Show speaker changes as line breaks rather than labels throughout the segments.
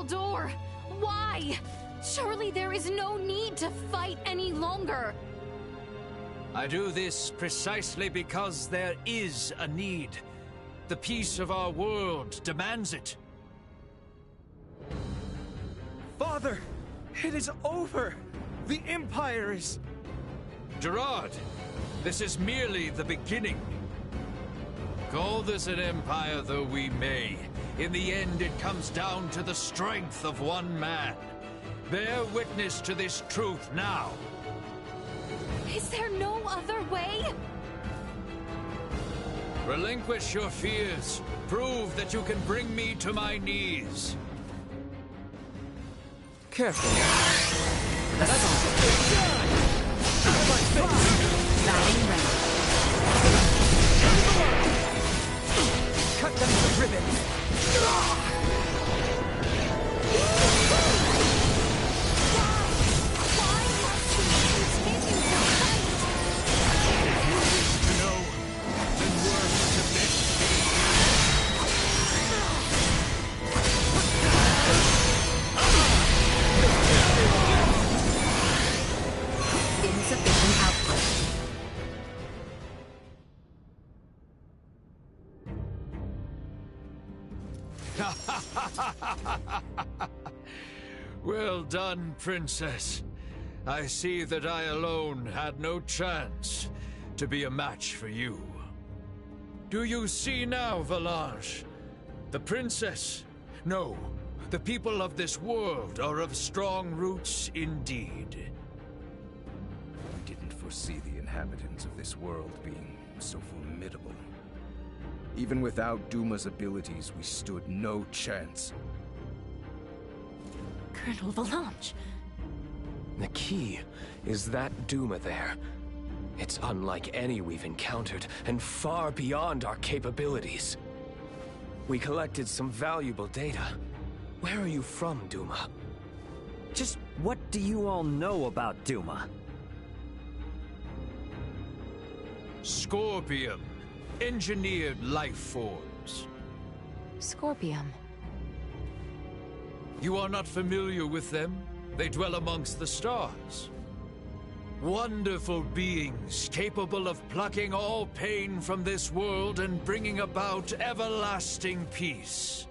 Baldur? Why? Surely there is no need to fight any longer.
I do this precisely because there is a need. The peace of our world demands it.
Father, it is over. The Empire is...
Gerard, this is merely the beginning. Call this an empire though we may, in the end it comes down to the strength of one man. Bear witness to this truth now.
Is there no other way?
Relinquish your fears. Prove that you can bring me to my knees.
Careful. Cut them to ribbons.
Well done, Princess. I see that I alone had no chance to be a match for you. Do you see now, Valanche? The Princess? No, the people of this world are of strong roots indeed.
We didn't foresee the inhabitants of this world being so formidable. Even without Duma's abilities, we stood no chance.
Colonel Valanche.
The key is that Duma there. It's unlike any we've encountered, and far beyond our capabilities. We collected some valuable data. Where are you from, Duma?
Just what do you all know about Duma?
Scorpium. Engineered life forms.
Scorpium.
You are not familiar with them? They dwell amongst the stars. Wonderful beings capable of plucking all pain from this world and bringing about everlasting peace.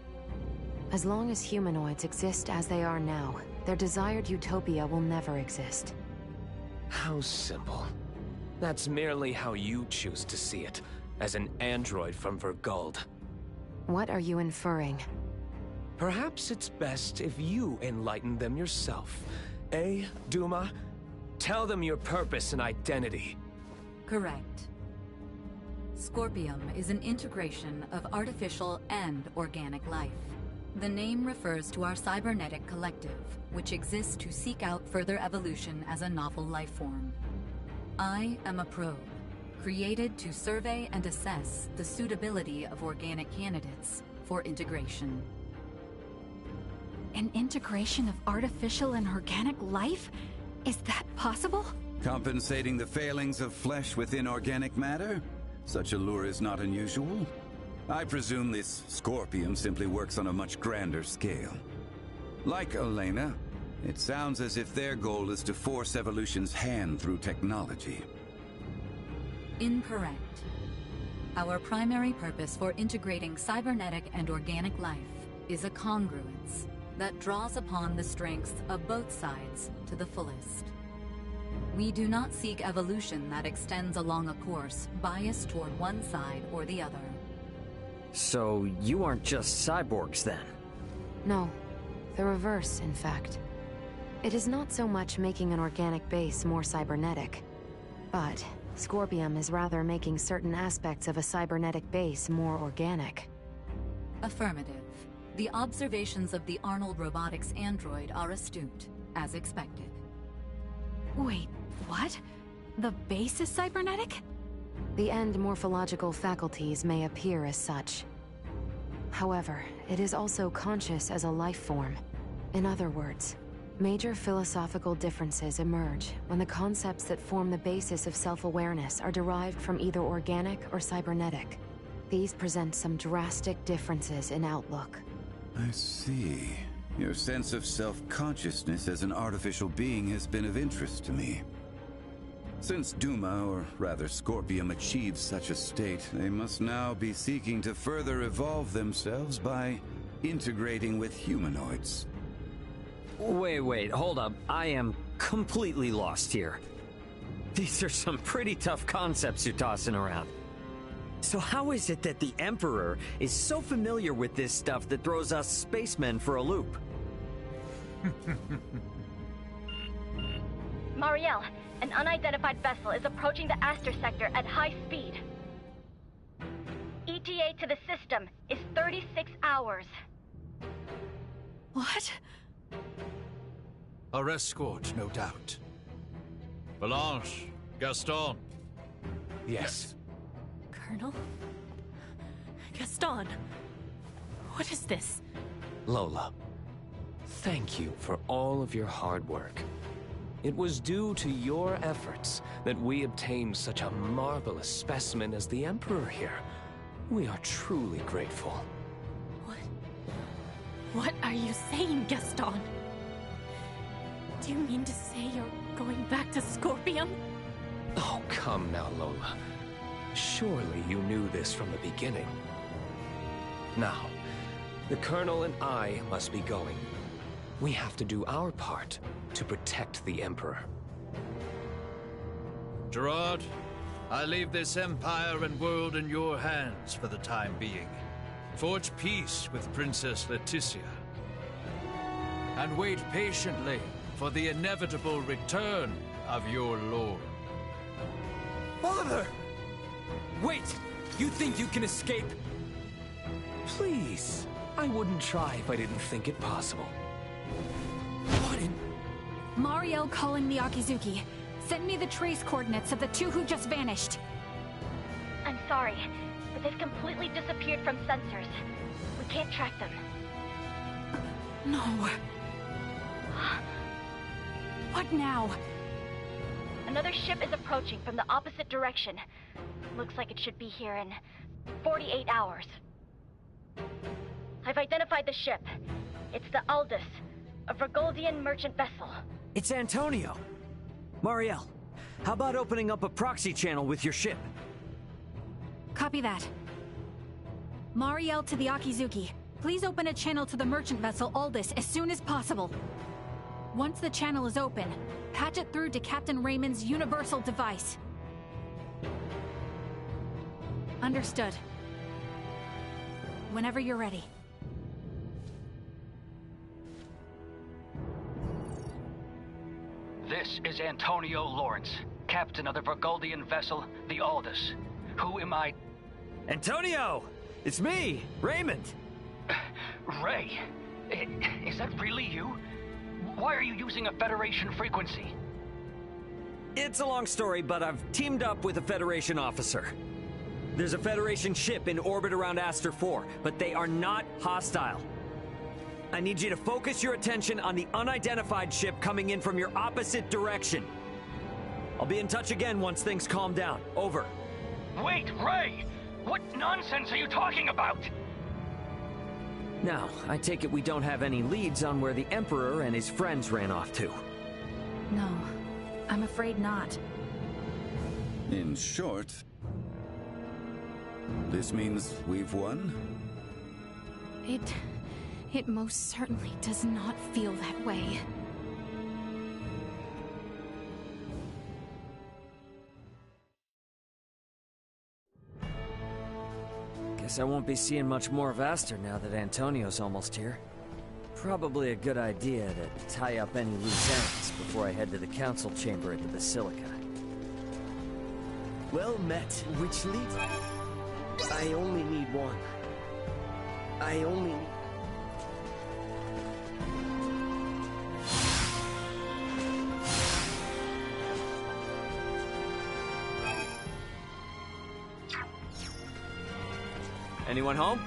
As long as humanoids exist as they are now, their desired utopia will never exist.
How simple. That's merely how you choose to see it, as an android from Verguld.
What are you inferring?
Perhaps it's best if you enlighten them yourself. Eh, Duma? Tell them your purpose and identity.
Correct. Scorpium is an integration of artificial and organic life. The name refers to our cybernetic collective, which exists to seek out further evolution as a novel life form. I am a probe, created to survey and assess the suitability of organic candidates for integration.
An integration of artificial and organic life? Is that possible?
Compensating the failings of flesh within organic matter? Such a lure is not unusual. I presume this Scorpium simply works on a much grander scale. Like Elena, it sounds as if their goal is to force evolution's hand through technology.
Incorrect. Our primary purpose for integrating cybernetic and organic life is a congruence that draws upon the strengths of both sides to the fullest. We do not seek evolution that extends along a course biased toward one side or the other.
So you aren't just cyborgs then?
No, the reverse, in fact. It is not so much making an organic base more cybernetic, but Scorpium is rather making certain aspects of a cybernetic base more organic.
Affirmative. The observations of the Arnold Robotics android are astute, as expected.
Wait, what? The base is cybernetic?
The end morphological faculties may appear as such. However, it is also conscious as a life form. In other words, major philosophical differences emerge when the concepts that form the basis of self-awareness are derived from either organic or cybernetic. These present some drastic differences in outlook.
I see. Your sense of self-consciousness as an artificial being has been of interest to me. Since Duma, or rather Scorpium, achieved such a state, they must now be seeking to further evolve themselves by integrating with humanoids.
Wait, hold up. I am completely lost here. These are some pretty tough concepts you're tossing around. So how is it that the Emperor is so familiar with this stuff that throws us spacemen for a loop?
Marielle, an unidentified vessel is approaching the Aster sector at high speed. ETA to the system is 36 hours.
What?
Our escort, no doubt. Blanche, Gaston.
Yes.
Colonel? Gaston? What is this?
Lola, thank you for all of your hard work. It was due to your efforts that we obtained such a marvelous specimen as the Emperor here. We are truly grateful.
What are you saying, Gaston? Do you mean to say you're going back to Scorpium?
Oh, come now, Lola. Surely you knew this from the beginning. Now, the Colonel and I must be going. We have to do our part to protect the Emperor.
Gerard, I leave this empire and world in your hands for the time being. Forge peace with Princess Leticia. And wait patiently for the inevitable return of your lord.
Father! Wait! You think you can escape?
Please, I wouldn't try if I didn't think it possible.
What in...
Marielle calling the Akizuki. Send me the trace coordinates of the two who just vanished.
I'm sorry, but they've completely disappeared from sensors. We can't track them.
No. What now?
Another ship is approaching from the opposite direction. Looks like it should be here in 48 hours. I've identified the ship. It's the Aldous, a Vergoldian merchant vessel.
It's Antonio. Marielle, how about opening up a proxy channel with your ship?
Copy that. Marielle to the Akizuki. Please open a channel to the merchant vessel Aldous as soon as possible. Once the channel is open, patch it through to Captain Raymond's universal device. Understood. Whenever you're ready.
This is Antonio Lawrence, captain of the Vergoldian vessel, the Aldous. Who am I?
Antonio! It's me, Raymond!
Ray, is that really you? Why are you using a Federation frequency?
It's a long story, but I've teamed up with a Federation officer. There's a Federation ship in orbit around Aster 4, but they are not hostile. I need you to focus your attention on the unidentified ship coming in from your opposite direction. I'll be in touch again once things calm down. Over.
Wait, Ray! What nonsense are you talking about?
Now, I take it we don't have any leads on where the Emperor and his friends ran off to.
No, I'm afraid not.
In short, this means we've won?
It most certainly does not feel that way.
Guess I won't be seeing much more of Aster now that Antonio's almost here. Probably a good idea to tie up any loose ends before I head to the council chamber at the Basilica.
Well met, which leads... I only need one. I only need...
Anyone home?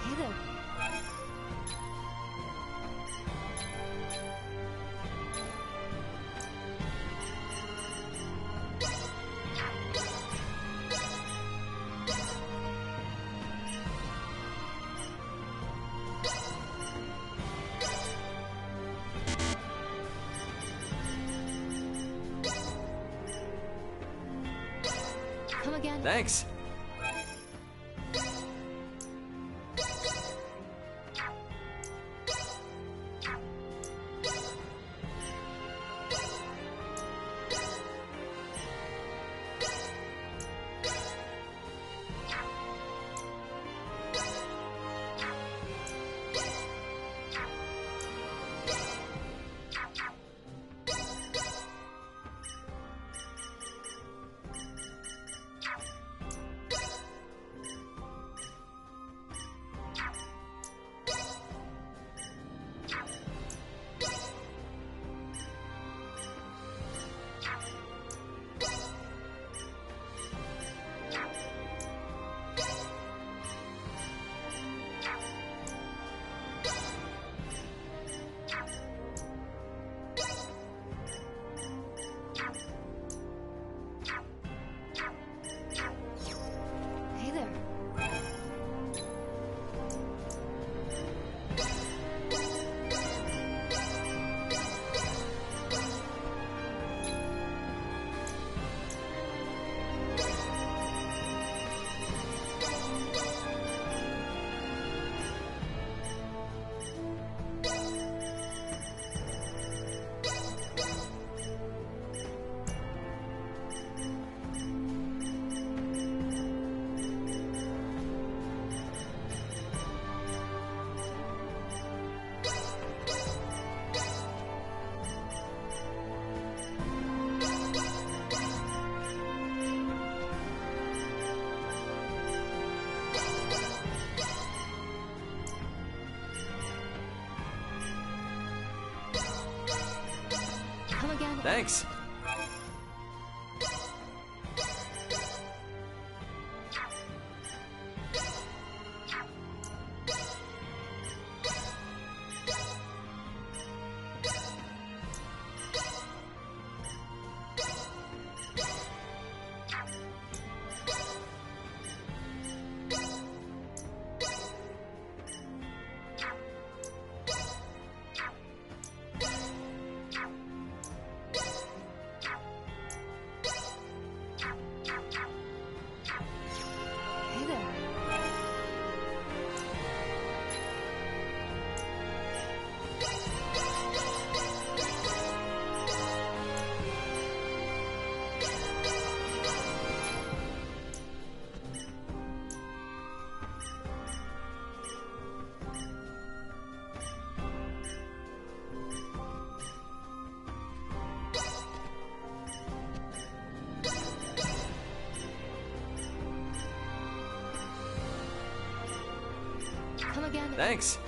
Hey there.
again?
Thanks.
Hey there. Come again?
Thanks.
Hey there. Come again?
Thanks.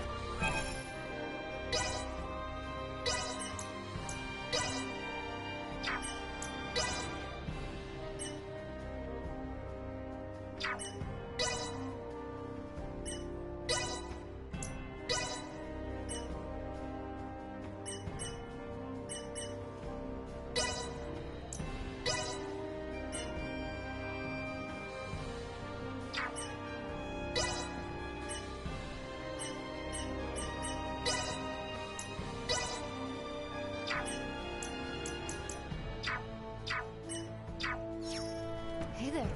Hey there.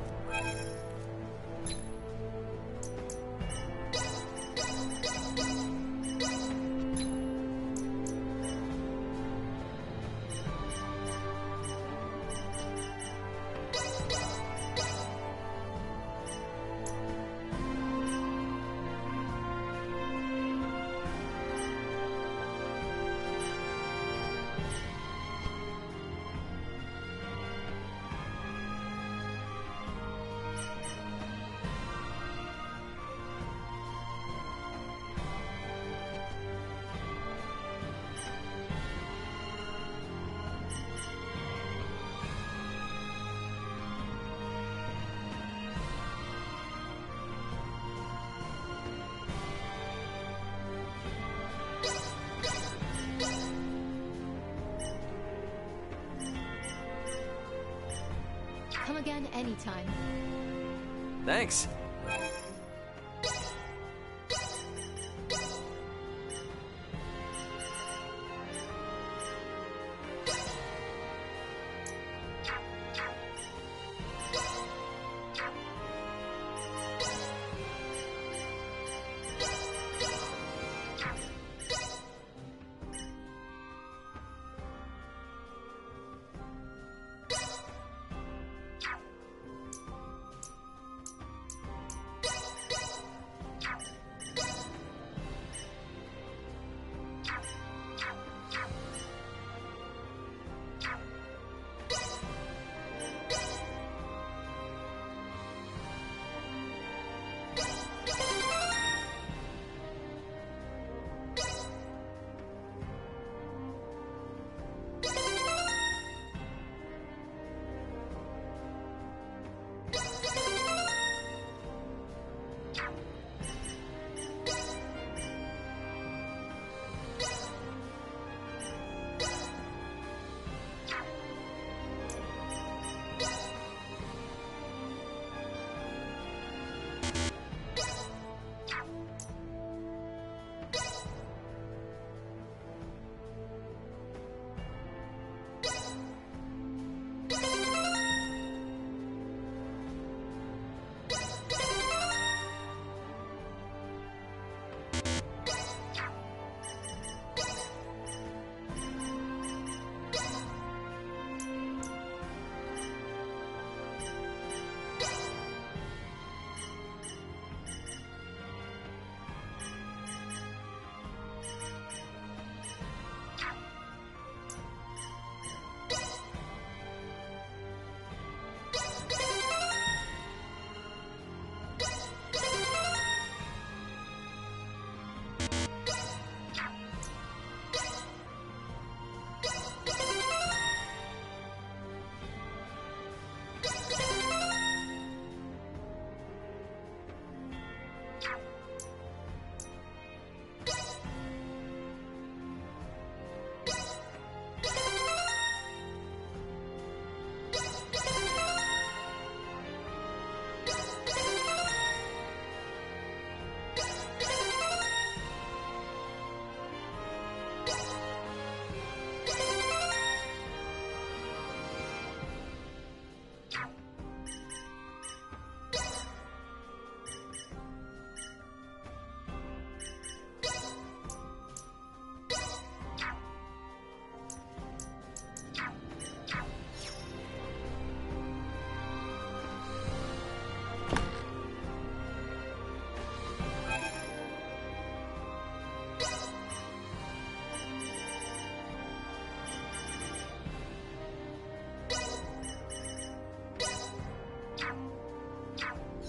Come again anytime.
Thanks.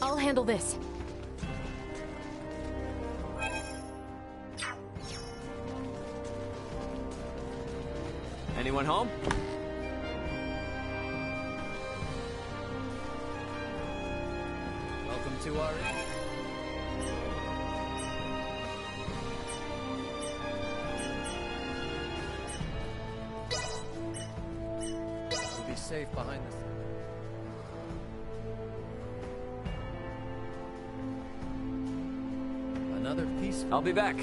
I'll handle this.
Anyone home?
Welcome to our inn. We'll be safe behind this. Another piece.
I'll be back.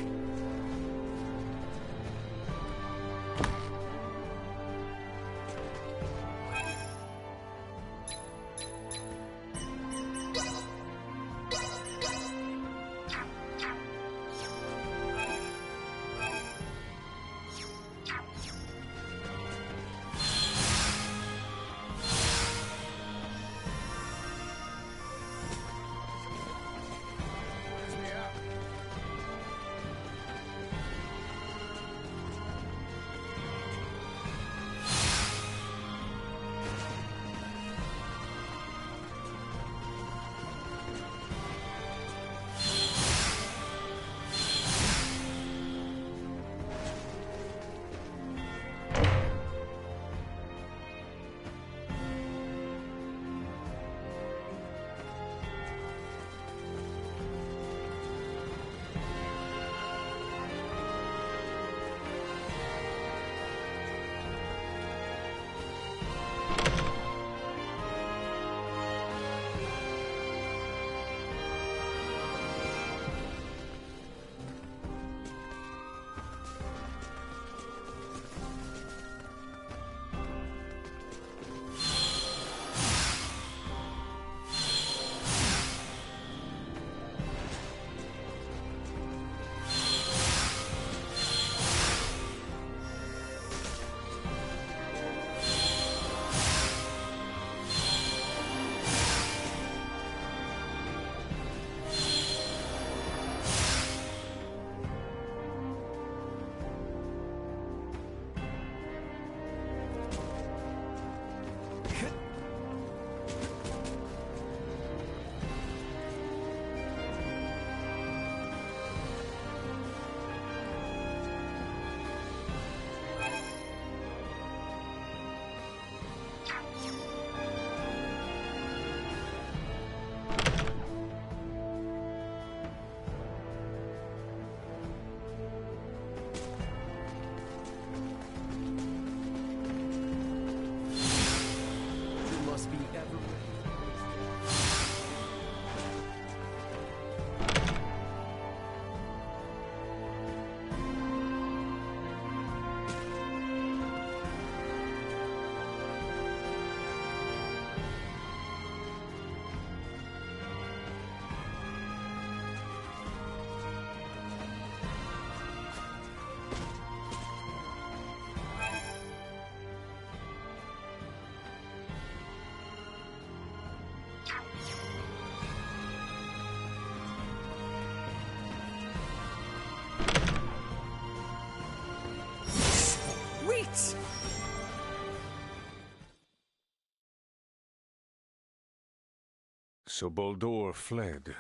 So Baldur fled.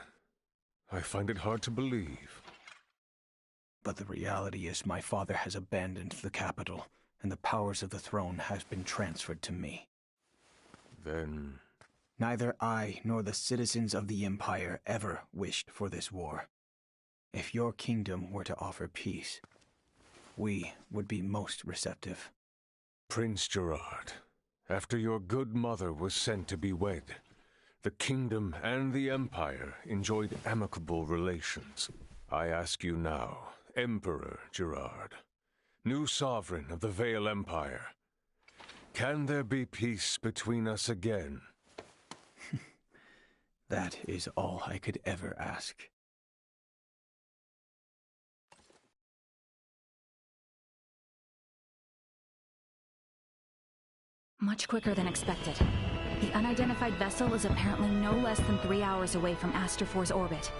I find it hard to believe.
But the reality is my father has abandoned the capital, and the powers of the throne have been transferred to me.
Then...
Neither I nor the citizens of the Empire ever wished for this war. If your kingdom were to offer peace, we would be most receptive.
Prince Gerard, after your good mother was sent to be wed, the kingdom and the Empire enjoyed amicable relations. I ask you now, Emperor Gerard, new sovereign of the Vale Empire, can there be peace between us again?
That is all I could ever ask.
Much quicker than expected. The unidentified vessel is apparently no less than 3 hours away from Aster 4's orbit.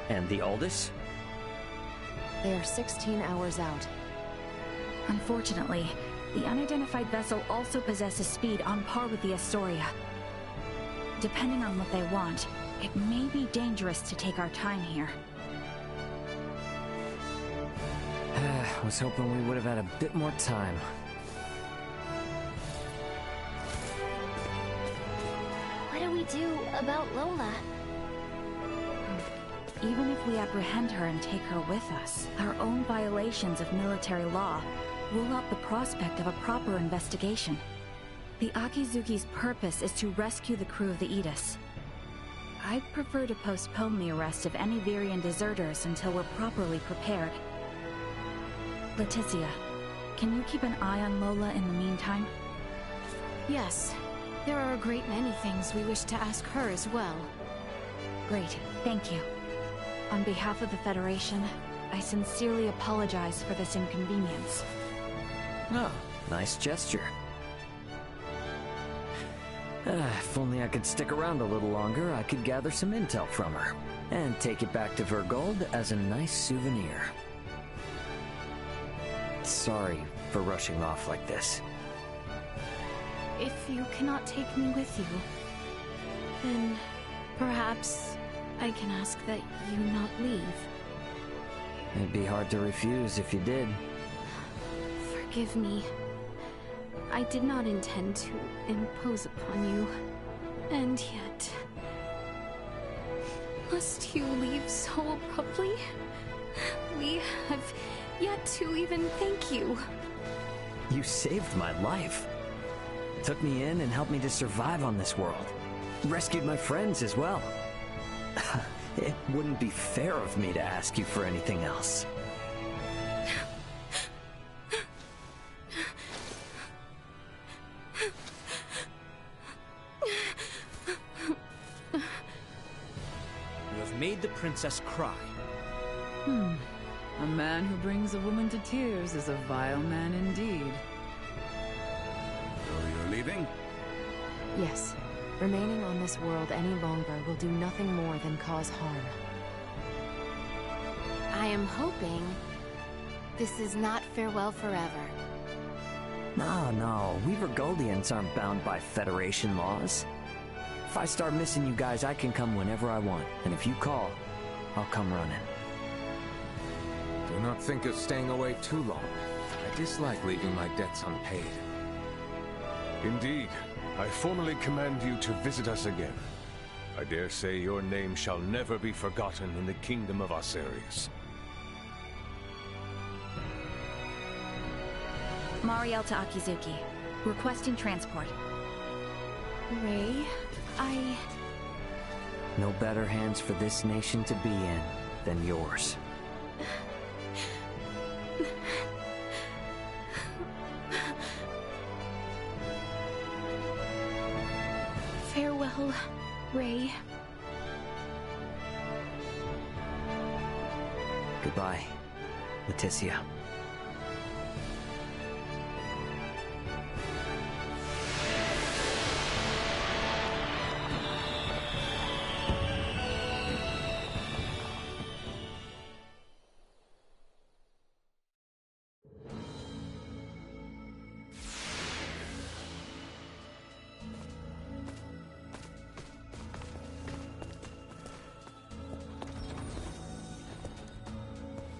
And the Aldous?
They are 16 hours out.
Unfortunately, the unidentified vessel also possesses speed on par with the Astoria. Depending on what they want, It may be dangerous to take our time here.
I was hoping we would have had a bit more time.
What do we do about Lola?
Even if we apprehend her and take her with us, our own violations of military law rule out the prospect of a proper investigation. The Akizuki's purpose is to rescue the crew of the Aegis. I'd prefer to postpone the arrest of any Virian deserters until we're properly prepared. Leticia, can you keep an eye on Lola in the meantime?
Yes. There are a great many things we wish to ask her as well.
Great, thank you. On behalf of the Federation, I sincerely apologize for this inconvenience.
Oh, nice gesture. If only I could stick around a little longer, I could gather some intel from her, and take it back to Vergold as a nice souvenir. Sorry for rushing off like this.
If you cannot take me with you, then perhaps I can ask that you not leave.
It'd be hard to refuse if you did.
Forgive me. I did not intend to impose upon you. And yet... Must you leave so abruptly? We have yet to even thank you.
You saved my life. Took me in and helped me to survive on this world. Rescued my friends as well. It wouldn't be fair of me to ask you for anything else.
You have made the princess cry.
A man who brings a woman to tears is a vile man indeed.
So you're leaving?
Yes. Remaining on this world any longer will do nothing more than cause harm. I am hoping this is not farewell forever.
No, we Vergoldians aren't bound by Federation laws. If I start missing you guys, I can come whenever I want, and if you call, I'll come running.
Do not think of staying away too long. I dislike leaving my debts unpaid.
Indeed, I formally command you to visit us again. I dare say your name shall never be forgotten in the kingdom of Asarius.
Mariel to Akizuki. Requesting transport.
Ray,
No better hands for this nation to be in than yours.
Farewell, Ray.
Goodbye, Leticia.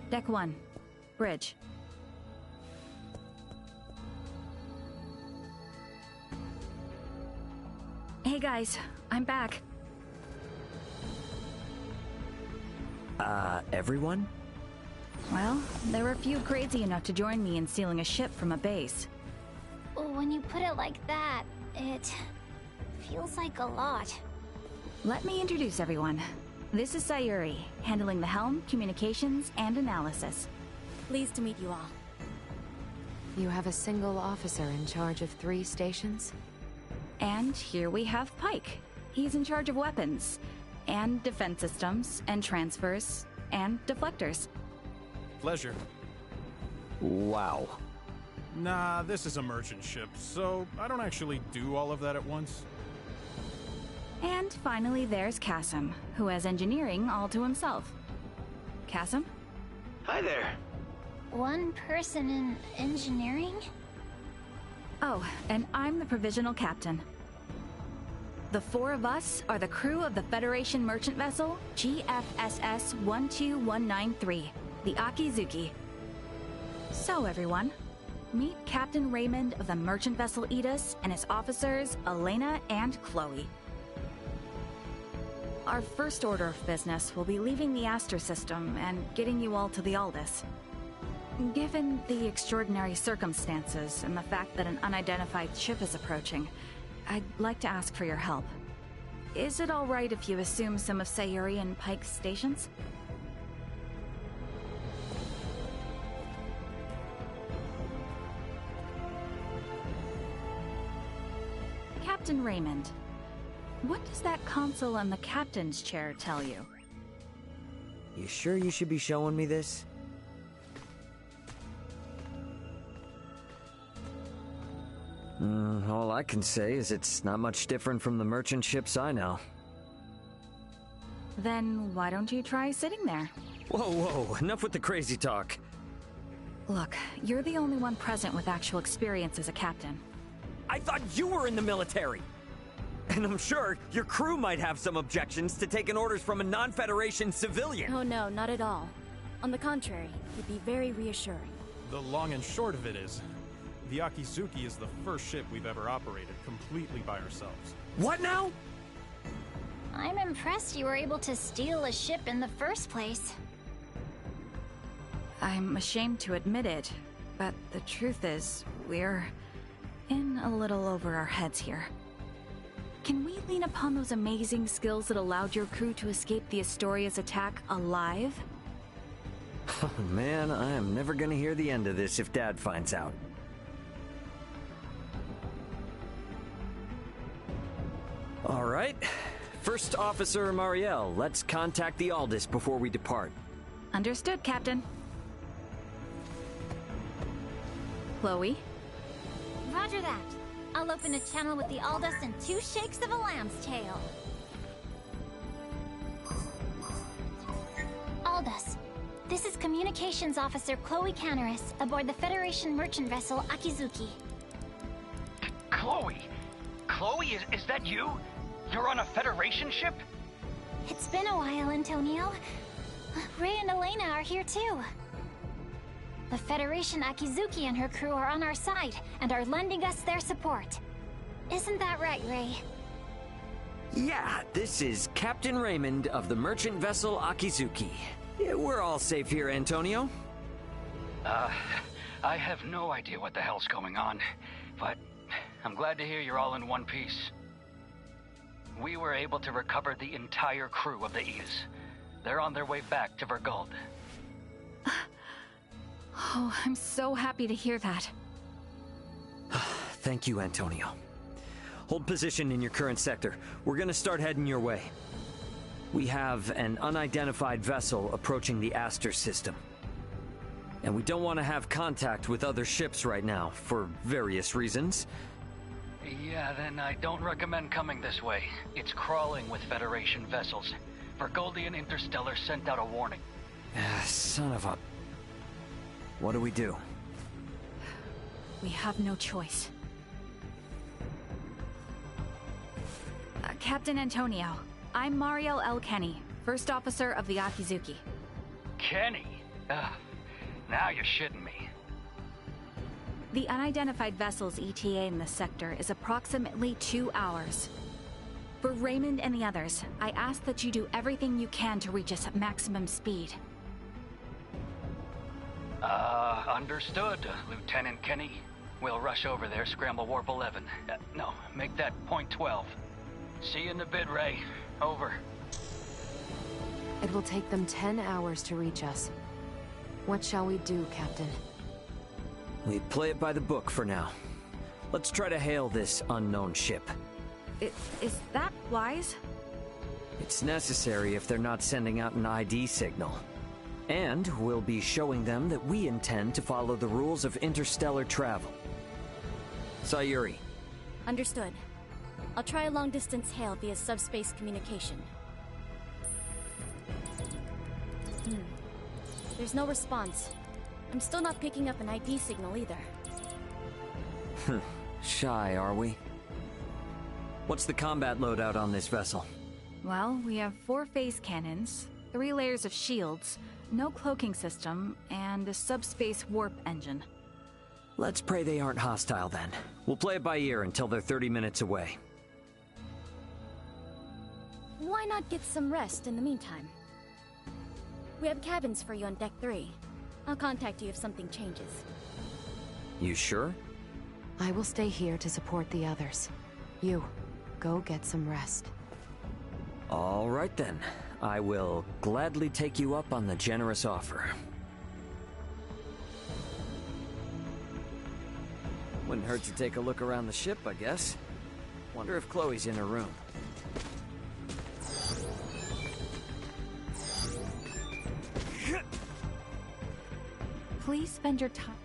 Deck 1. Bridge. Hey guys, I'm back.
Everyone?
Well, there were a few crazy enough to join me in stealing a ship from a base.
When you put it like that, it feels like a lot.
Let me introduce everyone. This is Sayuri, handling the helm, communications, and analysis.
Pleased to meet you all.
You have a single officer in charge of 3 stations?
And here we have Pike. He's in charge of weapons, and defense systems, and transfers, and deflectors.
Pleasure.
Wow.
Nah, this is a merchant ship, so I don't actually do all of that at once.
And finally there's Kasim, who has engineering all to himself. Kasim?
Hi there.
One person in engineering?
Oh, and I'm the provisional captain. The four of us are the crew of the Federation merchant vessel GFSS 12193, the Akizuki. So everyone, meet Captain Raymond of the merchant vessel Edis and his officers Elena and Chloe. Our first order of business will be leaving the Aster system and getting you all to the Aldis. Given the extraordinary circumstances and the fact that an unidentified ship is approaching, I'd like to ask for your help. Is it all right if you assume some of Sayuri and Pike's stations? Captain Raymond, what does that console on the captain's chair tell you?
You sure you should be showing me this? All I can say is it's not much different from the merchant ships I know.
Then why don't you try sitting there?
Whoa, enough with the crazy talk.
Look, you're the only one present with actual experience as a captain.
I thought you were in the military! And I'm sure your crew might have some objections to taking orders from a non-Federation civilian.
Oh no, not at all. On the contrary, it'd be very reassuring.
The long and short of it is, the Akizuki is the first ship we've ever operated completely by ourselves.
What now?
I'm impressed you were able to steal a ship in the first place.
I'm ashamed to admit it, but the truth is, we're in a little over our heads here. Can we lean upon those amazing skills that allowed your crew to escape the Astoria's attack alive?
Oh man, I am never gonna hear the end of this if Dad finds out. All right. First Officer Marielle, let's contact the Aldis before we depart.
Understood, Captain. Chloe?
Roger that. I'll open a channel with the Aldis in 2 shakes of a lamb's tail. Aldis, this is Communications Officer Chloe Canaris aboard the Federation merchant vessel Akizuki.
Chloe? Chloe, is that you? You're on a Federation ship?
It's been a while, Antonio. Ray and Elena are here too. The Federation Akizuki and her crew are on our side and are lending us their support. Isn't that right, Ray?
Yeah, this is Captain Raymond of the merchant vessel Akizuki. Yeah, we're all safe here, Antonio.
I have no idea what the hell's going on, but I'm glad to hear you're all in one piece. We were able to recover the entire crew of the Edis. They're on their way back to Vergald.
Oh, I'm so happy to hear that.
Thank you, Antonio. Hold position in your current sector. We're gonna start heading your way. We have an unidentified vessel approaching the Aster system. And we don't want to have contact with other ships right now, for various reasons.
Yeah, then I don't recommend coming this way. It's crawling with Federation vessels. Vergoldian Interstellar sent out a warning.
Son of a... What do we do?
We have no choice. Captain Antonio, I'm Marielle L. Kenny, First Officer of the Akizuki.
Kenny? Now you're shitting me.
The unidentified vessel's ETA in this sector is approximately 2 hours. For Raymond and the others, I ask that you do everything you can to reach us at maximum speed.
Understood, Lieutenant Kenny. We'll rush over there, scramble warp 11. No, make that point 12. See you in a bit, Ray. Over.
It will take them 10 hours to reach us. What shall we do, Captain?
We play it by the book for now. Let's try to hail this unknown ship.
Is that wise?
It's necessary if they're not sending out an ID signal. And we'll be showing them that we intend to follow the rules of interstellar travel. Sayuri.
Understood. I'll try a long-distance hail via subspace communication. There's no response. I'm still not picking up an ID signal either.
Shy, are we? What's the combat loadout on this vessel?
Well, we have 4 phase cannons, 3 layers of shields, no cloaking system, and a subspace warp engine.
Let's pray they aren't hostile then. We'll play it by ear until they're 30 minutes away.
Why not get some rest in the meantime? We have cabins for you on Deck 3. I'll contact you if something changes.
You sure?
I will stay here to support the others. You, go get some rest.
All right then. I will gladly take you up on the generous offer. Wouldn't hurt to take a look around the ship, I guess. Wonder if Chloe's in her room.
Please spend your time.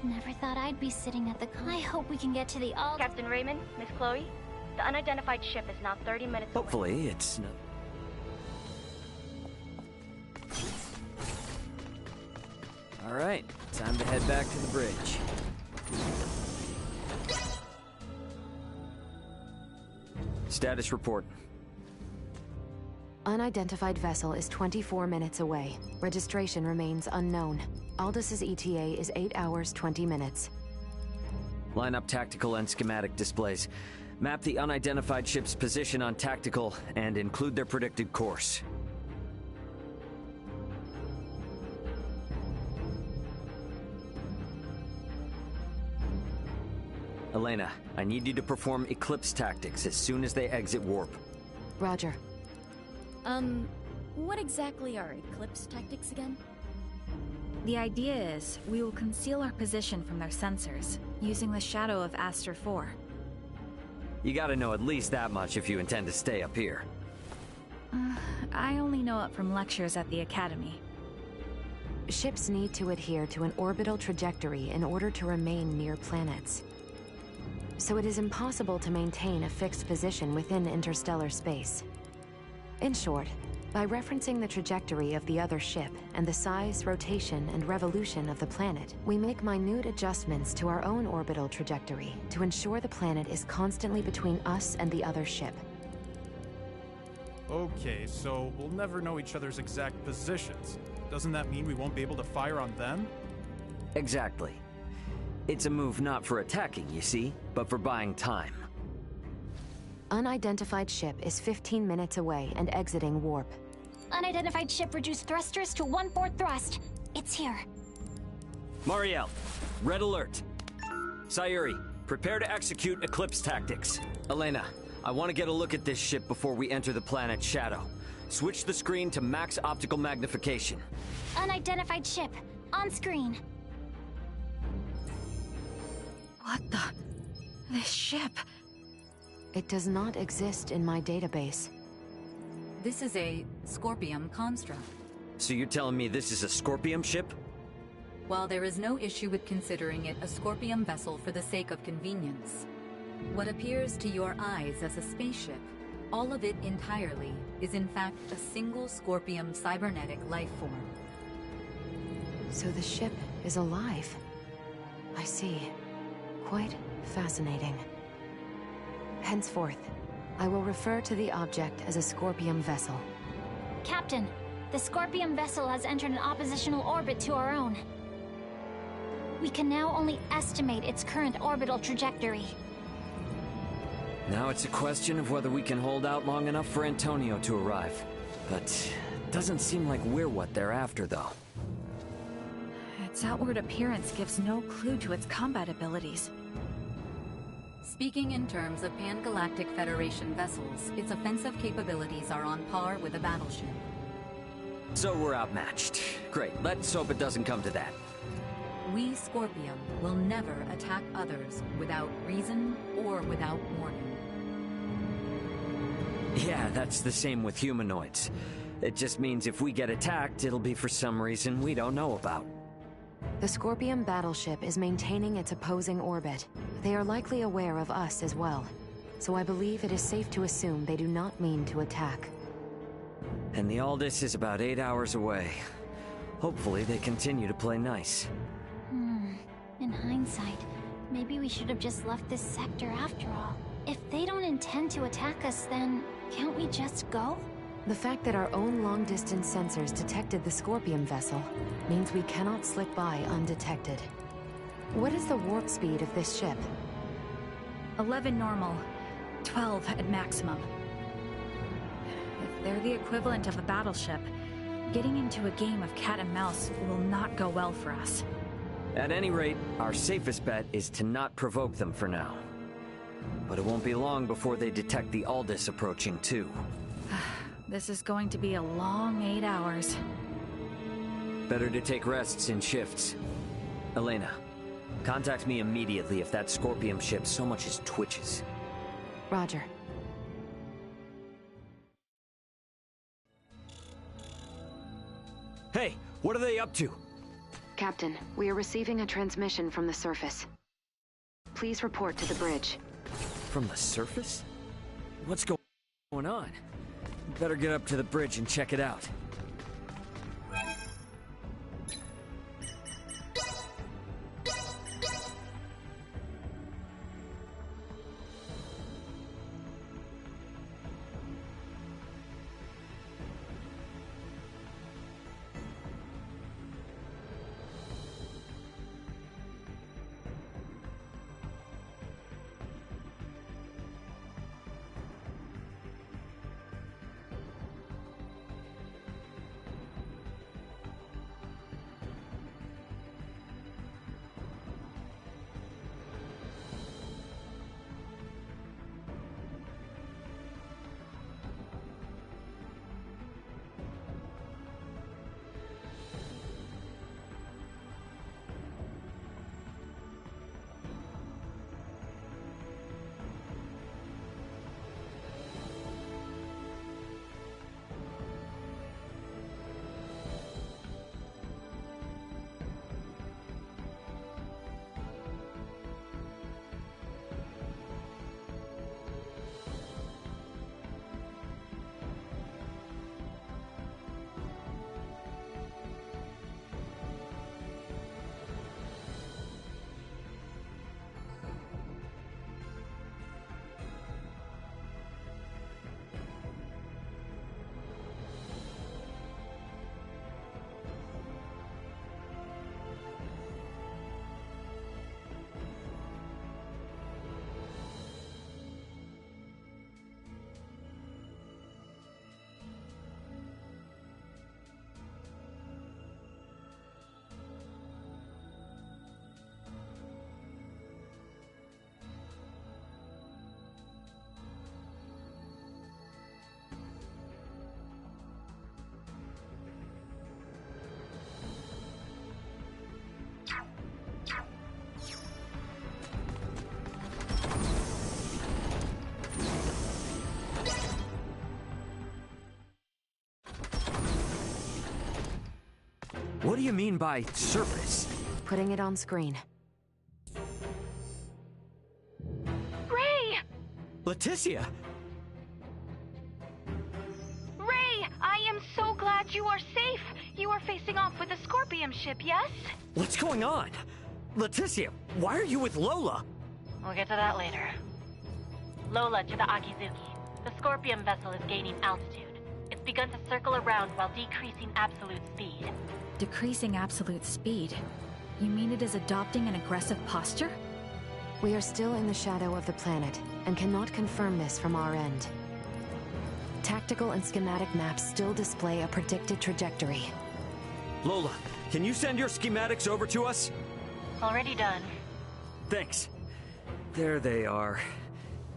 Never thought I'd be sitting at the I hope we can get to the all.
Captain Raymond, Miss Chloe, the unidentified ship is now 30 minutes away.
Hopefully, it's not... All right, time to head back to the bridge. Status report.
Unidentified vessel is 24 minutes away. Registration remains unknown. Aldous' ETA is 8 hours, 20 minutes.
Line up tactical and schematic displays. Map the unidentified ship's position on tactical and include their predicted course. Elena, I need you to perform eclipse tactics as soon as they exit warp.
Roger.
What exactly are eclipse tactics again?
The idea is, we will conceal our position from their sensors, using the shadow of Aster 4.
You gotta know at least that much if you intend to stay up here.
I only know it from lectures at the Academy.
Ships need to adhere to an orbital trajectory in order to remain near planets. So it is impossible to maintain a fixed position within interstellar space. In short, by referencing the trajectory of the other ship and the size, rotation, and revolution of the planet, we make minute adjustments to our own orbital trajectory to ensure the planet is constantly between us and the other ship.
Okay, so we'll never know each other's exact positions. Doesn't that mean we won't be able to fire on them?
Exactly. It's a move not for attacking, you see, but for buying time.
Unidentified ship is 15 minutes away and exiting warp.
Unidentified ship reduced thrusters to 1/4 thrust. It's here.
Marielle, red alert. Sayuri, prepare to execute eclipse tactics. Elena, I want to get a look at this ship before we enter the planet's shadow. Switch the screen to max optical magnification.
Unidentified ship, on screen.
What the? This ship...
It does not exist in my database.
This is a Scorpium construct.
So you're telling me this is a Scorpium ship?
While there is no issue with considering it a Scorpium vessel for the sake of convenience, what appears to your eyes as a spaceship, all of it entirely, is in fact a single Scorpium cybernetic life form.
So the ship is alive. I see. Quite fascinating. Henceforth, I will refer to the object as a Scorpium vessel.
Captain, the Scorpium vessel has entered an oppositional orbit to our own. We can now only estimate its current orbital trajectory.
Now it's a question of whether we can hold out long enough for Antonio to arrive. But it doesn't seem like we're what they're after, though.
Its outward appearance gives no clue to its combat abilities.
Speaking in terms of Pan-Galactic Federation vessels, its offensive capabilities are on par with a battleship.
So we're outmatched. Great, let's hope it doesn't come to that.
We, Scorpium, will never attack others without reason or without warning.
Yeah, that's the same with humanoids. It just means if we get attacked, it'll be for some reason we don't know about.
The Scorpium battleship is maintaining its opposing orbit. They are likely aware of us as well. So I believe it is safe to assume they do not mean to attack.
And the Aldis is about 8 hours away. Hopefully they continue to play nice.
In hindsight, maybe we should have just left this sector after all. If they don't intend to attack us, then can't we just go?
The fact that our own long-distance sensors detected the Scorpium vessel means we cannot slip by undetected. What is the warp speed of this ship?
11 normal, 12 at maximum. If they're the equivalent of a battleship, getting into a game of cat and mouse will not go well for us.
At any rate, our safest bet is to not provoke them for now. But it won't be long before they detect the Aldis approaching too.
This is going to be a long 8 hours.
Better to take rests in shifts. Elena, contact me immediately if that Scorpium ship so much as twitches.
Roger.
Hey, what are they up to?
Captain, we are receiving a transmission from the surface. Please report to the bridge.
From the surface? What's going on? Better get up to the bridge and check it out. What do you mean by surface?
Putting it on screen.
Ray!
Leticia!
Ray, I am so glad you are safe. You are facing off with the Scorpium ship, yes?
What's going on? Leticia, why are you with Lola?
We'll get to that later. Lola to the Akizuki. The Scorpium vessel is gaining altitude. It's begun to circle around while decreasing absolute speed.
Decreasing absolute speed? You mean it is adopting an aggressive posture?
We are still in the shadow of the planet, and cannot confirm this from our end. Tactical and schematic maps still display a predicted trajectory.
Lola, can you send your schematics over to us?
Already done.
Thanks. There they are.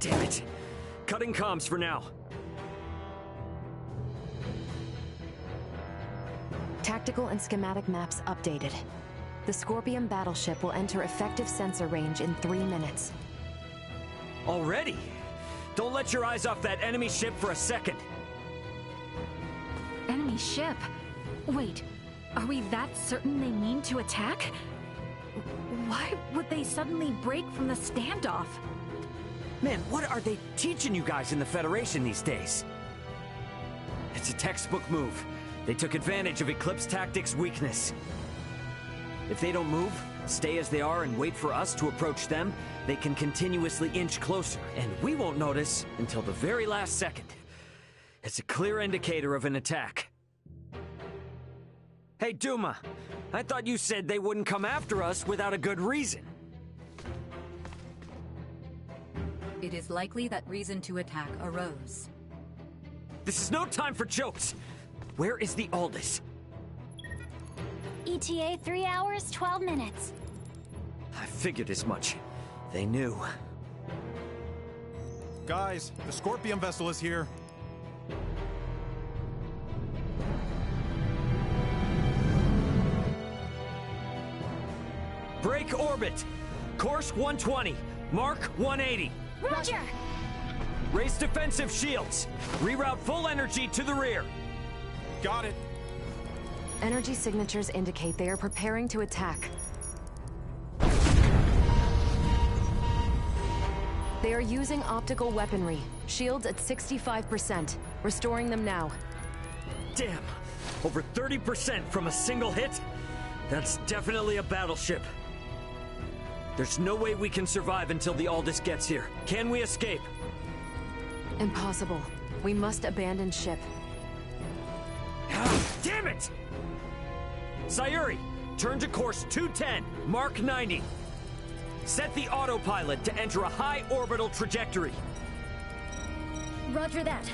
Damn it. Cutting comms for now.
Tactical and schematic maps updated. The Scorpion battleship will enter effective sensor range in 3 minutes.
Already? Don't let your eyes off that enemy ship for a second.
Enemy ship? Wait, are we that certain they mean to attack? Why would they suddenly break from the standoff?
Man, what are they teaching you guys in the Federation these days? It's a textbook move. They took advantage of Eclipse Tactics' weakness. If they don't move, stay as they are and wait for us to approach them, they can continuously inch closer, and we won't notice until the very last second. It's a clear indicator of an attack. Hey, Duma, I thought you said they wouldn't come after us without a good reason.
It is likely that reason to attack arose.
This is no time for jokes! Where is the Aldous?
ETA 3 hours, 12 minutes.
I figured as much. They knew.
Guys, the Scorpion vessel is here.
Break orbit! Course 120, Mark 180.
Roger!
Raise defensive shields. Reroute full energy to the rear.
Got it.
Energy signatures indicate they are preparing to attack. They are using optical weaponry. Shields at 65%. Restoring them now.
Damn! Over 30% from a single hit? That's definitely a battleship. There's no way we can survive until the Aldous gets here. Can we escape?
Impossible. We must abandon ship.
Damn it! Sayuri, turn to course 210, Mark 90. Set the autopilot to enter a high orbital trajectory.
Roger that.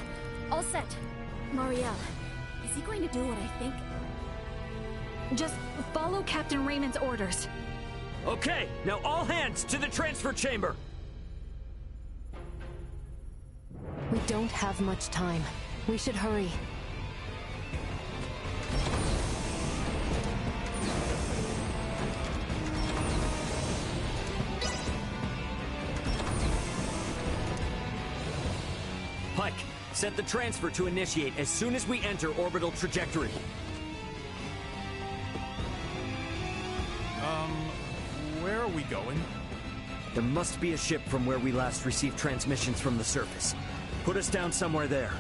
All set. Marielle, is he going to do what I think?
Just follow Captain Raymond's orders.
Okay, now all hands to the transfer chamber.
We don't have much time. We should hurry.
Pike, set the transfer to initiate as soon as we enter orbital trajectory.
Where are we going?
There must be a ship from where we last received transmissions from the surface. Put us down somewhere there.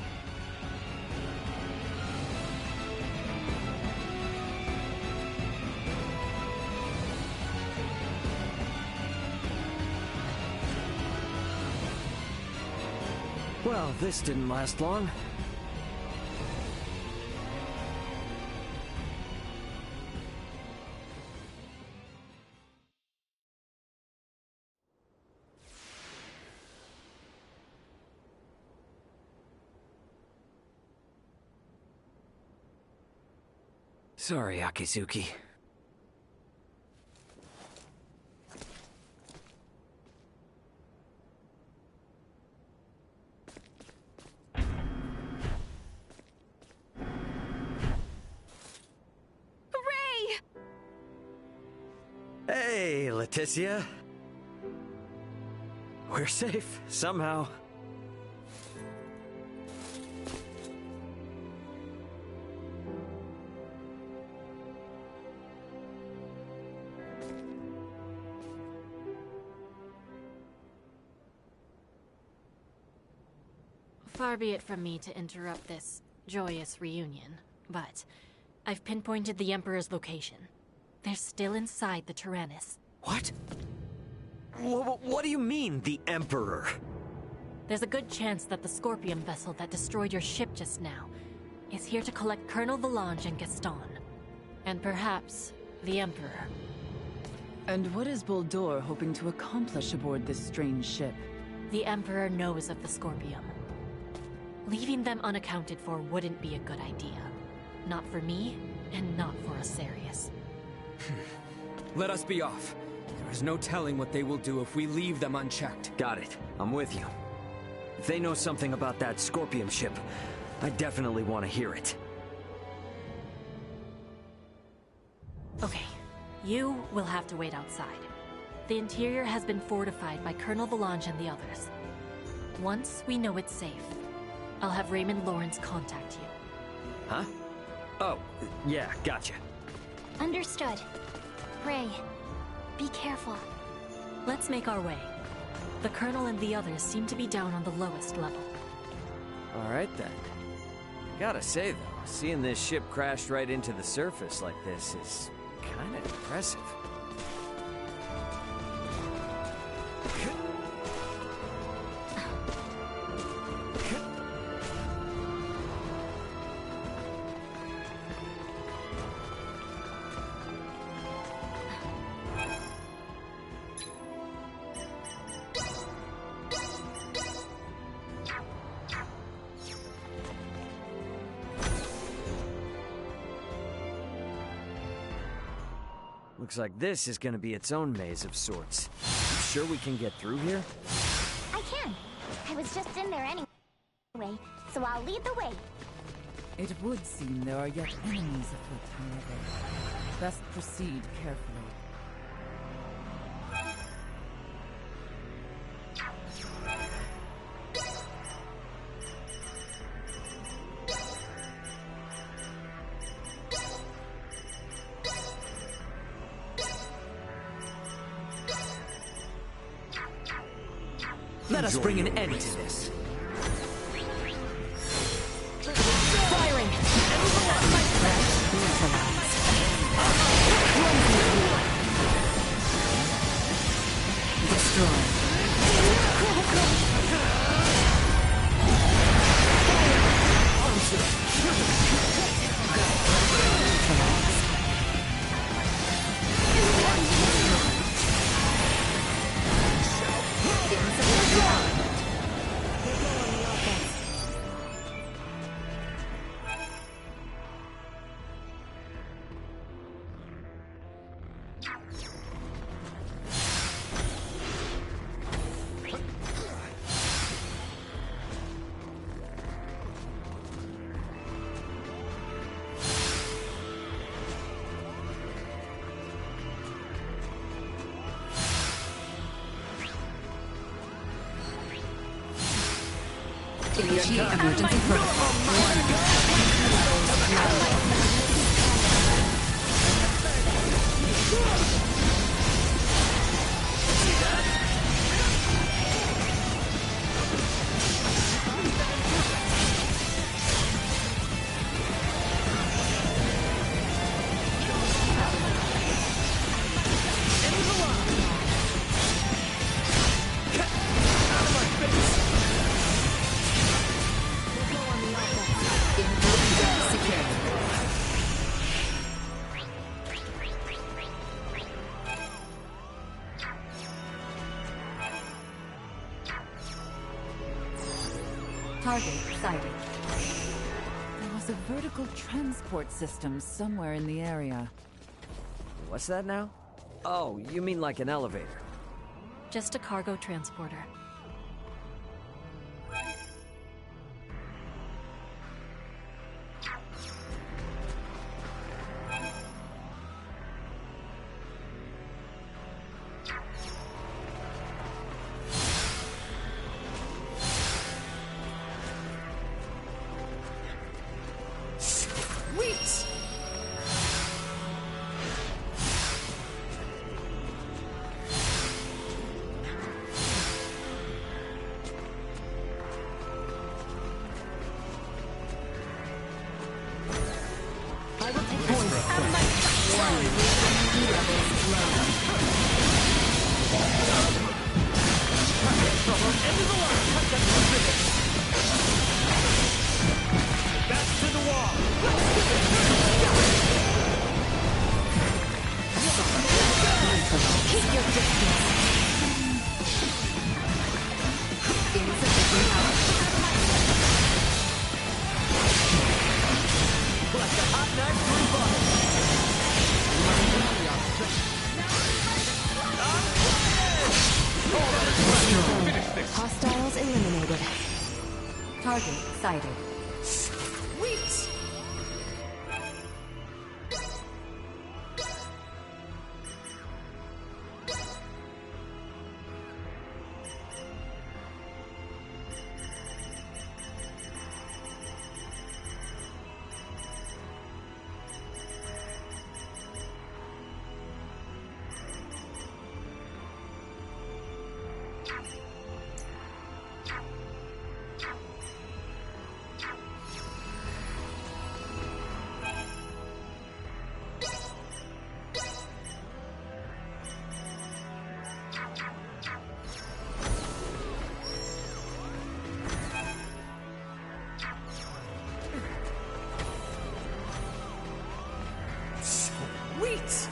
Well, this didn't last long. Sorry, Akizuki. Hey, Leticia. We're safe, somehow.
Far be it from me to interrupt this joyous reunion, but I've pinpointed the Emperor's location. They're still inside the Tyrannus.
What? What do you mean, the Emperor?
There's a good chance that the Scorpion vessel that destroyed your ship just now is here to collect Colonel Valange and Gaston. And perhaps the Emperor.
And what is Buldur hoping to accomplish aboard this strange ship?
The Emperor knows of the Scorpium. Leaving them unaccounted for wouldn't be a good idea. Not for me, and not for Asarius.
Let us be off. There is no telling what they will do if we leave them unchecked. Got it. I'm with you. If they know something about that Scorpium ship, I definitely want to hear it.
Okay, you will have to wait outside. The interior has been fortified by Colonel Valange and the others. Once we know it's safe, I'll have Raymond Lawrence contact you.
Huh? Oh, yeah, gotcha.
Understood. Ray, be careful.
Let's make our way. The Colonel and the others seem to be down on the lowest level.
Alright then. Gotta say though, seeing this ship crash right into the surface like this is kinda impressive. Looks like this is gonna be its own maze of sorts. You sure we can get through here?
I can. I was just in there anyway, so I'll lead the way.
It would seem there are yet enemies afoot, however. Best proceed carefully.
Let us bring an end to this.
Firing!
Initiate emergency protocol.
Target sighted.
There was a vertical transport system somewhere in the area.
What's that now? Oh, you mean like an elevator?
Just a cargo transporter.
Target sighted.
Sweet! Sweet!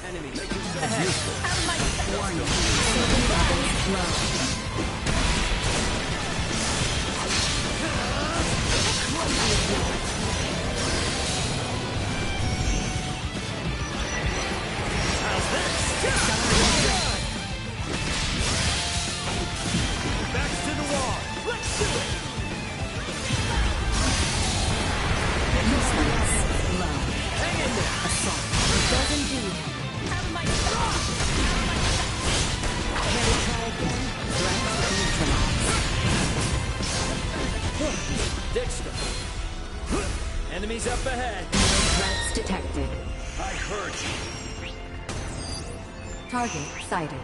Enemies.
Backs to the wall. Let's do it.
Hang in there. Assault. It does indeed. Have my Can we try again? Threats neutralized.
Ditched them. Enemies up ahead.
Threats detected.
I heard you.
Target sighted.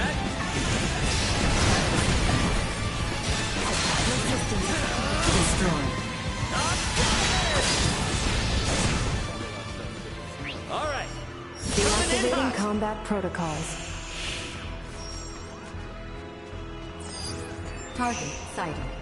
that.
Destroyed.
All right.
Deactivating combat protocols.
Target sighted.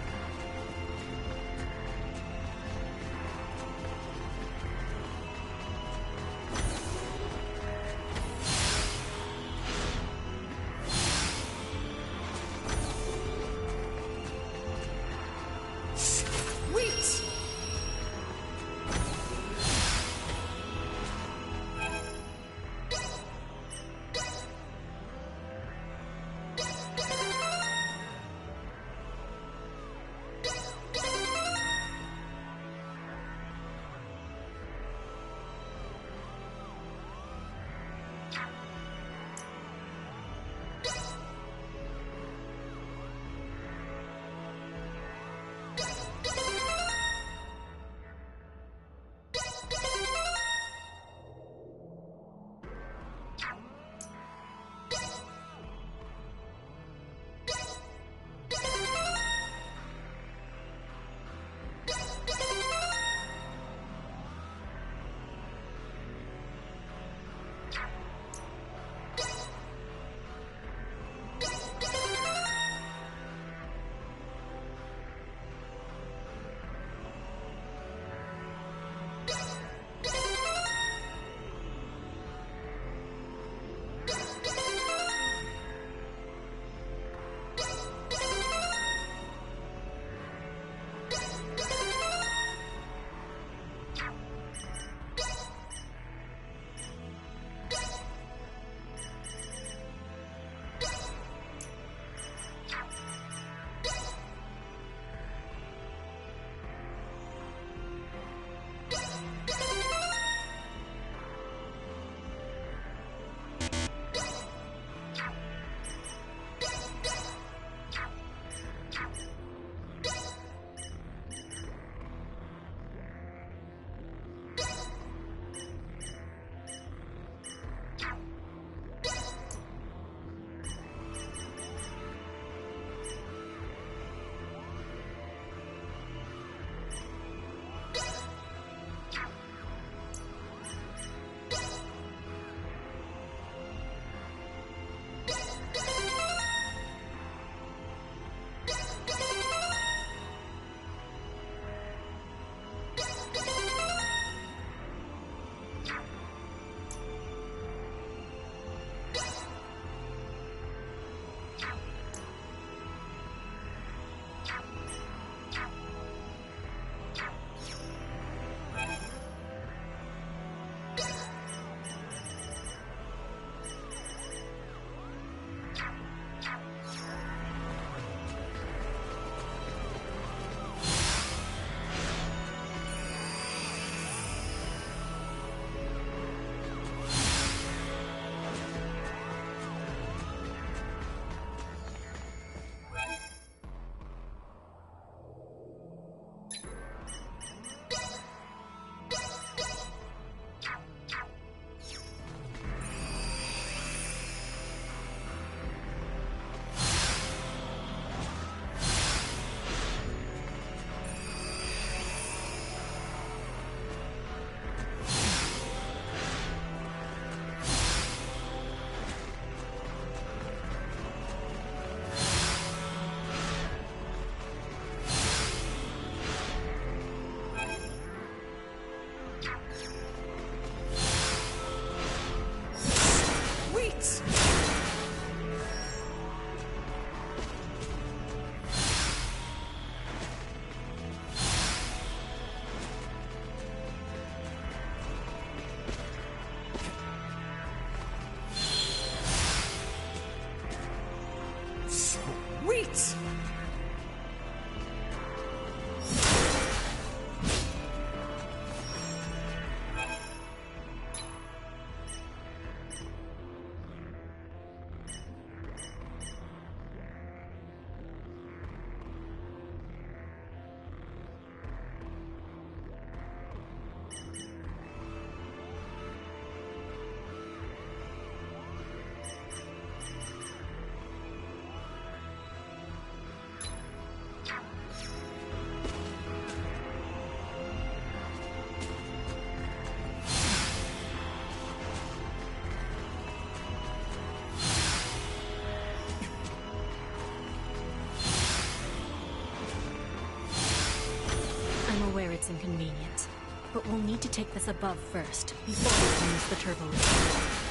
it's inconvenient. But we'll need to take this above first, before we can use the turbo lift.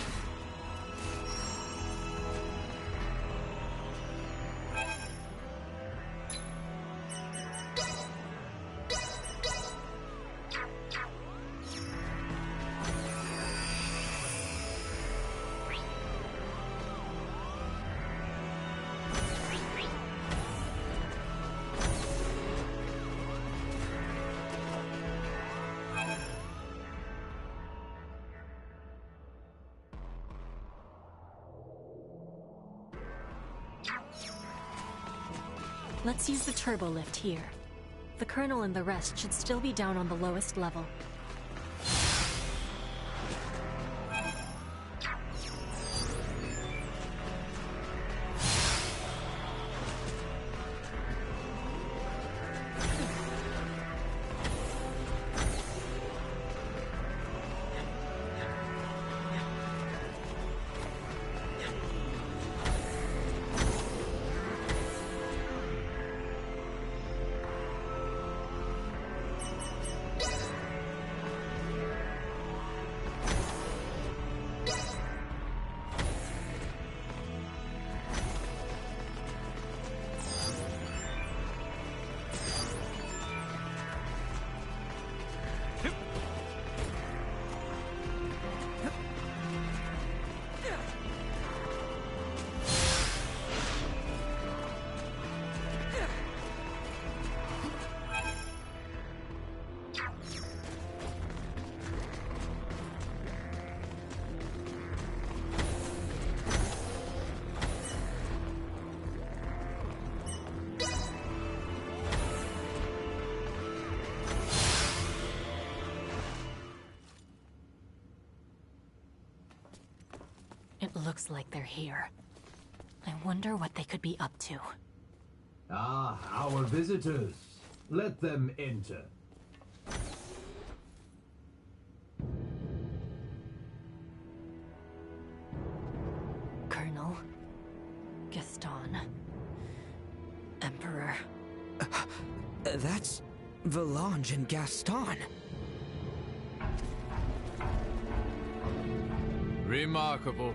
Let's use the turbo lift here. The Colonel and the rest should still be down on the lowest level. It looks like they're here. I wonder what they could be up to.
Ah, our visitors. Let them enter.
Colonel. Gaston. Emperor.
That's Valange and Gaston.
Remarkable.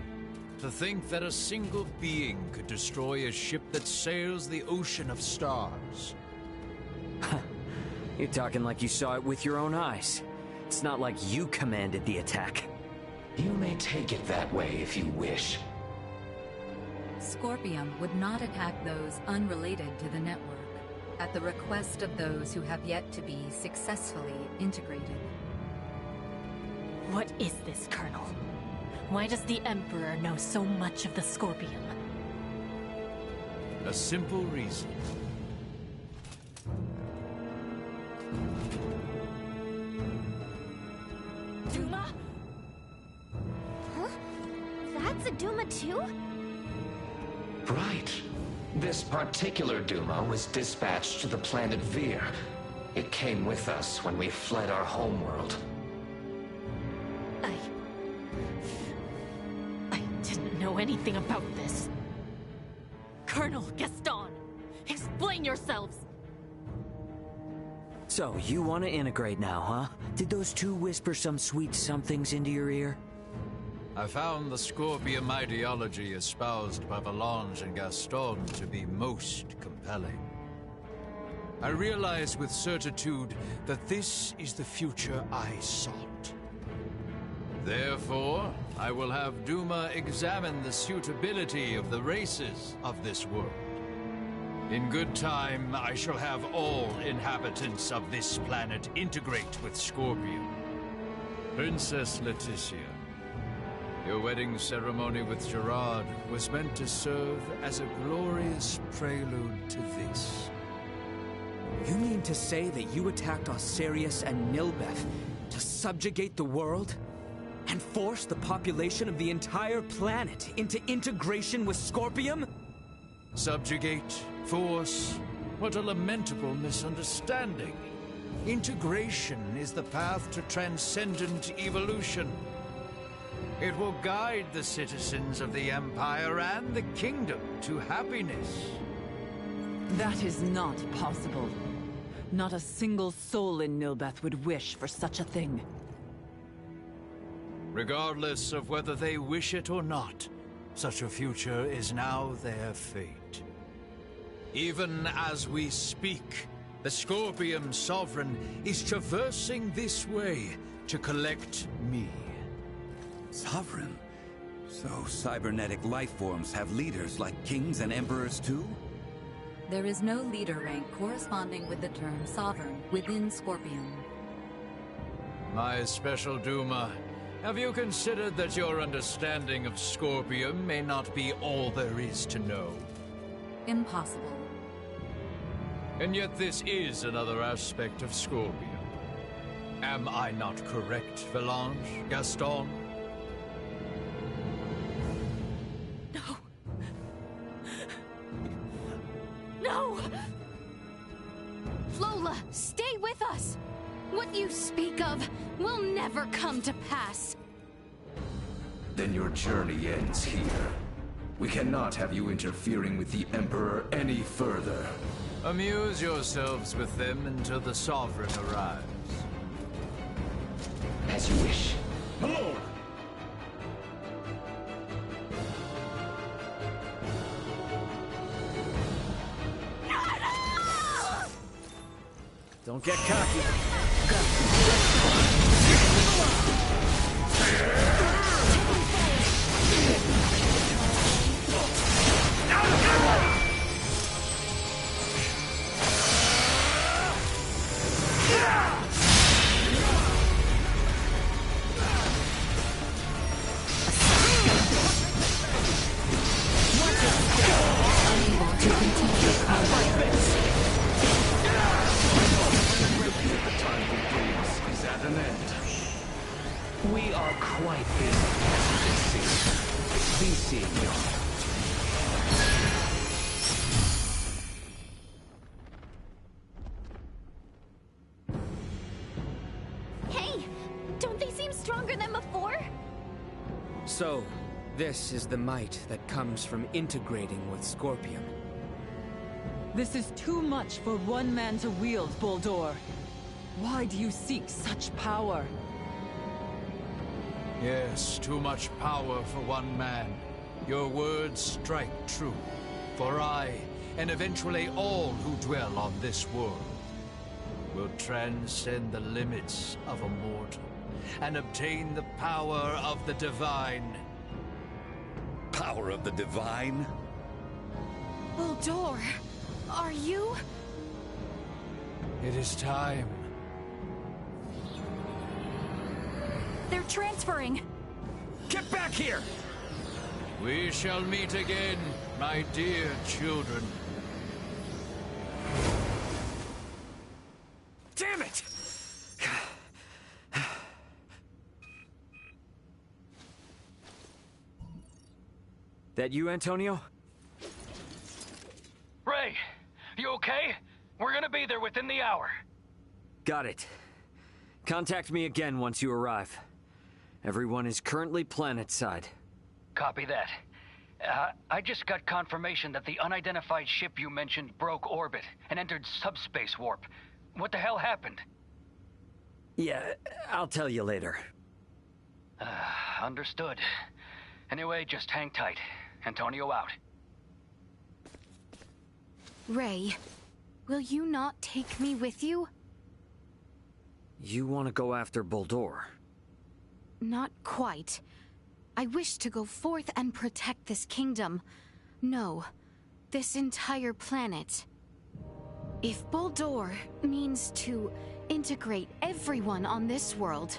To think that a single being could destroy a ship that sails the ocean of stars.
You're talking like you saw it with your own eyes. It's not like you commanded the attack.
You may take it that way if you wish.
Scorpium would not attack those unrelated to the network, at the request of those who have yet to be successfully integrated.
What is this, Colonel? Why does the Emperor know so much of the Scorpium?
A simple reason.
Duma? Huh? That's a Duma too?
Right. This particular Duma was dispatched to the planet Vir. It came with us when we fled our homeworld.
I didn't know anything about this. Colonel Gaston, explain yourselves!
So, you want to integrate now, huh? Did those two whisper some sweet somethings into your ear?
I found the Scorpium ideology espoused by Valange and Gaston to be most compelling. I realize with certitude that this is the future I sought. Therefore, I will have Duma examine the suitability of the races of this world. In good time, I shall have all inhabitants of this planet integrate with Scorpium. Princess Leticia, your wedding ceremony with Gerard was meant to serve as a glorious prelude to this.
You mean to say that you attacked Osirius and Nilbeth to subjugate the world? And force the population of the entire planet into integration with Scorpium?
Subjugate, force, what a lamentable misunderstanding. Integration is the path to transcendent evolution. It will guide the citizens of the Empire and the Kingdom to happiness.
That is not possible. Not a single soul in Nilbeth would wish for such a thing.
Regardless of whether they wish it or not, such a future is now their fate. Even as we speak, the Scorpium Sovereign is traversing this way to collect me.
Sovereign? So cybernetic life forms have leaders like kings and emperors too?
There is no leader rank corresponding with the term sovereign within Scorpium.
My special Duma, have you considered that your understanding of Scorpium may not be all there is to know?
Impossible.
And yet this is another aspect of Scorpium. Am I not correct, Valange, Gaston?
No! Lola, stay with us! What you speak of will never come to pass.
Then your journey ends here. We cannot have you interfering with the Emperor any further.
Amuse yourselves with them until the Sovereign arrives.
As you wish.
Hello!
Don't get cocky.
We are quite busy, as you can see. Be seeing you.
Hey! Don't they seem stronger than before?
So, this is the might that comes from integrating with Scorpium.
This is too much for one man to wield, Boldor. Why do you seek such power?
Yes, too much power for one man. Your words strike true. For I, and eventually all who dwell on this world, will transcend the limits of a mortal and obtain the power of the divine.
Power of the divine?
Boldor, are you?
It is time.
They're transferring.
Get back here!
We shall meet again, my dear children.
Damn it! That you, Antonio?
Ray, you okay? We're gonna be there within the hour.
Got it. Contact me again once you arrive. Everyone is currently planetside.
Copy that. I just got confirmation that the unidentified ship you mentioned broke orbit and entered subspace warp. What the hell happened?
Yeah, I'll tell you later.
Understood. Anyway, just hang tight. Antonio out.
Ray, will you not take me with you?
You want to go after Boldor?
Not quite. I wish to go forth and protect this kingdom. No, this entire planet. If Boldor means to integrate everyone on this world,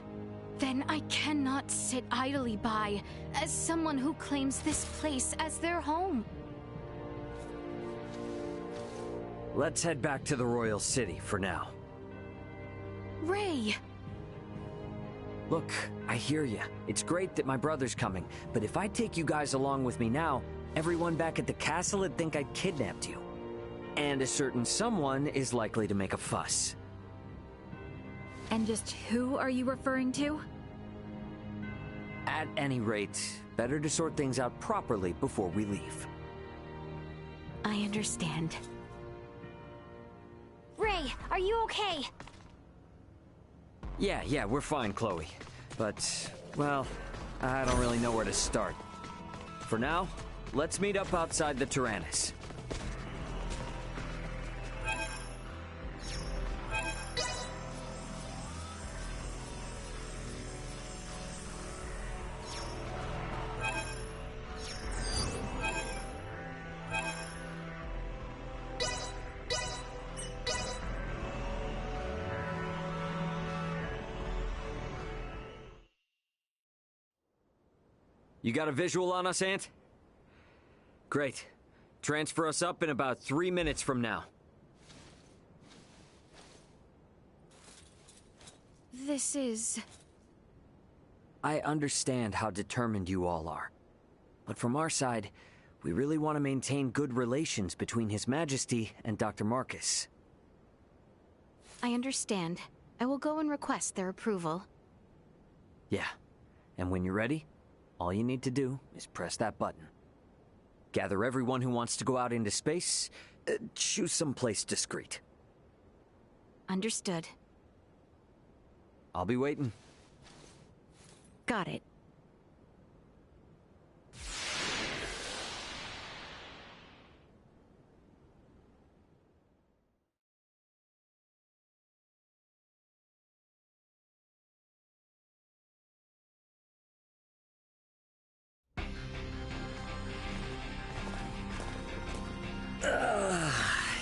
then I cannot sit idly by as someone who claims this place as their home.
Let's head back to the Royal City for now.
Ray!
Look, I hear ya. It's great that my brother's coming, but if I take you guys along with me now, everyone back at the castle would think I'd kidnapped you. And a certain someone is likely to make a fuss.
And just who are you referring to?
At any rate, better to sort things out properly before we leave.
I understand.
Ray!
Ray, are you okay?
Yeah, we're fine, Chloe. But, well, I don't really know where to start. For now, let's meet up outside the Tyrannus. You got a visual on us, Ant? Great. Transfer us up in about 3 minutes from now.
This is...
I understand how determined you all are. But from our side, we really want to maintain good relations between His Majesty and Dr. Marcus.
I understand. I will go and request their approval.
Yeah. And when you're ready, all you need to do is press that button. Gather everyone who wants to go out into space. Choose someplace discreet.
Understood.
I'll be waiting.
Got it.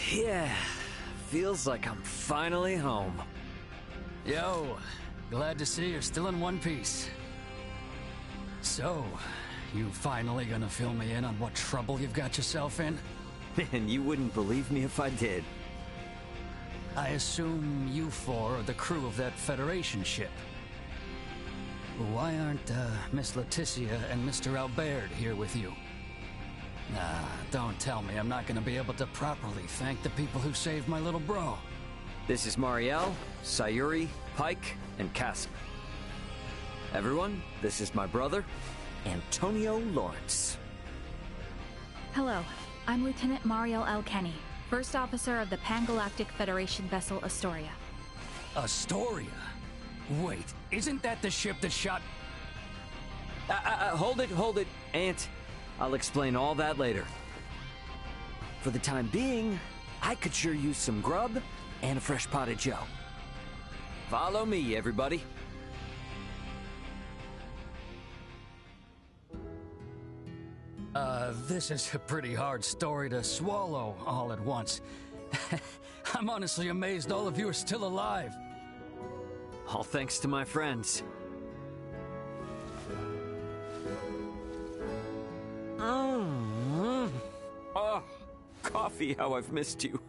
Yeah, feels like I'm finally home.
Yo, glad to see you're still in one piece. So, you finally gonna fill me in on what trouble you've got yourself in?
Man, you wouldn't believe me if I did.
I assume you four are the crew of that Federation ship. Why aren't Miss Leticia and Mr. Albert here with you? Nah, don't tell me I'm not gonna be able to properly thank the people who saved my little bro.
This is Marielle, Sayuri, Pike, and Cassim. Everyone, this is my brother, Antonio Lawrence.
Hello, I'm Lieutenant Mariel Elkenny, First Officer of the Pan-Galactic Federation vessel Astoria.
Astoria? Wait, isn't that the ship that shot...
Hold it, Ant. I'll explain all that later. For the time being, I could sure use some grub and a fresh pot of joe. Follow me, everybody.
This is a pretty hard story to swallow all at once. I'm honestly amazed all of you are still alive.
All thanks to my friends. Oh, coffee, how I've missed you.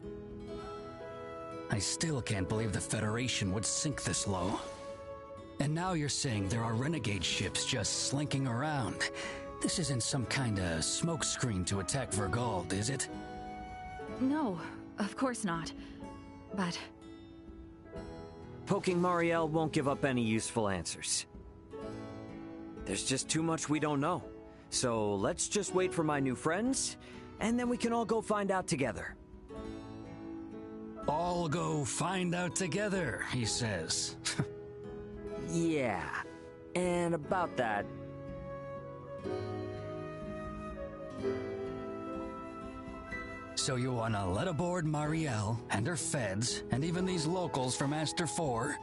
I still can't believe the Federation would sink this low. And now you're saying there are renegade ships just slinking around. This isn't some kind of smokescreen to attack Vergold, is it?
No, of course not. But...
Poking Marielle won't give up any useful answers. There's just too much we don't know. So let's just wait for my new friends, and then we can all go find out together.
All go find out together, he says.
Yeah, and about that...
So you wanna let aboard Marielle and her feds, and even these locals from Aster 4,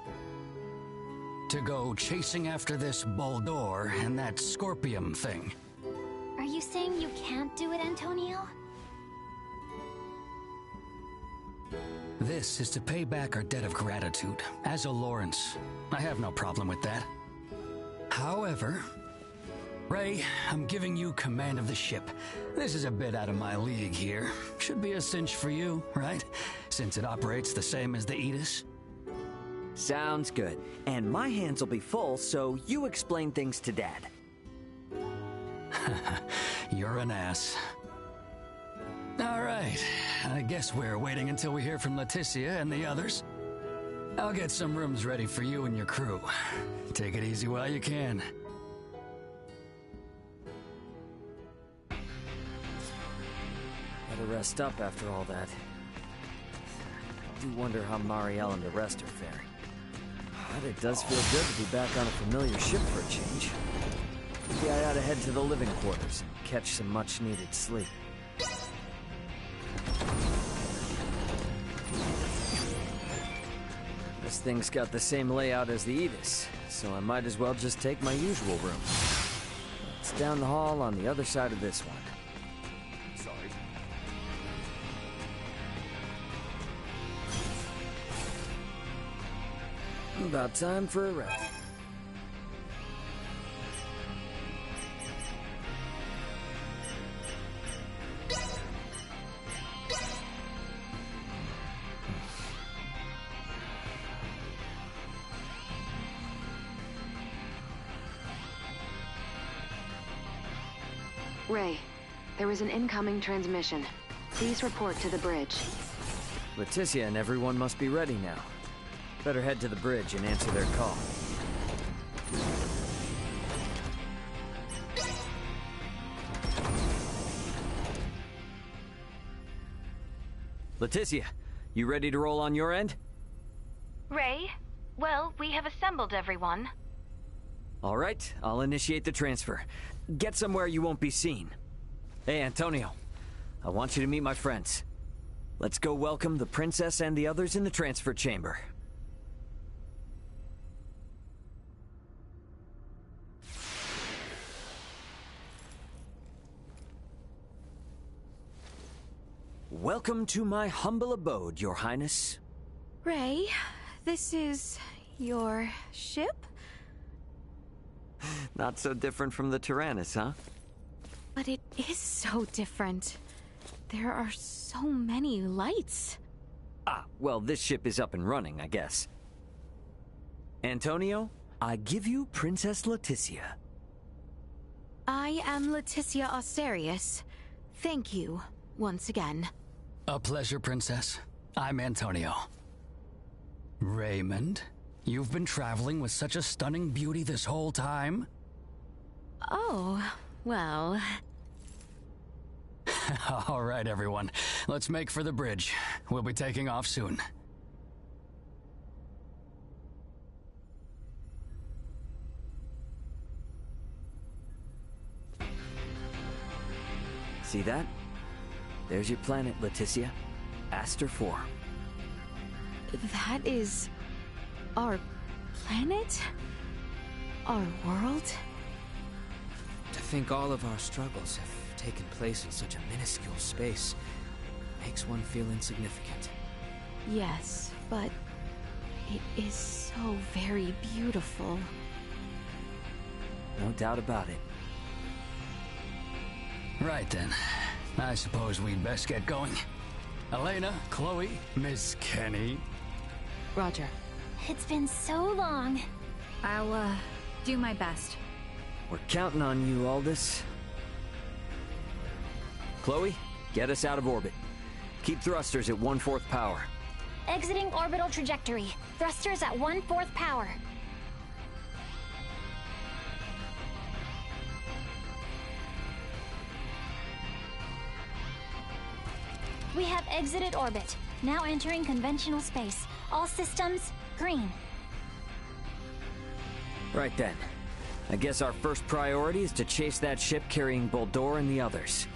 to go chasing after this Boldor and that Scorpium thing?
Are you saying you can't do it, Antonio?
This is to pay back our debt of gratitude, as a Lawrence. I have no problem with that. However, Ray, I'm giving you command of the ship. This is a bit out of my league here. Should be a cinch for you, right? Since it operates the same as the Aegis.
Sounds good. And my hands will be full, so you explain things to Dad.
You're an ass. All right. I guess we're waiting until we hear from Leticia and the others. I'll get some rooms ready for you and your crew. Take it easy while you can.
Better rest up after all that. do wonder how Marielle and the rest are faring. But it does feel good to be back on a familiar ship for a change. Maybe I ought to head to the living quarters and catch some much-needed sleep. This thing's got the same layout as the Aegis, so I might as well just take my usual room. It's down the hall on the other side of this one.
Sorry.
About time for a rest.
Ray, there is an incoming transmission. Please report to the bridge.
Leticia and everyone must be ready now. Better head to the bridge and answer their call. Leticia, you ready to roll on your end?
Ray? Well, we have assembled everyone.
All right, I'll initiate the transfer. Get somewhere you won't be seen. Hey, Antonio. I want you to meet my friends. Let's go welcome the princess and the others in the transfer chamber. Welcome to my humble abode, Your Highness.
Ray, this is your ship?
Not so different from the Tyrannus, huh?
But it is so different. There are so many lights.
Ah, well, this ship is up and running, I guess. Antonio, I give you Princess Leticia.
I am Leticia Asterius. Thank you, once again.
A pleasure, Princess. I'm Antonio. Raymond, you've been traveling with such a stunning beauty this whole time?
Oh, well...
All right, everyone. Let's make for the bridge. We'll be taking off soon.
See that? There's your planet, Leticia. Aster 4.
That is... our planet? Our world?
To think all of our struggles have taken place in such a minuscule space makes one feel insignificant.
Yes, but it is so very beautiful.
No doubt about it.
Right then. I suppose we'd best get going. Elena, Chloe, Miss Kenny.
Roger.
It's been so long.
I'll, do my best.
We're counting on you, Aldous. Chloe, get us out of orbit. Keep thrusters at 1/4 power.
Exiting orbital trajectory. Thrusters at 1/4 power. We have exited orbit. Now entering conventional space. All systems, green.
Right then. I guess our first priority is to chase that ship carrying Boldor and the others.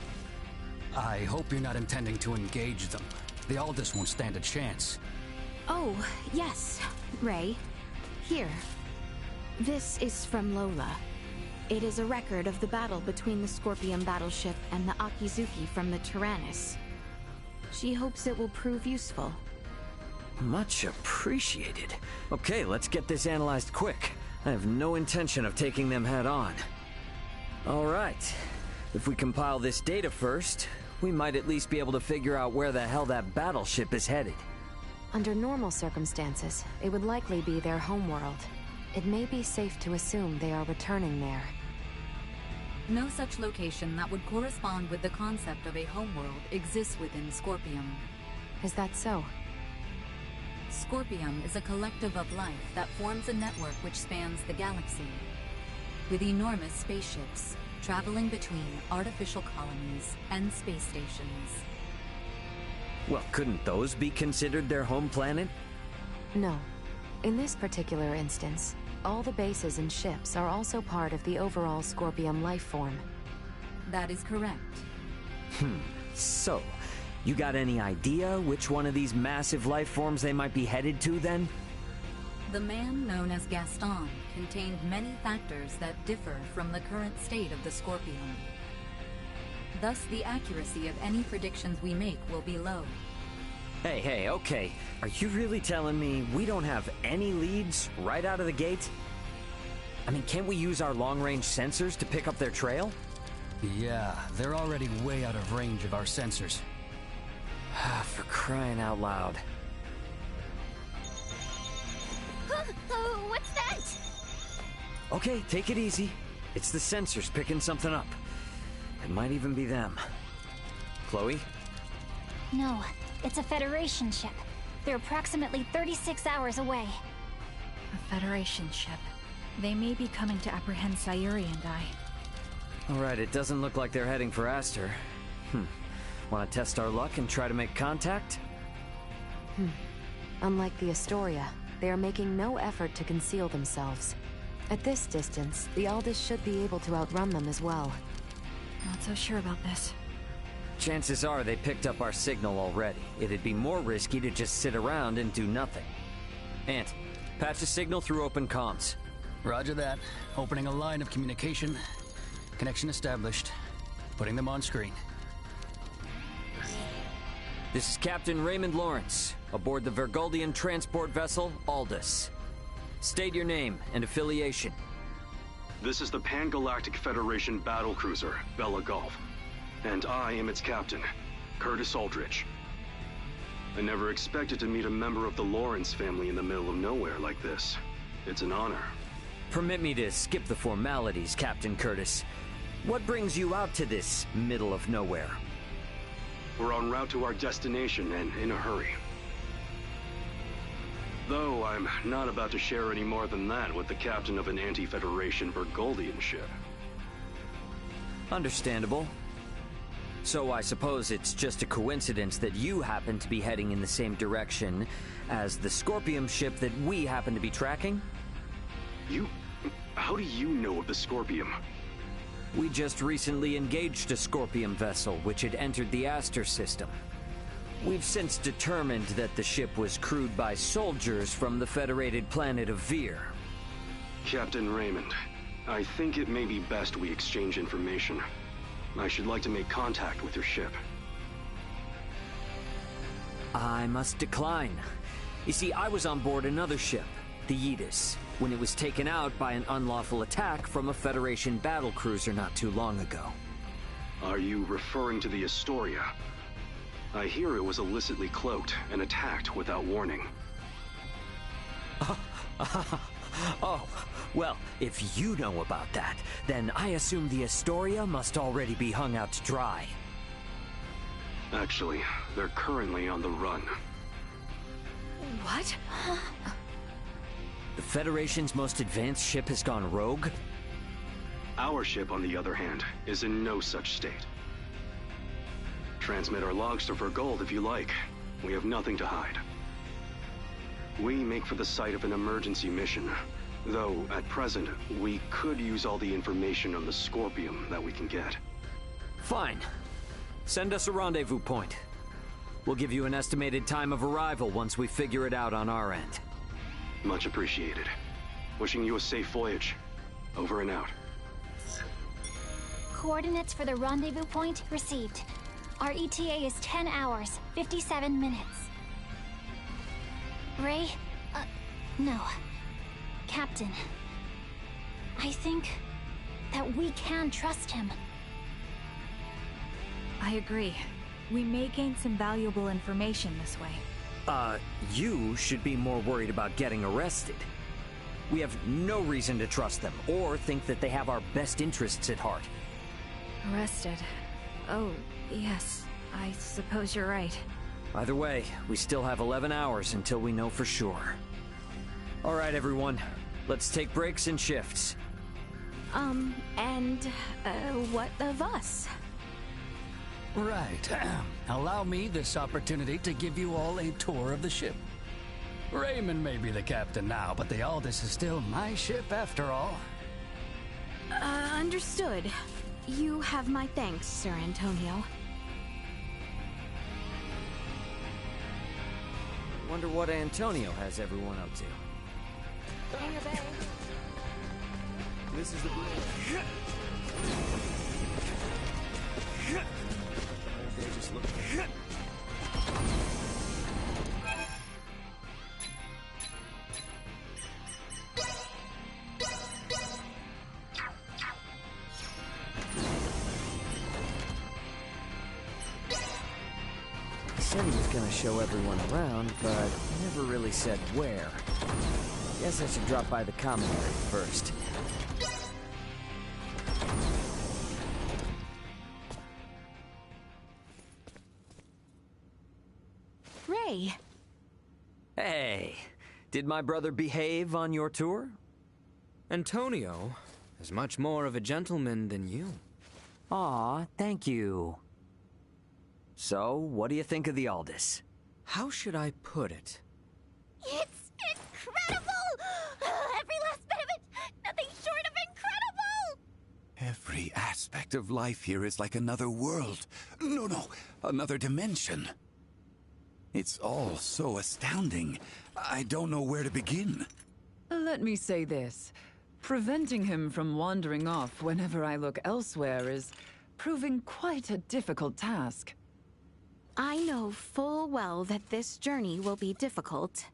I hope you're not intending to engage them. The Aldous won't stand a chance.
Oh, yes, Ray. Here. This is from Lola. It is a record of the battle between the Scorpion battleship and the Akizuki from the Tyrannus. She hopes it will prove useful.
Much appreciated. Okay, let's get this analyzed quick. I have no intention of taking them head on. All right. If we compile this data first, we might at least be able to figure out where the hell that battleship is headed.
Under normal circumstances, it would likely be their homeworld. It may be safe to assume they are returning there.
No such location that would correspond with the concept of a homeworld exists within Scorpium.
Is that so?
Scorpium is a collective of life that forms a network which spans the galaxy, with enormous spaceships traveling between artificial colonies and space stations.
Well, couldn't those be considered their home planet?
No. In this particular instance, all the bases and ships are also part of the overall Scorpium life form.
That is correct.
So, you got any idea which one of these massive life forms they might be headed to, then?
The man known as Gaston contained many factors that differ from the current state of the Scorpion. Thus, the accuracy of any predictions we make will be low.
Hey, okay. Are you really telling me we don't have any leads right out of the gate? I mean, can't we use our long-range sensors to pick up their trail?
Yeah, they're already way out of range of our sensors.
For crying out loud.
What's that?
Okay, take it easy. It's the sensors picking something up. It might even be them. Chloe?
No, it's a Federation ship. They're approximately 36 hours away.
A Federation ship. They may be coming to apprehend Sayuri and I.
Alright, it doesn't look like they're heading for Aster. Want to test our luck and try to make contact?
Unlike the Astoria, they are making no effort to conceal themselves. At this distance, the Aldous should be able to outrun them as well.
Not so sure about this.
Chances are they picked up our signal already. It'd be more risky to just sit around and do nothing. Ant, patch a signal through open comms.
Roger that. Opening a line of communication. Connection established. Putting them on screen.
This is Captain Raymond Lawrence, aboard the Vergoldian transport vessel Aldous. State your name and affiliation.
This is the Pan-Galactic Federation battlecruiser, Bella Gulf. And I am its captain, Curtis Aldrich. I never expected to meet a member of the Lawrence family in the middle of nowhere like this. It's an honor.
Permit me to skip the formalities, Captain Curtis. What brings you out to this middle of nowhere?
We're en route to our destination and in a hurry. Though I'm not about to share any more than that with the captain of an anti-Federation Vergoldian ship.
Understandable. So I suppose it's just a coincidence that you happen to be heading in the same direction as the Scorpium ship that we happen to be tracking?
How do you know of the Scorpium?
We just recently engaged a Scorpium vessel which had entered the Aster system. We've since determined that the ship was crewed by soldiers from the federated planet of Vir.
Captain Raymond, I think it may be best we exchange information. I should like to make contact with your ship.
I must decline. You see, I was on board another ship, the Aegis, when it was taken out by an unlawful attack from a Federation battlecruiser not too long ago.
Are you referring to the Astoria? I hear it was illicitly cloaked and attacked without warning.
Oh, well, if you know about that, then I assume the Astoria must already be hung out to dry.
Actually, they're currently on the run.
What?
The Federation's most advanced ship has gone rogue?
Our ship, on the other hand, is in no such state. Transmit our logs to Vergold if you like. We have nothing to hide. We make for the site of an emergency mission, though at present, we could use all the information on the Scorpium that we can get.
Fine. Send us a rendezvous point. We'll give you an estimated time of arrival once we figure it out on our end.
Much appreciated. Wishing you a safe voyage. Over and out.
Coordinates for the rendezvous point received. Our ETA is 10 hours, 57 minutes. Ray? No. Captain. I think that we can trust him.
I agree. We may gain some valuable information this way.
You should be more worried about getting arrested. We have no reason to trust them, or think that they have our best interests at heart.
Arrested. Oh, yes. I suppose you're right.
Either way, we still have 11 hours until we know for sure. All right, everyone. Let's take breaks and shifts.
And what of us?
Right. Allow me this opportunity to give you all a tour of the ship. Raymond may be the captain now, but the Aldous is still my ship after all.
Understood. You have my thanks, Sir Antonio.
Wonder what Antonio has everyone up to.
This is the bridge. They just look.
He said he was gonna show everyone around, but never really said where. Guess I should drop by the commentary first.
Ray!
Hey, did my brother behave on your tour?
Antonio is much more of a gentleman than you.
Aw, thank you. So, what do you think of the Aldous?
How should I put it?
It's incredible! Every last bit of it! Nothing short of incredible!
Every aspect of life here is like another world. No, another dimension. It's all so astounding. I don't know where to begin.
Let me say this. Preventing him from wandering off whenever I look elsewhere is proving quite a difficult task.
I know full well that this journey will be difficult,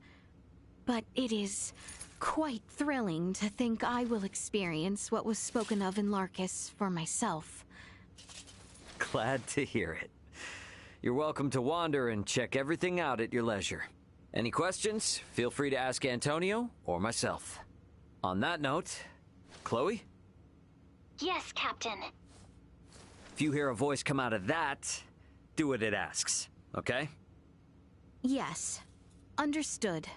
but it is quite thrilling to think I will experience what was spoken of in Larkus for myself.
Glad to hear it. You're welcome to wander and check everything out at your leisure. Any questions? Feel free to ask Antonio or myself. On that note, Chloe?
Yes, Captain.
If you hear a voice come out of that, do what it asks, okay?
Yes. Understood.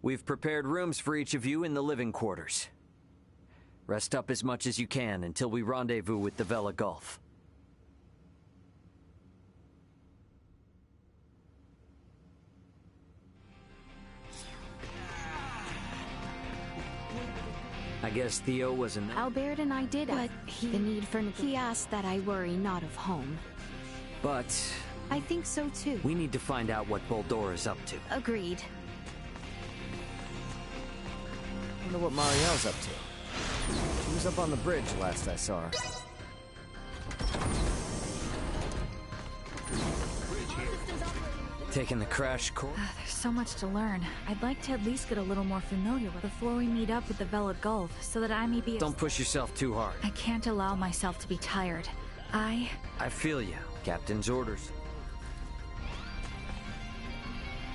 We've prepared rooms for each of you in the living quarters. Rest up as much as you can until we rendezvous with the Vela Gulf. I guess Theo was in there.
Albert and I did
But
the need for he asked that I worry not of home.
But
I think so too.
we need to find out what Boldor is up to.
Agreed.
Wonder what Marielle's up to. She was up on the bridge last I saw her. Taking the crash course?
There's so much to learn. I'd like to at least get a little more familiar with before we meet up with the Vela Gulf, so that I may be...
Don't push yourself too hard.
I can't allow myself to be tired. I
feel you. Captain's orders.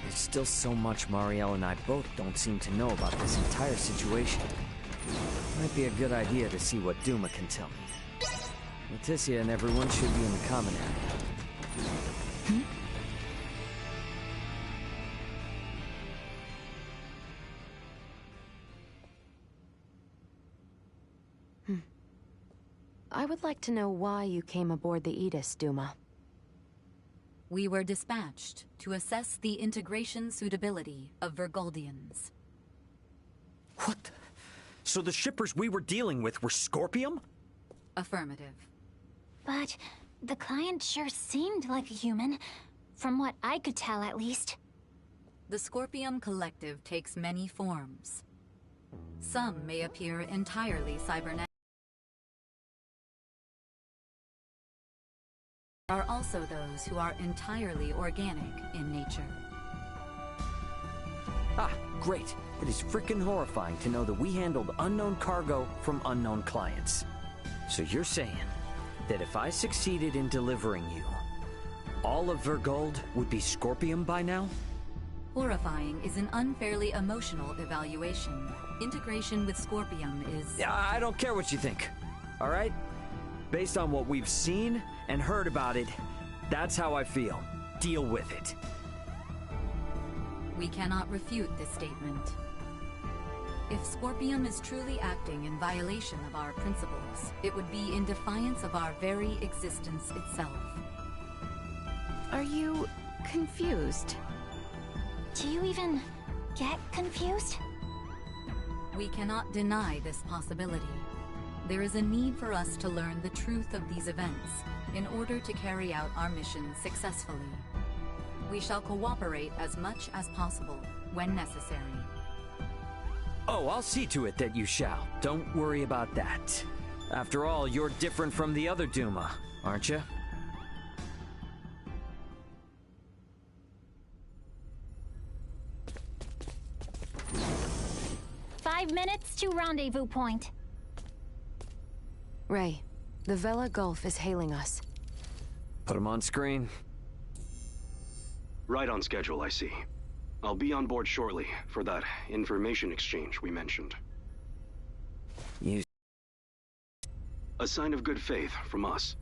There's still so much Marielle and I both don't seem to know about this entire situation. Might be a good idea to see what Duma can tell me. Leticia and everyone should be in the common area.
I would like to know why you came aboard the Aegis, Duma.
We were dispatched to assess the integration suitability of Vergoldians.
What? So the shippers we were dealing with were Scorpium?
Affirmative.
But the client sure seemed like a human, from what I could tell at least.
The Scorpium Collective takes many forms. Some may appear entirely cybernetic. There are also those who are entirely organic in nature.
Ah, great. It is frickin' horrifying to know that we handled unknown cargo from unknown clients. So you're saying that if I succeeded in delivering you, all of Vergold would be Scorpium by now?
Horrifying is an unfairly emotional evaluation. Integration with Scorpium is...
I don't care what you think, all right? Based on what we've seen and heard about it, that's how I feel. Deal with it.
We cannot refute this statement. If Scorpium is truly acting in violation of our principles, it would be in defiance of our very existence itself.
Are you confused?
Do you even get confused?
We cannot deny this possibility. There is a need for us to learn the truth of these events in order to carry out our mission successfully. We shall cooperate as much as possible when necessary.
Oh, I'll see to it that you shall. Don't worry about that. After all, you're different from the other Duma, aren't you?
"5 minutes to rendezvous point."
Ray, the Vela Gulf is hailing us.
Put him on screen.
Right on schedule, I see. I'll be on board shortly for that information exchange we mentioned. A sign of good faith from us.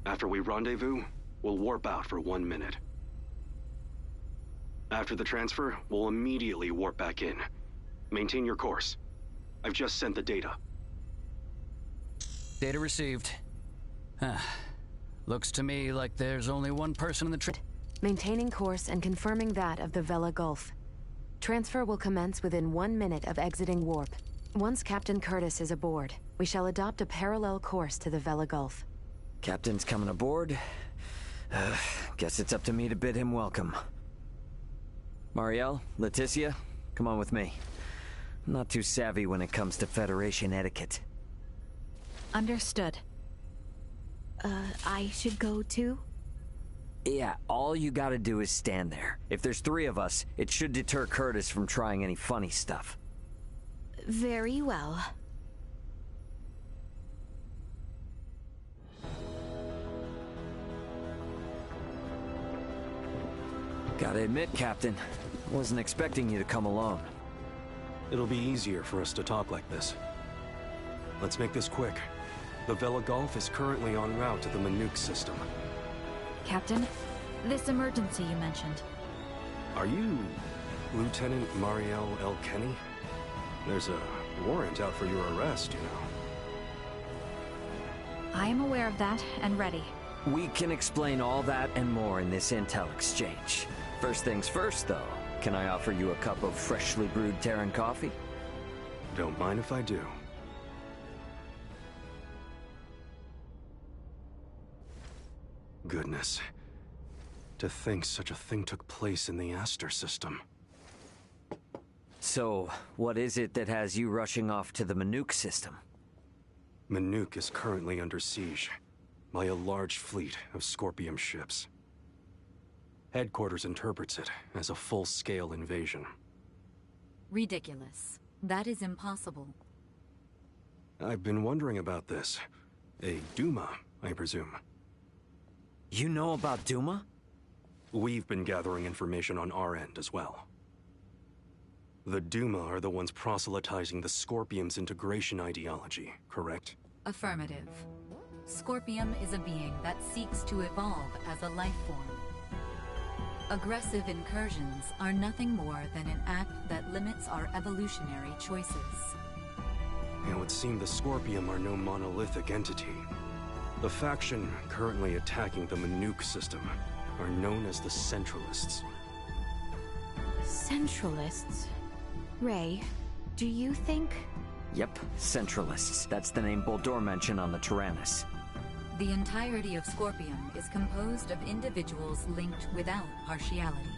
After we rendezvous, we'll warp out for 1 minute. After the transfer, we'll immediately warp back in. Maintain your course. I've just sent the data.
Data received. Looks to me like there's only one person in the trip.
Maintaining course and confirming that of the Vela Gulf. Transfer will commence within 1 minute of exiting warp. Once Captain Curtis is aboard, we shall adopt a parallel course to the Vela Gulf.
Captain's coming aboard. Guess it's up to me to bid him welcome. Marielle, Leticia, come on with me. I'm not too savvy when it comes to Federation etiquette.
Understood.
I should go too?
Yeah, all you gotta do is stand there. If there's 3 of us, it should deter Curtis from trying any funny stuff.
Very well.
Gotta admit, Captain, wasn't expecting you to come along.
It'll be easier for us to talk like this. Let's make this quick. The Vela Gulf is currently en route to the Manuk system.
Captain, this emergency you mentioned.
Are you Lieutenant Marielle L. Kenny? There's a warrant out for your arrest, you know.
I am aware of that and ready.
We can explain all that and more in this intel exchange. First things first, though. Can I offer you a cup of freshly brewed Terran coffee?
Don't mind if I do. Goodness. To think such a thing took place in the Aster system.
So, what is it that has you rushing off to the Manuk system?
Manuk is currently under siege by a large fleet of Scorpium ships. Headquarters interprets it as a full-scale invasion.
Ridiculous. That is impossible.
I've been wondering about this. A Duma, I presume.
You know about Duma?
We've been gathering information on our end as well. The Duma are the ones proselytizing the Scorpium's integration ideology, correct?
Affirmative. Scorpium is a being that seeks to evolve as a life form. Aggressive incursions are nothing more than an act that limits our evolutionary choices.
It would seem the Scorpium are no monolithic entity. The faction currently attacking the Manuk system are known as the Centralists.
Centralists? Ray, do you think...
Yep, Centralists. That's the name Boldor mentioned on the Tyrannus.
The entirety of Scorpium is composed of individuals linked without partiality.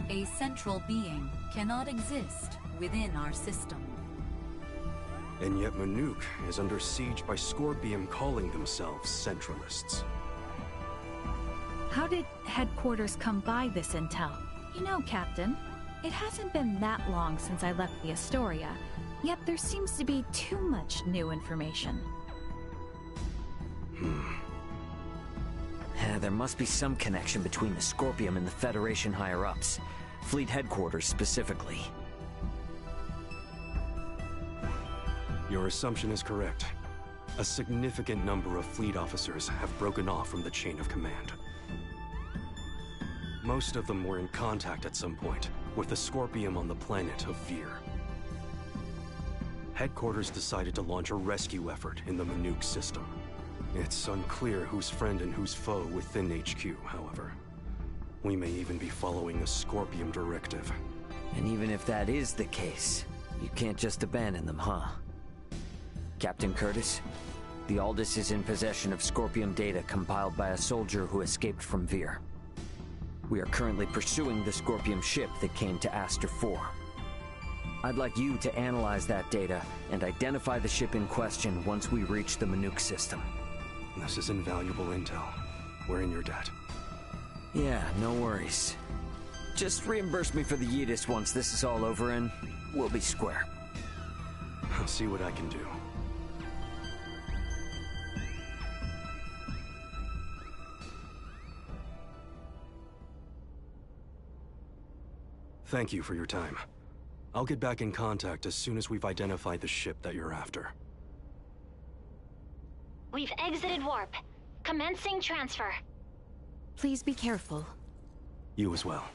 A central being cannot exist within our system.
And yet Manuk is under siege by Scorpium calling themselves Centralists.
How did headquarters come by this intel? You know, Captain, it hasn't been that long since I left the Astoria, yet there seems to be too much new information.
There must be some connection between the Scorpium and the Federation higher-ups. Fleet headquarters specifically.
Your assumption is correct. A significant number of fleet officers have broken off from the chain of command. Most of them were in contact at some point with the Scorpium on the planet of Vir. Headquarters decided to launch a rescue effort in the Manuk system. It's unclear who's friend and who's foe within HQ, however. We may even be following a Scorpium directive.
And even if that is the case, you can't just abandon them, huh? Captain Curtis, the Aldous is in possession of Scorpium data compiled by a soldier who escaped from Vir. We are currently pursuing the Scorpium ship that came to Aster 4. I'd like you to analyze that data and identify the ship in question once we reach the Manuk system.
This is invaluable intel. We're in your debt.
Yeah, no worries. Just reimburse me for the Yidis once this is all over and we'll be square.
I'll see what I can do. Thank you for your time. I'll get back in contact as soon as we've identified the ship that you're after.
We've exited warp. Commencing transfer.
Please be careful.
You as well.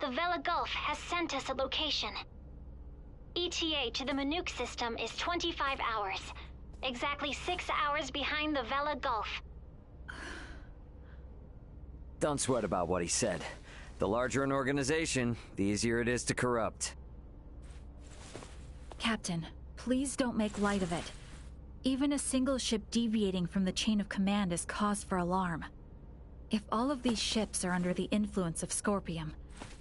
The Vela Gulf has sent us a location. ETA to the Manuk system is 25 hours. Exactly 6 hours behind the Vela Gulf.
Don't sweat about what he said. The larger an organization, the easier it is to corrupt.
Captain, please don't make light of it. Even a single ship deviating from the chain of command is cause for alarm. If all of these ships are under the influence of Scorpium,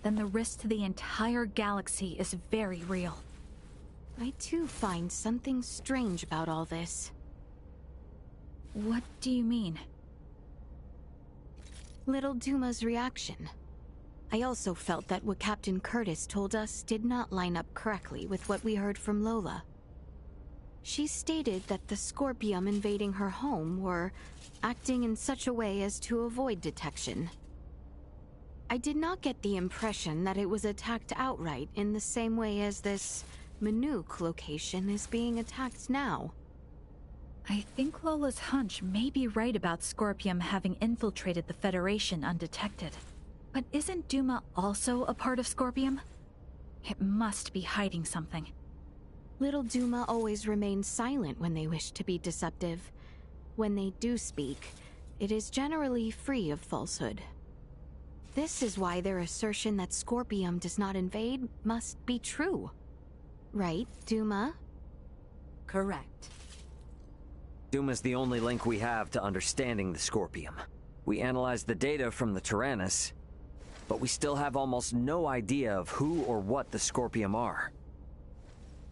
then the risk to the entire galaxy is very real.
I too find something strange about all this.
What do you mean?
Little Duma's reaction. I also felt that what Captain Curtis told us did not line up correctly with what we heard from Lola. She stated that the Scorpium invading her home were acting in such a way as to avoid detection. I did not get the impression that it was attacked outright in the same way as this Manuk location is being attacked now.
I think Lola's hunch may be right about Scorpium having infiltrated the Federation undetected. But isn't Duma also a part of Scorpium? It must be hiding something.
Little Duma always remains silent when they wish to be deceptive. When they do speak, it is generally free of falsehood. This is why their assertion that Scorpium does not invade must be true. Right, Duma?
Correct.
Duma's the only link we have to understanding the Scorpium. We analyzed the data from the Tyrannus, but we still have almost no idea of who or what the Scorpium are.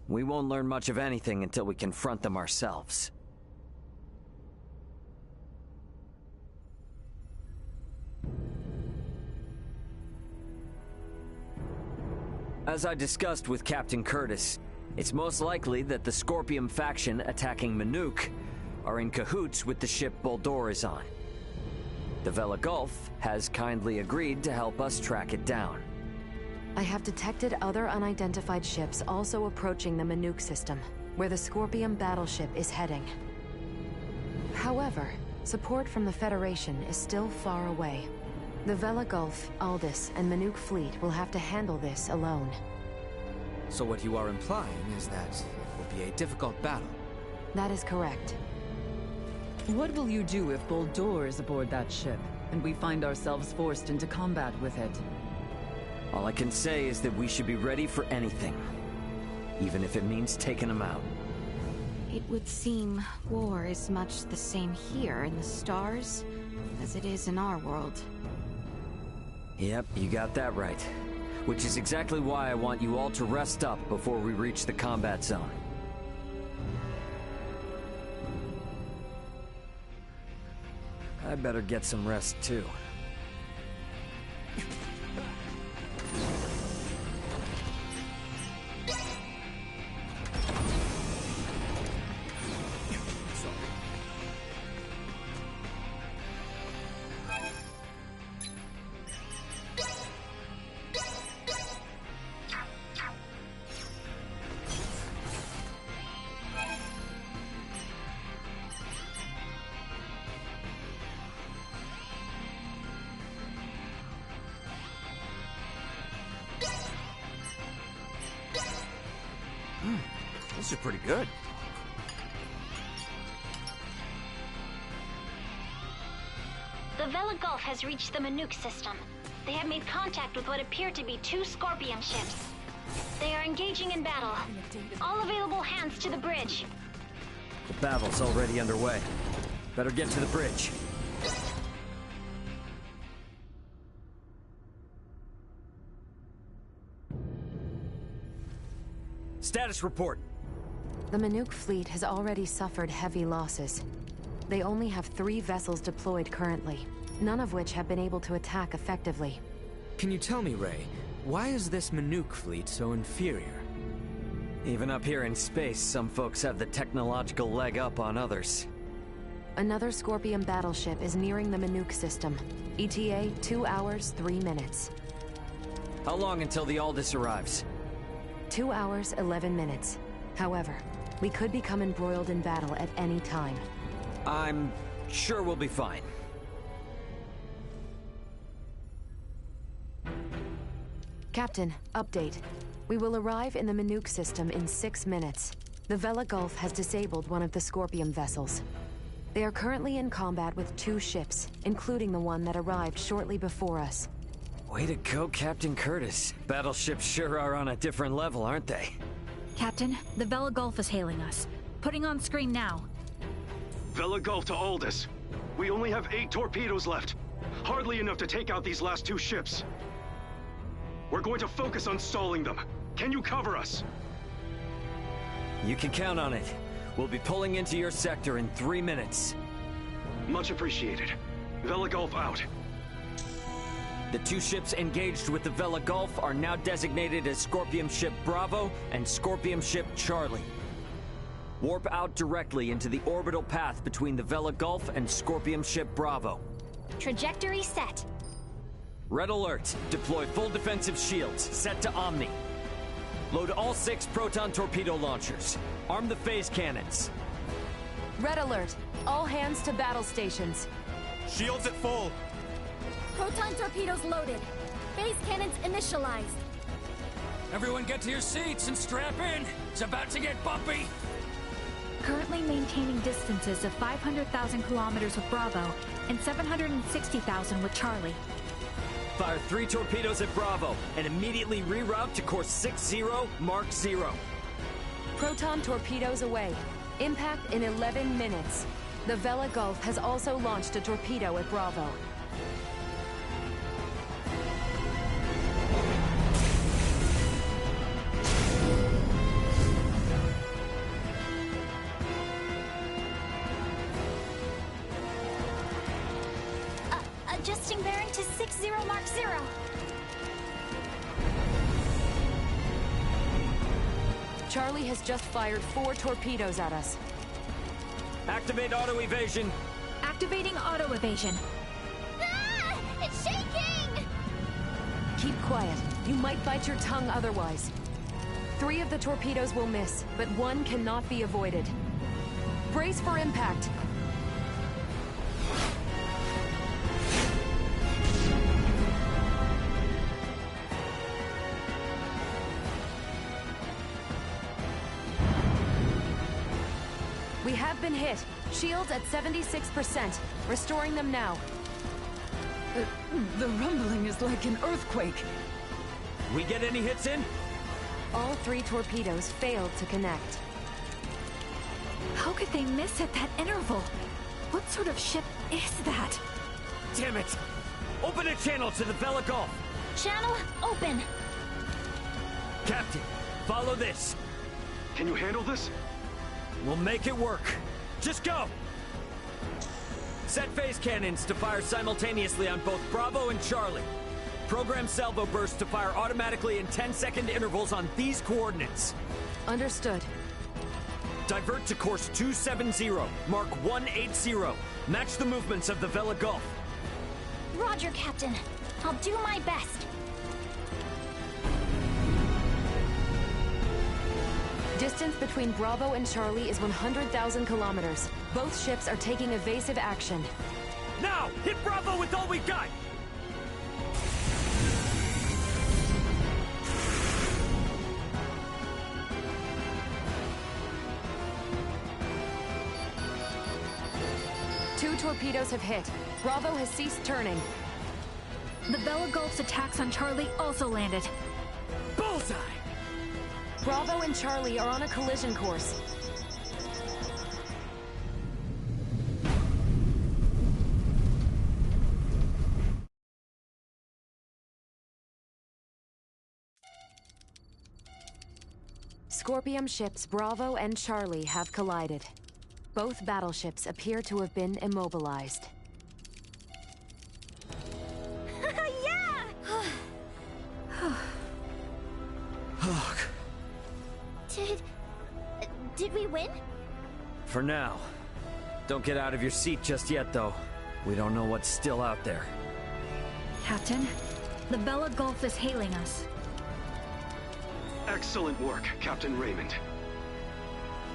We won't learn much of anything until we confront them ourselves. As I discussed with Captain Curtis, it's most likely that the Scorpium faction attacking Manuk are in cahoots with the ship Boldor is on. The Vela Gulf has kindly agreed to help us track it down.
I have detected other unidentified ships also approaching the Manuk system, where the Scorpium battleship is heading. However, support from the Federation is still far away. The Vela Gulf, Aldous, and Manuk fleet will have to handle this alone.
So what you are implying is that it will be a difficult battle.
That is correct.
What will you do if Boldor is aboard that ship, and we find ourselves forced into combat with it?
All I can say is that we should be ready for anything, even if it means taking them out.
It would seem war is much the same here in the stars as it is in our world.
Yep, you got that right. Which is exactly why I want you all to rest up before we reach the combat zone. I better get some rest too. This is pretty good.
The Vela Gulf has reached the Manuke system. They have made contact with what appear to be 2 Scorpion ships. They are engaging in battle. All available hands to the bridge.
The battle's already underway. Better get to the bridge. Status report.
The Manuke fleet has already suffered heavy losses. They only have 3 vessels deployed currently, none of which have been able to attack effectively.
Can you tell me, Ray, why is this Manuke fleet so inferior?
Even up here in space, some folks have the technological leg up on others.
Another Scorpion battleship is nearing the Manuke system. ETA 2 hours, 3 minutes.
How long until the Aldous arrives?
2 hours, 11 minutes. However, we could become embroiled in battle at any time.
I'm sure we'll be fine.
Captain, update. We will arrive in the Manuke system in 6 minutes. The Vela Gulf has disabled one of the Scorpion vessels. They are currently in combat with 2 ships, including the one that arrived shortly before us.
Way to go, Captain Curtis. Battleships sure are on a different level, aren't they?
Captain, the Vela Gulf is hailing us. Putting on screen now.
Vela Gulf to Aldous. We only have 8 torpedoes left. Hardly enough to take out these last 2 ships. We're going to focus on stalling them. Can you cover us?
You can count on it. We'll be pulling into your sector in 3 minutes.
Much appreciated. Vela Gulf out.
The 2 ships engaged with the Vela Gulf are now designated as Scorpion Ship Bravo and Scorpion Ship Charlie. Warp out directly into the orbital path between the Vela Gulf and Scorpion Ship Bravo.
Trajectory set.
Red alert. Deploy full defensive shields. Set to Omni. Load all 6 proton torpedo launchers. Arm the phase cannons.
Red alert. All hands to battle stations.
Shields at full.
Proton torpedoes loaded. Phase cannons initialized.
Everyone get to your seats and strap in. It's about to get bumpy.
Currently maintaining distances of 500,000 kilometers with Bravo and 760,000 with Charlie.
Fire 3 torpedoes at Bravo and immediately reroute to course 60 Mark 0.
Proton torpedoes away. Impact in 11 minutes. The Vela Gulf has also launched a torpedo at Bravo.
Adjusting bearing to 60 Mark 0.
Charlie has just fired 4 torpedoes at us.
Activate auto evasion.
Activating auto evasion.
Ah! It's shaking!
Keep quiet. You might bite your tongue otherwise. 3 of the torpedoes will miss, but 1 cannot be avoided. Brace for impact. We have been hit. Shields at 76%. Restoring them now.
The rumbling is like an earthquake.
We get any hits in?
All 3 torpedoes failed to connect.
How could they miss at that interval? What sort of ship is that?
Damn it! Open a channel to the Vela Gulf!
Channel open.
Captain, follow this.
Can you handle this?
We'll make it work. Just go! Set phase cannons to fire simultaneously on both Bravo and Charlie. Program salvo bursts to fire automatically in 10-second intervals on these coordinates.
Understood.
Divert to course 270, Mark 180. Match the movements of the Vela Gulf.
Roger, Captain. I'll do my best.
Distance between Bravo and Charlie is 100,000 kilometers. Both ships are taking evasive action.
Now, hit Bravo with all we've got!
torpedoes have hit. Bravo has ceased turning.
The Bella Gulf's attacks on Charlie also landed.
Bullseye!
Bravo and Charlie are on a collision course. Scorpium ships Bravo and Charlie have collided. Both battleships appear to have been immobilized.
Yeah! Did we win?
For now. Don't get out of your seat just yet, though. We don't know what's still out there.
Captain, the Bella Gulf is hailing us.
Excellent work, Captain Raymond.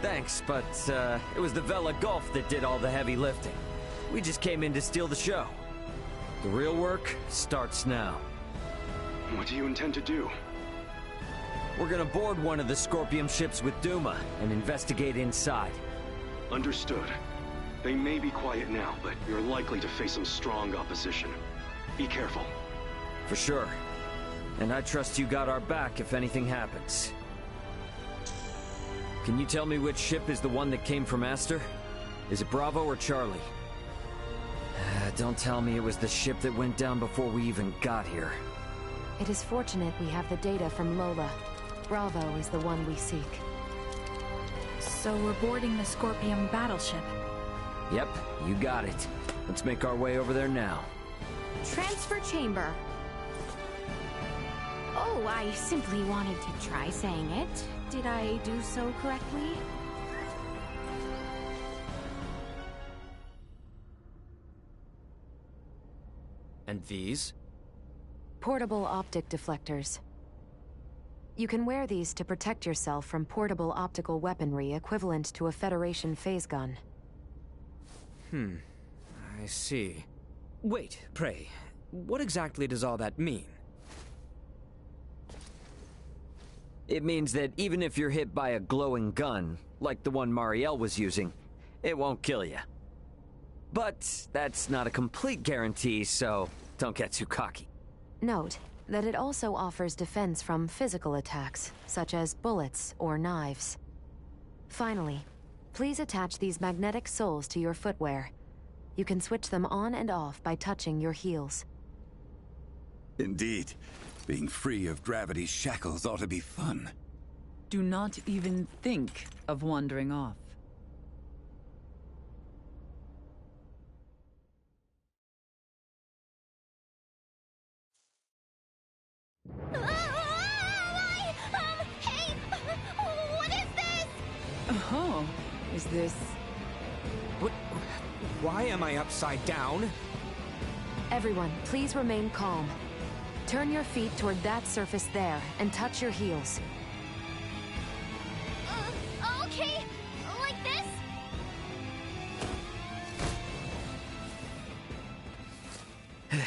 Thanks, but it was the Bella Gulf that did all the heavy lifting. We just came in to steal the show. The real work starts now.
What do you intend to do?
We're gonna board one of the Scorpium ships with Duma and investigate inside.
Understood. They may be quiet now, but you're likely to face some strong opposition. Be careful.
For sure. And I trust you got our back if anything happens. Can you tell me which ship is the one that came from Aster? Is it Bravo or Charlie? Don't tell me it was the ship that went down before we even got here.
It is fortunate we have the data from Lola. Bravo is the one we seek.
So we're boarding the Scorpium battleship.
Yep, you got it. Let's make our way over there now.
Transfer chamber. Oh, I simply wanted to try saying it. Did I do so correctly?
And these?
Portable optic deflectors. You can wear these to protect yourself from portable optical weaponry equivalent to a Federation phase gun.
I see. Wait, pray, what exactly does all that mean?
It means that even if you're hit by a glowing gun, like the one Marielle was using, it won't kill you. But that's not a complete guarantee, so don't get too cocky.
Note that it also offers defense from physical attacks, such as bullets or knives. Finally, please attach these magnetic soles to your footwear. You can switch them on and off by touching your heels.
Indeed. Being free of gravity's shackles ought to be fun.
Do not even think of wandering off.
Hey! What is this?
Oh, is this...
What? Why am I upside down?
Everyone, please remain calm. Turn your feet toward that surface there, and touch your heels.
Okay, like this?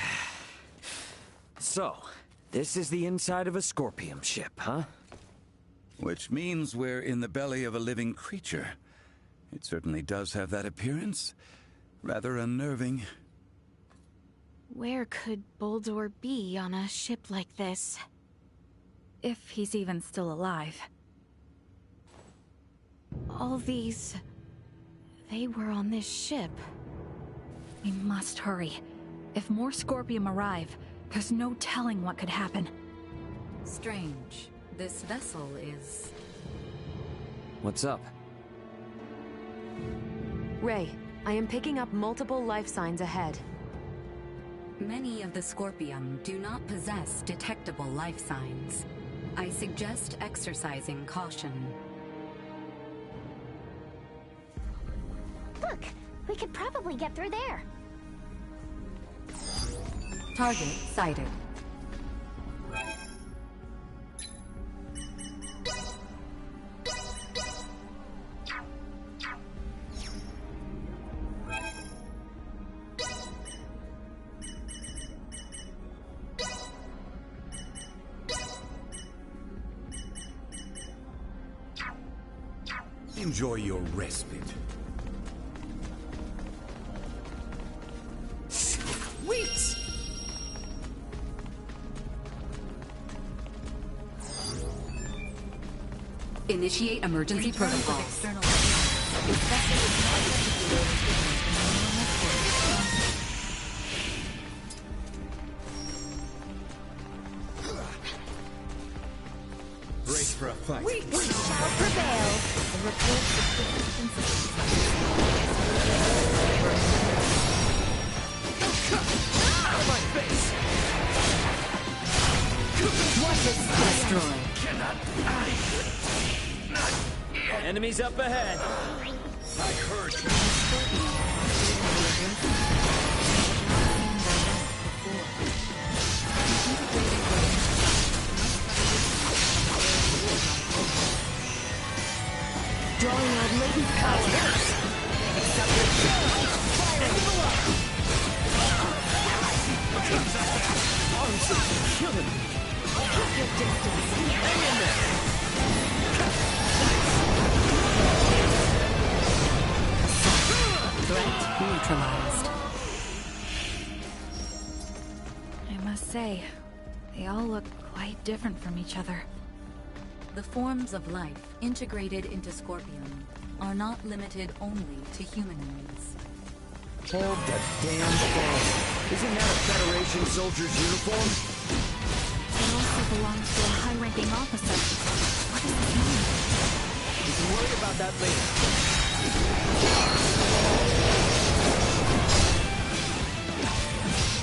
So, this is the inside of a Scorpium ship, huh?
Which means we're in the belly of a living creature. It certainly does have that appearance. Rather unnerving.
Where could Boldor be on a ship like this?
If he's even still alive.
All these... they were on this ship.
We must hurry. If more Scorpium arrive, there's no telling what could happen.
Strange. This vessel is...
What's up?
Ray, I am picking up multiple life signs ahead.
Many of the Scorpium do not possess detectable life signs. I suggest exercising caution.
Look, we could probably get through there.
Target sighted.
Enjoy your respite.
Initiate emergency protocols.
Brace for a fight.
We shall prevail. The reports of
Out of my face!
what is
Destroy.
Enemies up ahead.
I heard you.
drawing out latent power.
Arms are killing me.
Keep your distance.
Hang in there.
Threat neutralized.
I must say, they all look quite different from each other.
The forms of life integrated into Scorpion are not limited only to humanoids.
Hold the damn thing. Isn't that a Federation soldier's uniform?
It also belongs to a high-ranking officer. What does this mean?
We can worry about that later.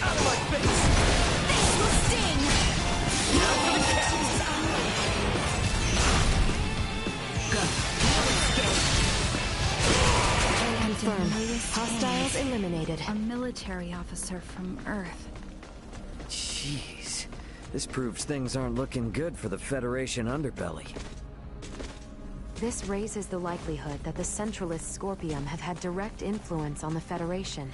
Out of my face!
This will sting!
Now for the cats!
Confirm. Hostiles eliminated.
A military officer from Earth.
Jeez. This proves things aren't looking good for the Federation underbelly.
This raises the likelihood that the Centralist Scorpium have had direct influence on the Federation.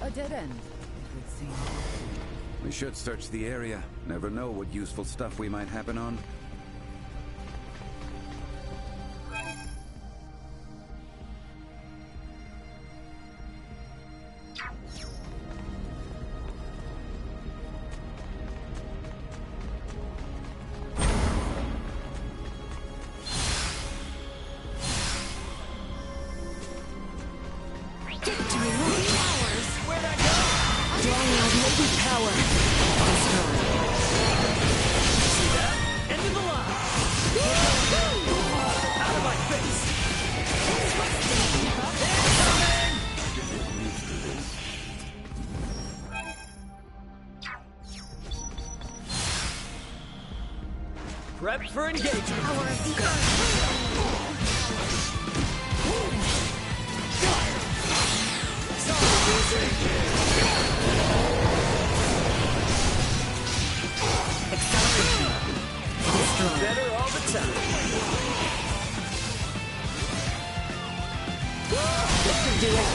A dead end, it would seem.
We should search the area. Never know what useful stuff we might happen on.
Prep for engagement.
Power of the earth.
Acceleration. Destroy.
Better all the time. This could do it.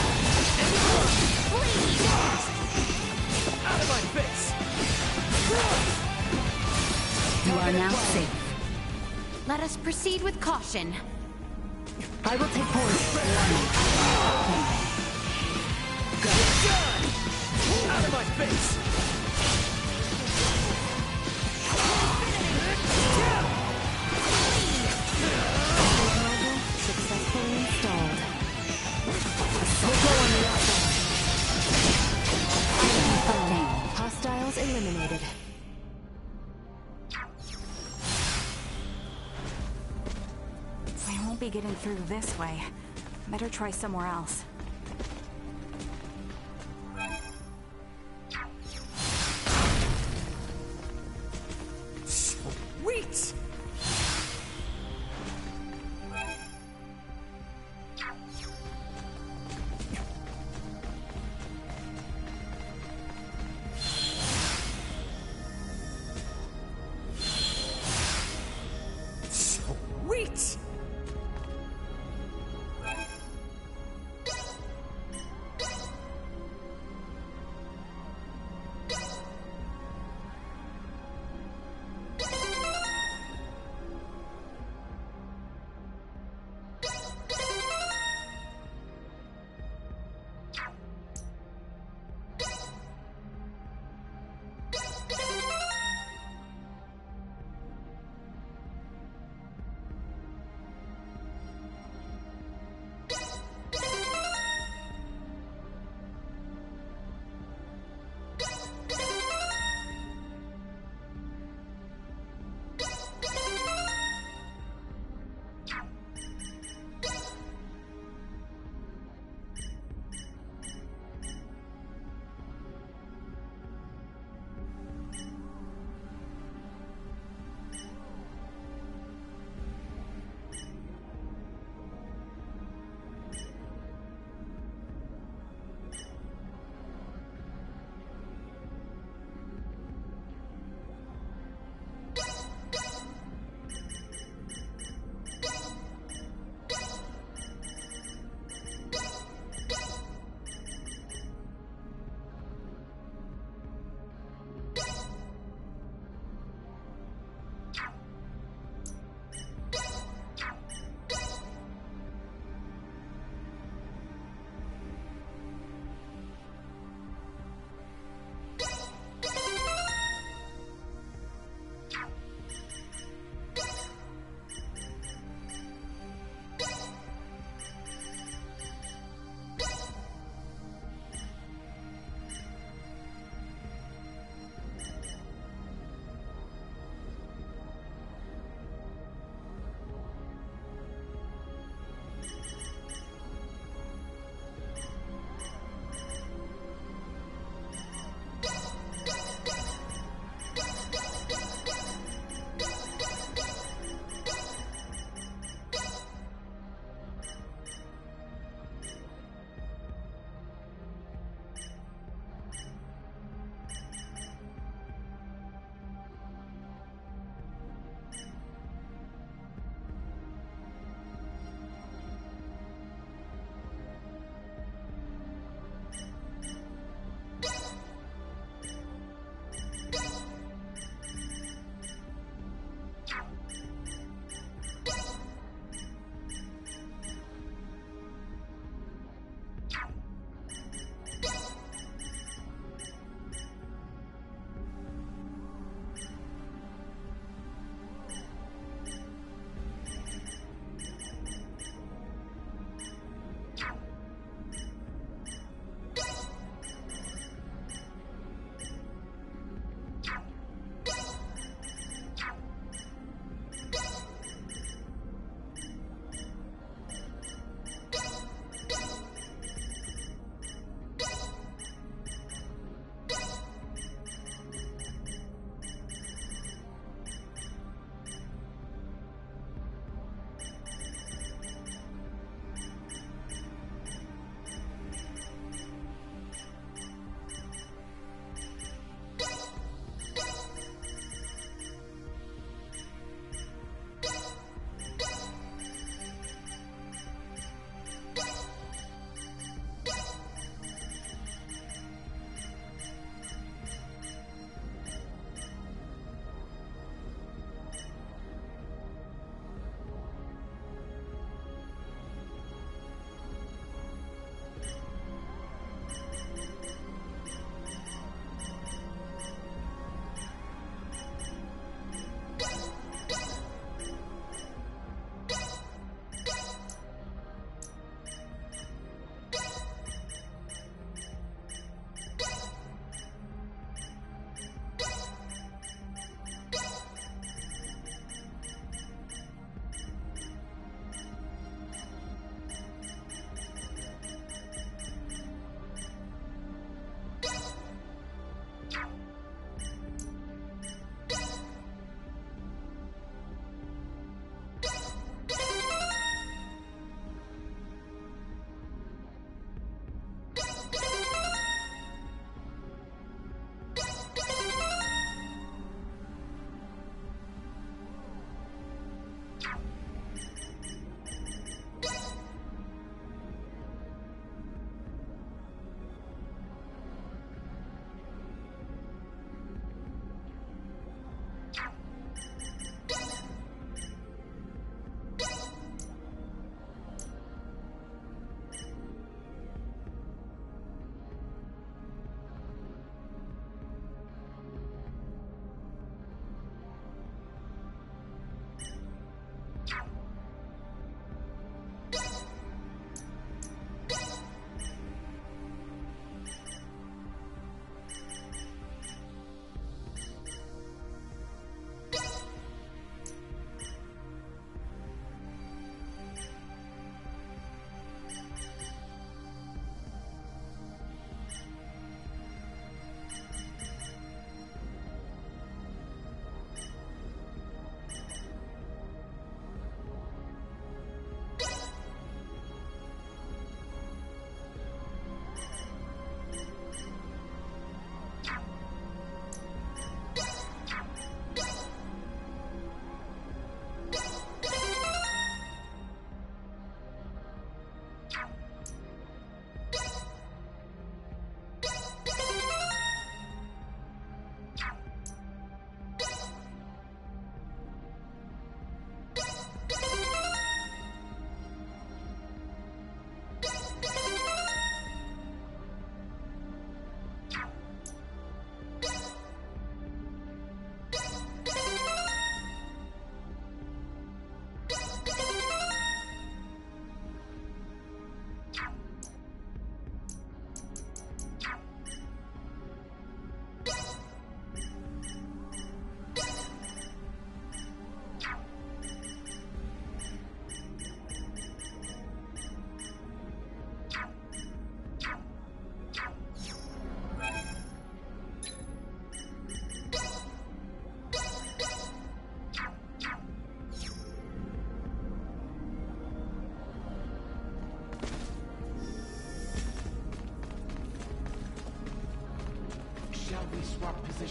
Out of my face.
You are now safe.
Let us proceed with caution.
I will take point.
Done! Out of my face!
Successfully installed. We'll go on the outside. Hostiles eliminated.
We won't be getting through this way. Better try somewhere else.
Sweet! Sweet!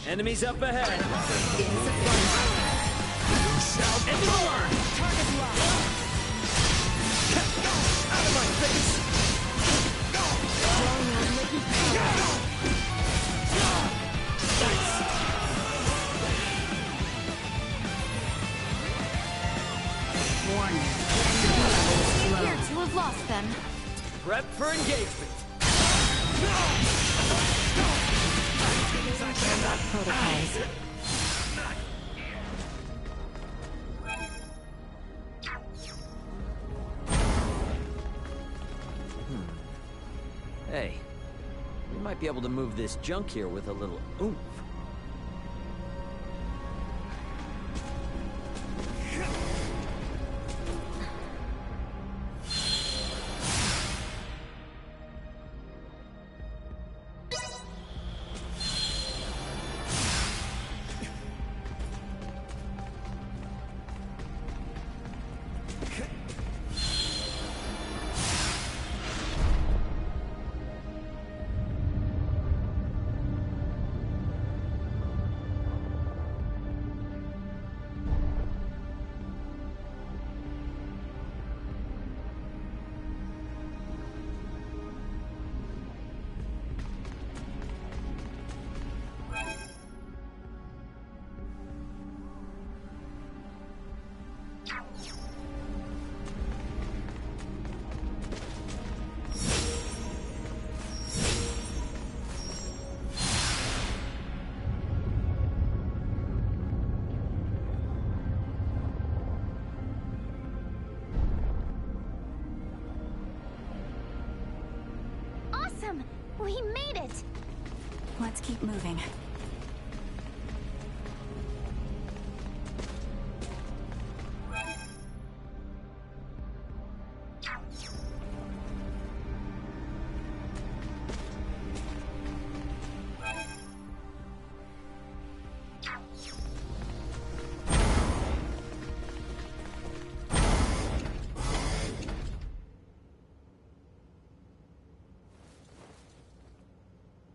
Enemies up ahead.
You shall endure! Target locked! Out of my face! Drawing on latent power.
Warning. Appear to have lost them.
Prep for engagement.
Protocols.
Hey, we might be able to move this junk here with a little oomph.
We made it!
Let's keep moving.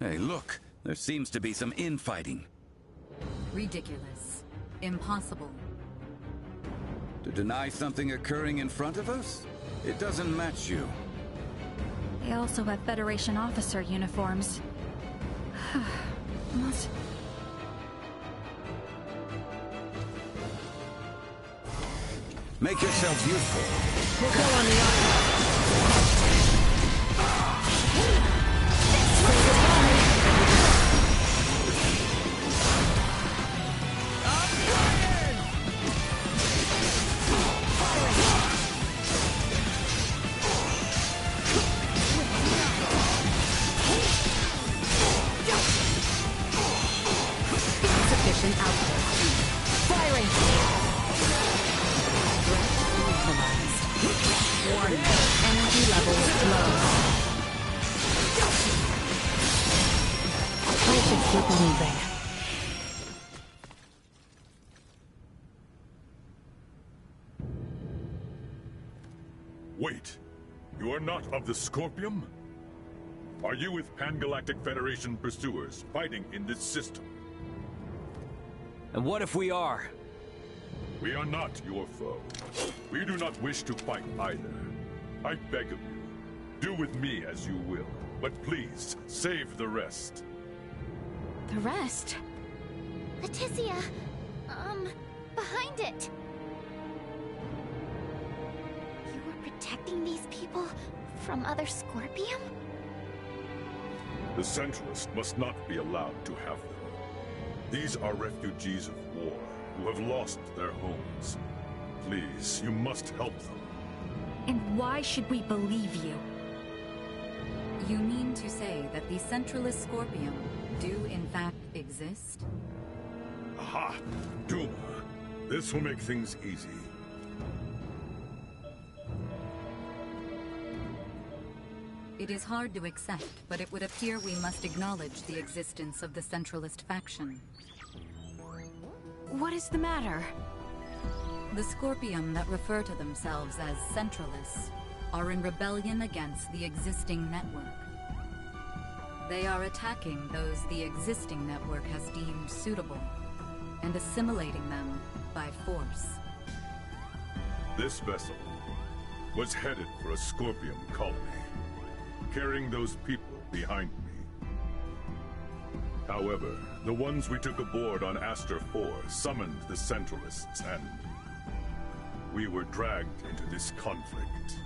Hey, look! There seems to be some infighting.
Ridiculous. Impossible.
To deny something occurring in front of us? It doesn't match you.
They also have Federation officer uniforms. Must...
Make yourselves useful.
We'll go on the offense.
Insufficient output. Firing! Warning. Energy levels low. I should keep moving.
Wait. You are not of the Scorpium? Are you with Pan-Galactic Federation pursuers fighting in this system?
And what if we are?
We are not your foe. We do not wish to fight either. I beg of you, do with me as you will, but please, save the rest.
The rest? Leticia, behind it. You were protecting these people from other Scorpium?
The Centralists must not be allowed to have them. These are refugees of war who have lost their homes. Please, you must help them.
And why should we believe you?
You mean to say that the Centralist Scorpium do in fact exist?
Aha! Duma! This will make things easy.
It is hard to accept, but it would appear we must acknowledge the existence of the Centralist faction.
What is the matter?
The Scorpium that refer to themselves as Centralists are in rebellion against the existing network. They are attacking those the existing network has deemed suitable, and assimilating them by force.
This vessel was headed for a Scorpion colony, carrying those people behind me. However, the ones we took aboard on Aster 4 summoned the Centralists, and we were dragged into this conflict.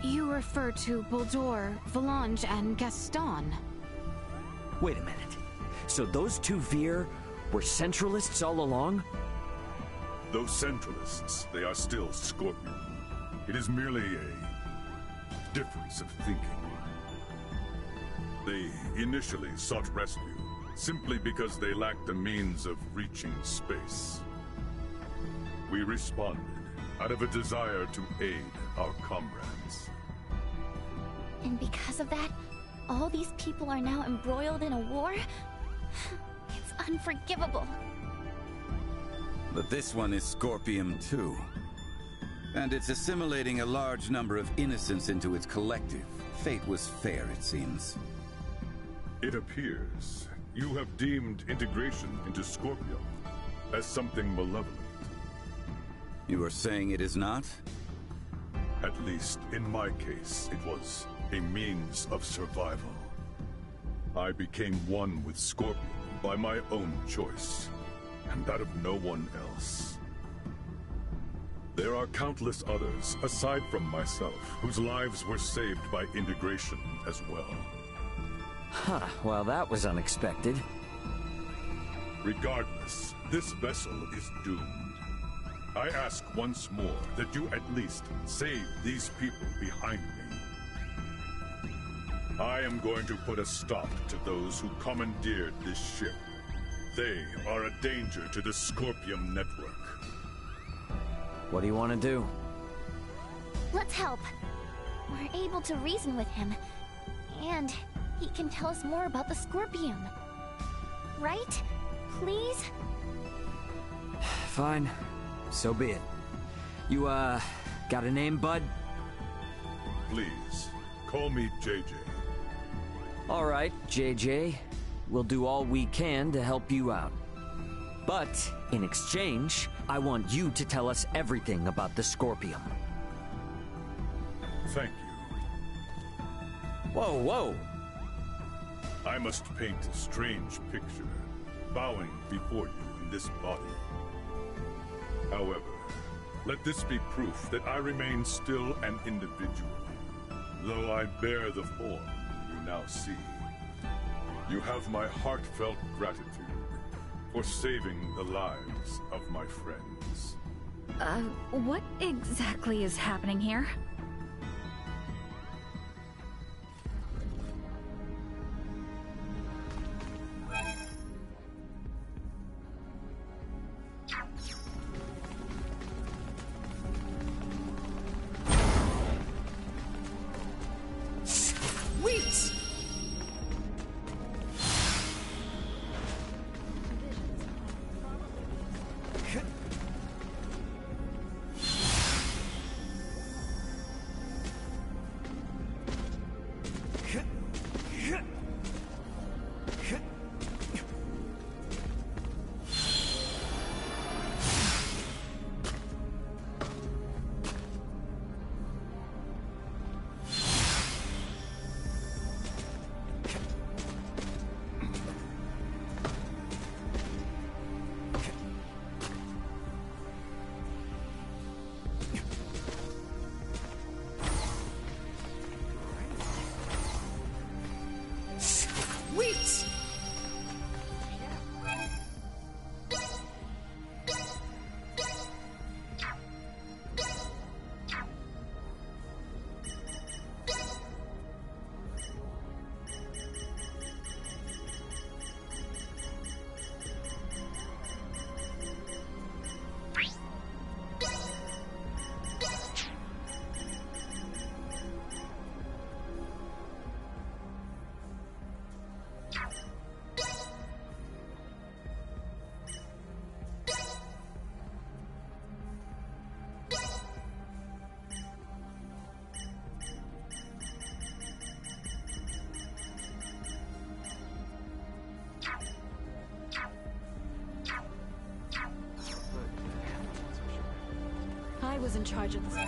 You refer to Buldur, Valange, and Gaston.
Wait a minute. So those two Veer were Centralists all along?
Those Centralists, they are still Scorpion. It is merely a difference of thinking. They initially sought rescue, simply because they lacked the means of reaching space. We responded, out of a desire to aid our comrades.
And because of that, all these people are now embroiled in a war? It's unforgivable.
But this one is Scorpion too. And it's assimilating a large number of innocents into its collective. Fate was fair, it seems.
It appears you have deemed integration into Scorpion as something malevolent.
You are saying it is not?
At least in my case, it was a means of survival. I became one with Scorpion by my own choice, and that of no one else. There are countless others, aside from myself, whose lives were saved by integration as well.
Huh, well that was unexpected.
Regardless, this vessel is doomed. I ask once more that you at least save these people behind me. I am going to put a stop to those who commandeered this ship. They are a danger to the Scorpion network.
What do you want to do?
Let's help. We're able to reason with him. And he can tell us more about the Scorpion. Right? Please?
Fine. So be it. You, got a name, bud?
Please, call me JJ.
All right, JJ. We'll do all we can to help you out. But, in exchange, I want you to tell us everything about the Scorpion.
Thank you.
Whoa, whoa!
I must paint a strange picture, bowing before you in this body. However, let this be proof that I remain still an individual, though I bear the form you now see. You have my heartfelt gratitude for saving the lives of my friends.
What exactly is happening here? was in charge of this.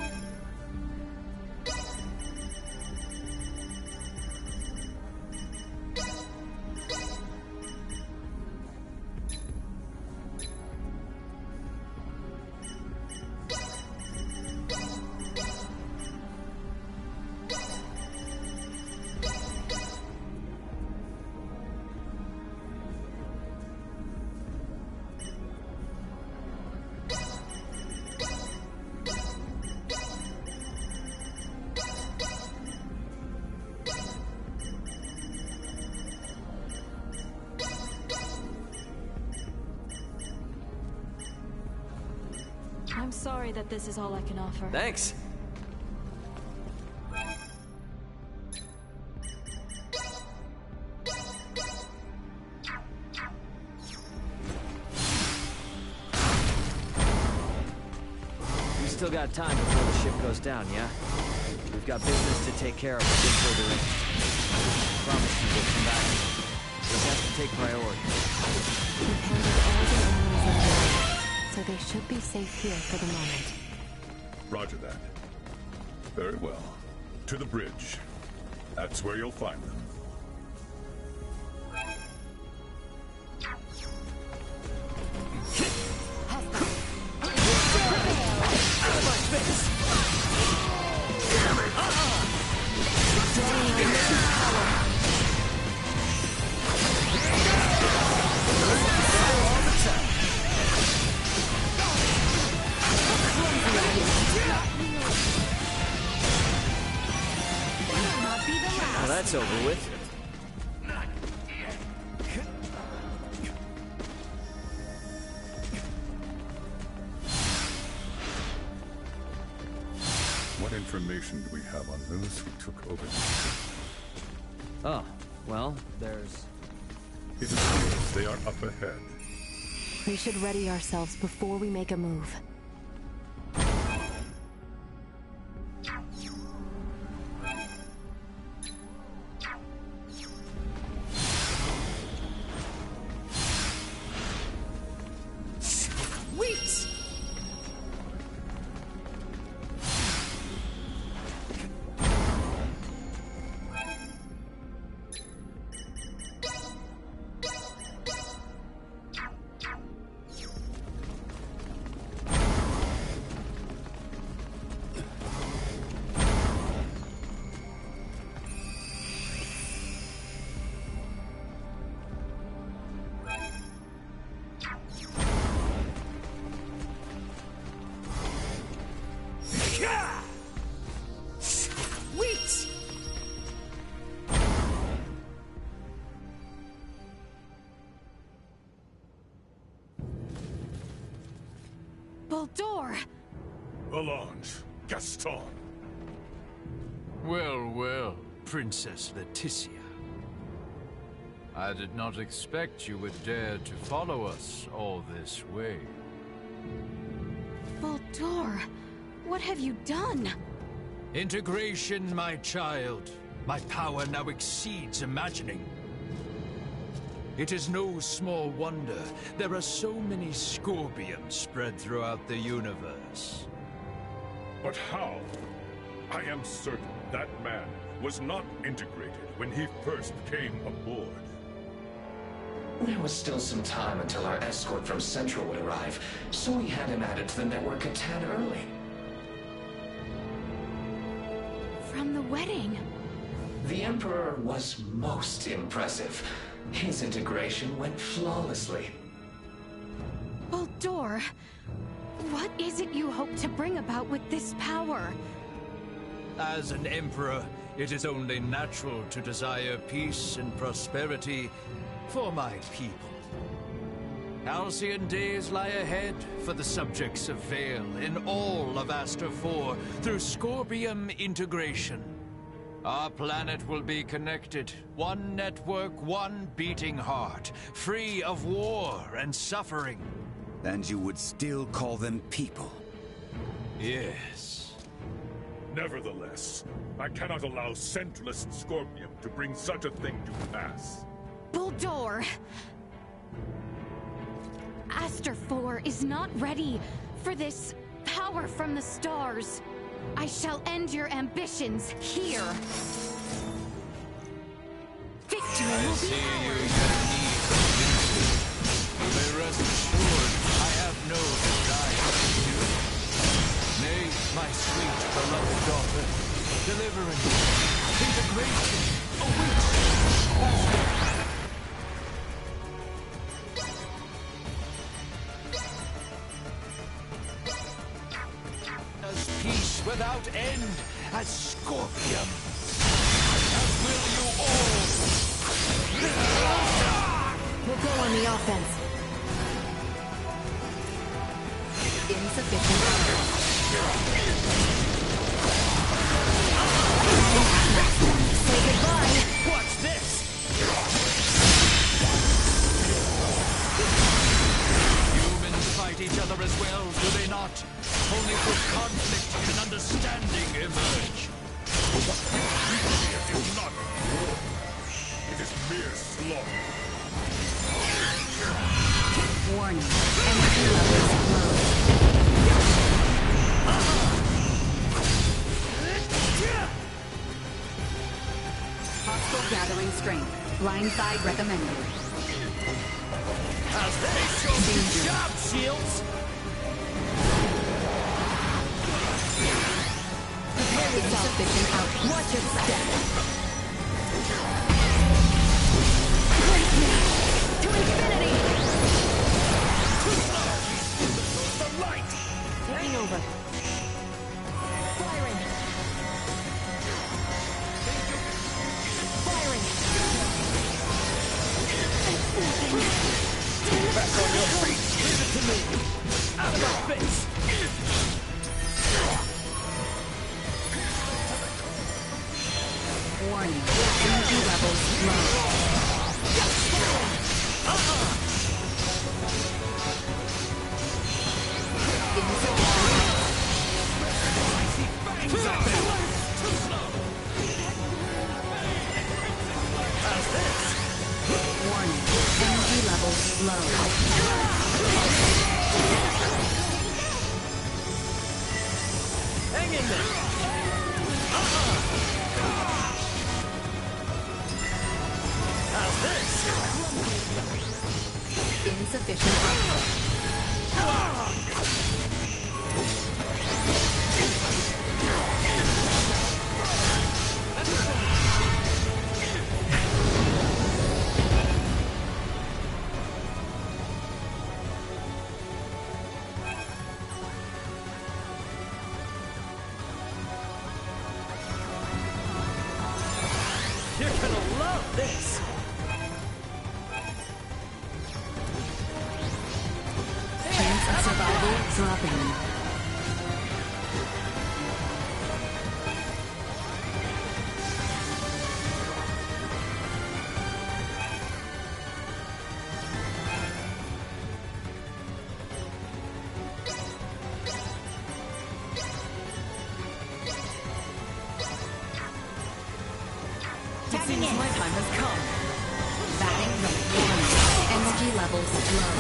I'm sorry that this is all I can offer.
Thanks. We still got time before the ship goes down, yeah? We've got business to take care of a bit further in. Promise you we'll come back. It has to take priority.
We've handled all the enemies in the world, so they should be safe here for the moment.
Roger that. Very well. To the bridge. That's where you'll find them.
Well, that's over with.
What information do we have on those who took over?
Oh, well, there's...
It appears they are up ahead.
We should ready ourselves before we make a move.
Baldur!
Allons, Gaston.
Well, well, Princess Leticia. I did not expect you would dare to follow us all this way.
Baldur, what have you done?
Integration, my child. My power now exceeds imagining. It is no small wonder there are so many Scorpions spread throughout the universe.
But how? I am certain that man was not integrated when he first came aboard.
There was still some time until our escort from Central would arrive, so we had him added to the network a tad early.
From the wedding?
The Emperor was most impressive. His integration went flawlessly.
Baldur, what is it you hope to bring about with this power?
As an Emperor, it is only natural to desire peace and prosperity for my people. Halcyon days lie ahead for the subjects of Vale in all of Astor 4 through Scorpium integration. Our planet will be connected, one network, one beating heart, free of war and suffering.
And you would still call them people?
Yes.
Nevertheless, I cannot allow Centralist Scorpium to bring such a thing to pass.
Baldur! Astor 4 is not ready for this
power from the stars. I shall end your ambitions here. Victory will be ours.
You may rest assured, I have no desire to do it. May my sweet, beloved daughter, deliverance, integration, awaits. As peace without end as Scorpion. As will you all.
We'll go on the offense.
Insufficient power.
Say goodbye.
Watch this!
Humans fight each other as well, do they not? Only through conflict can understanding emerge.
It is not war. It is mere slaughter.
Warning. Energy levels low. Hostile gathering strength. Blindside recommended.
How's this? Good job, Shields!
Prepare yourself, Vision out. Watch your step.
Break me to infinity.
The light!
Taking over. Firing. Firing.
Back on your feet! Leave it to me! Out of my face!
Warning. Energy levels low.
How's this?
Warning. Energy levels low.
Hang in there! How's this?
Insufficient output.
You're gonna love this!
Chance of survival dropping.
It seems my time has come.
Batting from energy levels low.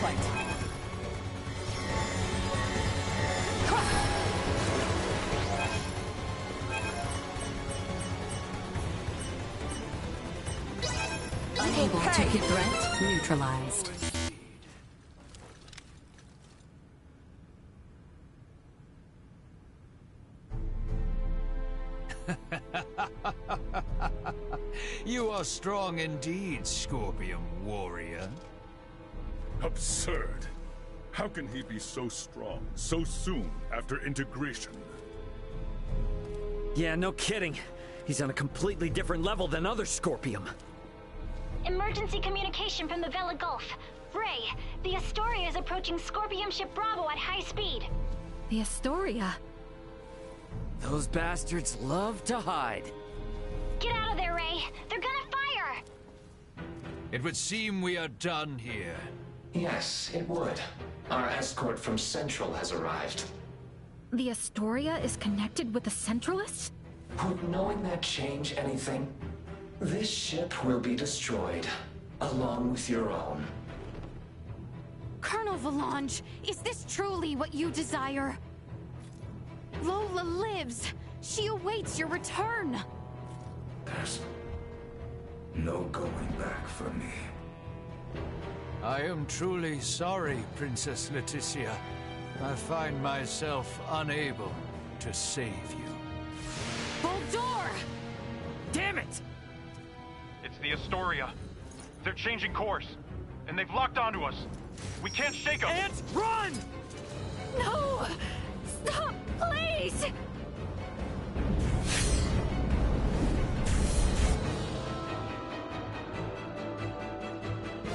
Fight.
Unable to hit threat neutralized.
You are strong indeed, Scorpion warrior.
Absurd. How can he be so strong so soon after integration?
Yeah, no kidding. He's on a completely different level than other Scorpium.
Emergency communication from the Vela Gulf. Ray, the Astoria is approaching Scorpium ship Bravo at high speed.
The Astoria?
Those bastards love to hide.
Get out of there, Ray. They're gonna fire!
It would seem we are done here.
Yes, it would. Our escort from Central has arrived.
The Astoria is connected with the Centralists?
Would knowing that change anything? This ship will be destroyed, along with your own.
Colonel Valange, is this truly what you desire? Lola lives. She awaits your return.
There's no going back for me.
I am truly sorry, Princess Leticia. I find myself unable to save you.
Boldor!
Damn it! It's the Astoria. They're changing course, and they've locked onto us. We can't shake them.
Ants, run!
No! Stop, please!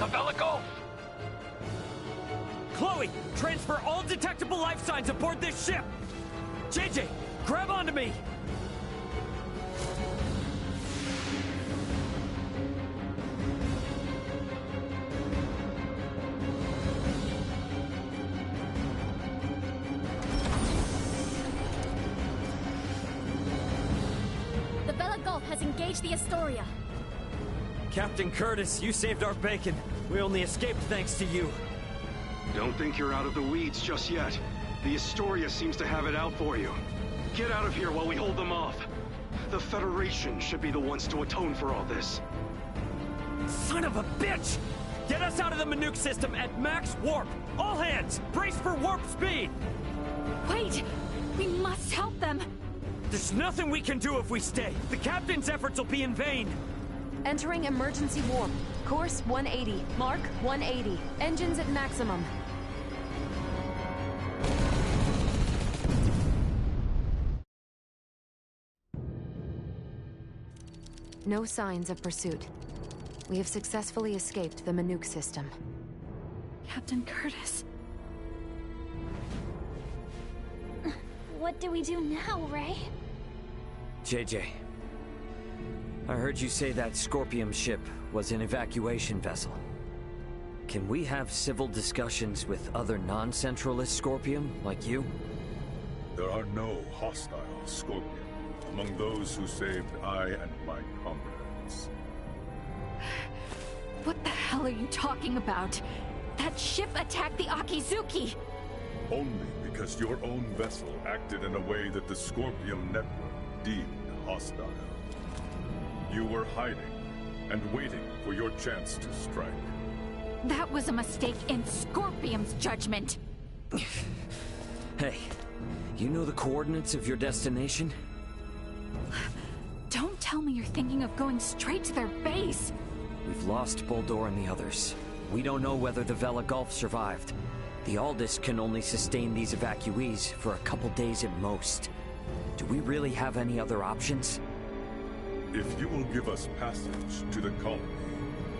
The Vela Gulf!
Chloe, transfer all detectable life signs aboard this ship! JJ, grab onto me!
The Vela Gulf has engaged the Astoria.
Captain Curtis, you saved our bacon. We only escaped thanks to you.
Don't think you're out of the weeds just yet. The Astoria seems to have it out for you. Get out of here while we hold them off. The Federation should be the ones to atone for all this.
Son of a bitch! Get us out of the Manuke system at max warp! All hands, brace for warp speed!
Wait! We must help them!
There's nothing we can do if we stay. The Captain's efforts will be in vain.
Entering emergency warp. Course 180. Mark 180. Engines at maximum. No signs of pursuit. We have successfully escaped the Manuke system.
Captain Curtis.
What do we do now, Ray?
JJ, I heard you say that Scorpium ship was an evacuation vessel. Can we have civil discussions with other non-Centralist Scorpium, like you?
There are no hostile Scorpion among those who saved I and my comrades.
What the hell are you talking about? That ship attacked the Akizuki!
Only because your own vessel acted in a way that the Scorpium network deemed hostile. You were hiding and waiting for your chance to strike.
That was a mistake in Scorpium's judgment!
Hey, you know the coordinates of your destination?
Don't tell me you're thinking of going straight to their base!
We've lost Boldor and the others. We don't know whether the Vela Gulf survived. The Aldis can only sustain these evacuees for a couple days at most. Do we really have any other options?
If you will give us passage to the colony,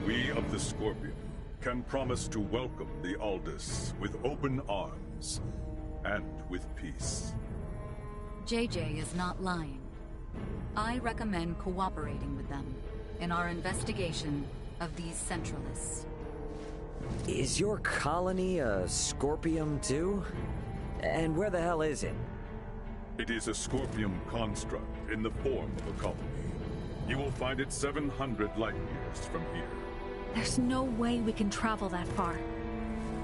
we of the Scorpion can promise to welcome the Aldis with open arms and with peace.
JJ is not lying. I recommend cooperating with them in our investigation of these Centralists.
Is your colony a Scorpium too? And where the hell is it?
It is a Scorpium construct in the form of a colony. You will find it 700 light years from here.
There's no way we can travel that far.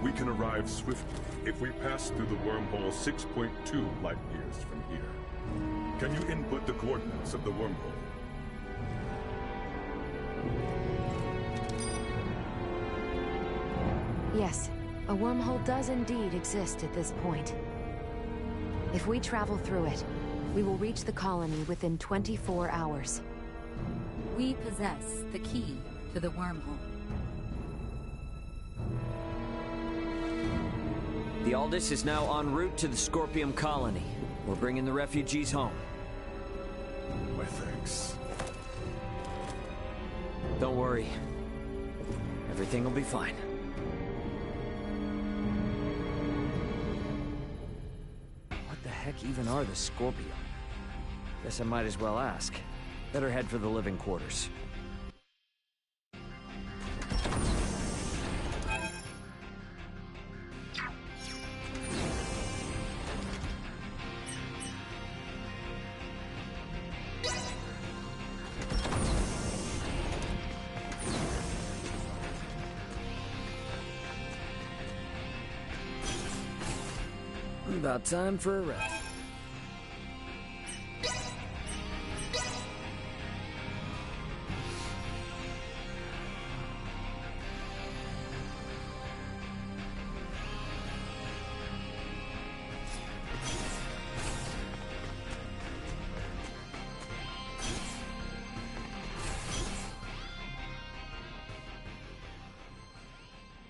We can arrive swiftly if we pass through the wormhole 6.2 light years from here. Can you input the coordinates of the wormhole?
Yes, a wormhole does indeed exist at this point. If we travel through it, we will reach the colony within 24 hours.
We possess the key to the wormhole.
The Aldis is now en route to the Scorpium colony. We're bringing the refugees home.
My thanks.
Don't worry. Everything will be fine. What the heck even are the Scorpium? Guess I might as well ask. Better head for the living quarters. about time for a rest.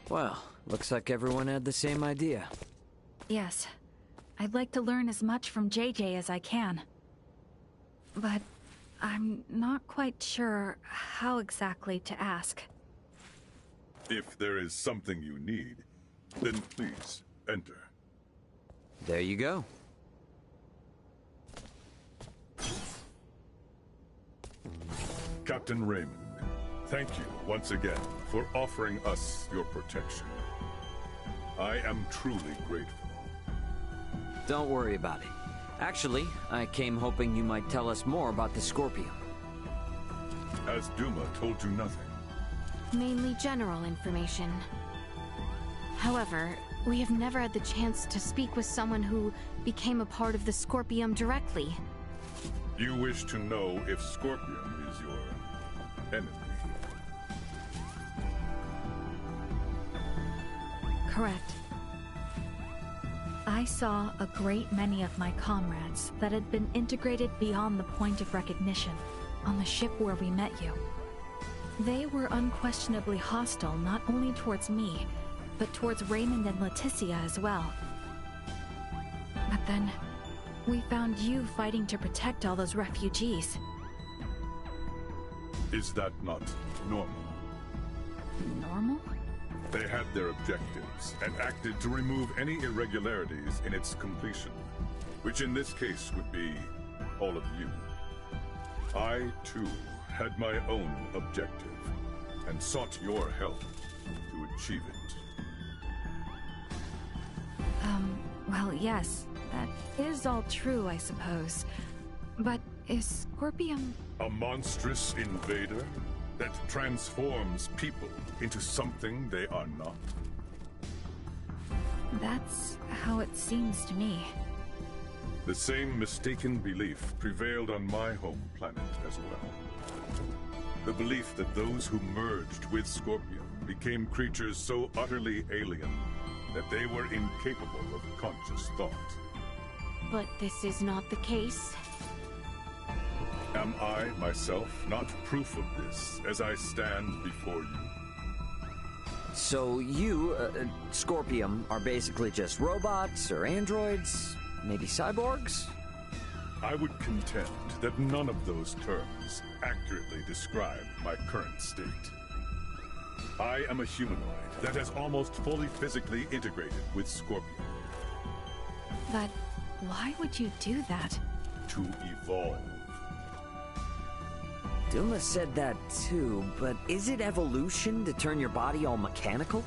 Well, looks like everyone had the same idea.
Yes. I'd like to learn as much from JJ as I can. But I'm not quite sure how exactly to ask.
If there is something you need, then please enter.
There you go.
Captain Raymond, thank you once again for offering us your protection. I am truly grateful.
Don't worry about it. Actually, I came hoping you might tell us more about the Scorpion.
Has Duma told you nothing?
Mainly general information. However, we have never had the chance to speak with someone who became a part of the Scorpion directly.
You wish to know if Scorpion is your enemy?
Correct. I saw a great many of my comrades that had been integrated beyond the point of recognition on the ship where we met you. They were unquestionably hostile not only towards me, but towards Raymond and Leticia as well. But then, we found you fighting to protect all those refugees.
Is that not normal?
Normal?
They had their objectives and acted to remove any irregularities in its completion, which in this case would be all of you. I, too, had my own objective and sought your help to achieve it.
Well, yes, that is all true, I suppose. But is Scorpion...
A monstrous invader that transforms people into something they are not?
That's how it seems to me.
The same mistaken belief prevailed on my home planet as well. The belief that those who merged with Scorpion became creatures so utterly alien that they were incapable of conscious thought.
But this is not the case.
Am I, myself, not proof of this as I stand before you?
So you, Scorpion, are basically just robots or androids? Maybe cyborgs?
I would contend that none of those terms accurately describe my current state. I am a humanoid that has almost fully physically integrated with Scorpion.
But why would you do that?
To evolve.
Duma said that too, but is it evolution to turn your body all mechanical?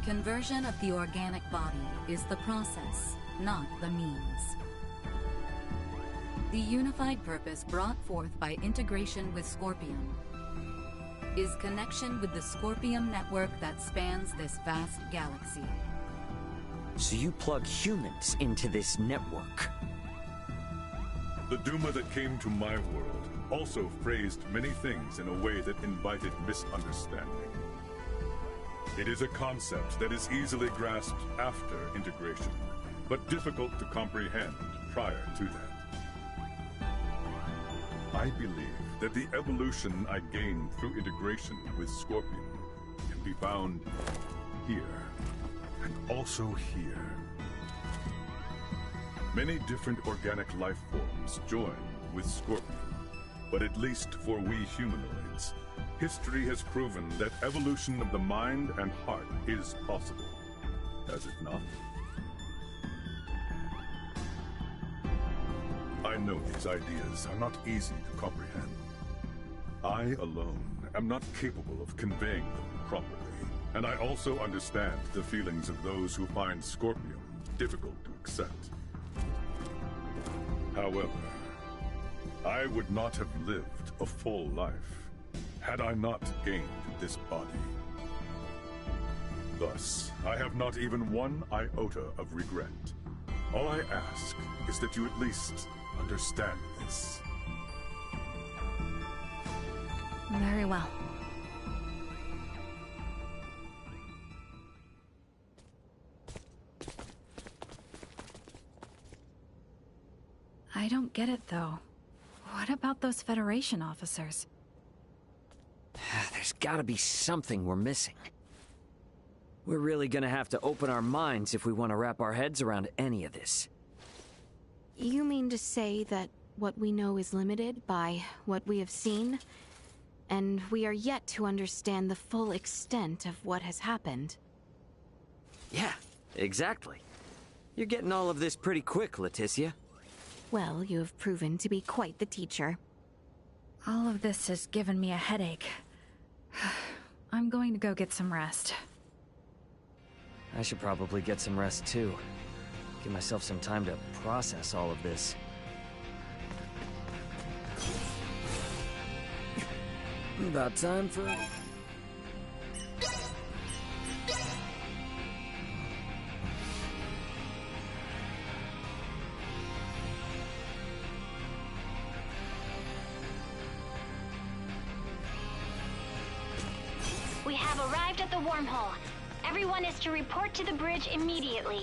Conversion of the organic body is the process, not the means. The unified purpose brought forth by integration with Scorpion is connection with the Scorpion network that spans this vast galaxy.
So you plug humans into this network?
The Duma that came to my world also phrased many things in a way that invited misunderstanding. It is a concept that is easily grasped after integration, but difficult to comprehend prior to that. I believe that the evolution I gained through integration with Scorpion can be found here, and also here. Many different organic life forms join with Scorpion, but at least for we humanoids, history has proven that evolution of the mind and heart is possible, has it not? I know these ideas are not easy to comprehend. I alone am not capable of conveying them properly, and I also understand the feelings of those who find Scorpion difficult to accept. However, I would not have lived a full life had I not gained this body. Thus, I have not even one iota of regret. All I ask is that you at least understand this.
Very well. I don't get it, though. What about those Federation officers?
There's gotta be something we're missing. We're really gonna have to open our minds if we want to wrap our heads around any of this.
You mean to say that what we know is limited by what we have seen? And we are yet to understand the full extent of what has happened?
Yeah, exactly. You're getting all of this pretty quick, Leticia.
Well, you have proven to be quite the teacher.
All of this has given me a headache. I'm going to go get some rest.
I should probably get some rest too. Give myself some time to process all of this. About time for...
We have arrived at the wormhole. Everyone is to report to the bridge immediately.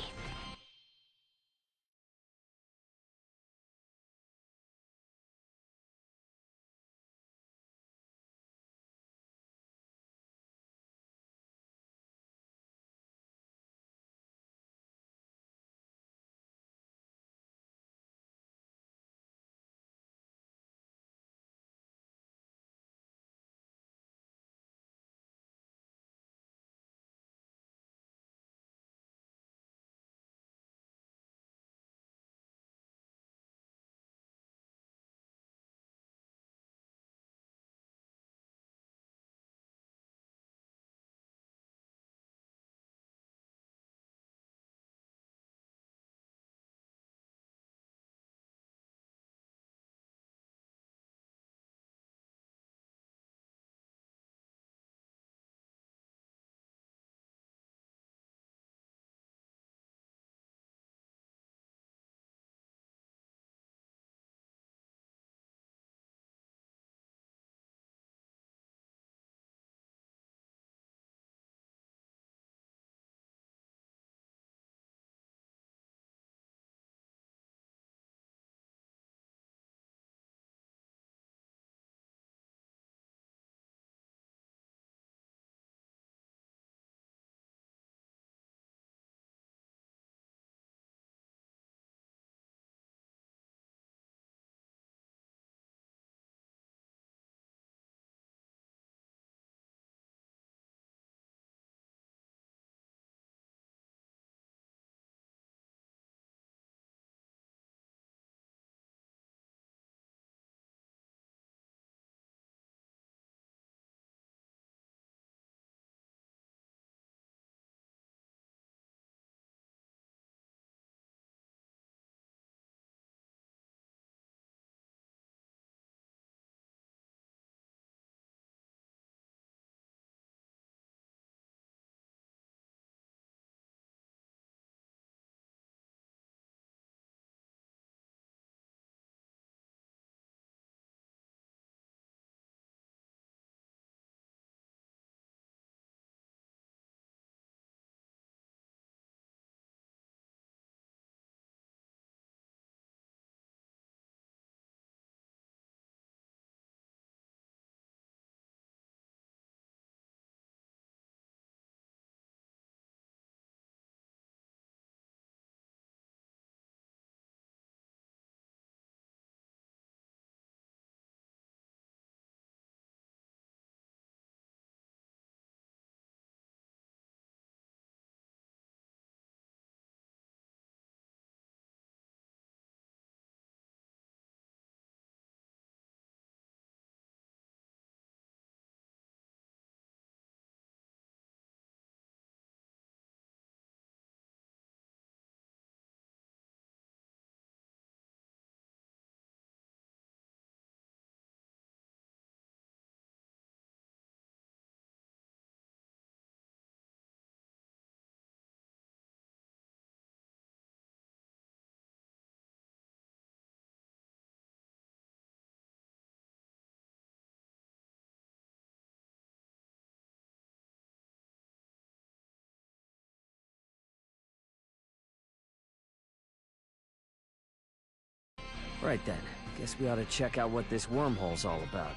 Right then. Guess we ought to check out what this wormhole's all about.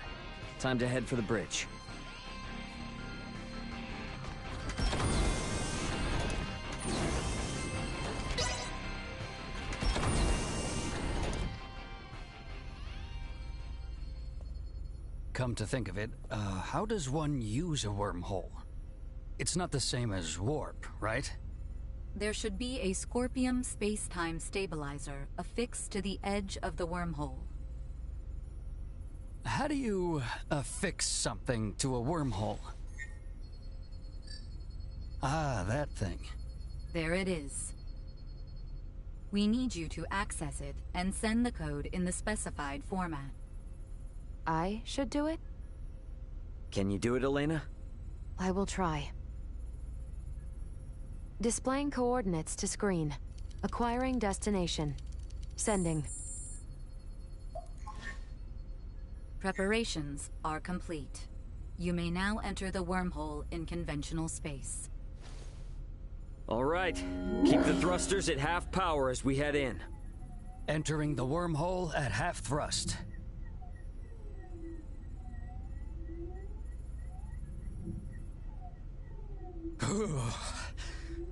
Time to head for the bridge.
Come to think of it, how does one use a wormhole? It's not the same as warp, right?
There should be a Scorpium space-time stabilizer affixed to the edge of the wormhole.
How do you affix something to a wormhole? Ah, that thing.
There it is. We need you to access it and send the code in the specified format.
I should do it?
Can you do it, Elena?
I will try. Displaying coordinates to screen. Acquiring destination. Sending.
Preparations are complete. You may now enter the wormhole in conventional space.
All right. Keep the thrusters at half power as we head in.
Entering the wormhole at half thrust.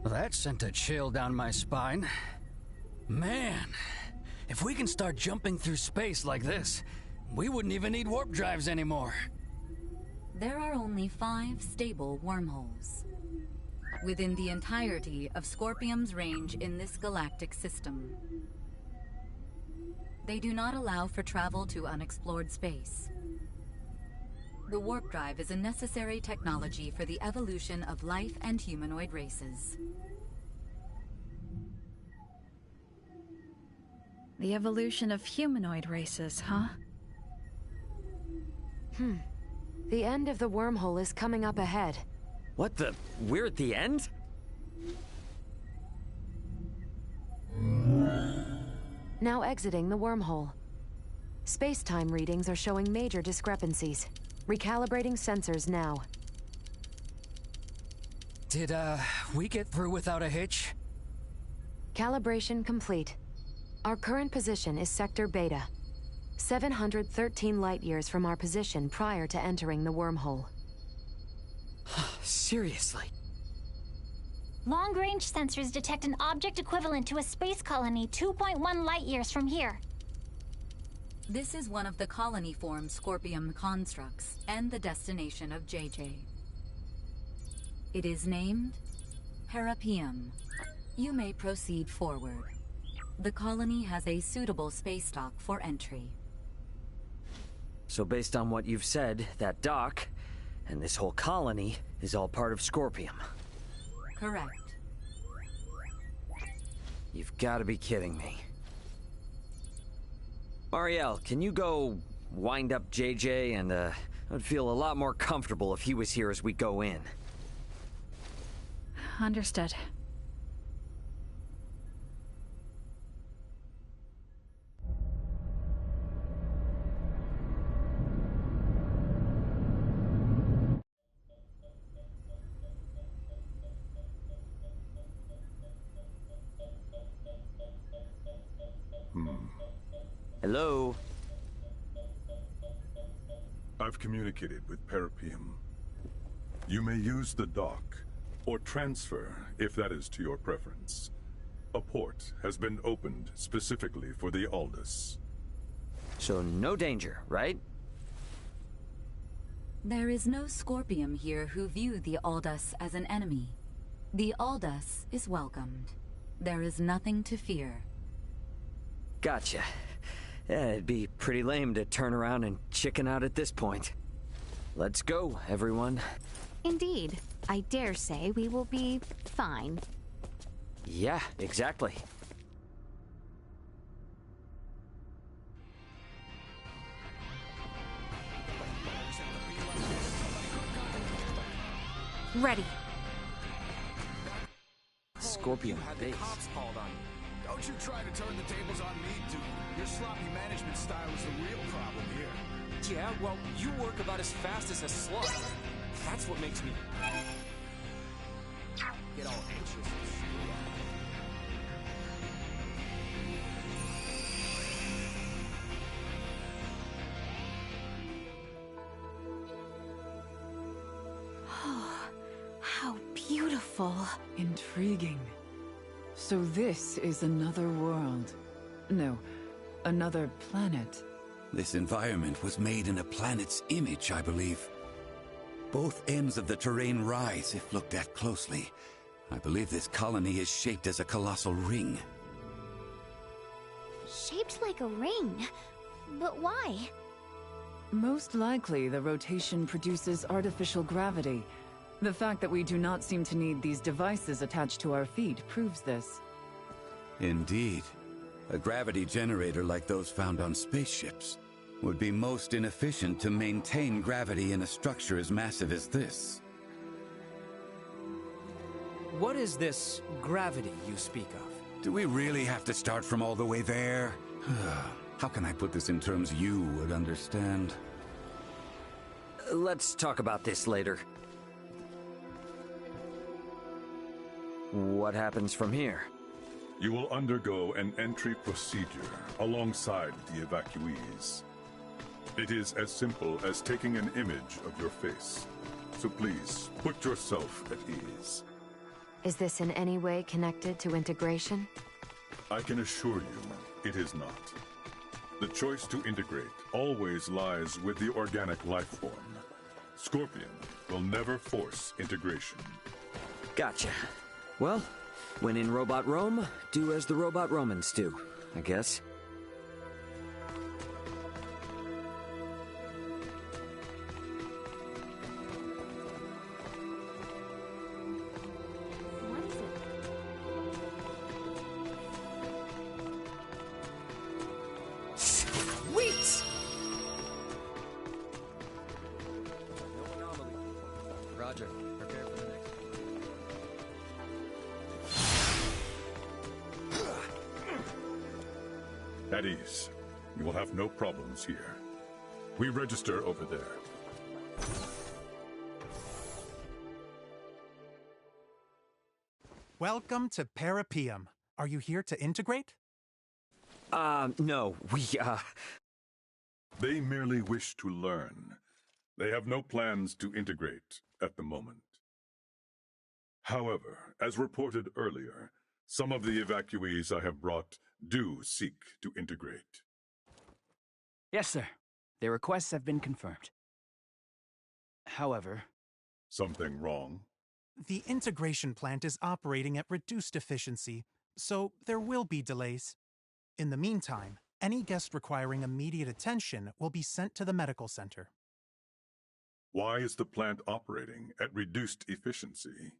That sent a chill down my spine. Man, if we can start jumping through space like this, we wouldn't even need warp drives anymore.
There are only 5 stable wormholes within the entirety of Scorpium's range in this galactic system. They do not allow for travel to unexplored space. The warp drive is a necessary technology for the evolution of life and humanoid races.
The evolution of humanoid races, huh?
The end of the wormhole is coming up ahead.
What the? We're at the end?
Now exiting the wormhole. Space-time readings are showing major discrepancies. Recalibrating sensors now.
Did, we get through without a hitch?
Calibration complete. Our current position is Sector Beta. 713 light-years from our position prior to entering the wormhole.
Seriously?
Long-range sensors detect an object equivalent to a space colony 2.1 light-years from here.
This is one of the colony-form Scorpium constructs and the destination of JJ. It is named Parapium. You may proceed forward. The colony has a suitable space dock for entry.
So based on what you've said, that dock and this whole colony is all part of Scorpium.
Correct.
You've got to be kidding me. Marielle, can you go wind up JJ and, I'd feel a lot more comfortable if he was here as we go in.
Understood.
Hello?
I've communicated with Parapium. You may use the dock, or transfer, if that is to your preference. A port has been opened specifically for the Aldous.
So no danger, right?
There is no Scorpium here who view the Aldous as an enemy. The Aldous is welcomed. There is nothing to fear.
Gotcha. Yeah, it'd be pretty lame to turn around and chicken out at this point. Let's go, everyone.
Indeed. I dare say we will be fine.
Yeah, exactly.
Ready.
Scorpion base.
Don't you try to turn the tables on me, dude. Your sloppy management style is the real problem here.
Yeah, well, you work about as fast as a slug. That's what makes me get all anxious and shit.
beautiful.
Intriguing. So this is another world. No, another planet.
This environment was made in a planet's image, I believe. Both ends of the terrain rise if looked at closely. I believe this colony is shaped as a colossal ring.
Shaped like a ring? But why?
Most likely, the rotation produces artificial gravity. The fact that we do not seem to need these devices attached to our feet proves this.
Indeed. A gravity generator like those found on spaceships would be most inefficient to maintain gravity in a structure as massive as this.
What is this gravity you speak of?
Do we really have to start from all the way there? How can I put this in terms you would understand?
Let's talk about this later. What happens from here?
You will undergo an entry procedure alongside the evacuees. It is as simple as taking an image of your face. So please, put yourself at ease.
Is this in any way connected to integration?
I can assure you, it is not. The choice to integrate always lies with the organic life form. Scorpion will never force integration.
Gotcha. Well, when in Robot Rome, do as the Robot Romans do, I guess.
Sweet!
Roger. Prepare for the next.
At ease. You will have no problems here. We register over there.
Welcome to Parapium. Are you here to integrate?
No,
They merely wish to learn. They have no plans to integrate at the moment. However, as reported earlier, some of the evacuees I have brought do seek to integrate.
Yes, sir. Their requests have been confirmed. However...
Something wrong?
The integration plant is operating at reduced efficiency, so there will be delays. In the meantime, any guest requiring immediate attention will be sent to the medical center.
Why is the plant operating at reduced efficiency?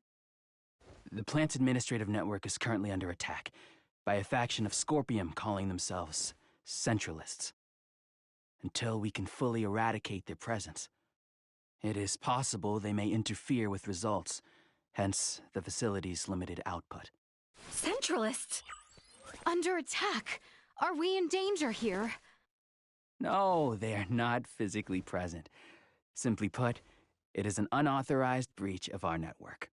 The plant's administrative network is currently under attack by a faction of Scorpium calling themselves Centralists. Until we can fully eradicate their presence, it is possible they may interfere with results, hence the facility's limited output.
Centralists! Under attack! Are we in danger here?
No, they are not physically present. Simply put, it is an unauthorized breach of our network.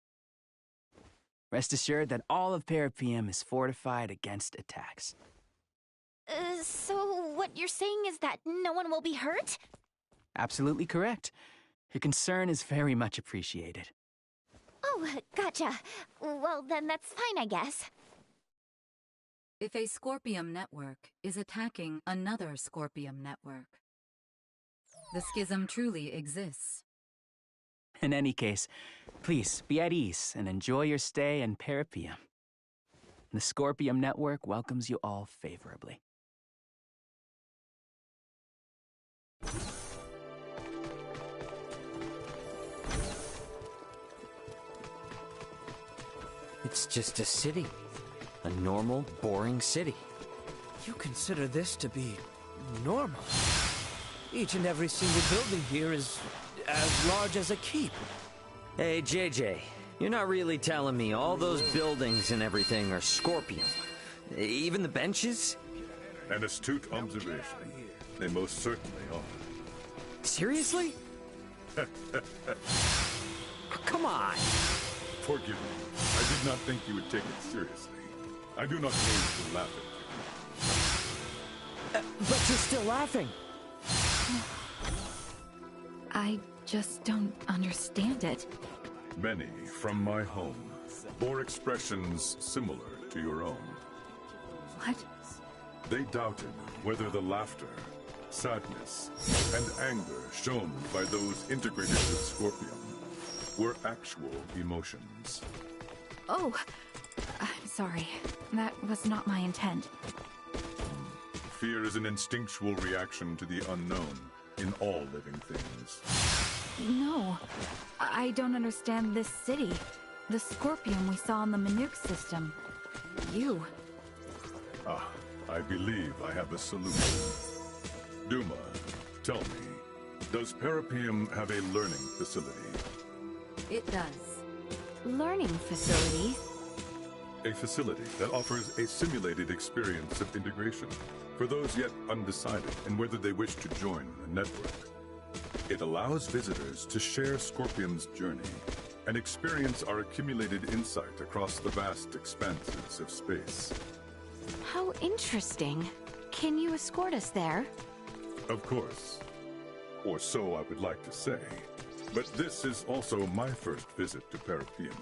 Rest assured that all of Parapium is fortified against attacks.
So what you're saying is that no one will be hurt?
Absolutely correct. Your concern is very much appreciated.
Oh, gotcha. Well, then that's fine, I guess.
If a Scorpium network is attacking another Scorpium network, the schism truly exists.
In any case, please be at ease and enjoy your stay in Parapium. The Scorpium network welcomes you all favorably.
It's just a city. A normal, boring city.
You consider this to be normal? Each and every single building here is as large as a keep.
Hey, JJ, you're not really telling me all those buildings and everything are Scorpion? Even the benches?
An astute observation. They most certainly are.
Seriously? Come on!
Forgive me. I did not think you would take it seriously. I do not mean to laugh at you.
But you're still laughing.
I just don't understand it.
Many from my home or expressions similar to your own.
What?
They doubted whether the laughter, sadness, and anger shown by those integrated with Scorpium were actual emotions.
Oh, I'm sorry. That was not my intent.
Fear is an instinctual reaction to the unknown in all living things.
No, I don't understand this city. The Scorpium we saw in the Manuk system. You.
Ah, I believe I have a solution. Duma, tell me, does Parapium have a learning facility?
It does.
Learning facility?
A facility that offers a simulated experience of integration for those yet undecided in whether they wish to join the network. It allows visitors to share Scorpium's journey and experience our accumulated insight across the vast expanses of space.
How interesting. Can you escort us there?
Of course. Or so I would like to say. But this is also my first visit to Parapium,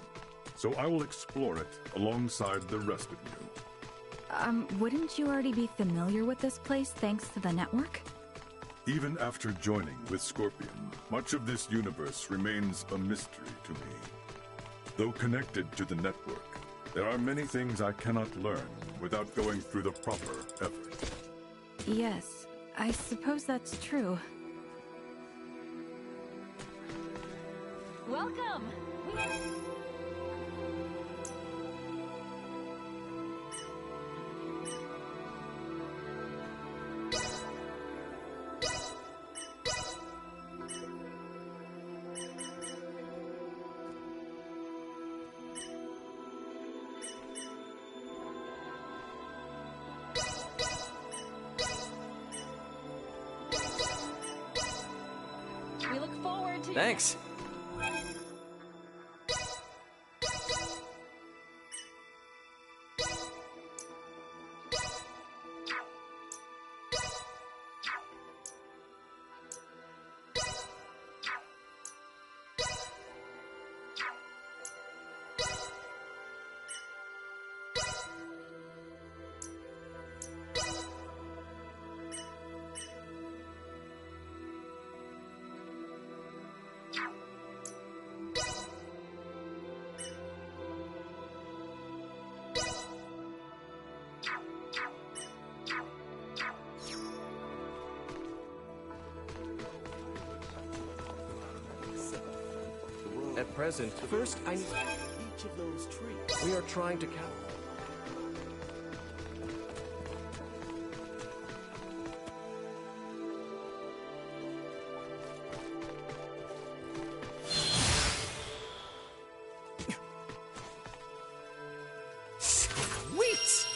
so I will explore it alongside the rest of you.
Wouldn't you already be familiar with this place thanks to the network?
Even after joining with Scorpion, much of this universe remains a mystery to me. Though connected to the network, there are many things I cannot learn without going through the proper effort.
Yes, I suppose that's true.
Welcome! We look forward to
Thanks.
At present, first I need each of those trees. We are trying to count.
Sweet!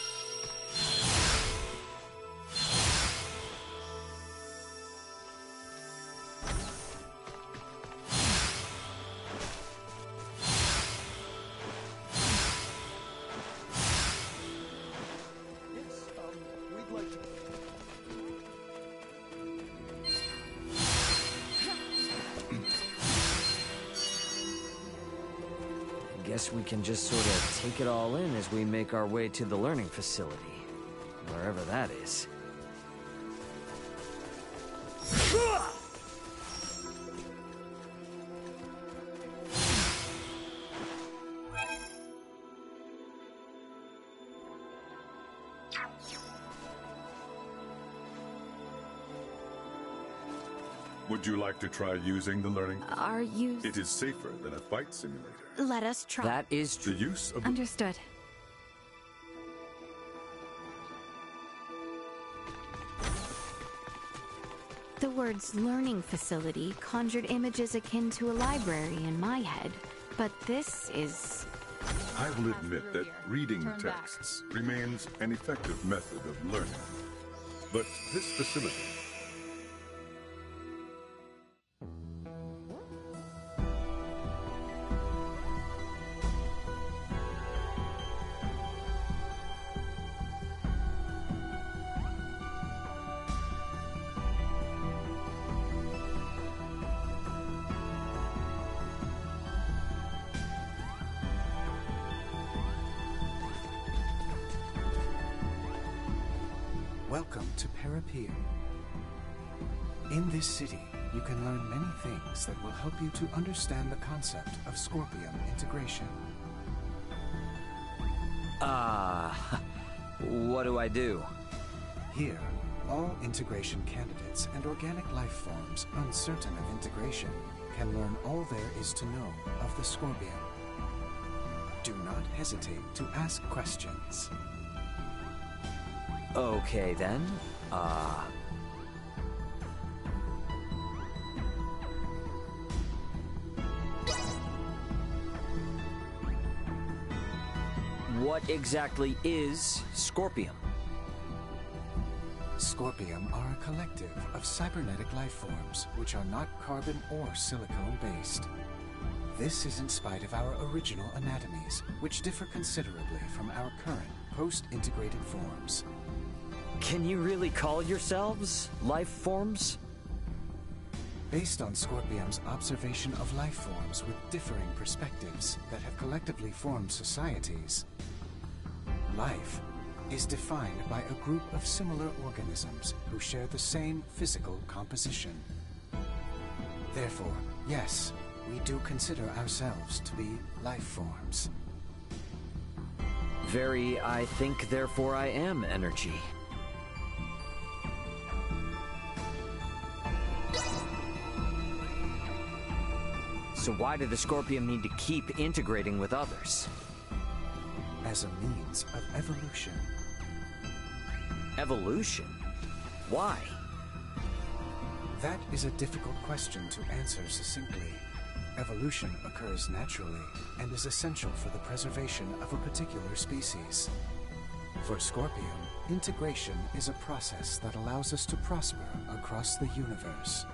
Guess we can just sort of take it all in as we make our way to the learning facility, wherever that is.
Would you like to try using the learning?
Are you...
It is safer than a fight simulator.
Let us try.
That is true.
The use of the...
Understood.
The words learning facility conjured images akin to a library in my head, but this is...
I will admit that reading texts remains an effective method of learning. But this facility...
Welcome to Peripia. In this city, you can learn many things that will help you to understand the concept of Scorpium integration.
What do I do?
Here, all integration candidates and organic life forms uncertain of integration can learn all there is to know of the Scorpium. Do not hesitate to ask questions.
Okay then, what exactly is Scorpium?
Scorpium are a collective of cybernetic life forms which are not carbon or silicone-based. This is in spite of our original anatomies, which differ considerably from our current post-integrated forms.
Can you really call yourselves life forms?
Based on Scorpium's observation of life forms with differing perspectives that have collectively formed societies, life is defined by a group of similar organisms who share the same physical composition. Therefore, yes, we do consider ourselves to be life forms.
Very I think, therefore I am energy. So why did the Scorpium need to keep integrating with others?
As a means of evolution.
Evolution? Why?
That is a difficult question to answer succinctly. Evolution occurs naturally and is essential for the preservation of a particular species. For Scorpium, integration is a process that allows us to prosper across the universe.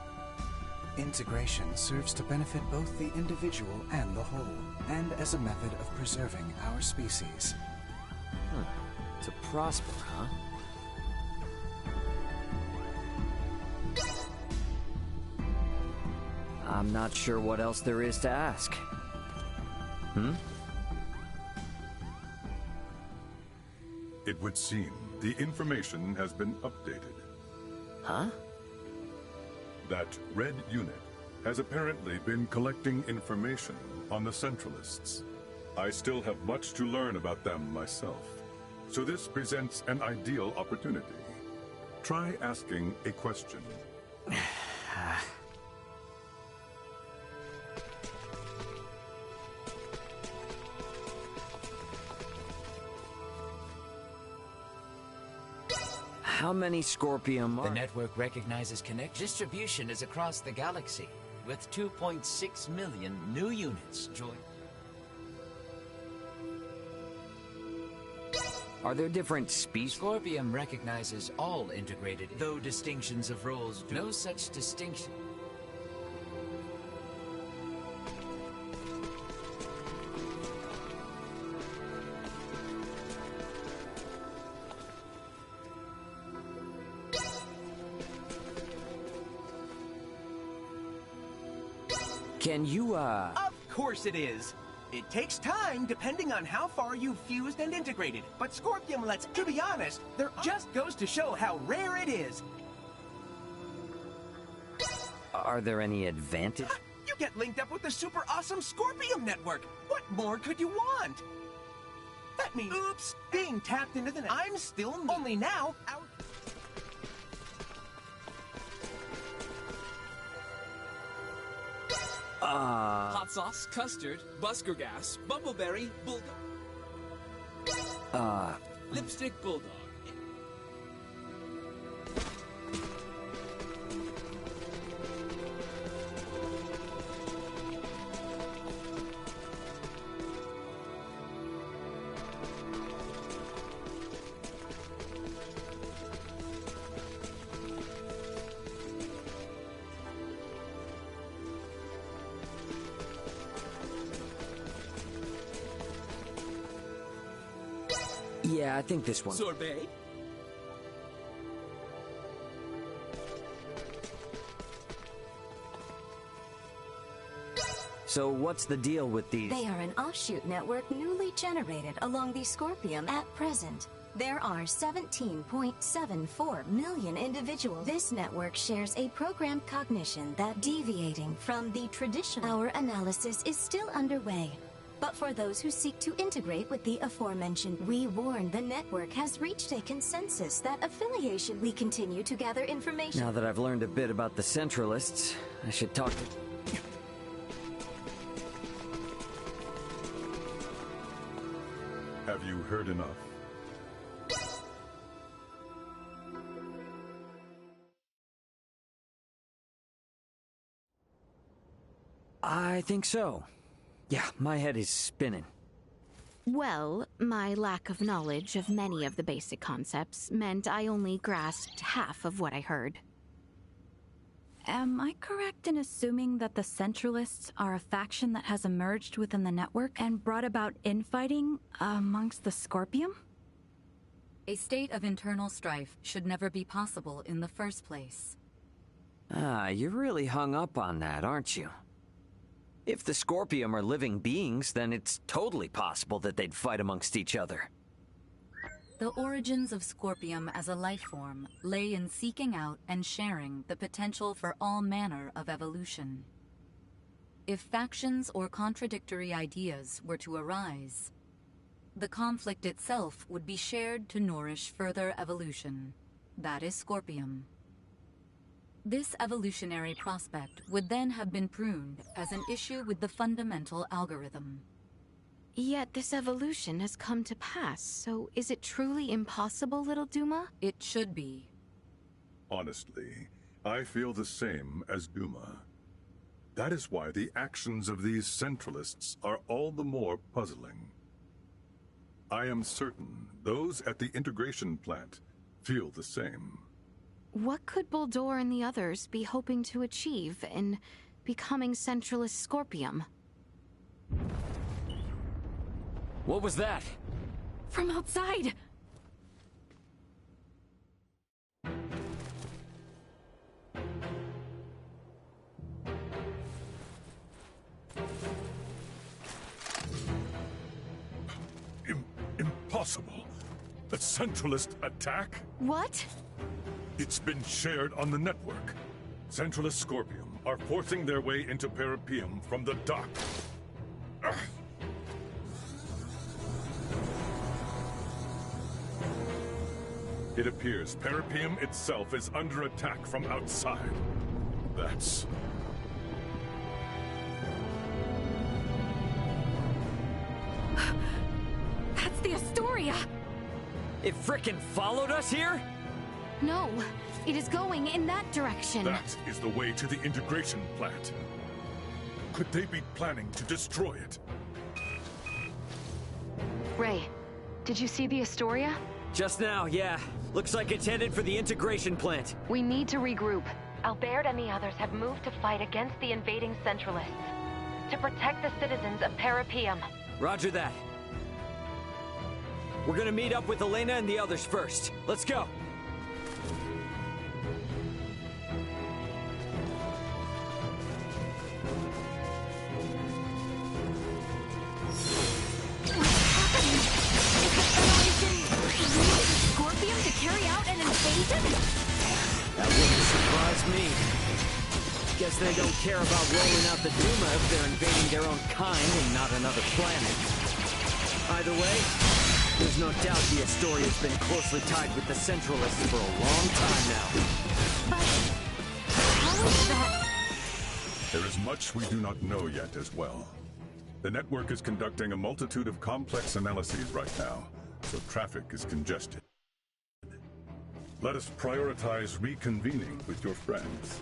Integration serves to benefit both the individual and the whole, and as a method of preserving our species.
To prosper, huh? I'm not sure what else there is to ask.
It would seem the information has been updated.
Huh?
That red unit has apparently been collecting information on the Centralists. I still have much to learn about them myself, so this presents an ideal opportunity. Try asking a question.
How many Scorpium are...
The network recognizes distribution is across the galaxy, with 2.6 million new units joined.
Are there different species?
Scorpium recognizes all integrated, though distinctions of roles do. No such distinction.
Can you,
Of course it is. It takes time depending on how far you've fused and integrated, but Scorpium lets, to be honest, there just goes to show how rare it is.
Are there any advantages?
You get linked up with the super awesome Scorpium network. What more could you want? That means, oops, being tapped into the net. I'm still me. Only now, out.
Hot sauce, custard, busker gas, bumbleberry, bulldog. Lipstick bulldog.
Yeah, I think this one.
Sorbet?
So what's the deal with these?
They are an offshoot network newly generated along the Scorpium at present.
There are 17.74 million individuals. This network shares a programmed cognition that deviating from the traditional. Our analysis is still underway. But for those who seek to integrate with the aforementioned, we warn the network has reached a consensus that affiliation. We continue to gather information.
Now that I've learned a bit about the Centralists, I should talk to...
Have you heard enough?
I think so. Yeah, my head is spinning.
Well, my lack of knowledge of many of the basic concepts meant I only grasped half of what I heard.
Am I correct in assuming that the Centralists are a faction that has emerged within the network and brought about infighting amongst the Scorpium?
A state of internal strife should never be possible in the first place.
Ah, you're really hung up on that, aren't you? If the Scorpium are living beings, then it's totally possible that they'd fight amongst each other.
The origins of Scorpium as a life form lay in seeking out and sharing the potential for all manner of evolution. If factions or contradictory ideas were to arise, the conflict itself would be shared to nourish further evolution. That is Scorpium. This evolutionary prospect would then have been pruned as an issue with the fundamental algorithm.
Yet this evolution has come to pass, so is it truly impossible, little Duma?
It should be.
Honestly, I feel the same as Duma. That is why the actions of these Centralists are all the more puzzling. I am certain those at the integration plant feel the same.
What could Bulldor and the others be hoping to achieve in becoming Centralist Scorpium?
What was that?
From outside!
Impossible. A Centralist attack?
What?
It's been shared on the network. Centralist Scorpium are forcing their way into Parapium from the dock. Ugh. It appears Parapium itself is under attack from outside. That's
the Astoria!
It frickin' followed us here?
No, it is going in that direction.
That is the way to the integration plant. Could they be planning to destroy it?
Ray, did you see the Astoria?
Just now, yeah. Looks like it's headed for the integration plant.
We need to regroup. Albert and the others have moved to fight against the invading Centralists. To protect the citizens of Parapium.
Roger that. We're gonna meet up with Elena and the others first. Let's go.
Scorpium to carry out an invasion?
That wouldn't surprise me. Guess they don't care about rolling out the Duma if they're invading their own kind and not another planet. Either way, there's no doubt the Astoria's been closely tied with the Centralists for a long time now.
But how is that?
There is much we do not know yet as well. The network is conducting a multitude of complex analyses right now, so traffic is congested. Let us prioritize reconvening with your friends.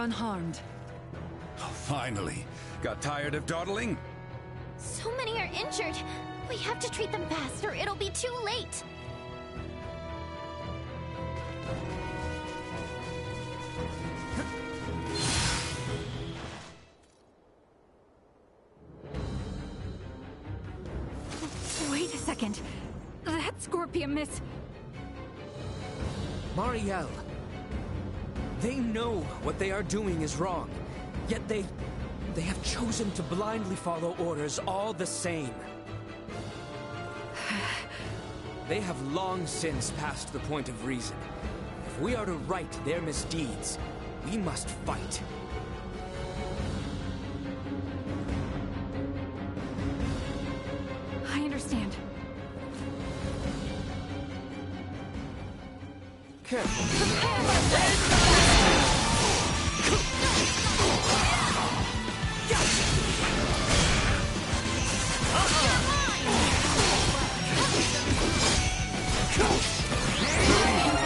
unharmed.
Oh, finally. Got tired of dawdling?
So many are injured. We have to treat them fast or it'll be too late.
Wait a second. That Scorpion miss...
Marielle. They know what they are doing is wrong. Yet they have chosen to blindly follow orders all the same. They have long since passed the point of reason. If we are to right their misdeeds, we must fight.
I understand.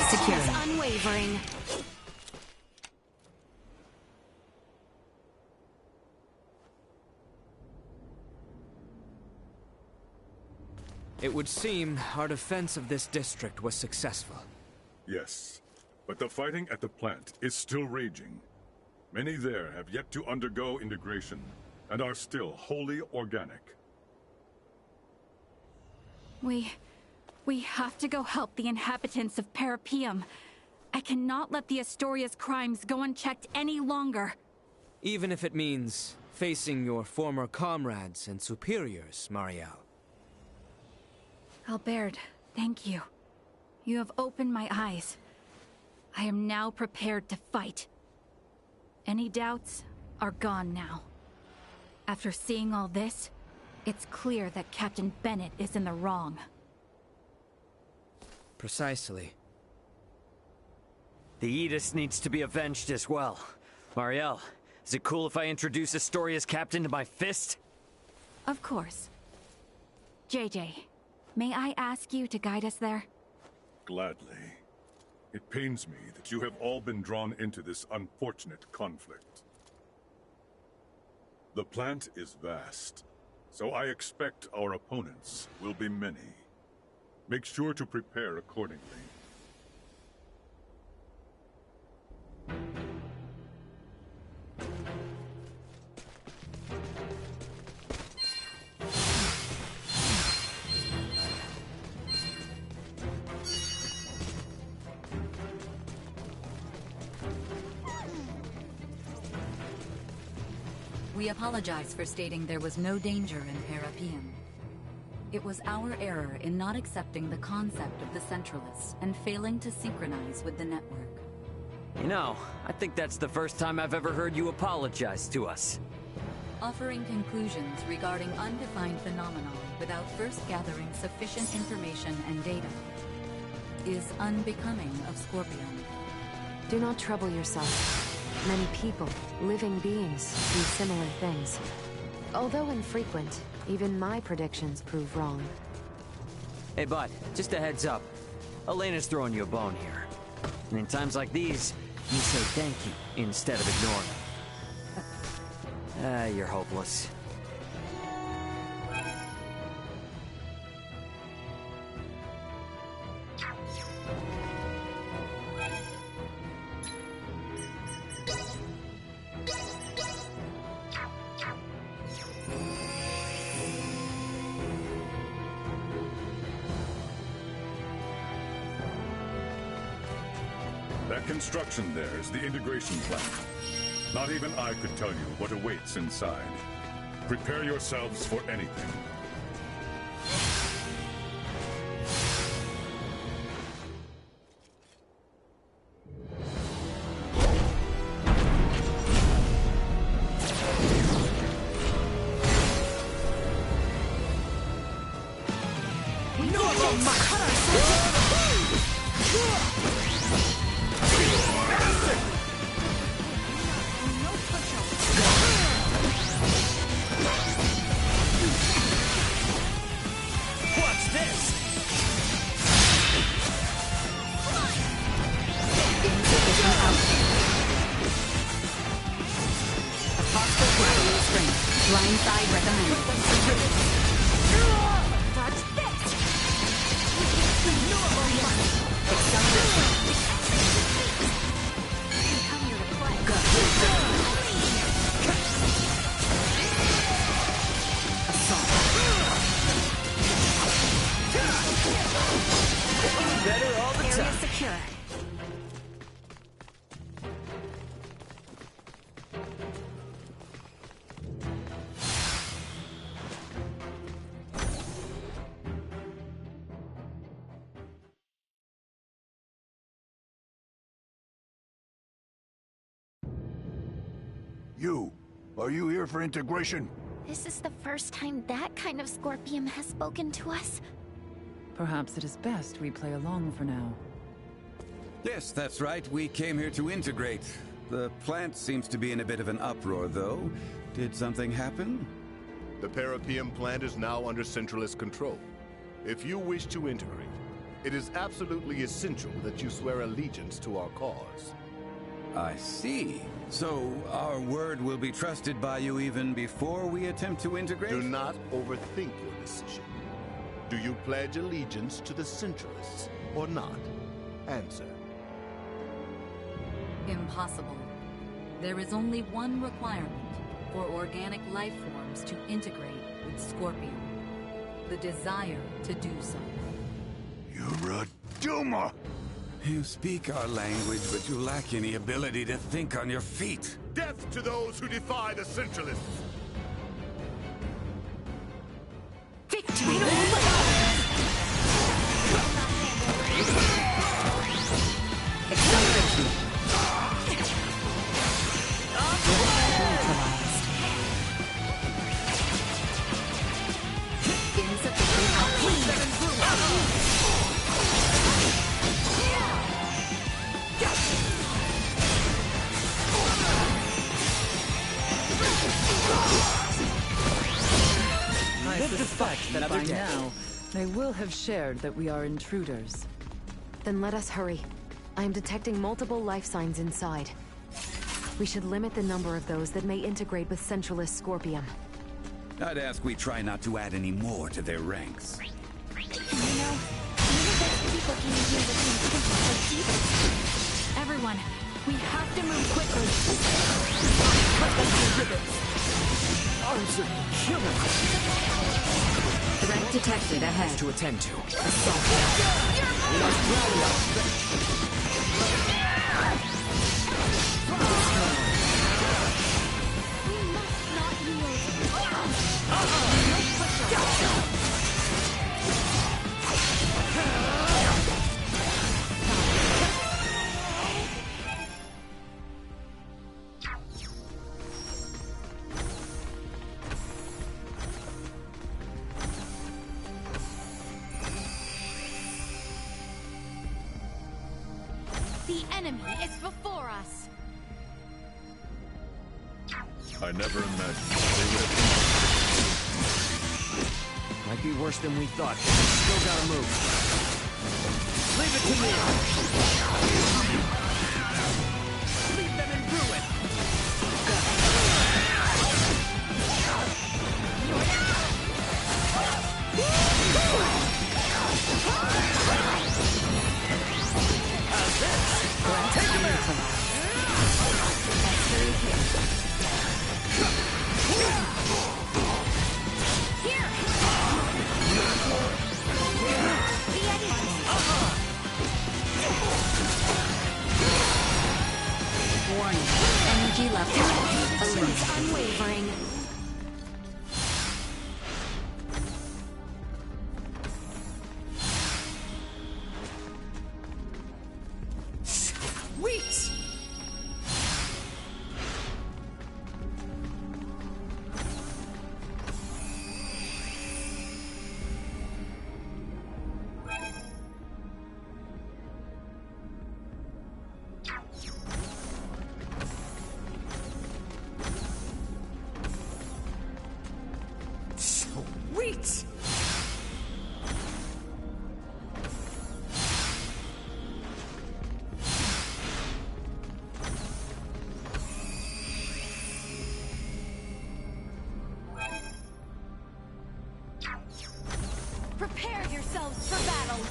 Secure.
Unwavering.
It would seem our defense of this district was successful.
Yes, but the fighting at the plant is still raging. Many there have yet to undergo integration, and are still wholly organic.
We have to go help the inhabitants of Parapium. I cannot let the Astoria's crimes go unchecked any longer.
Even if it means facing your former comrades and superiors, Marielle.
Albert, thank you. You have opened my eyes. I am now prepared to fight. Any doubts are gone now. After seeing all this, it's clear that Captain Bennett is in the wrong.
Precisely.
The Aegis needs to be avenged as well. Marielle, is it cool if I introduce Astoria's captain to my fist?
Of course. JJ, may I ask you to guide us there?
Gladly. It pains me that you have all been drawn into this unfortunate conflict. The plant is vast, so I expect our opponents will be many. Make sure to prepare accordingly.
We apologize for stating there was no danger in Parapium. It was our error in not accepting the concept of the Centralists and failing to synchronize with the network.
You know, I think that's the first time I've ever heard you apologize to us.
Offering conclusions regarding undefined phenomena without first gathering sufficient information and data is unbecoming of Scorpion.
Do not trouble yourself. Many people, living beings, do similar things. Although infrequent, even my predictions prove wrong.
Hey bud, just a heads up. Elena's throwing you a bone here. And in times like these, you say thank you instead of ignoring. You're hopeless.
That construction there is the integration plant. Not even I could tell you what awaits inside. Prepare yourselves for anything.
You, are you here for integration?
This is the first time that kind of Scorpium has spoken to us.
Perhaps it is best we play along for now.
Yes, that's right. We came here to integrate. The plant seems to be in a bit of an uproar, though. Did something happen?
The Parapium plant is now under Centralist control. If you wish to integrate, it is absolutely essential that you swear allegiance to our cause.
I see. So, our word will be trusted by you even before we attempt to integrate?
Do not overthink your decision. Do you pledge allegiance to the Centralists or not? Answer.
Impossible. There is only one requirement for organic life forms to integrate with Scorpion. The desire to do so.
You're a Duma!
You speak our language, but you lack any ability to think on your feet.
Death to those who defy the Centralists!
Victory!
Acceleration!
I suspect that by now, they will have shared that we are intruders.
Then let us hurry. I am detecting multiple life signs inside. We should limit the number of those that may integrate with Centralist Scorpium.
I'd ask we try not to add any more to their ranks.
Everyone, we have to move quickly.
Arms are killing.
Threat detected ahead.
To attend to.
The enemy is before us.
I never imagined they would have...
Might be worse than we thought. Still gotta move. Leave it to me! Leave them in ruin!
Warning. Energy level.
Alert. Unwavering.
Wait! Sweet!
Prepare yourselves for battle.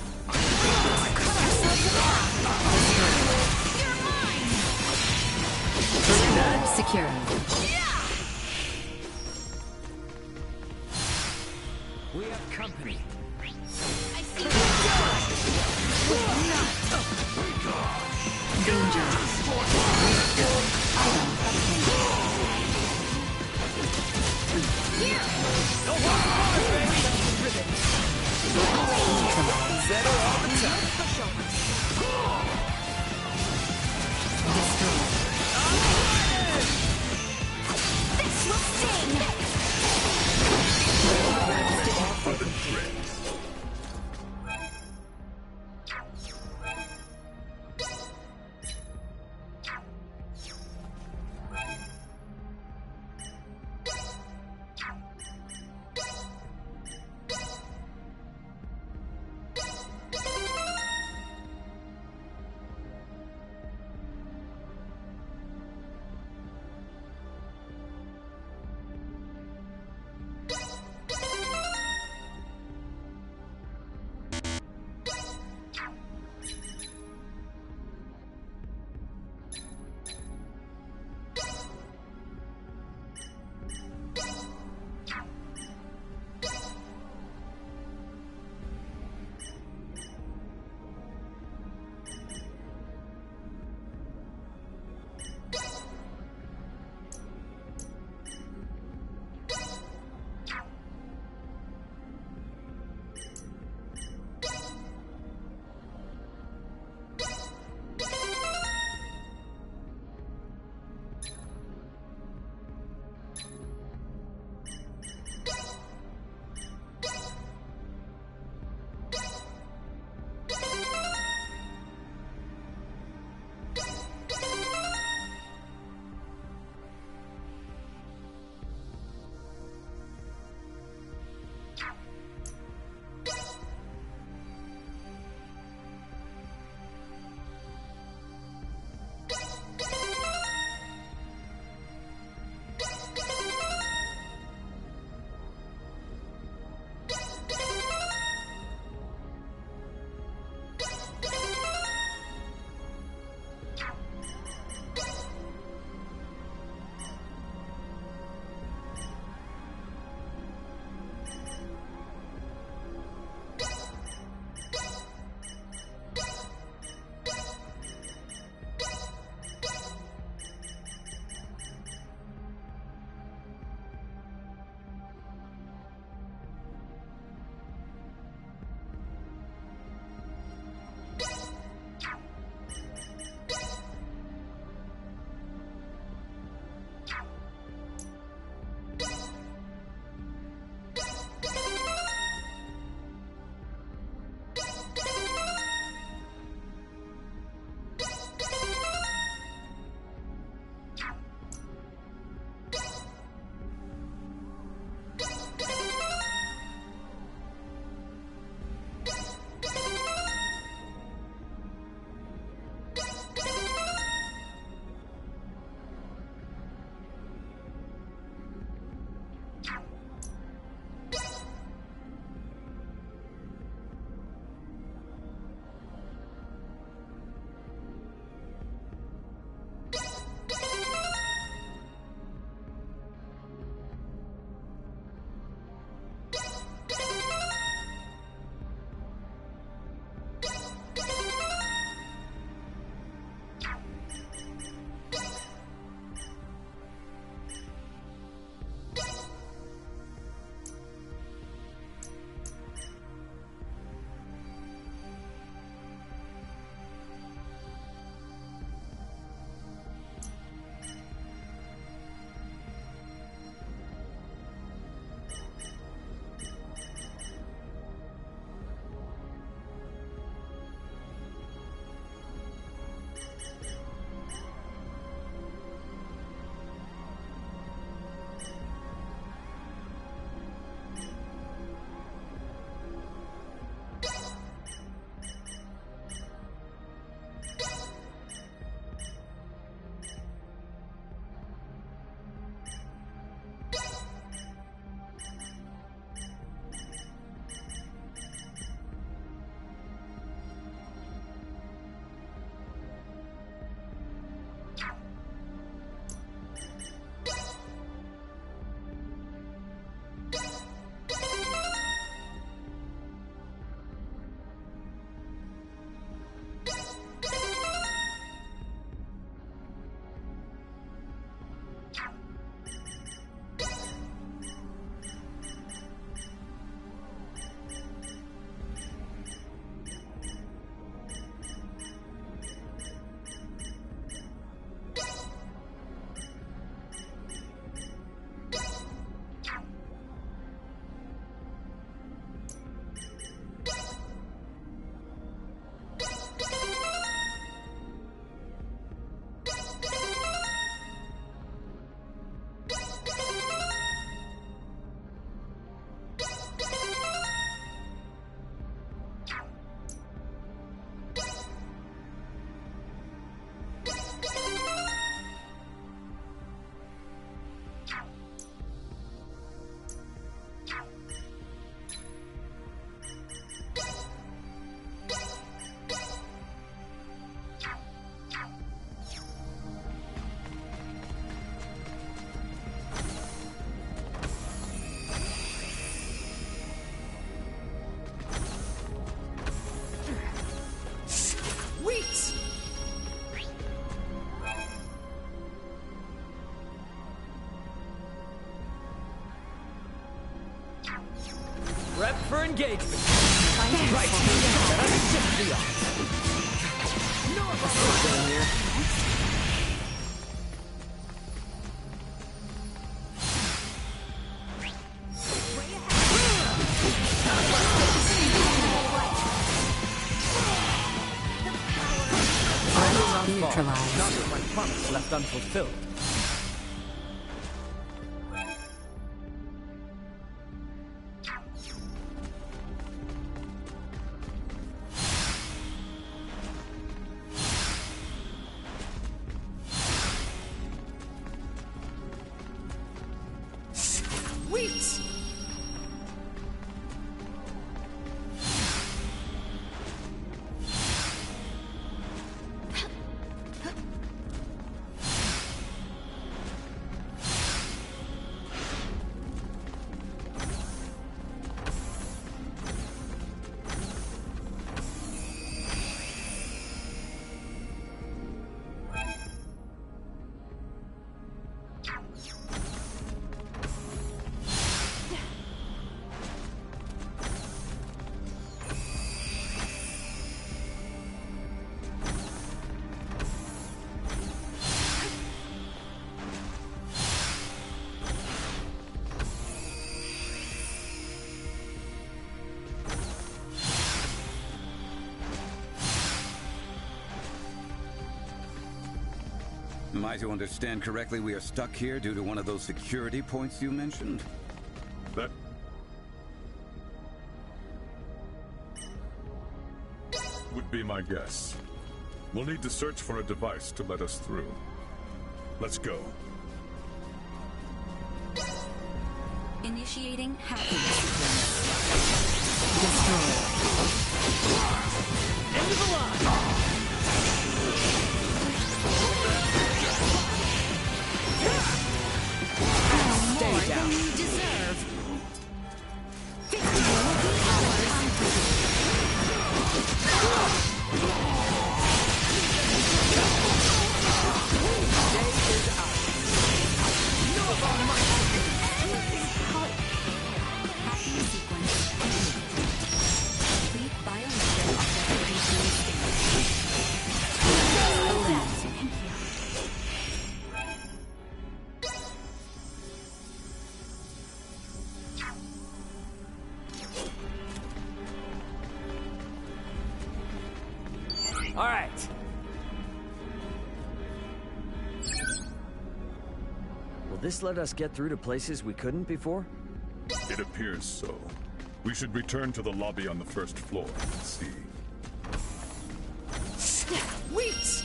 You're mine.
Secure.
We have company.
I see
Danger.
Here.
Zero all the time.
than friends.
Prep for engagement. Right. Let's shift the odds. Here.
Neutralized.
Not with my promise left unfulfilled.
Sweet!
Am I to understand correctly we are stuck here due to one of those security points you mentioned?
That would be my guess. We'll need to search for a device to let us through. Let's go.
Initiating hacking sequence. Destroy.
End of the line! Stay down.
You deserve. 50 Hacking sequence. Complete biometric verification
All right. Will this let us get through to places we couldn't before?
It appears so. We should return to the lobby on the first floor and see.
Wait!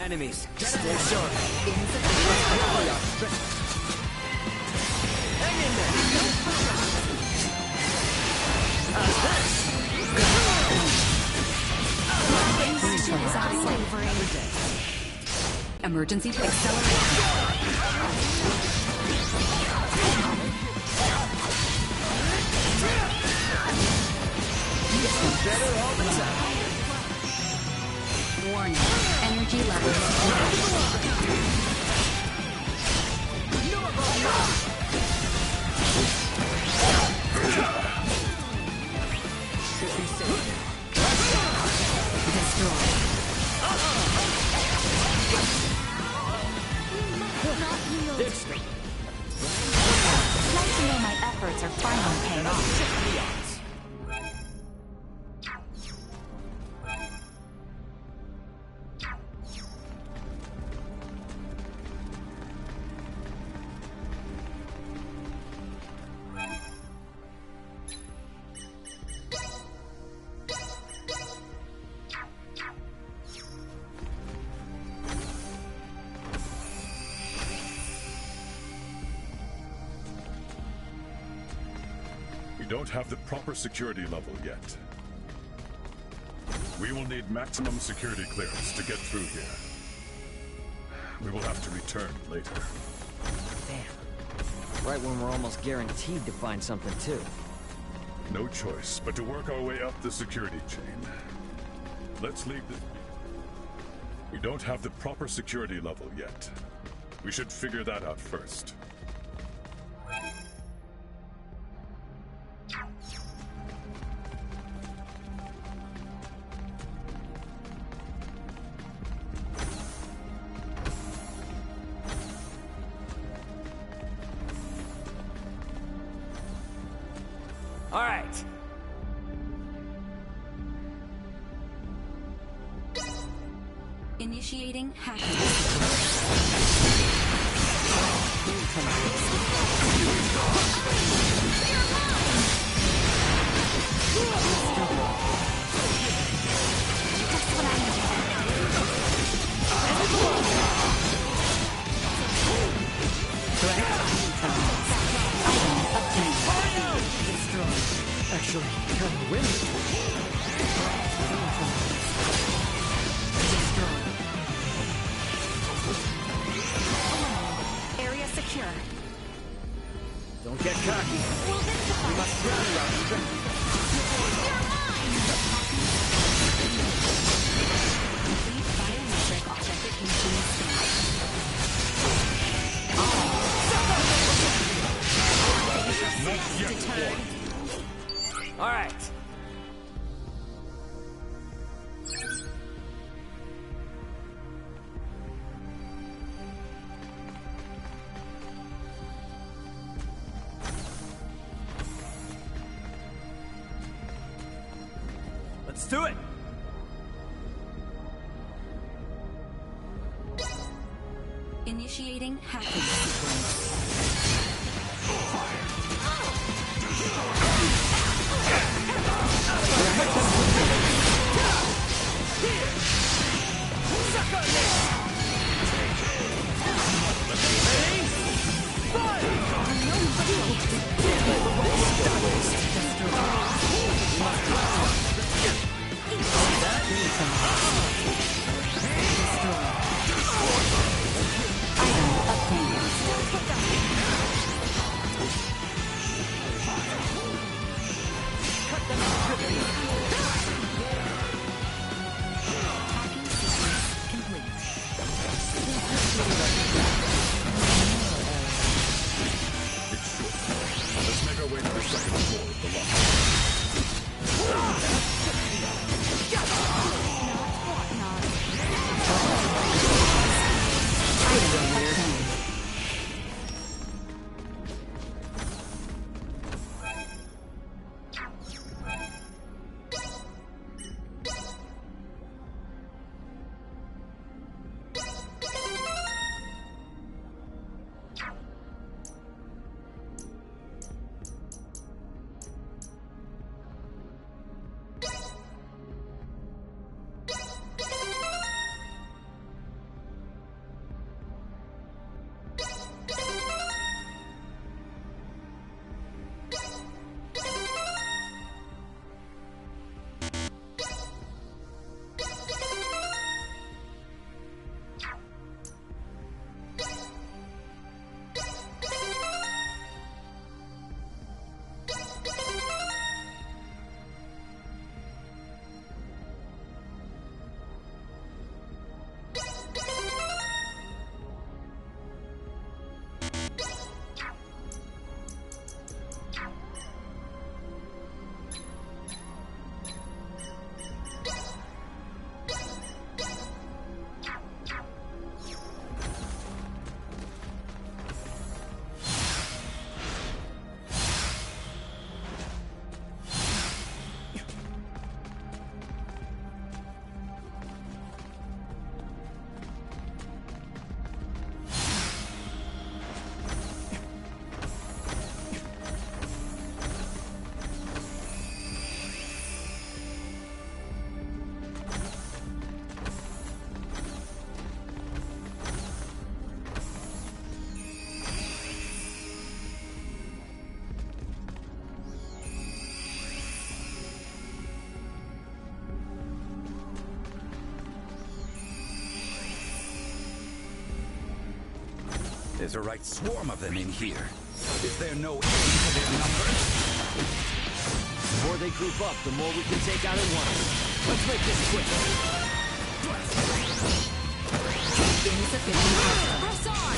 Enemies, stay sharp. Hang in there.
Emergency acceleration.
Better all the time.
Warning. Energy levels
Nice to know my efforts are finally paying off.
don't have the proper security level yet. We will need maximum security clearance to get through here. We will have to return later.
Damn. Right when we're almost guaranteed to find something too.
No choice but to work our way up the security chain. Let's leave the... We don't have the proper security level yet. We should figure that out first.
All right.
Initiating hacking.
Actually, kind of win.
Area secure.
Don't get cocky. We must run, Rassadi.
Complete biometric authentication
Not yet.
All right. Let's do it.
Initiating hacking sequence.
There's a right swarm of them in here. Is there no end to their numbers?
The more they group up, the more we can take out at once. Let's make this quick.
Insufficient power. Press on!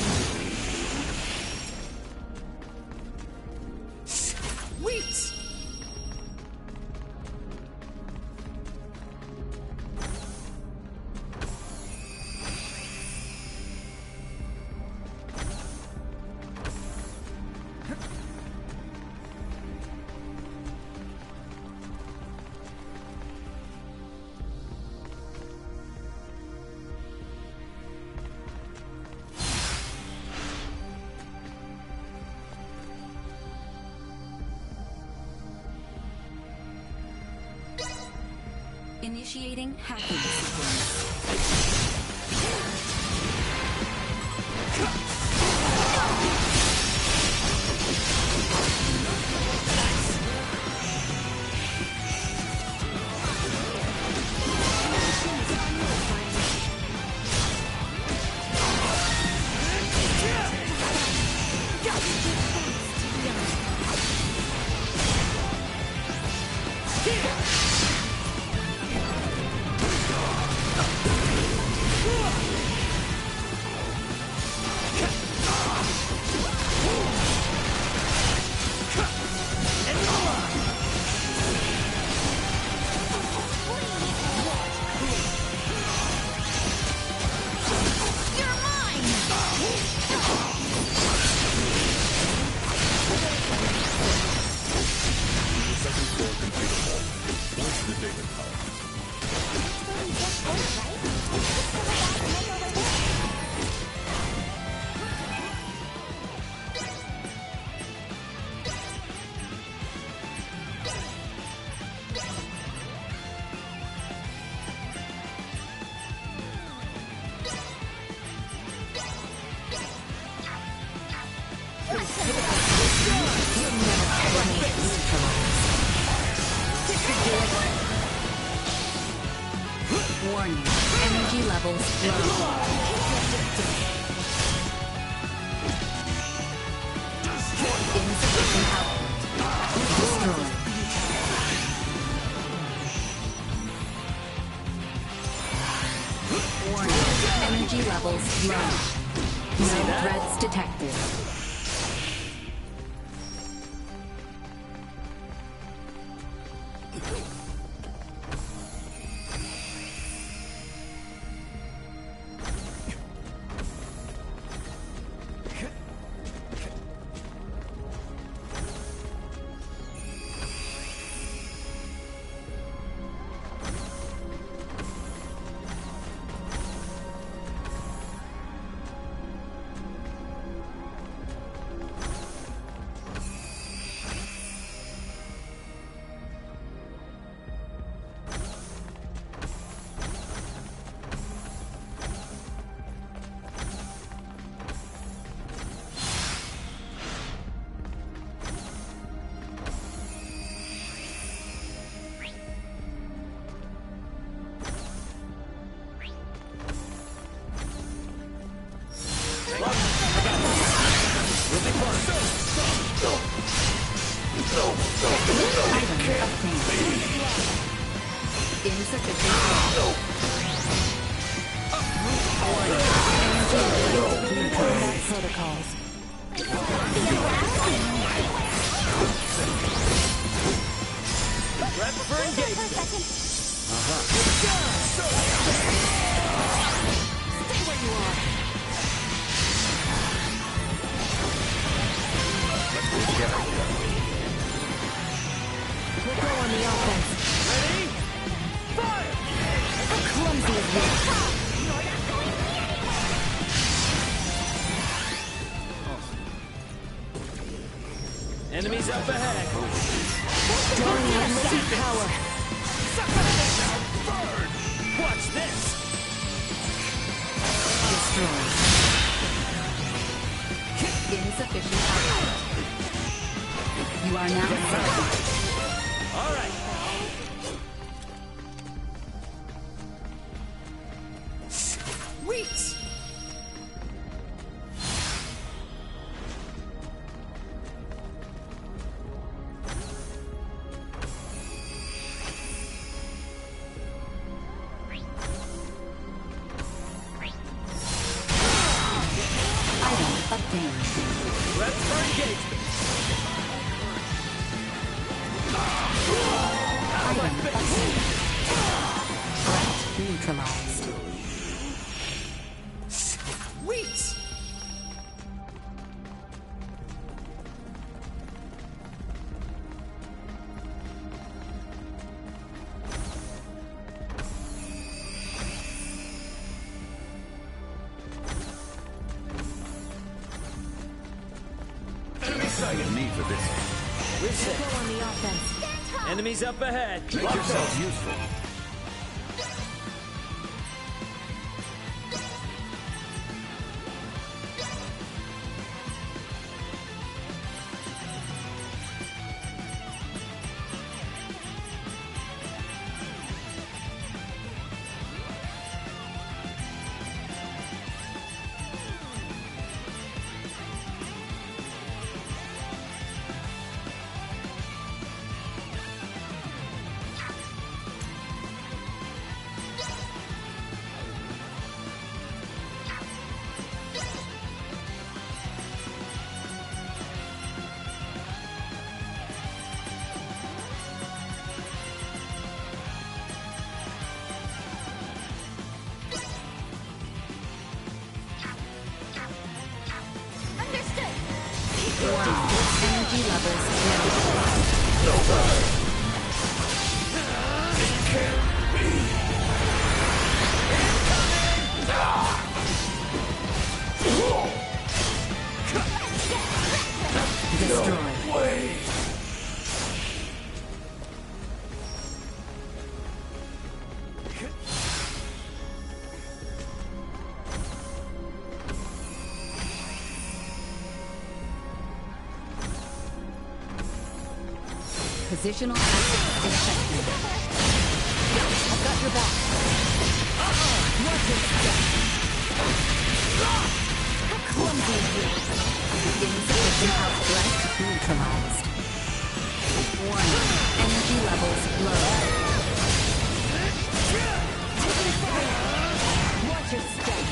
Wait!
Initiating hacking sequence. Warning. Energy levels low. Insufficient output. Destroyed. Warning. Energy levels low. No threats detected.
Enemies up ahead.
Power.
Watch this.
Destroyed. Insufficient output. You are now set.
All right. Wait.
neutralized.
Weeds!
Need for this.
Reset.
Go on the offense.
Enemies up ahead.
Make yourselves useful.
Energy levels Positional access infected. I've got your back. Watch it step. How clumsy is you? Insufficient outbreak neutralized. 1. Energy levels low. Taking fire. Watch your step.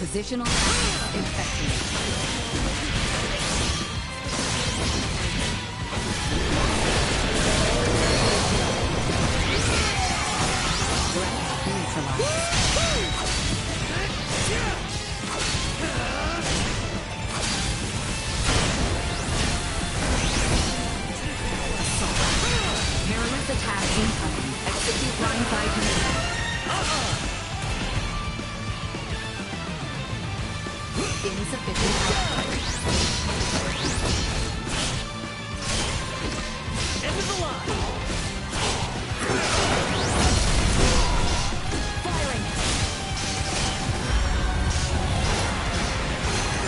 Positional access infected. Mirrorless attack incoming. Execute line 5 minutes. Insufficient output. End of the line. Firing.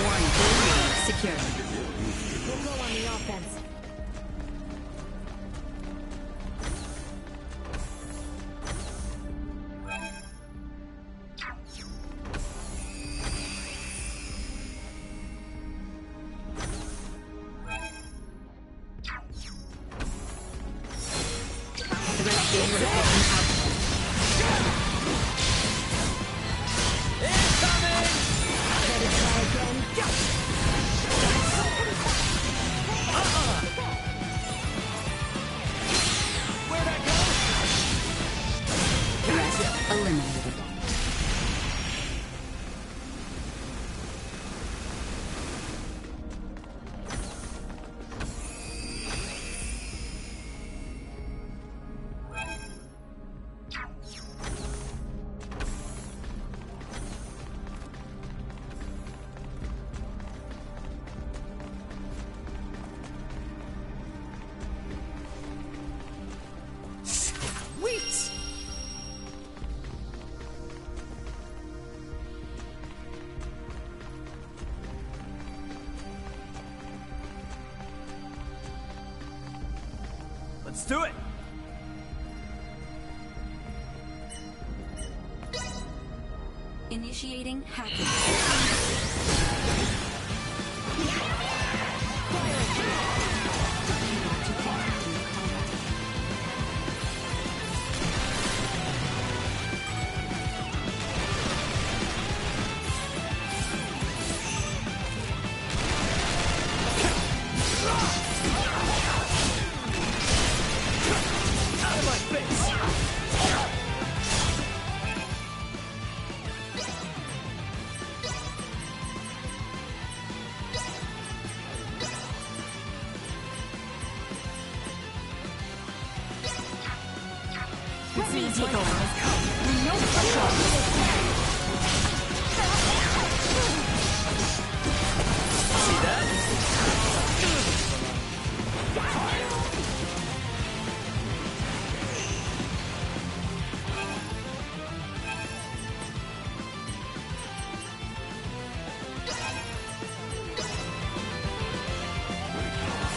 1 secure. We'll go on the offense.
Let's do it!
Initiating hacking.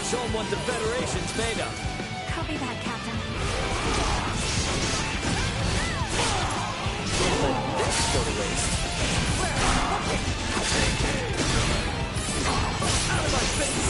Show them what the Federation's made of.
Copy that, Captain.
Can't let this go to waste. Out of my face!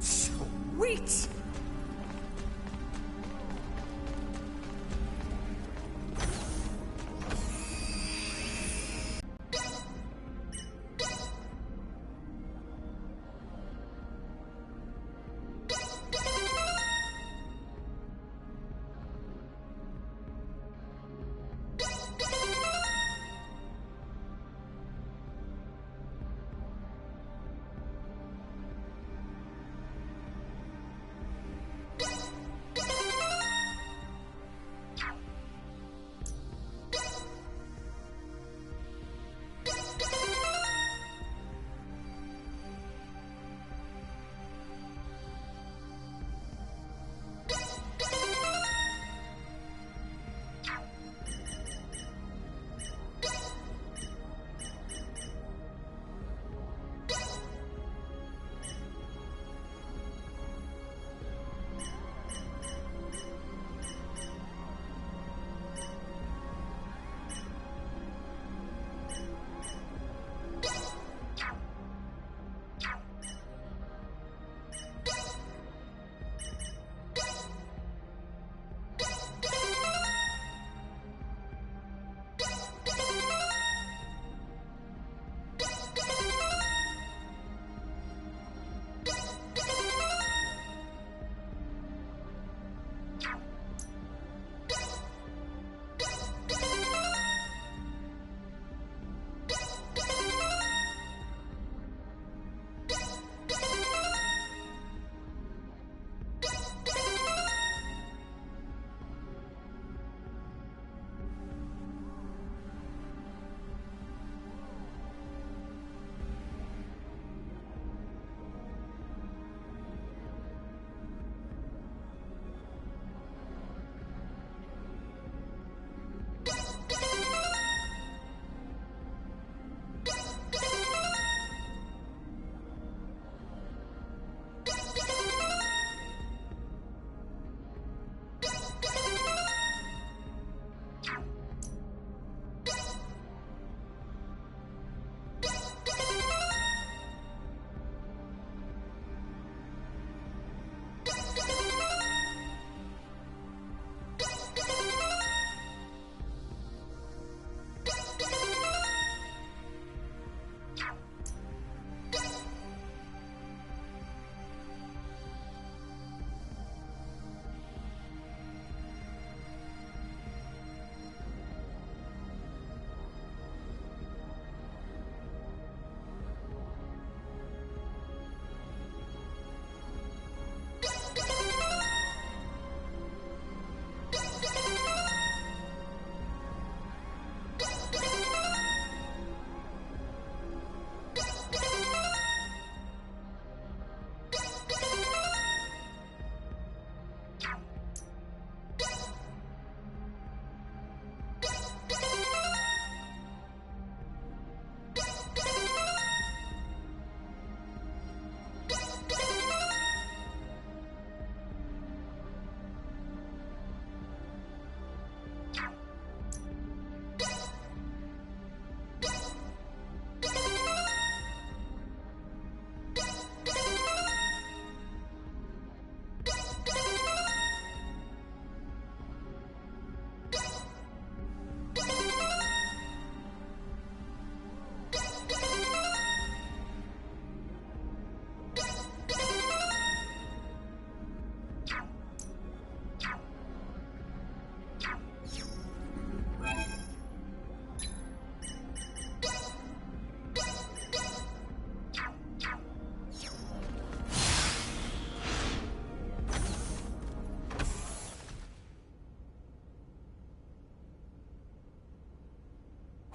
Sweet!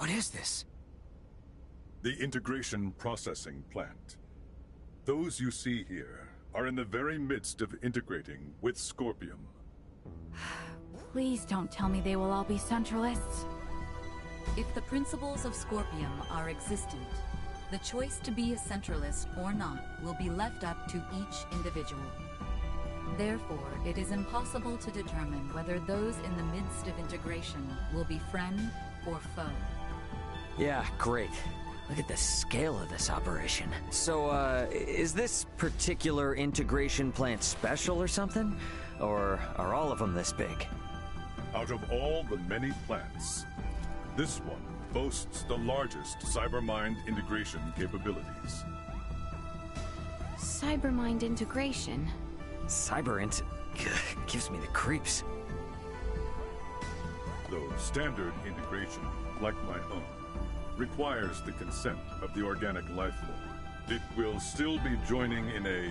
What is this?
The integration processing plant. Those you see here are in the very midst of integrating with Scorpium.
Please don't tell me they will all be Centralists. If the principles of Scorpium are existent, the choice to be a Centralist or not will be left up to each individual. Therefore, it is impossible to determine whether those in the midst of integration will be friend or foe.
Yeah, great. Look at the scale of this operation. So, is this particular integration plant special or something? Or are all of them this big?
Out of all the many plants, this one boasts the largest cybermind integration capabilities.
Cybermind integration?
Gives me the creeps.
Though standard integration, like my own, requires the consent of the organic life form, it will still be joining in a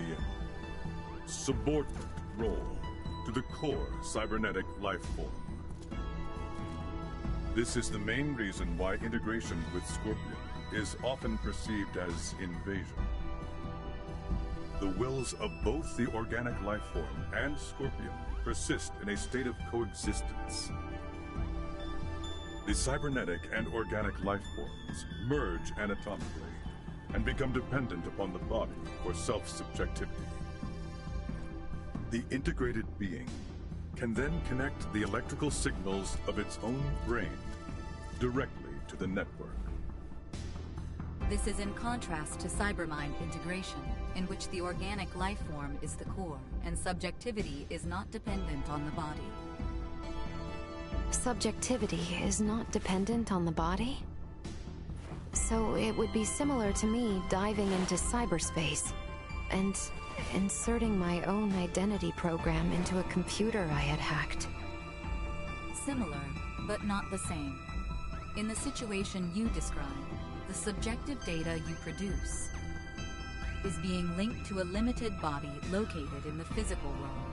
subordinate role to the core cybernetic life form. This is the main reason why integration with Scorpion is often perceived as invasion. The wills of both the organic life form and Scorpion persist in a state of coexistence. The cybernetic and organic life forms merge anatomically and become dependent upon the body for self-subjectivity. The integrated being can then connect the electrical signals of its own brain directly to the network.
This is in contrast to cybermind integration, in which the organic life form is the core, and subjectivity is not dependent on the body.
Subjectivity is not dependent on the body? So it would be similar to me diving into cyberspace and inserting my own identity program into a computer I had hacked.
Similar, but not the same. In the situation you describe, the subjective data you produce is being linked to a limited body located in the physical world.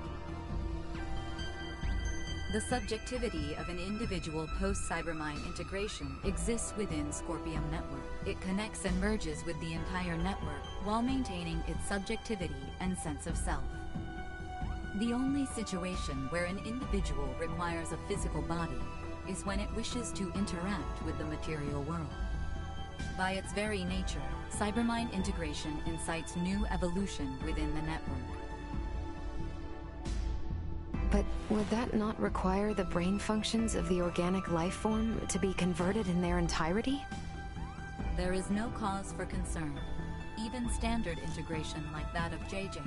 The subjectivity of an individual post-cybermind integration exists within Scorpium Network. It connects and merges with the entire network while maintaining its subjectivity and sense of self. The only situation where an individual requires a physical body is when it wishes to interact with the material world. By its very nature, cybermind integration incites new evolution within the network.
But would that not require the brain functions of the organic life form to be converted in their entirety?
There is no cause for concern. Even standard integration like that of JJ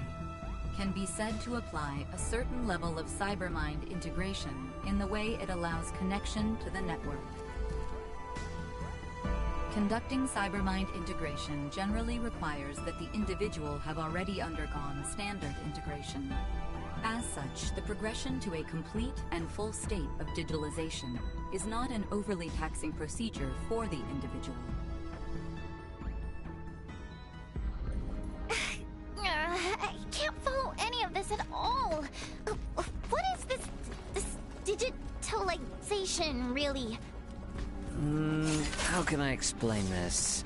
can be said to apply a certain level of cybermind integration in the way it allows connection to the network. Conducting cybermind integration generally requires that the individual have already undergone standard integration. As such, the progression to a complete and full state of digitalization is not an overly taxing procedure for the individual.
I can't follow any of this at all. What is this digitalization, really?
How can I explain this?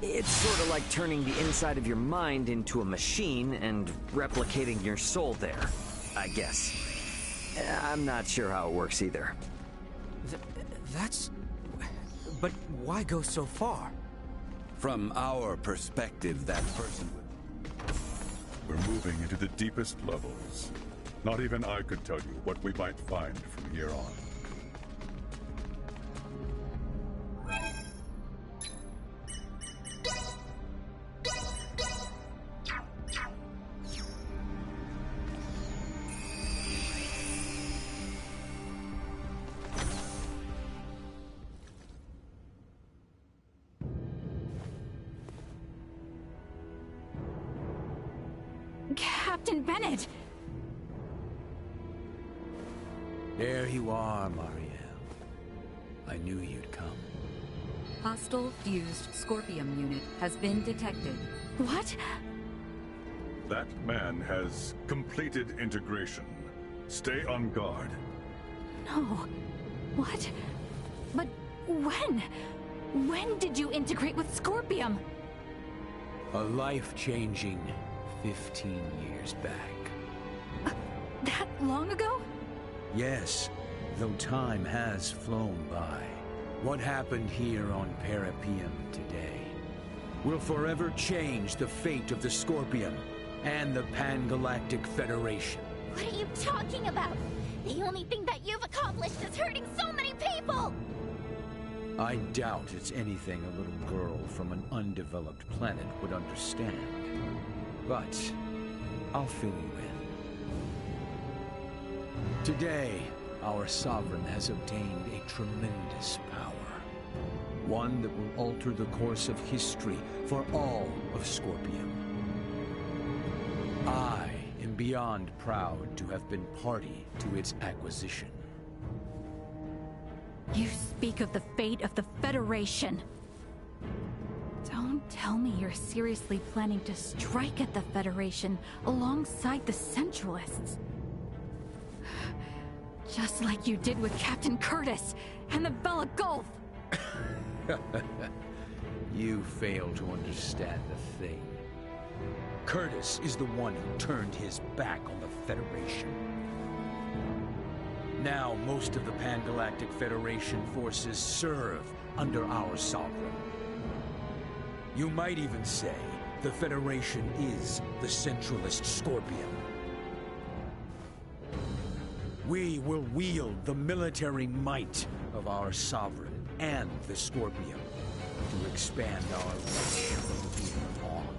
It's sort of like turning the inside of your mind into a machine and replicating your soul there, I guess. I'm not sure how it works either.
But why go so far?
From our perspective, that person would...
We're moving into the deepest levels. Not even I could tell you what we might find from here on.
Captain Bennett!
There you are, Marielle. I knew you'd come.
Hostile fused Scorpium unit has been detected.
What?
That man has completed integration. Stay on guard.
No. What? But when? When did you integrate with Scorpium?
A life-changing 15 years back.
That long ago?
Yes, though time has flown by. What happened here on Parapium today will forever change the fate of the Scorpium and the Pan-Galactic Federation.
What are you talking about? The only thing that you've accomplished is hurting so many people!
I doubt it's anything a little girl from an undeveloped planet would understand. But I'll fill you in. Today, our Sovereign has obtained a tremendous power. One that will alter the course of history for all of Scorpium. I am beyond proud to have been party to its acquisition.
You speak of the fate of the Federation. Don't tell me you're seriously planning to strike at the Federation alongside the Centralists. Just like you did with Captain Curtis and the Bella Gulf.
You fail to understand a thing. Curtis is the one who turned his back on the Federation. Now, most of the Pan-Galactic Federation forces serve under our Sovereign. You might even say the Federation is the Centralist Scorpion. We will wield the military might of our Sovereign and the Scorpion to expand our reach from here on.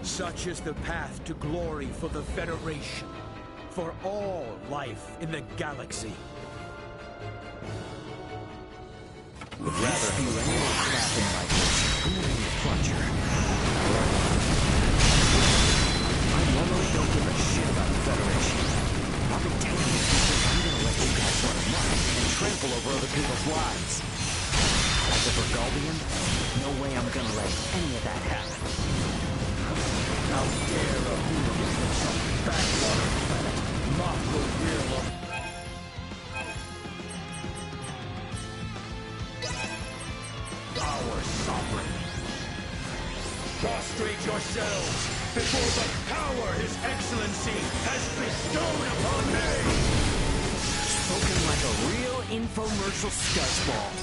Such is the path to glory for the Federation. For all life in the galaxy.
Would rather do any more crapping like this. Who will be a clutcher? I normally don't give a shit about the Federation. I'll be telling you because I'm gonna let you guys run amok and trample over other people's lives. As a Burgaldian, no way I'm gonna let any of that happen.
How dare a hooligan from some backwater planet mock the will of... our Sovereign. Prostrate yourselves before the power His Excellency has bestowed upon me!
Spoken like a real infomercial scuzzball.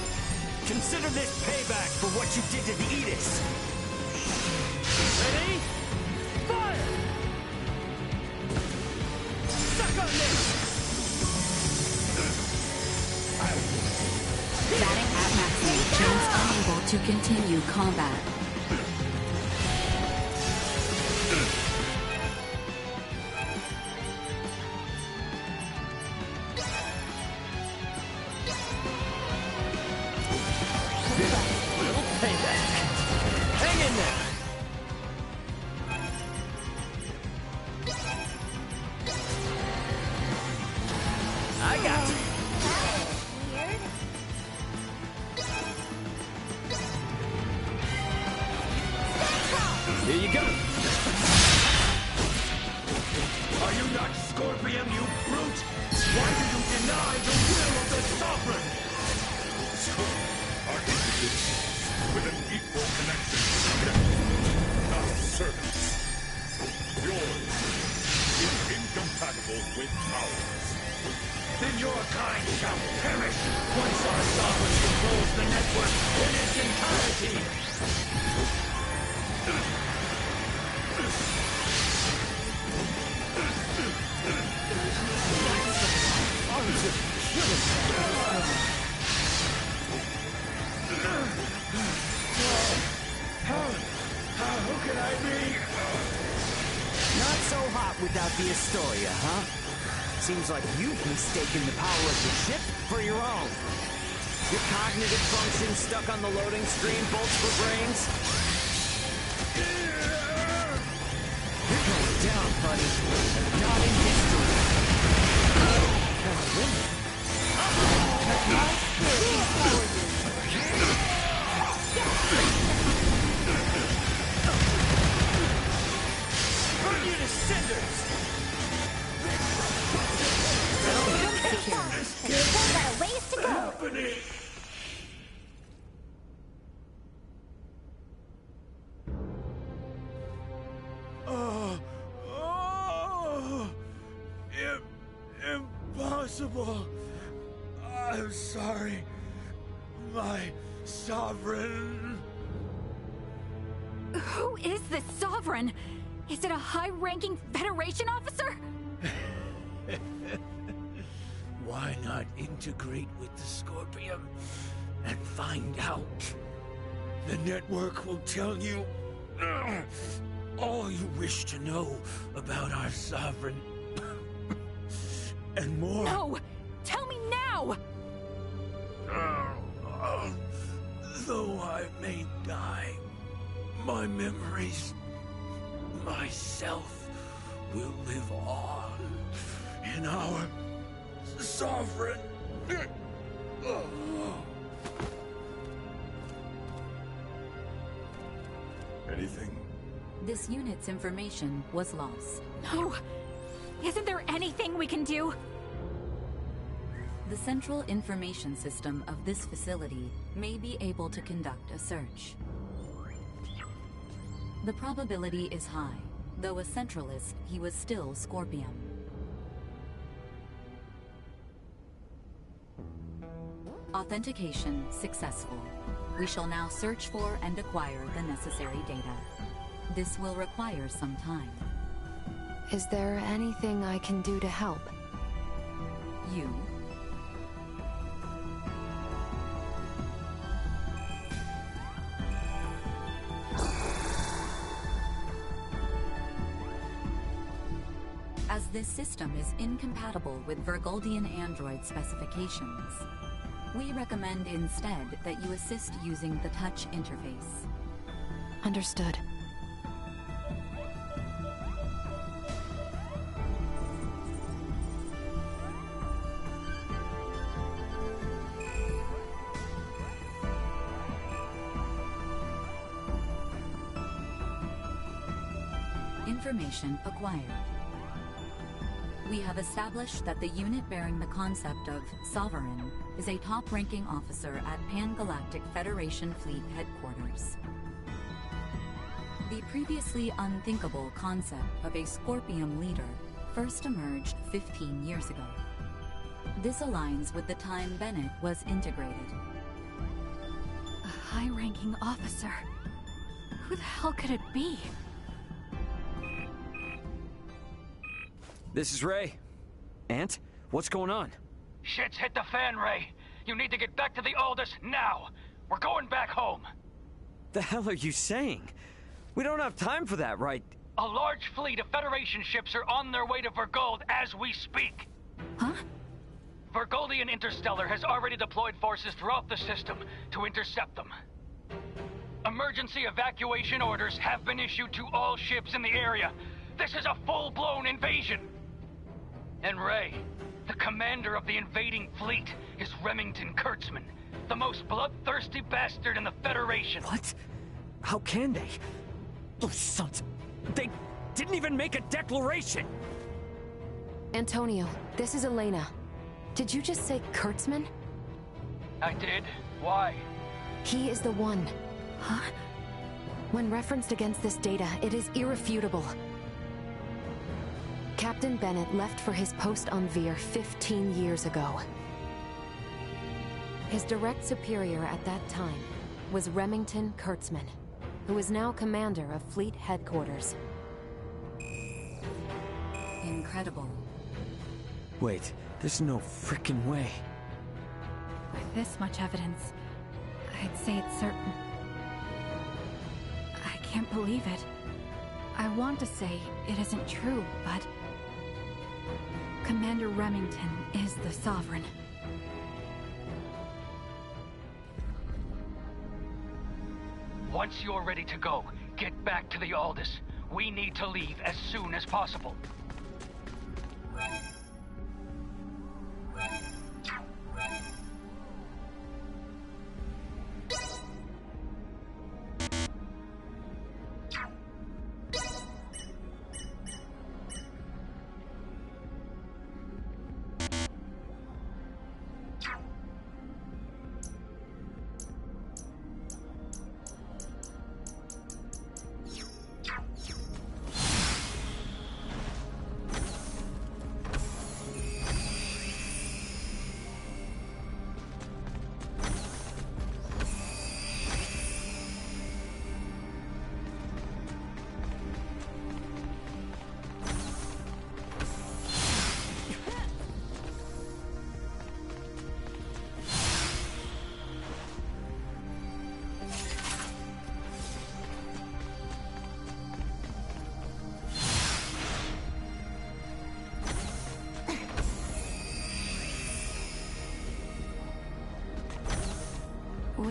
Consider this payback for what you did to the Edis. Ready? Fire! Suck on this!
Static at maximum. James unable to continue combat.
Little payback. Hang in there! I got you. Here you go.
Are you not Scorpion, you brute? Why do you deny the will of the Sovereign?
So, our individuals with an equal connection to them, not servants. Yours is incompatible with ours.
Then your kind shall perish once our Sovereign controls the network in its entirety! How can I be?
Not so hot without the Astoria, huh? Seems like you've mistaken the power of the ship for your own. Your cognitive function stuck on the loading screen, bolts for brains. You're going down, buddy. Not in history. Burn you to cinders!
Still got a ways to go.
impossible. I'm sorry, my sovereign.
Who is this sovereign? Is it a high-ranking Federation officer?
Why not integrate with the Scorpium and find out? The network will tell you all you wish to know about our sovereign. And more.
No! Tell me now!
Though I may die, my memories, myself, will live on in our sovereign.
Anything?
This unit's information was lost.
No! Isn't there anything we can do?
The central information system of this facility may be able to conduct a search. The probability is high. Though a centralist, he was still Scorpium. Authentication successful. We shall now search for and acquire the necessary data. This will require some time.
Is there anything I can do to help?
You? As this system is incompatible with Virgoldian android specifications, we recommend instead that you assist using the touch interface.
Understood.
Information acquired. We have established that the unit bearing the concept of Sovereign is a top-ranking officer at Pan-Galactic Federation Fleet Headquarters. The previously unthinkable concept of a Scorpium leader first emerged 15 years ago. This aligns with the time Bennett was integrated.
A high-ranking officer? Who the hell could it be?
This is Ray. Ant, what's going on?
Shit's hit the fan, Ray. You need to get back to the Aldous now. We're going back home.
The hell are you saying? We don't have time for that, right?
A large fleet of Federation ships are on their way to Virgold as we speak.
Huh?
Virgoldian Interstellar has already deployed forces throughout the system to intercept them. Emergency evacuation orders have been issued to all ships in the area. This is a full-blown invasion. And Ray, the commander of the invading fleet, is Remington Kurtzman, the most bloodthirsty bastard in the Federation.
What? How can they? Those sons... They didn't even make a declaration!
Antonio, this is Elena. Did you just say Kurtzman?
I did. Why?
He is the one.
Huh?
When referenced against this data, it is irrefutable. Captain Bennett left for his post on Veer 15 years ago. His direct superior at that time was Remington Kurtzman, who is now commander of Fleet Headquarters.
Incredible.
Wait, there's no frickin' way.
With this much evidence, I'd say it's certain. I can't believe it. I want to say it isn't true, but... Commander Remington is the Sovereign.
Once you're ready to go, get back to the Aldous. We need to leave as soon as possible.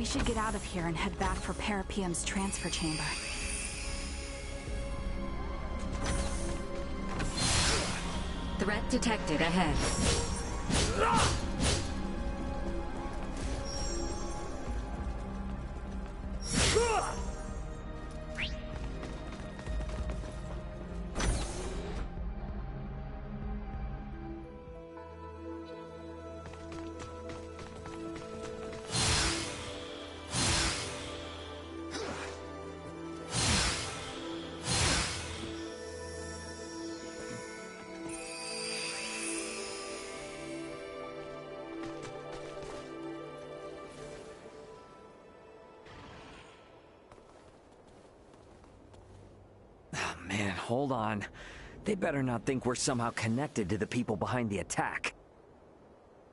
We should get out of here and head back for Parapium's transfer chamber.
Threat detected ahead.
Man, hold on. They better not think we're somehow connected to the people behind the attack.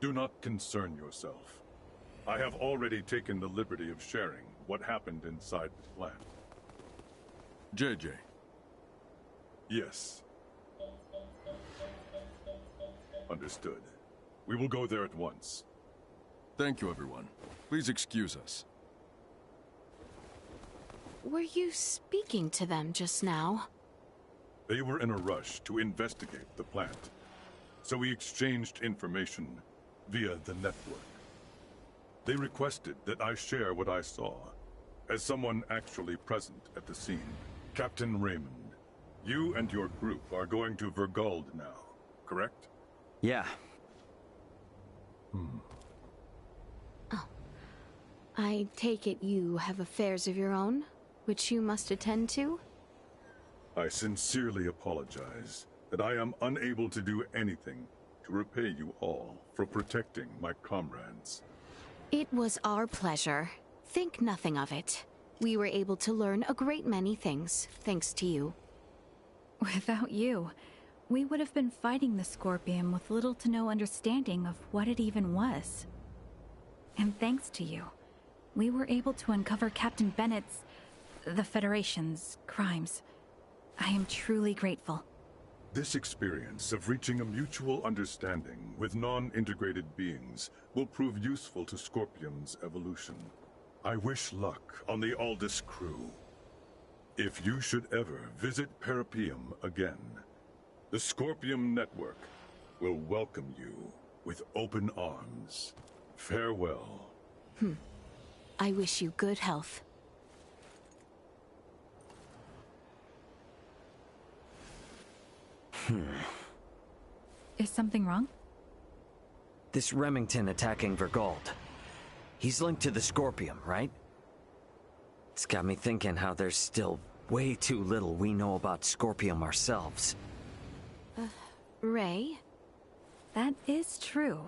Do not concern yourself. I have already taken the liberty of sharing what happened inside the plant.
JJ.
Yes. Understood. We will go there at once.
Thank you, everyone. Please excuse us.
Were you speaking to them just now?
They were in a rush to investigate the plant, so we exchanged information via the network. They requested that I share what I saw, as someone actually present at the scene. Captain Raymond, you and your group are going to Vergald now, correct?
Yeah.
I take it you have affairs of your own, which you must attend to?
I sincerely apologize that I am unable to do anything to repay you all for protecting my comrades.
It was our pleasure. Think nothing of it. We were able to learn a great many things, thanks to you.
Without you, we would have been fighting the Scorpion with little to no understanding of what it even was. And thanks to you, we were able to uncover Captain Bennett's, the Federation's, crimes. I am truly grateful.
This experience of reaching a mutual understanding with non-integrated beings will prove useful to Scorpium's evolution. I wish luck on the Aldous crew. If you should ever visit Parapium again, the Scorpium Network will welcome you with open arms. Farewell.
I wish you good health.
Is something wrong?
This Remington attacking Vergald. He's linked to the Scorpium, right? It's got me thinking how there's still way too little we know about Scorpium ourselves.
Ray?
That is true.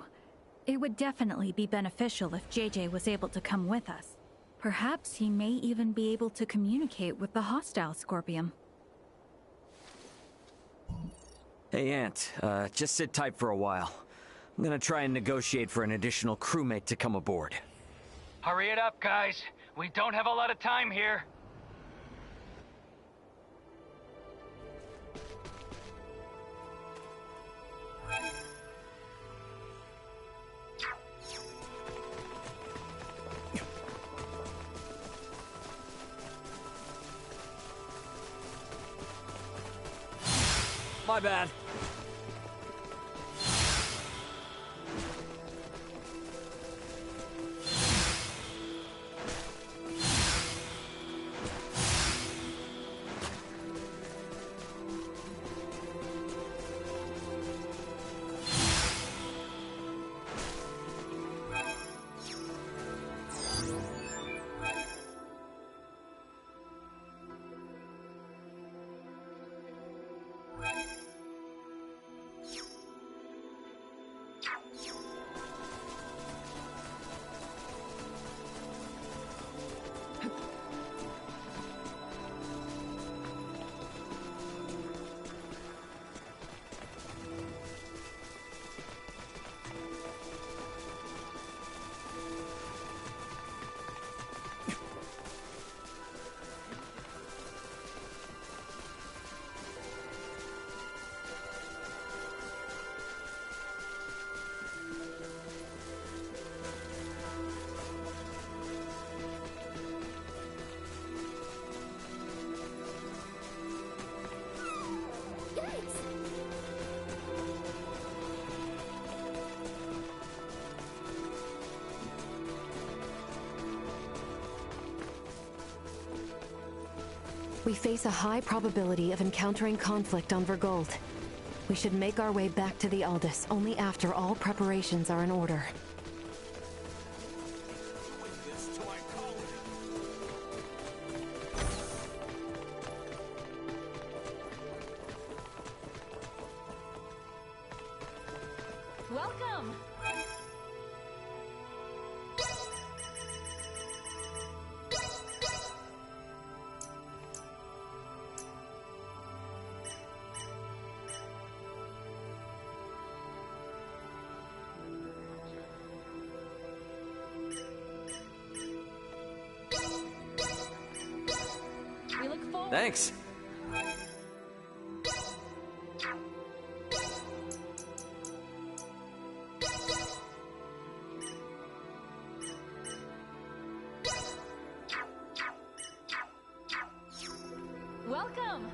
It would definitely be beneficial if JJ was able to come with us. Perhaps he may even be able to communicate with the hostile Scorpium.
Hey, Ant, just sit tight for a while. I'm gonna try and negotiate for an additional crewmate to come aboard.
Hurry it up, guys. We don't have a lot of time here.
My bad.
We face a high probability of encountering conflict on Vergold. We should make our way back to the Aldous only after all preparations are in order.
Welcome! We look forward.
Thanks.
Welcome!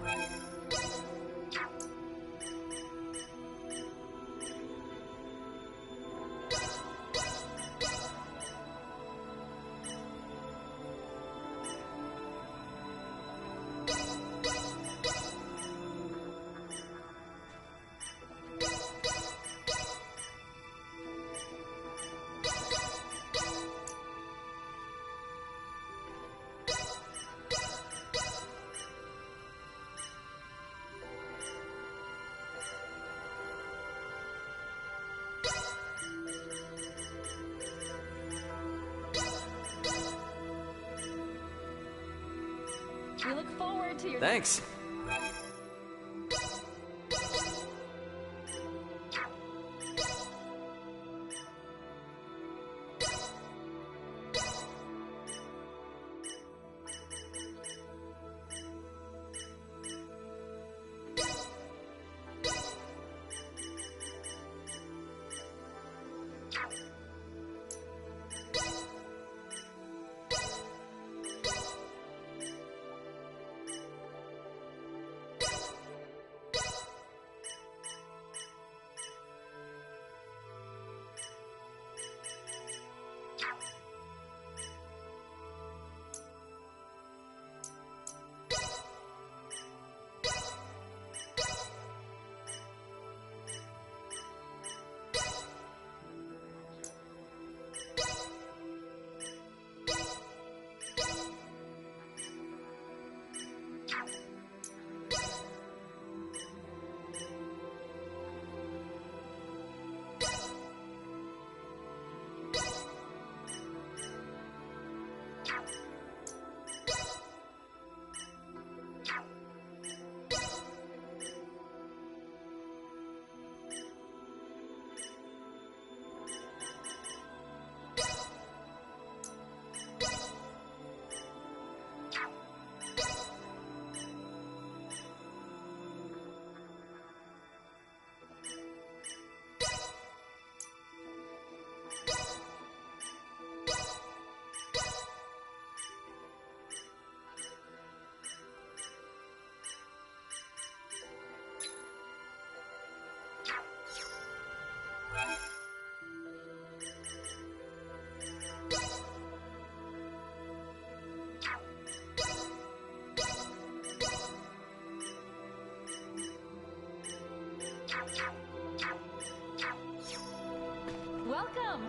We look forward to your...
Thanks.
Welcome!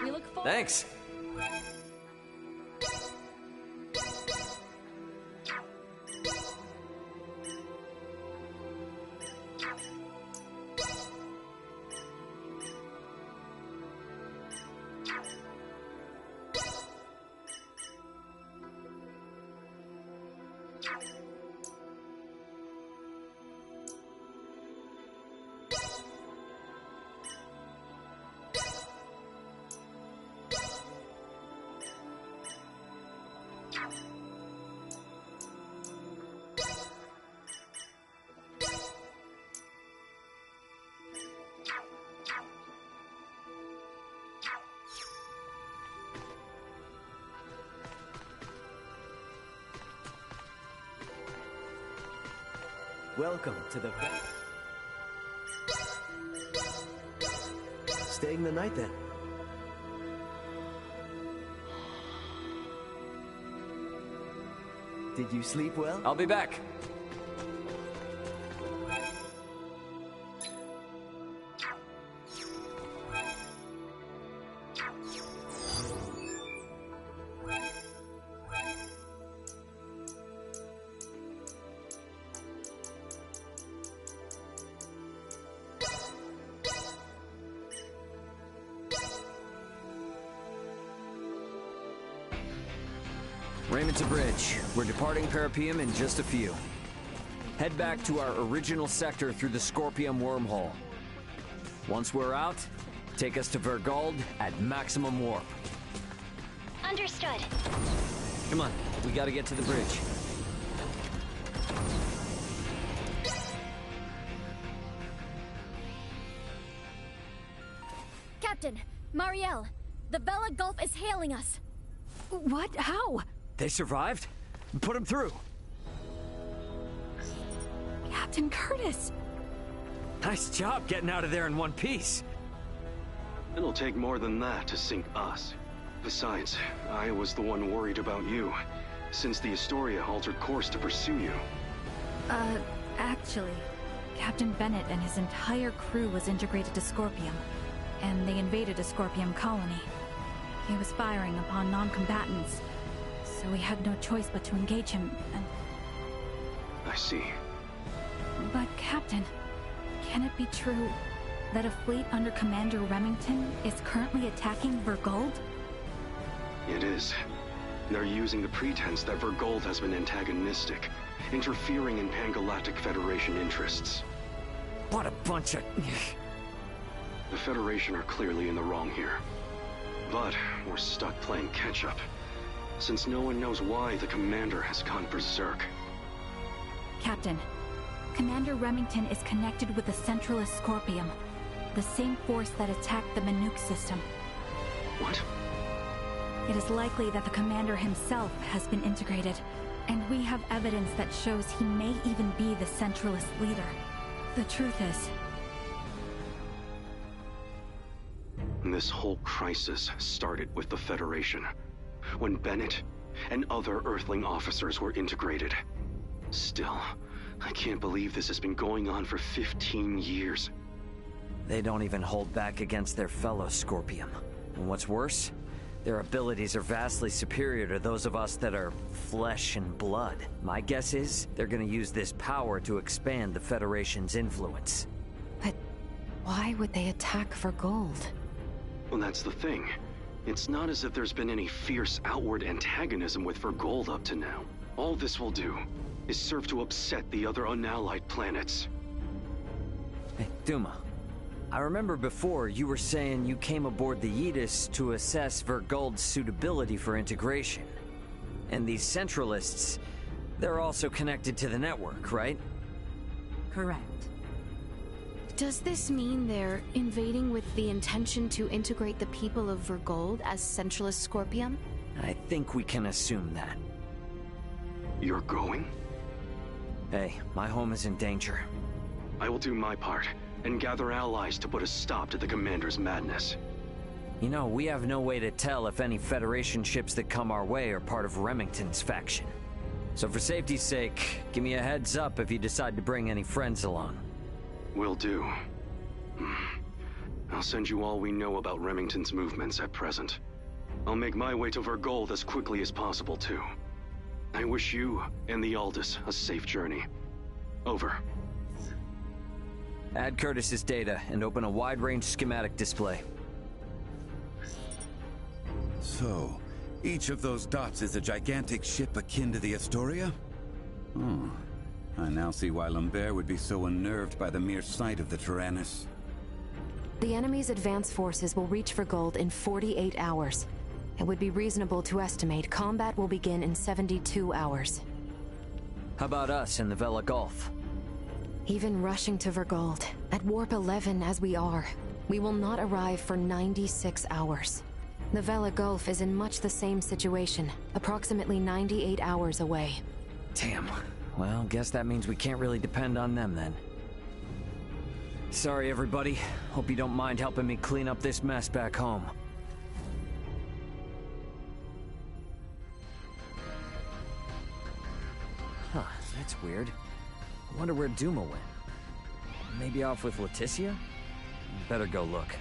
We look forward.
Thanks.
Welcome to the... Staying the night then? Did you sleep well?
I'll be back. Raymond's Bridge. We're departing Parapium in just a few. Head back to our original sector through the Scorpium wormhole. Once we're out, take us to Vergold at maximum warp.
Understood.
Come on, we gotta get to the bridge.
Captain, Marielle, the Vela Gulf is hailing us.
What? How?
They survived? Put them through.
Captain Curtis!
Nice job getting out of there in one piece.
It'll take more than that to sink us. Besides, I was the one worried about you, since the Astoria altered course to pursue you.
Actually, Captain Bennett and his entire crew was integrated to Scorpium, and they invaded a Scorpium colony. He was firing upon non-combatants, so we had no choice but to engage him, and...
I see.
But, Captain, can it be true that a fleet under Commander Remington is currently attacking Vergold?
It is. They're using the pretense that Vergold has been antagonistic, interfering in Pan-Galactic Federation interests.
What a bunch of...
The Federation are clearly in the wrong here. But we're stuck playing catch-up, since no one knows why the Commander has gone berserk.
Captain, Commander Remington is connected with the Centralist Scorpium, the same force that attacked the Manuk system.
What?
It is likely that the Commander himself has been integrated, and we have evidence that shows he may even be the Centralist leader. The truth is...
This whole crisis started with the Federation, when Bennett and other Earthling officers were integrated. Still, I can't believe this has been going on for 15 years.
They don't even hold back against their fellow Scorpium. And what's worse, their abilities are vastly superior to those of us that are flesh and blood. My guess is they're gonna use this power to expand the Federation's influence.
But why would they attack Vergold?
Well, that's the thing. It's not as if there's been any fierce outward antagonism with Vergold up to now. All this will do is serve to upset the other unallied planets.
Hey, Duma. I remember before you were saying you came aboard the Aegis to assess Vergold's suitability for integration. And these Centralists, they're also connected to the network, right?
Correct.
Does this mean they're invading with the intention to integrate the people of Vergold as Centralist Scorpium?
I think we can assume that.
You're going?
Hey, my home is in danger.
I will do my part, and gather allies to put a stop to the Commander's madness.
You know, we have no way to tell if any Federation ships that come our way are part of Remington's faction. So for safety's sake, give me a heads up if you decide to bring any friends along.
Will do. I'll send you all we know about Remington's movements at present. I'll make my way to Vergold as quickly as possible, too. I wish you and the Aldous a safe journey. Over.
Add Curtis's data and open a wide-range schematic display.
So, each of those dots is a gigantic ship akin to the Astoria? Oh, I now see why Lambert would be so unnerved by the mere sight of the Tyrannus.
The enemy's advance forces will reach Vergold in 48 hours. It would be reasonable to estimate combat will begin in 72 hours.
How about us in the Vela Gulf?
Even rushing to Vergold, at Warp 11 as we are, we will not arrive for 96 hours. The Vela Gulf is in much the same situation, approximately 98 hours away.
Damn. Well, guess that means we can't really depend on them then. Sorry, everybody. Hope you don't mind helping me clean up this mess back home. Huh, that's weird. I wonder where Duma went. Maybe off with Leticia? Better go look.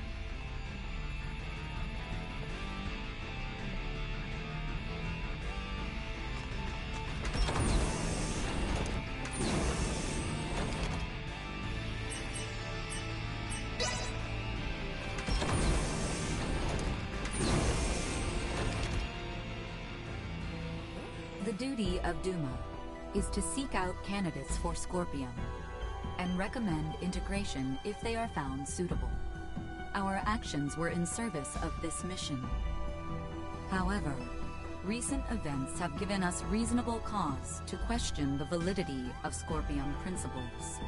The duty of Duma is to seek out candidates for Scorpion and recommend integration if they are found suitable. Our actions were in service of this mission. However, recent events have given us reasonable cause to question the validity of Scorpion principles.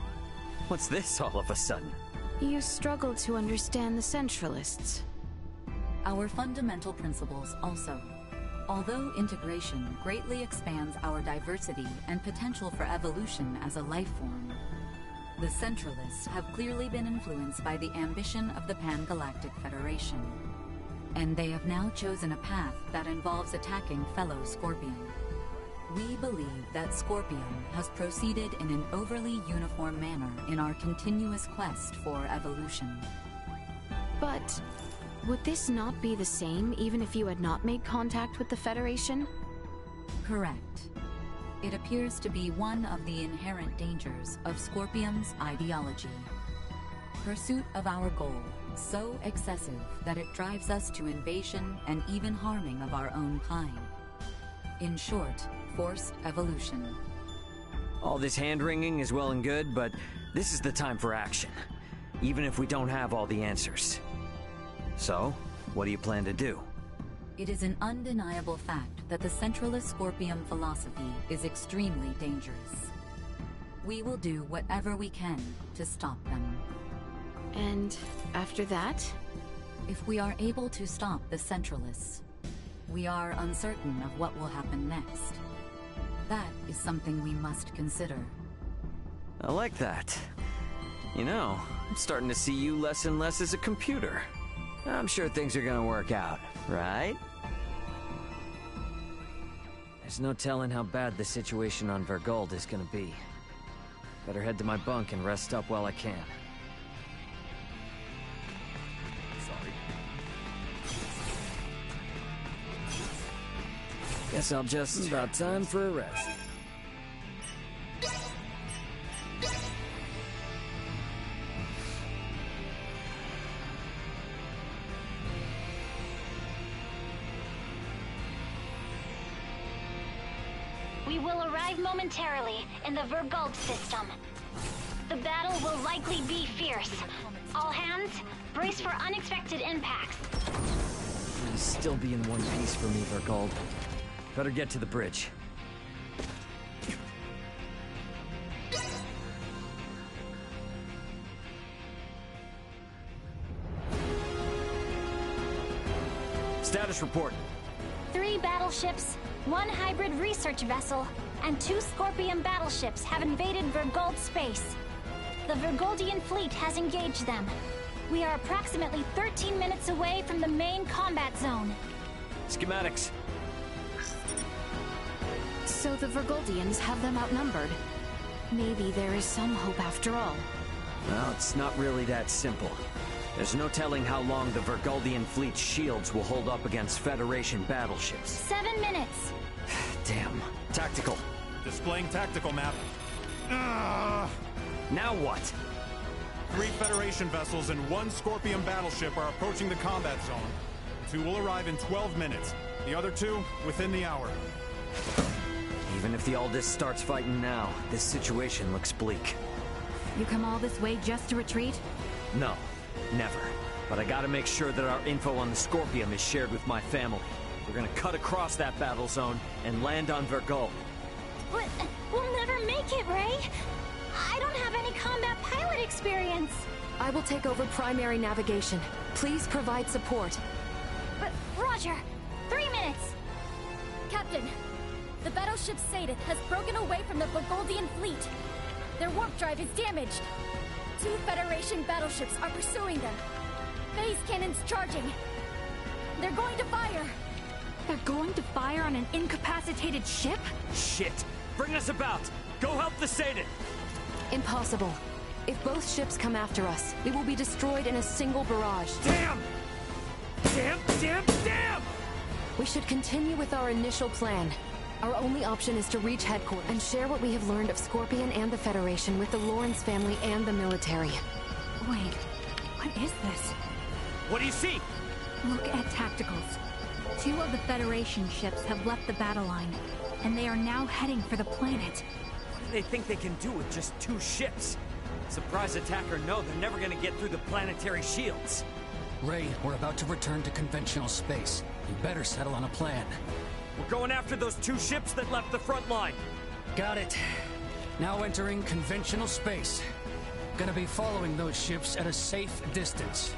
What's this all of a sudden?
You struggle to understand the Centralists.
Our fundamental principles also. Although integration greatly expands our diversity and potential for evolution as a life form, the Centralists have clearly been influenced by the ambition of the Pan-Galactic Federation. And they have now chosen a path that involves attacking fellow Scorpion. We believe that Scorpion has proceeded in an overly uniform manner in our continuous quest for evolution.
But would this not be the same even if you had not made contact with the Federation?
Correct. It appears to be one of the inherent dangers of Scorpion's ideology. Pursuit of our goal, so excessive that it drives us to invasion and even harming of our own kind. In short, forced evolution.
All this hand-wringing is well and good, but this is the time for action. Even if we don't have all the answers. So, what do you plan to do?
It is an undeniable fact that the Centralist Scorpion philosophy is extremely dangerous. We will do whatever we can to stop them.
And after that?
If we are able to stop the Centralists, we are uncertain of what will happen next. That is something we must consider.
I like that. You know, I'm starting to see you less and less as a computer. I'm sure things are gonna work out, right? There's no telling how bad the situation on Vergold is gonna be. Better head to my bunk and rest up while I can. Sorry. Guess I'll just... It's about time for a rest.
We will arrive momentarily in the Vergold system. The battle will likely be fierce. All hands, brace for unexpected impacts.
Please still be in one piece for me, Vergold. Better get to the bridge. Status report.
3 battleships, 1 hybrid research vessel, and 2 Scorpion battleships have invaded Vergold space. The Vergoldian fleet has engaged them. We are approximately 13 minutes away from the main combat zone.
Schematics.
So the Vergoldians have them outnumbered. Maybe there is some hope after all.
Well, it's not really that simple. There's no telling how long the Vergoldian fleet's shields will hold up against Federation battleships.
7 minutes.
Damn. Tactical.
Displaying tactical map.
Now what?
3 Federation vessels and 1 Scorpion battleship are approaching the combat zone. 2 will arrive in 12 minutes. The other 2 within the hour.
Even if the Aldis starts fighting now, this situation looks bleak.
You come all this way just to retreat?
No, never. But I gotta make sure that our info on the Scorpium is shared with my family. We're gonna cut across that battle zone and land on Vergol.
But we'll never make it, Ray. I don't have any combat pilot experience.
I will take over primary navigation. Please provide support.
But Roger, 3 minutes.
Captain, the battleship Sadith has broken away from the Bogoldian fleet. Their warp drive is damaged. 2 Federation battleships are pursuing them. Phase cannons charging. They're going to fire.
They're going to fire on an incapacitated ship?
Shit! Bring us about! Go help the Sadith!
Impossible. If both ships come after us, we will be destroyed in a single barrage.
Damn! Damn, damn, damn!
We should continue with our initial plan. Our only option is to reach headquarters and share what we have learned of Scorpion and the Federation with the Lawrence family and the military.
Wait, what is this?
What do you see?
Look at tacticals. 2 of the Federation ships have left the battle line, and they are now heading for the planet.
What do they think they can do with just 2 ships? Surprise attack or no, they're never gonna get through the planetary shields.
Ray, we're about to return to conventional space. You better settle on a plan.
We're going after those 2 ships that left the front line.
Got it. Now entering conventional space. Gonna be following those ships at a safe distance.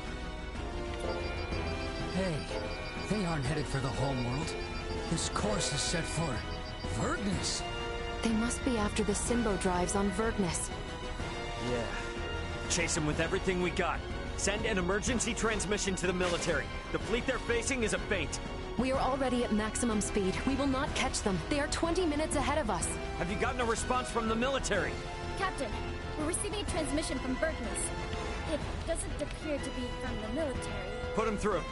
Hey, they aren't headed for the homeworld. This course is set for Vergnus.
They must be after the Symbo drives on Vergnus.
Yeah. Chase them with everything we got. Send an emergency transmission to the military. The fleet they're facing is a feint.
We are already at maximum speed. We will not catch them. They are 20 minutes ahead of us.
Have you gotten a response from the military?
Captain, we're receiving a transmission from Vergnus. It doesn't appear to be from the military.
Put him through.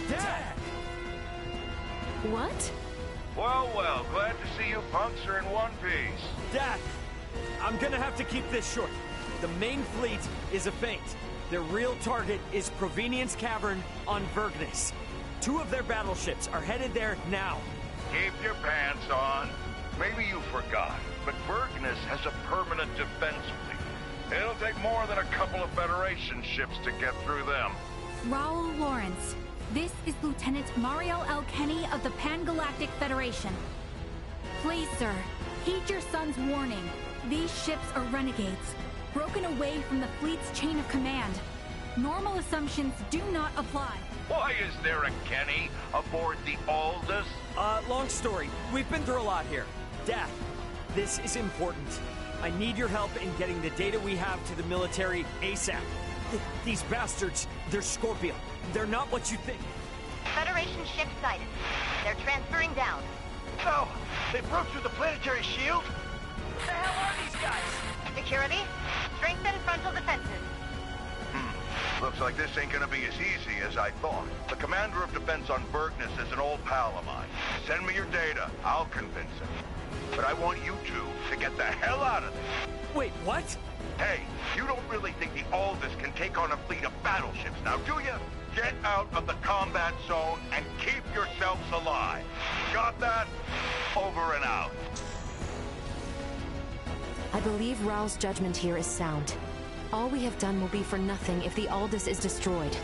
Dad! What?
Well, well, glad to see you punks are in one piece.
Dad! I'm gonna have to keep this short. The main fleet is a feint. Their real target is Provenience Cavern on Vergnus. 2 of their battleships are headed there now.
Keep your pants on. Maybe you forgot, but Vergnus has a permanent defense fleet. It'll take more than a couple of Federation ships to get through them.
Raoul Lawrence, this is Lieutenant Mariel L. Kenny of the Pan-Galactic Federation. Please, sir, heed your son's warning. These ships are renegades, broken away from the fleet's chain of command. Normal assumptions do not apply.
Why is there a Kenny aboard the Aldous?
Long story. We've been through a lot here. Dad, this is important. I need your help in getting the data we have to the military ASAP. These bastards, they're Scorpion. They're not what you think.
Federation ship sighted. They're transferring down.
No! They broke through the planetary shield?
What the hell are these guys? Security, strengthen frontal defenses.
Looks like this ain't gonna be as easy as I thought. The commander of defense on Vergnus is an old pal of mine. Send me your data. I'll convince him. But I want you two to get the hell out of this.
Wait, what?
Hey, you don't really think the Aldous can take on a fleet of battleships now, do you? Get out of the combat zone and keep yourselves alive. Got that? Over and out.
I believe Raoul's judgment here is sound. All we have done will be for nothing if the Aldous is destroyed.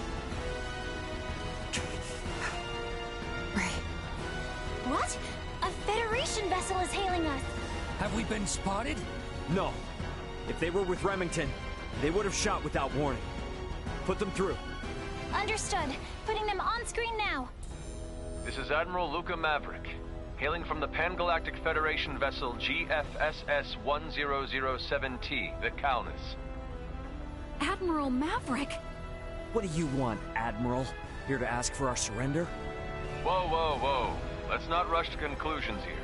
Ray. What? A Federation vessel is hailing us.
Have we been spotted?
No. If they were with Remington, they would have shot without warning. Put them through.
Understood. Putting them on screen now.
This is Admiral Luca Maverick, hailing from the Pan-Galactic Federation vessel GFSS-1007T, the Kaunis.
Admiral Maverick?
What do you want, Admiral? Here to ask for our surrender?
Whoa, whoa, whoa. Let's not rush to conclusions here.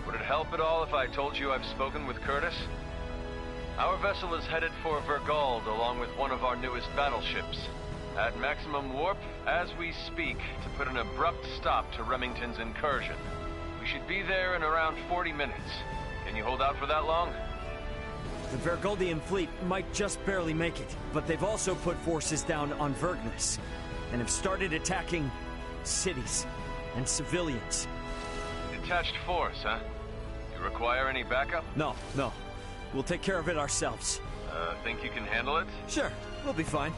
Would it help at all if I told you I've spoken with Curtis? Our vessel is headed for Vergald along with one of our newest battleships. At maximum warp, as we speak, to put an abrupt stop to Remington's incursion. We should be there in around 40 minutes. Can you hold out for that long?
The Vergoldian fleet might just barely make it, but they've also put forces down on Vergnus, and have started attacking cities and civilians.
It detached force, huh? You require any backup?
No. We'll take care of it ourselves.
Think you can handle it?
Sure, we'll be fine.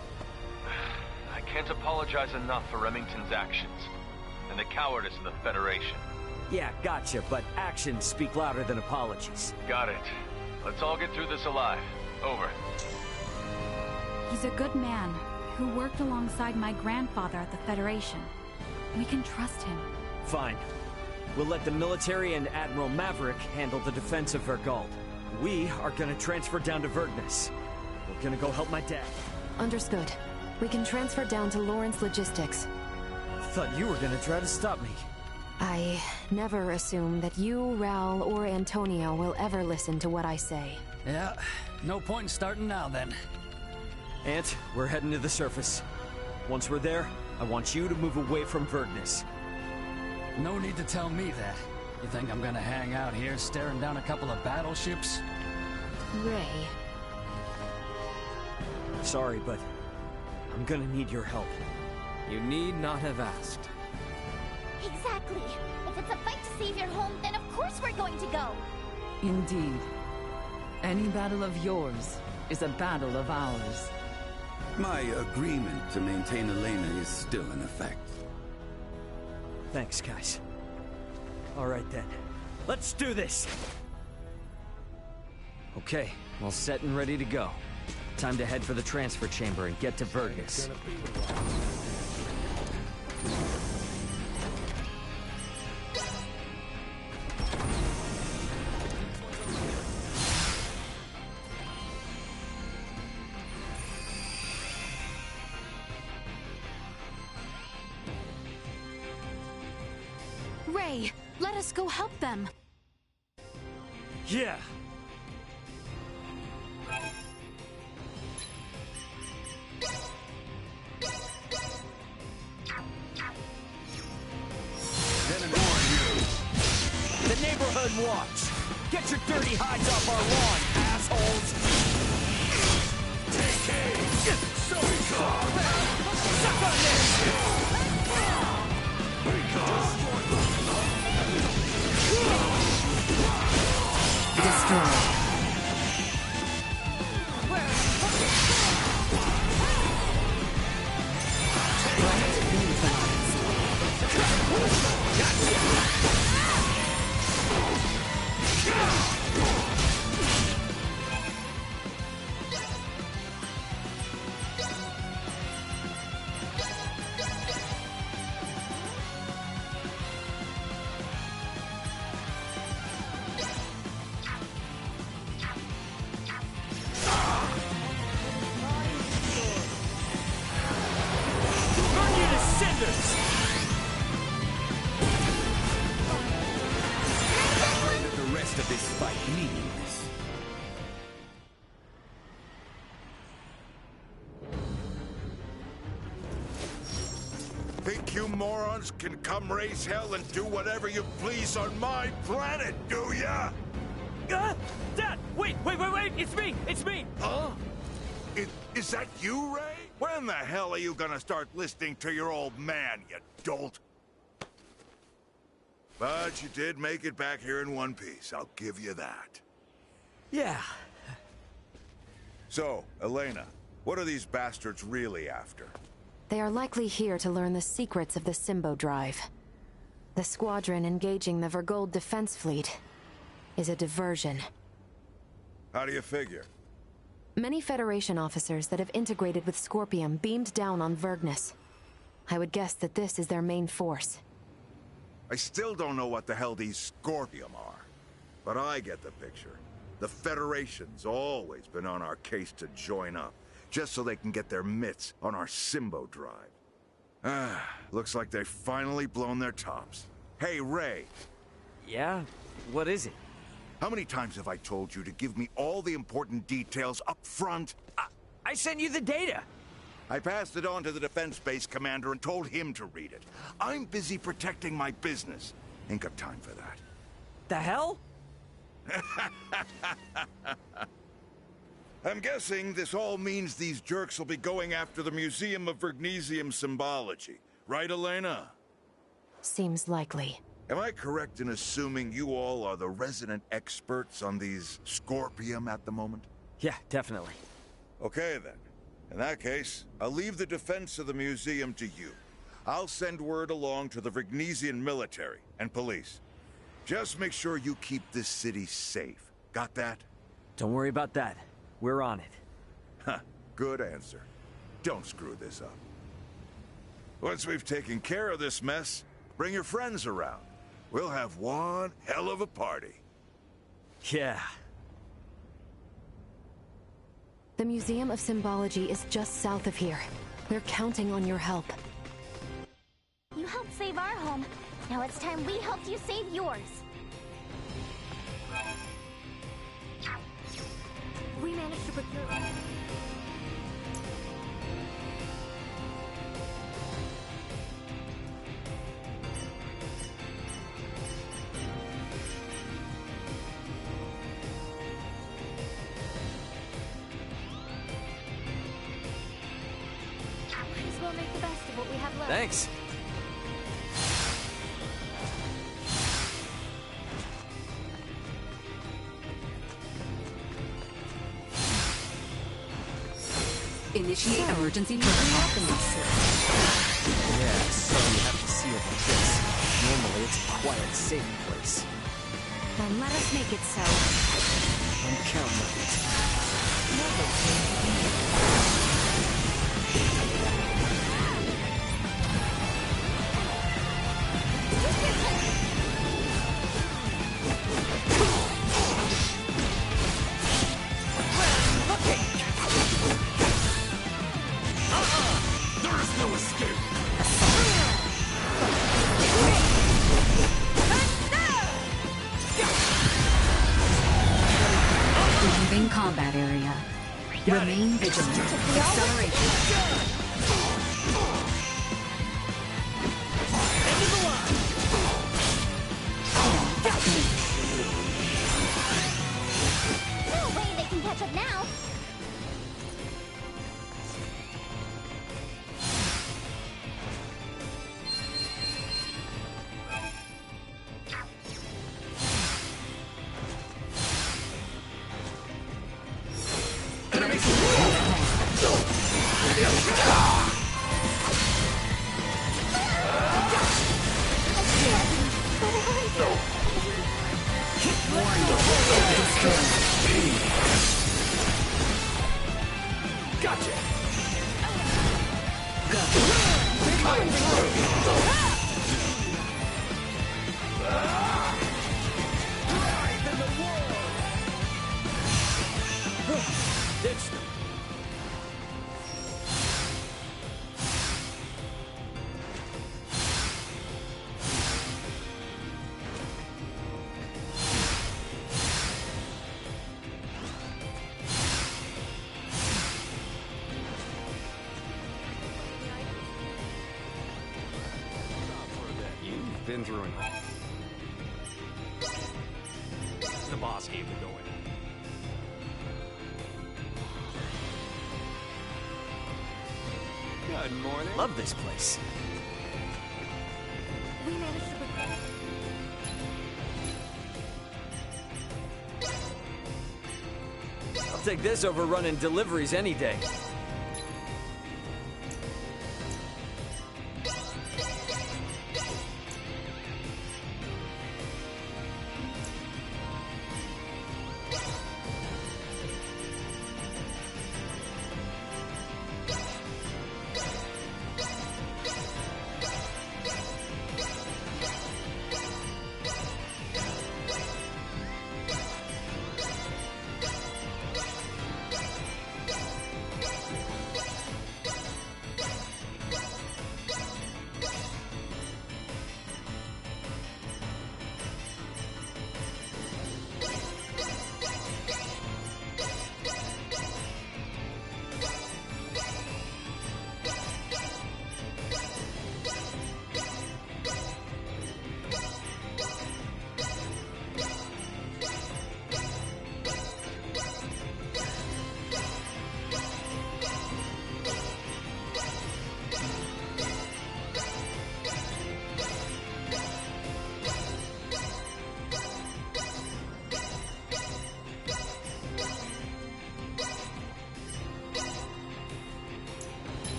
I can't apologize enough for Remington's actions, and the cowardice of the Federation.
Yeah, gotcha, but actions speak louder than apologies.
Got it. Let's all get through this alive. Over.
He's a good man who worked alongside my grandfather at the Federation. We can trust him.
Fine. We'll let the military and Admiral Maverick handle the defense of Vergald. We are gonna transfer down to Vergnus. We're gonna go help my dad.
Understood. We can transfer down to Lawrence Logistics.
Thought you were gonna try to stop me.
I never assume that you, Raul, or Antonio will ever listen to what I say.
Yeah, no point in starting now then.
Ant, we're heading to the surface. Once we're there, I want you to move away from Vergnus.
No need to tell me that. You think I'm gonna hang out here staring down a couple of battleships?
Ray.
Sorry, but I'm gonna need your help.
You need not have asked.
Exactly. If it's a fight to save your home, then of course we're going to go.
Indeed. Any battle of yours is a battle of ours.
My agreement to maintain Elena is still in effect.
Thanks, guys. All right then. Let's do this! Okay, all set and ready to go. Time to head for the transfer chamber and get to Vergnus.
Ray, let us go help them.
Yeah. The neighborhood watch! Get your dirty hides off our lawn, assholes! Take aim! Suck on this!
Destroy.
Think you morons can come raise hell and do whatever you please on my planet, do ya?
Dad! Wait! It's me!
Huh? Is that you, Ray? When the hell are you gonna start listening to your old man, you dolt? But you did make it back here in one piece, I'll give you that.
Yeah.
So, Elena, what are these bastards really after?
They are likely here to learn the secrets of the Symbo Drive. The squadron engaging the Vergald defense fleet is a diversion.
How do you figure?
Many Federation officers that have integrated with Scorpium beamed down on Vergnus. I would guess that this is their main force.
I still don't know what the hell these Scorpium are, but I get the picture. The Federation's always been on our case to join up, just so they can get their mitts on our Symbo Drive. Looks like they've finally blown their tops. Hey, Ray.
Yeah? What is it?
How many times have I told you to give me all the important details up front?
I sent you the data!
I passed it on to the defense base commander and told him to read it. I'm busy protecting my business. Ain't got time for that.
The hell?
I'm guessing this all means these jerks will be going after the Museum of Vergnesium Symbology. Right, Elena?
Seems likely.
Am I correct in assuming you all are the resident experts on these Scorpium at the moment?
Yeah, definitely.
Okay then. In that case, I'll leave the defense of the museum to you. I'll send word along to the Vignesian military and police. Just make sure you keep this city safe. Got that?
Don't worry about that. We're on it.
Huh, good answer. Don't screw this up. Once we've taken care of this mess, bring your friends around. We'll have one hell of a party.
Yeah.
The Museum of Symbology is just south of here. They're counting on your help.
You helped save our home. Now it's time we helped you save yours. We managed to procure... Might as well make the best of what we have left.
Thanks.
Initiate emergency protocol.
Yeah, so you have to see it like this. Normally it's a quiet, safe place.
Then let us make it so.
I'm counting on it.
Leaving combat area. Remain vigilant. Acceleration.
No way they can catch up now.
Gotcha!
Ditch them.
You've been through enough.
The boss gave the go-in.
Good morning.
Love this place.
We managed to
I'll take this over running deliveries any day.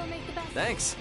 We'll make the best.
Thanks.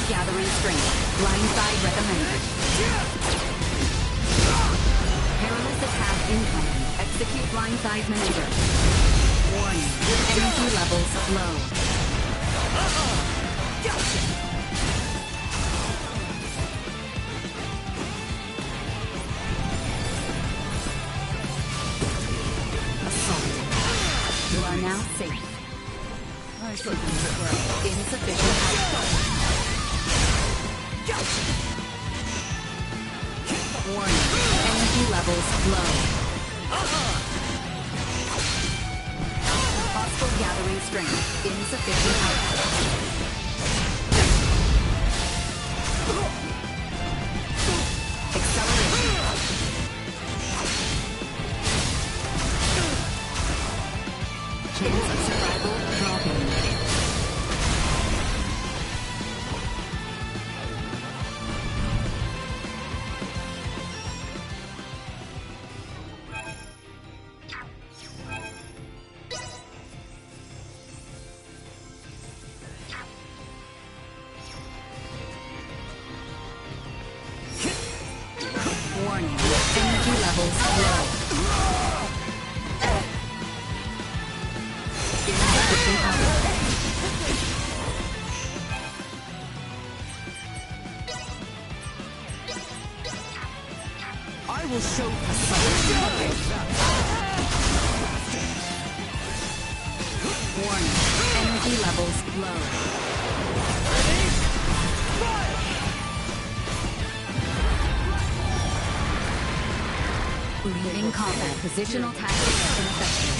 Gathering strength. Blindside recommended. Perilous attack incoming. Execute blindside maneuver. Warning. Energy levels low. Assault. You are now safe. Insufficient output. Warning. Energy levels low. Hostile gathering strength. Insufficient output. Acceleration. Chance of survival dropping. Warning. Energy levels low. Insufficient output. I will show Warning. Energy levels low. Leaving combat. Positional tactics ineffective.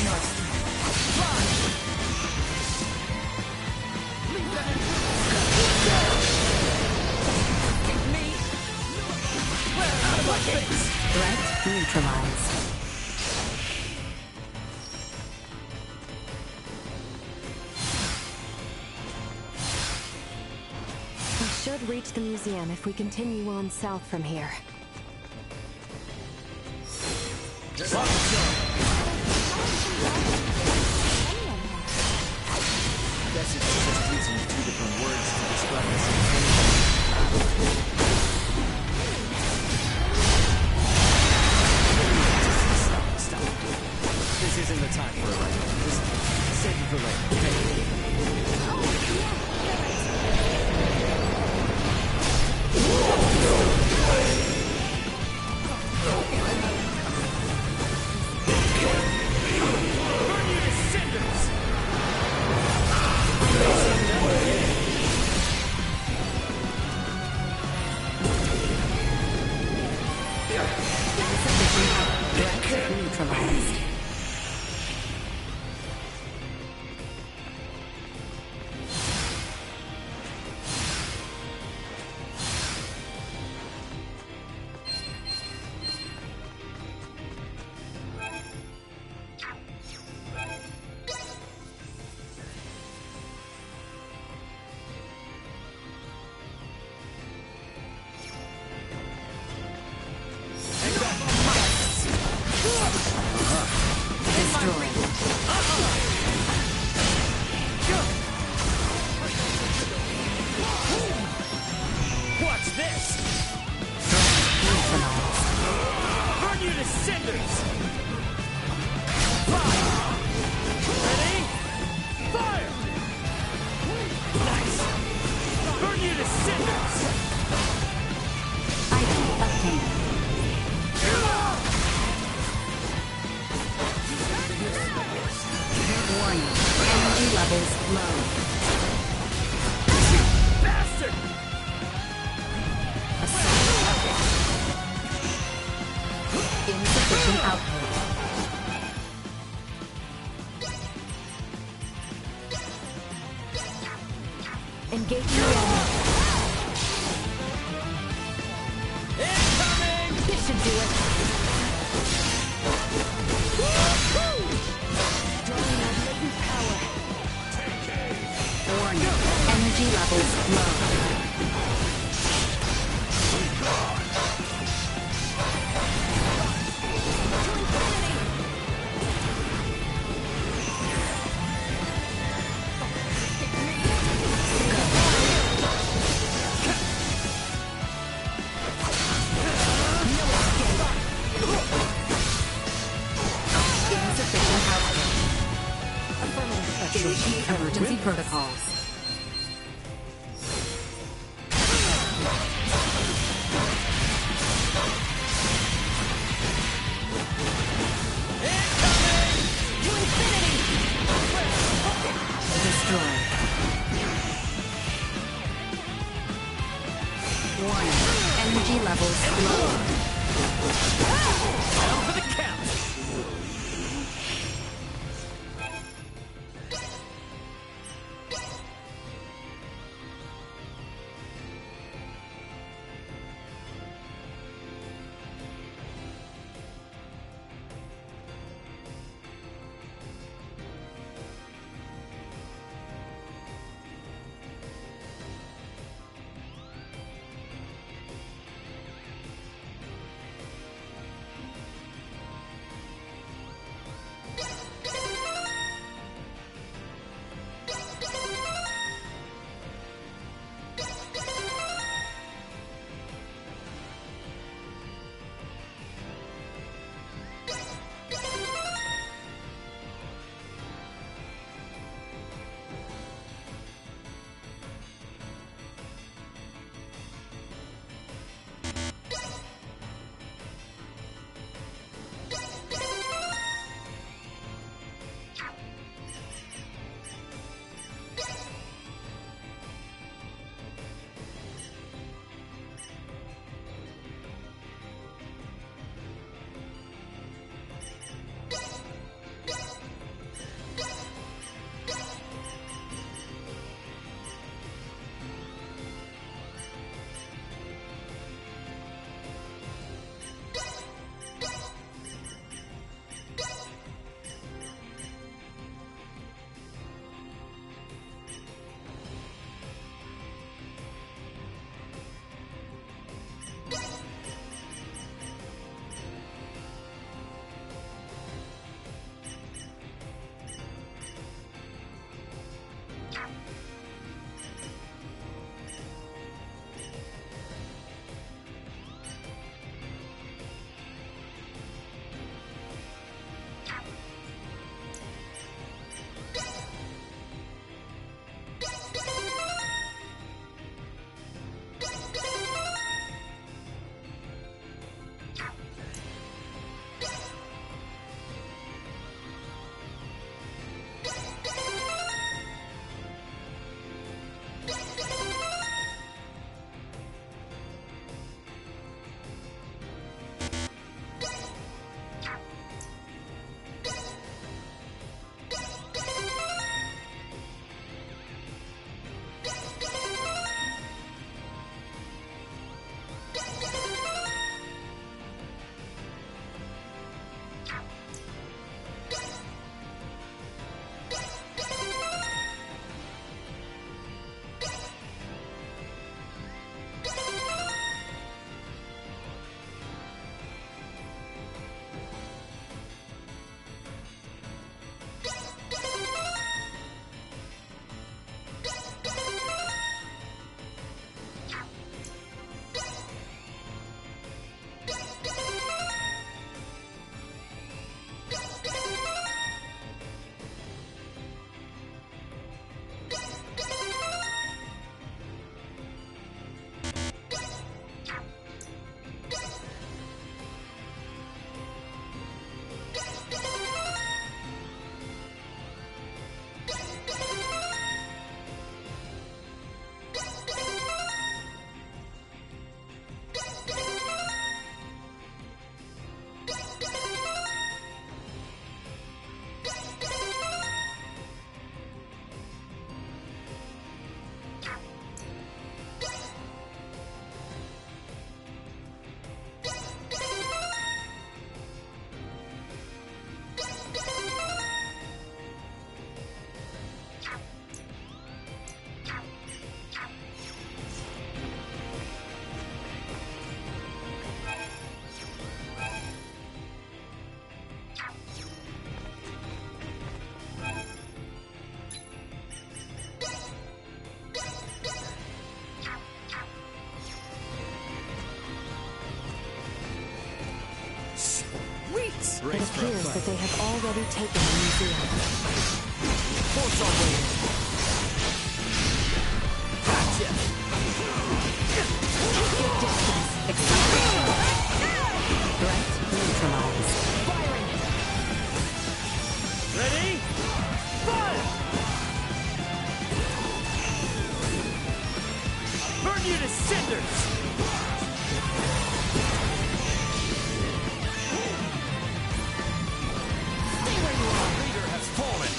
Threat neutralized.
We should reach the museum if we continue on south from here.
the time for it right now. Just save it for later, okay?
Burn you to cinders!
Neutralized.
Watch this! Burn you to cinders! Fire! Ready? Fire! Nice! Burn you to cinders!
Item obtained. Warning. Energy levels low.
Bastard!
Insufficient output. Engage the enemy.
Incoming!
This should do it. Drawing out latent power. Warning. Energy levels low.
Emergency protocols. Destroy. Warning. Energy levels low.
Down for the count!
It appears that they have already taken the museum.
Force our way in. Gotcha!
Good distance. Acceleration. Threat neutralized.
Firing! Ready? Fire! Burn you to cinders! Stay where you are! Leader has fallen!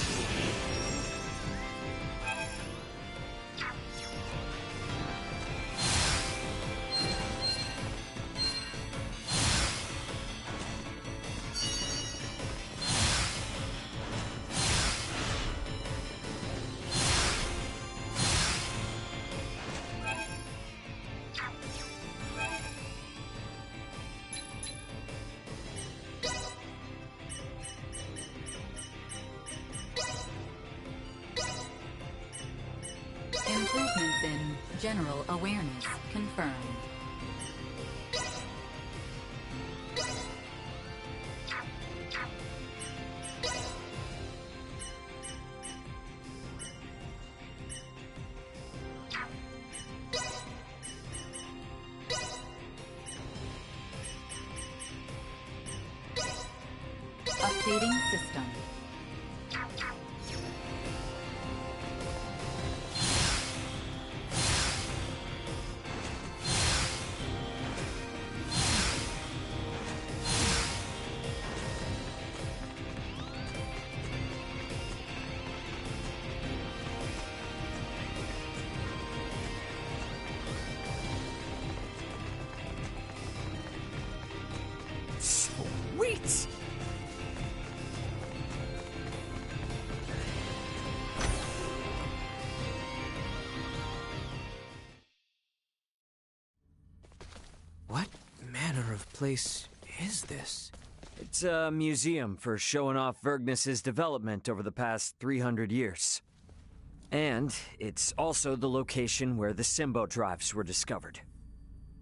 Improvements in general awareness confirmed. Updating system.
Sweet!
What manner of place is this?
It's a museum for showing off Vergnus's development over the past 300 years. And it's also the location where the Symbo drives were discovered.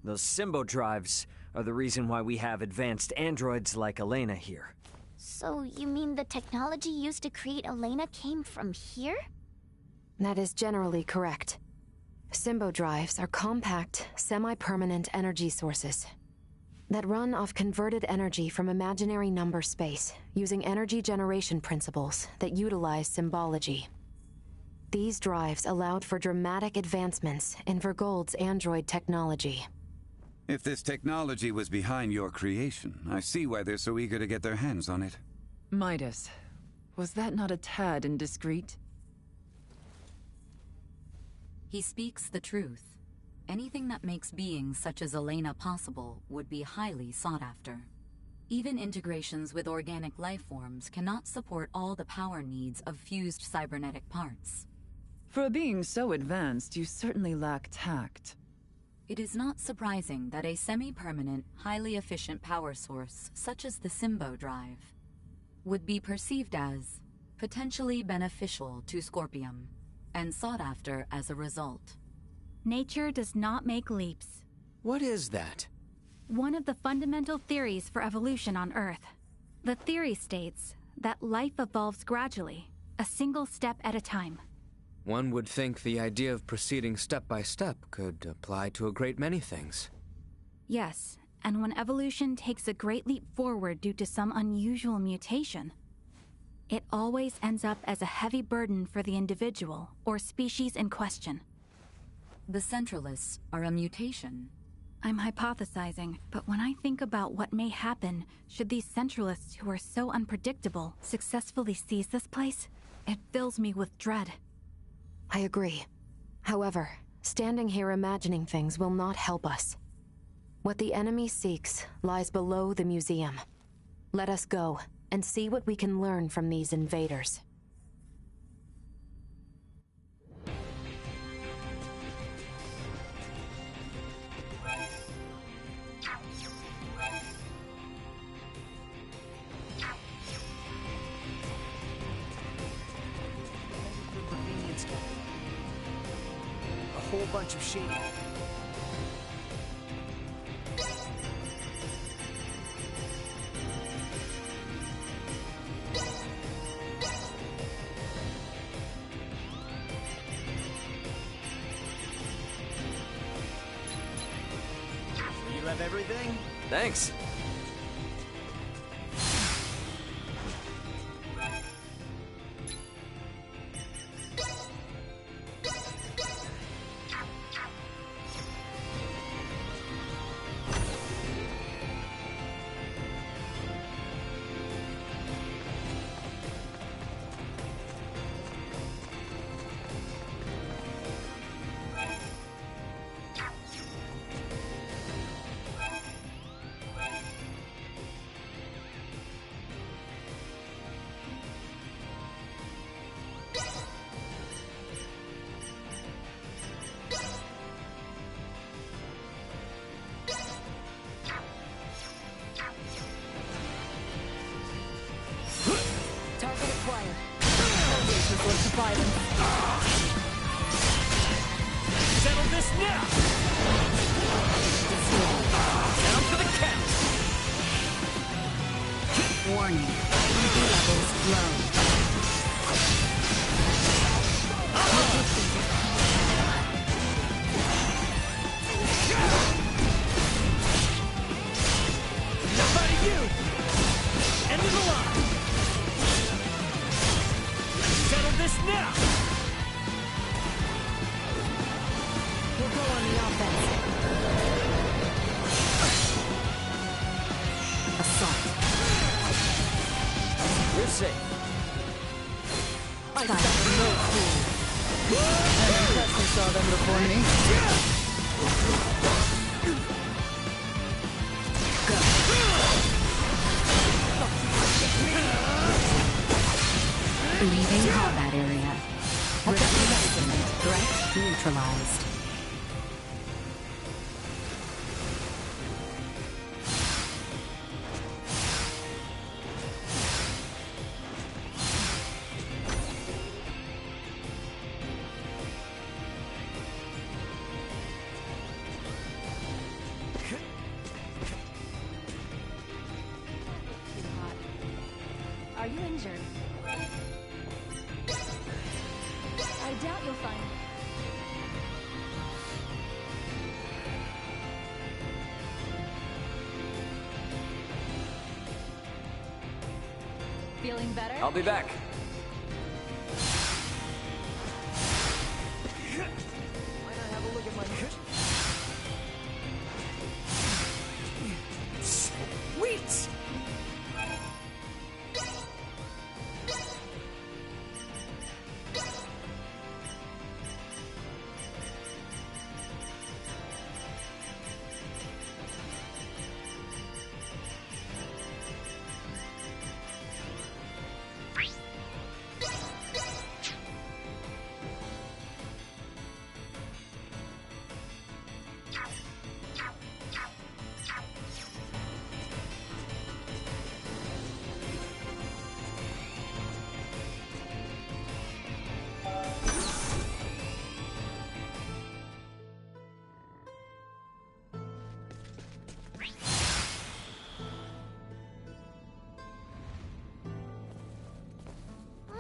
Those Symbo drives are the reason why we have advanced androids like Elena here.
So you mean the technology used to create Elena came from here?
That is generally correct. Symbo drives are compact, semi-permanent energy sources that run off converted energy from imaginary number space using energy generation principles that utilize symbology. These drives allowed for dramatic advancements in Vergold's android technology.
If this technology was behind your creation, I see why they're so eager to get their hands on it.
Midas, was that not a tad indiscreet?
He speaks the truth. Anything that makes beings such as Elena possible would be highly sought after. Even integrations with organic life forms cannot support all the power needs of fused cybernetic parts.
For a being so advanced, you certainly lack tact.
It is not surprising that a semi-permanent, highly efficient power source, such as the Symbo drive, would be perceived as potentially beneficial to Scorpium, and sought after as a result.
Nature does not make leaps.
What is that?
One of the fundamental theories for evolution on Earth. The theory states that life evolves gradually, a single step at a time.
One would think the idea of proceeding step by step could apply to a great many things.
Yes, and when evolution takes a great leap forward due to some unusual mutation, it always ends up as a heavy burden for the individual or species in question.
The Centralists are a mutation.
I'm hypothesizing, but when I think about what may happen should these Centralists who are so unpredictable successfully seize this place, it fills me with dread.
I agree. However, standing here imagining things will not help us. What the enemy seeks lies below the museum. Let us go and see what we can learn from these invaders.
A whole bunch of shading.
of everything?
Thanks.
Target acquired. Always resort to violence.
Settle this now! Down to the count!
Warning. EV levels low.
Enough out of you! End of the line! Settle this now!
We'll go on the offense.
Assault.
You're safe.
I got no clue. I'm impressed I saw them before me.
Leaving combat area. Retribution. Threat neutralized.
Are you injured? I doubt you'll find. Feeling better?
I'll be back.
Why not have a look at my Sweet!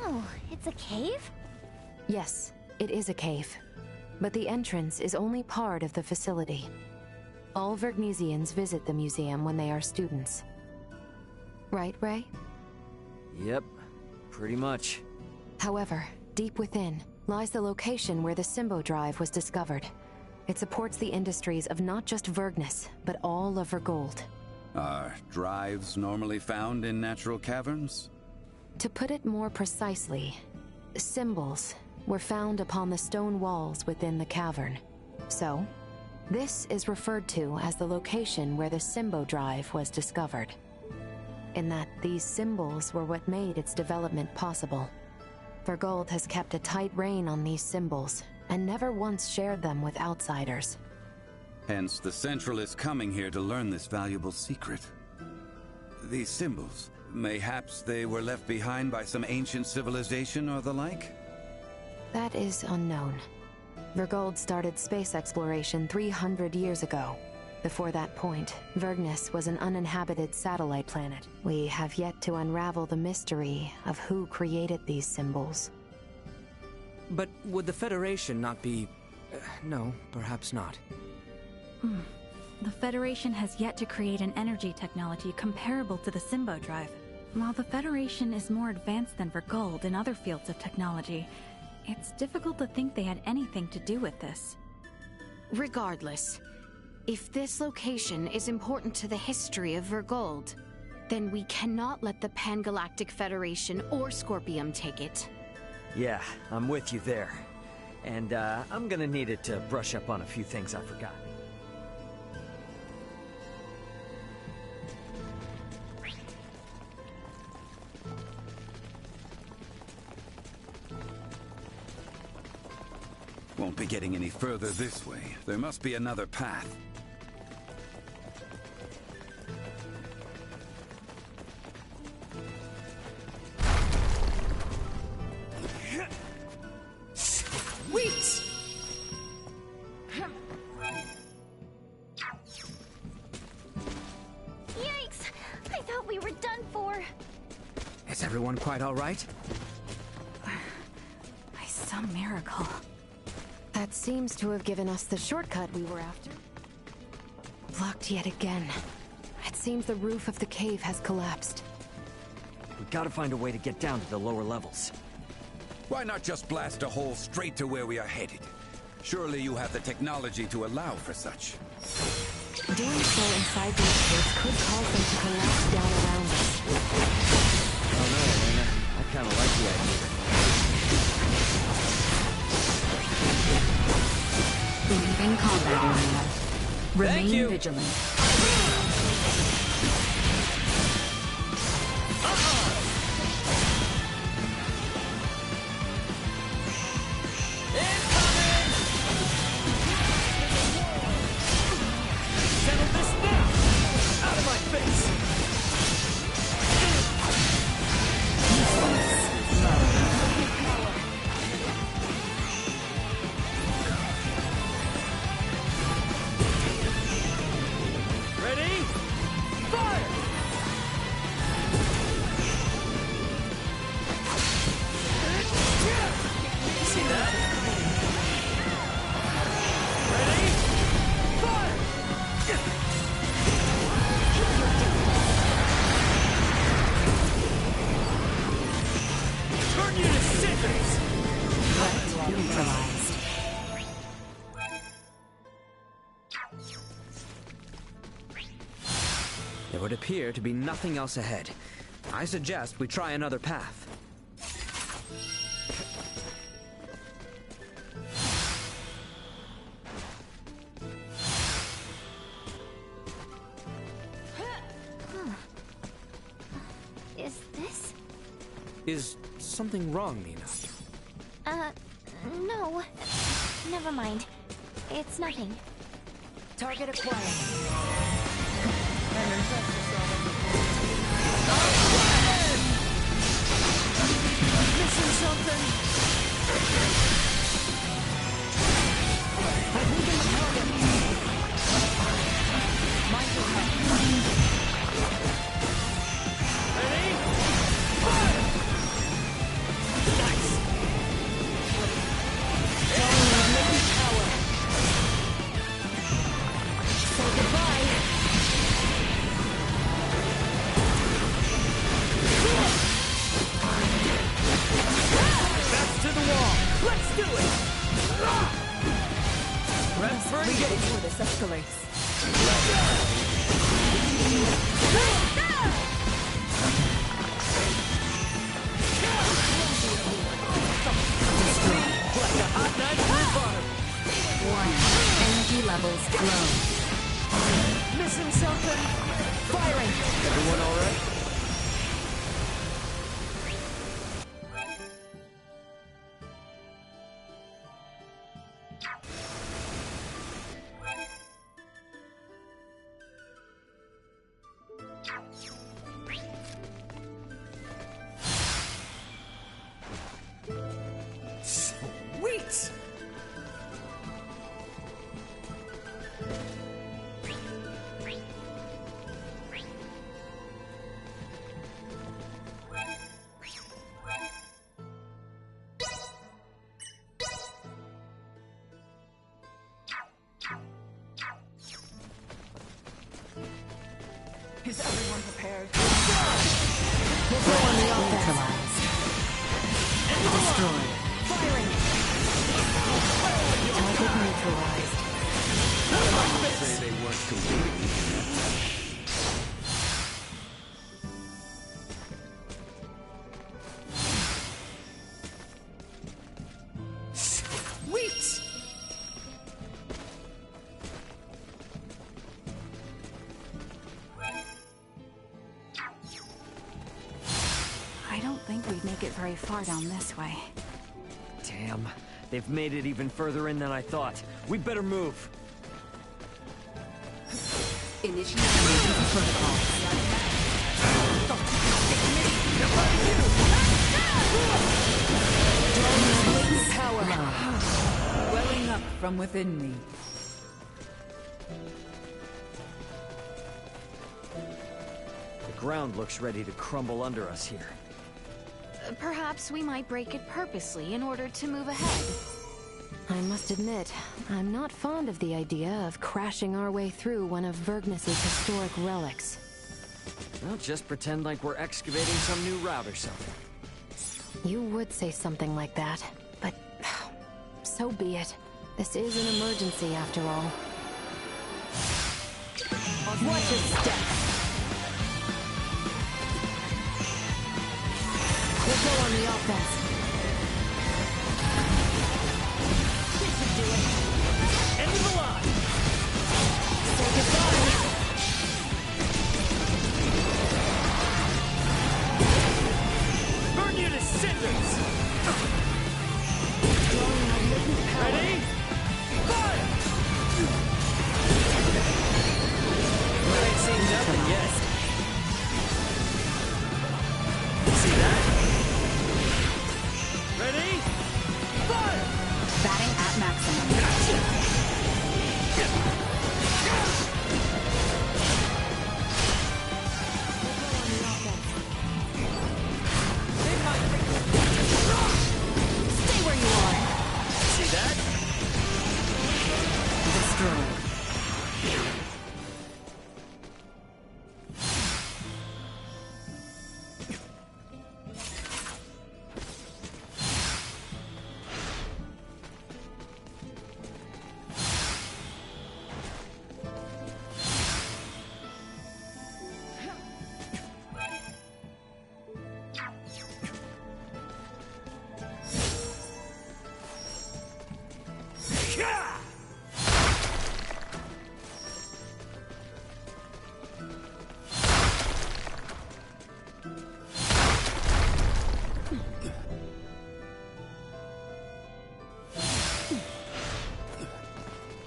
Oh, it's a cave?
Yes, it is a cave. But the entrance is only part of the facility. All Vergnesians visit the museum when they are students. Right, Ray?
Yep, pretty much.
However, deep within lies the location where the Symbo Drive was discovered. It supports the industries of not just Vergnes, but all of Vergold.
Are drives normally found in natural caverns?
To put it more precisely, symbols were found upon the stone walls within the cavern. So, this is referred to as the location where the Symbo Drive was discovered. In that these symbols were what made its development possible. Vergold has kept a tight rein on these symbols, and never once shared them with outsiders.
Hence, the Central is coming here to learn this valuable secret. These symbols, mayhaps they were left behind by some ancient civilization or the like?
That is unknown. Vergold started space exploration 300 years ago. Before that point, Vergnes was an uninhabited satellite planet. We have yet to unravel the mystery of who created these symbols.
But would the Federation not be... no, perhaps not.
The Federation has yet to create an energy technology comparable to the Symbo drive. While the Federation is more advanced than Vergold in other fields of technology, it's difficult to think they had anything to do with this.
Regardless, if this location is important to the history of Vergold, then we cannot let the Pan-Galactic Federation or Scorpium take it.
Yeah, I'm with you there. And I'm gonna need it to brush up on a few things I forgot.
Won't be getting any further this way. There must be another path.
Wait!
Yikes! I thought we were done for.
Is everyone quite all right?
By some miracle.
That seems to have given us the shortcut we were after. Blocked yet again. It seems the roof of the cave has collapsed.
We gotta find a way to get down to the lower levels.
Why not just blast a hole straight to where we are headed? Surely you have the technology to allow for such.
Doing so inside these caves could cause them to collapse down around us.
Oh no, Elena. I kinda like the idea.
Leaving combat area. Remain vigilant.
Settle this now! Out of my face! Ready? Fire! See that? Ready? Fire! Turn you to scissors!
Threat neutralized.
There would appear to be nothing else ahead. I suggest we try another path.
Is this?
Is something wrong, Nina?
No. Never mind. It's nothing.
Target acquired.
Missing something?
I've weakened the target. Mindful head.
Ready? Fire! Nice!
Dominating power. Say goodbye.
Backs to the wall. Let's do it! Let's bring it!
Before this escalates.
Like a hot knife through butter.
1. Energy levels low.
Missing something?
Firing.
Everyone all right?
Sweet!
prepared.
We'll go on the offense. Destroyed.
Firing.
Target neutralized.
I would say they weren't completely.
Sweet!
I don't think we'd make it very far down this way.
Damn, they've made it even further in than I thought. We better move.
Initiate emergency protocol.
Power welling up from within me.
The ground looks ready to crumble under us here.
Perhaps we might break it purposely in order to move ahead.
I must admit, I'm not fond of the idea of crashing our way through one of Vergnus's historic relics.
Well, just pretend like we're excavating some new route or something.
You would say something like that, but so be it. This is an emergency after all.
Watch your step.
We'll go on the offense.
This should do it. End of the line.
Say goodbye.
Burn you to cinders. Ready? Fire!
I ain't seen nothing yet. See that?
Ready? Fire!
Batting at maximum.
Gotcha!
Stay where you are.
See that?
Destroyed.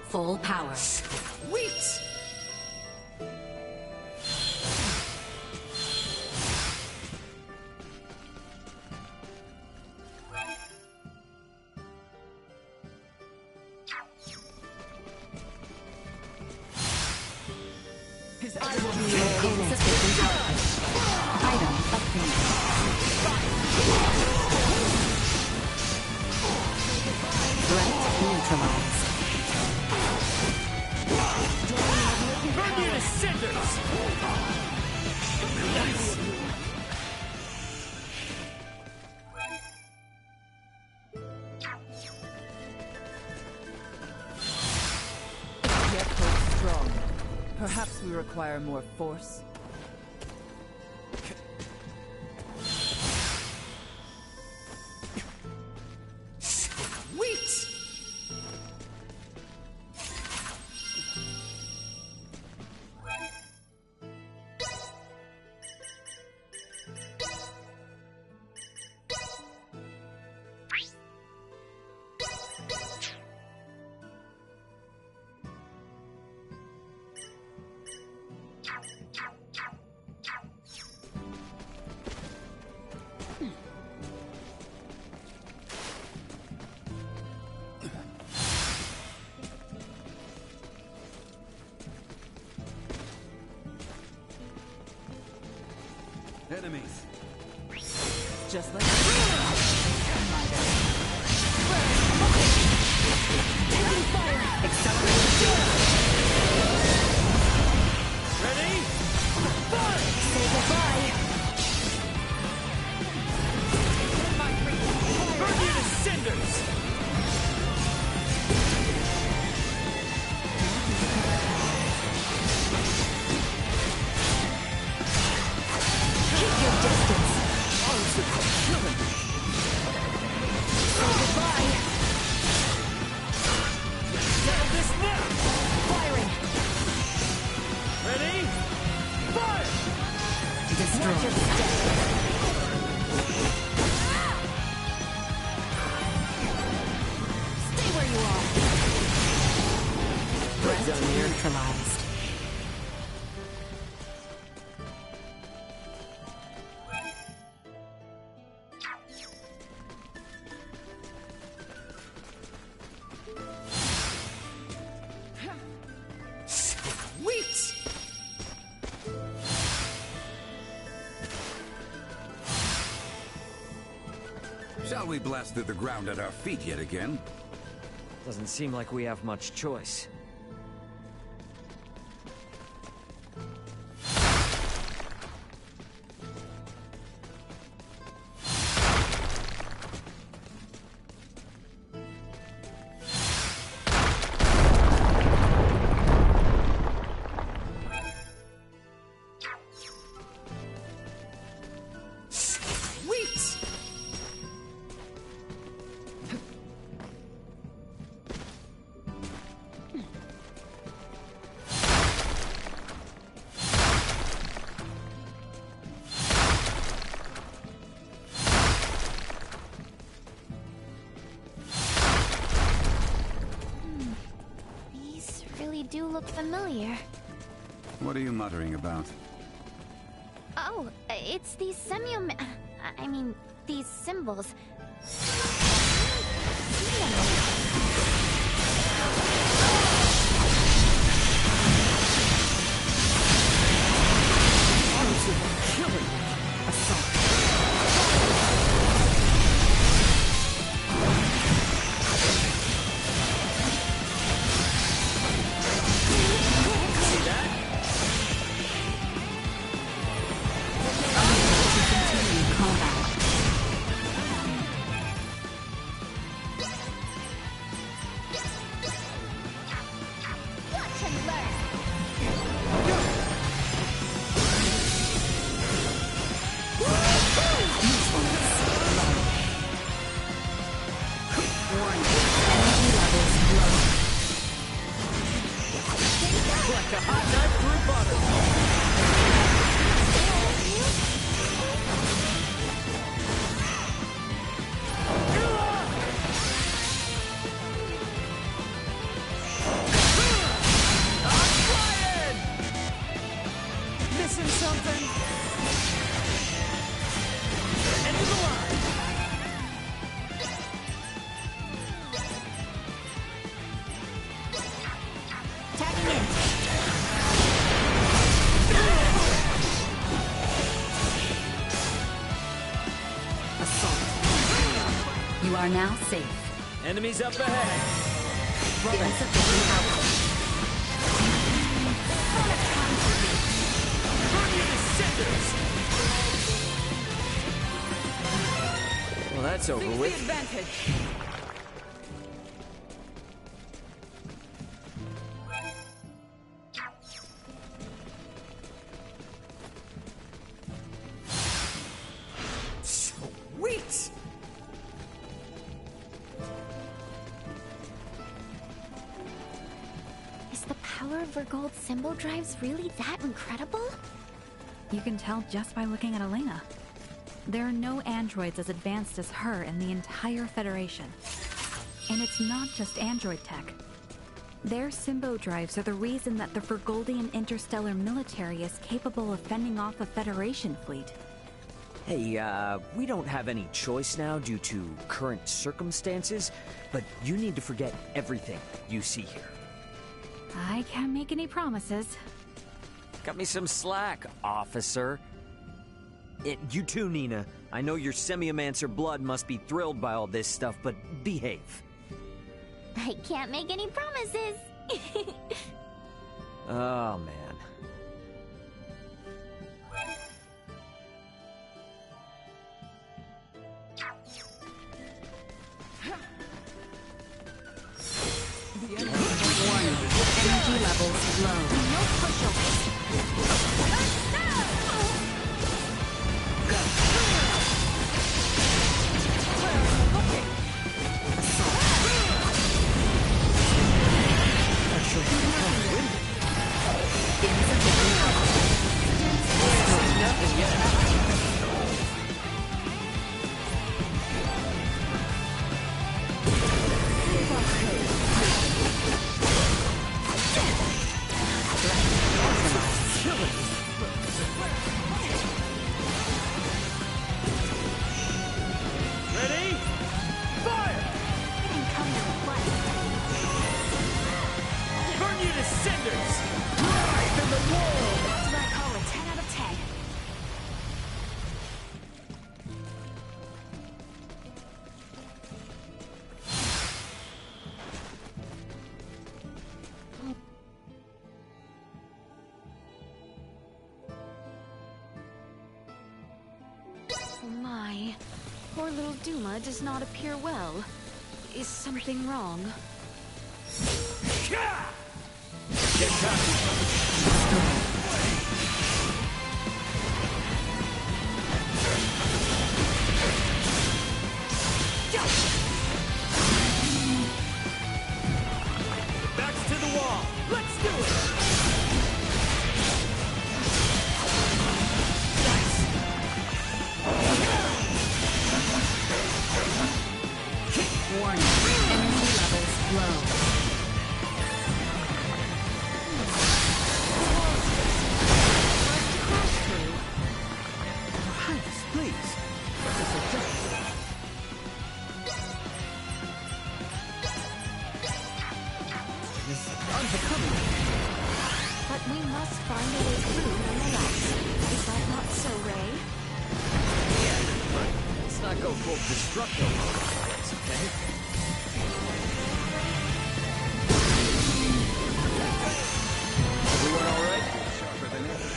Full power.
Sweet!
His eye will be
Item obtained. Threat neutralized.
Burn you to cinders! Nice!
yet hold strong. Perhaps we require more force.
Sweet!
Enemies.
Just like
Ready? Fire!
zone neutralized.
Shall we blast through the ground at our feet yet again?
Doesn't seem like we have much choice.
Do look familiar.
What are you muttering about?
Oh, it's these these symbols.
Are now safe.
Enemies up ahead.
Insufficient output.
Well, that's over with.
The advantage.
Sweet.
Vergold symbol drives really that incredible?
You can tell just by looking at Elena. There are no androids as advanced as her in the entire Federation. And it's not just android tech. Their Symbo drives are the reason that the Vergoldian interstellar military is capable of fending off a Federation fleet.
Hey, we don't have any choice now due to current circumstances, but you need to forget everything you see here.
I can't make any promises.
Cut me some slack, officer. You too, Nina. I know your Semiomancer blood must be thrilled by all this stuff, but behave.
I can't make any promises.
Oh, man.
Energy levels low.
No pushovers.
Insufficient
little Duma does not appear well. Is something wrong?
Get backs to the wall. Let's do it.
Warning. Energy levels low.
Please. This is unbecoming.
But we must find a way through nonetheless. Is that not so, Ray?
Yeah, but let's not go full destructo mode, okay?
Everyone all right? Sharper than ever.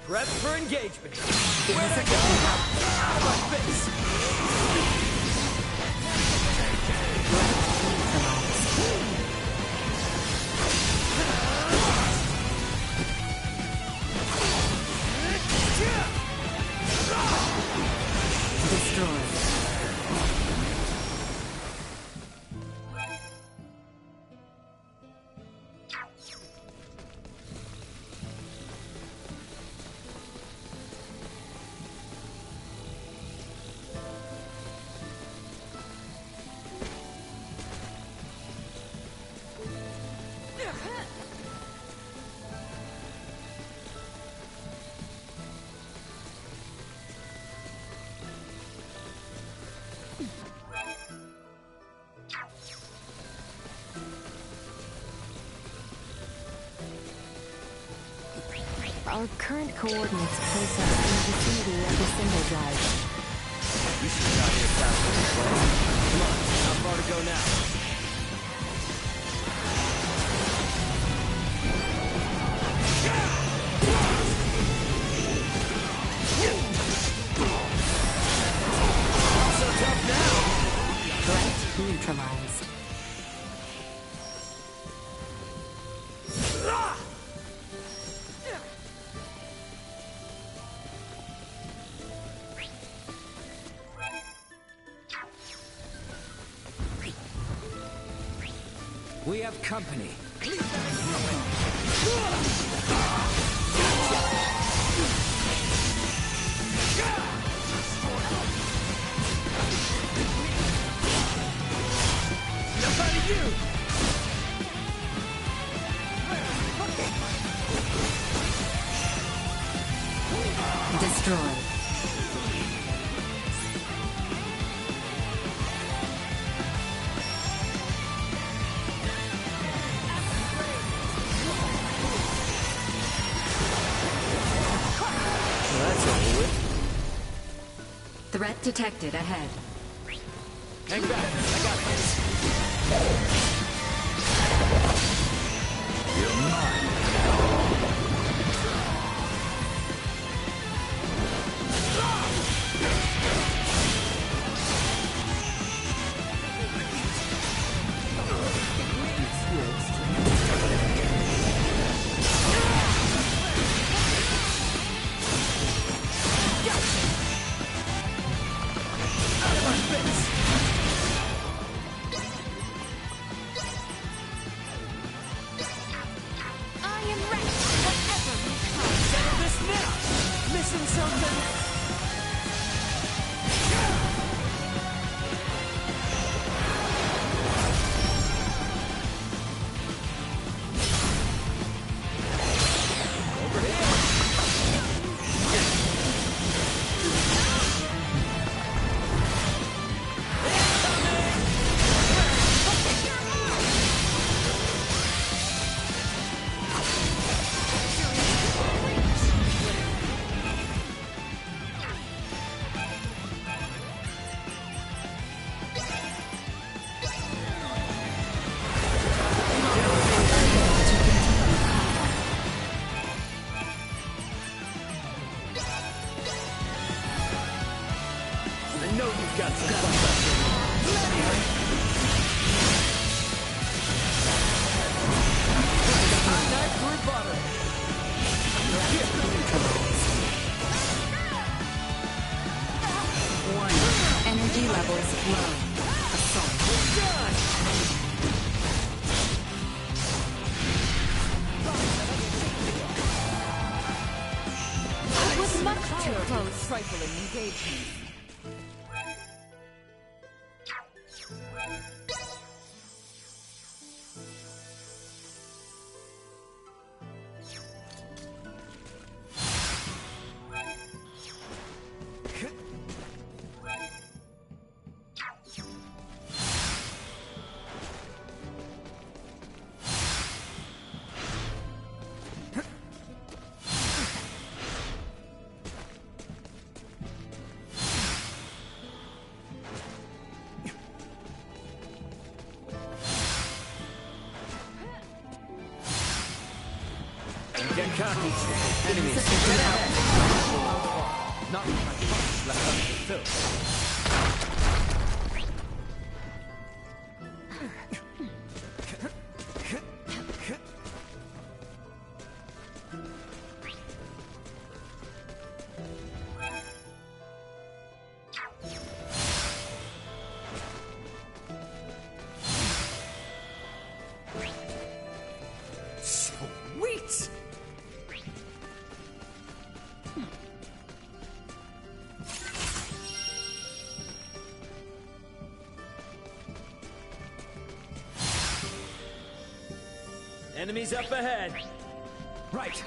Prep for engagement. Where to go? Out of my face.
Destroyed.
Our current coordinates place us in the vicinity of the symbol drive.
We should get out here faster than planned. Come on, how far to go now? Not so tough now.
Threat neutralized.
We have company.
Enough out of you!
Destroyed. Threat detected ahead.
Hang back, I got this.
You're mine.
got some fun left. Hot knife through butter.
Warning. Energy levels low. Assault.
It was much too close. Trifling engagement.
Get cocky. Enemies get out. Not with my punch left unfulfilled. Sweet! Enemies up ahead. Right.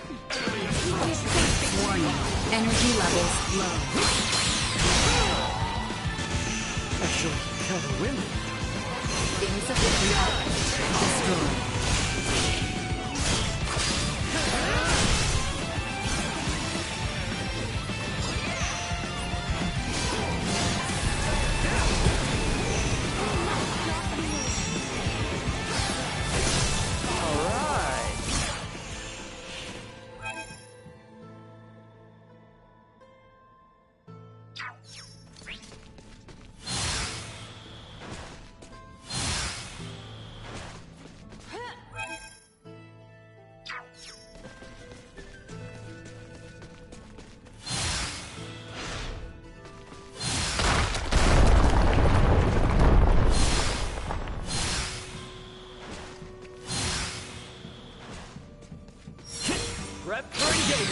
Warning. Energy levels low.
Actual counter wind.
Insufficient output. Destroyed.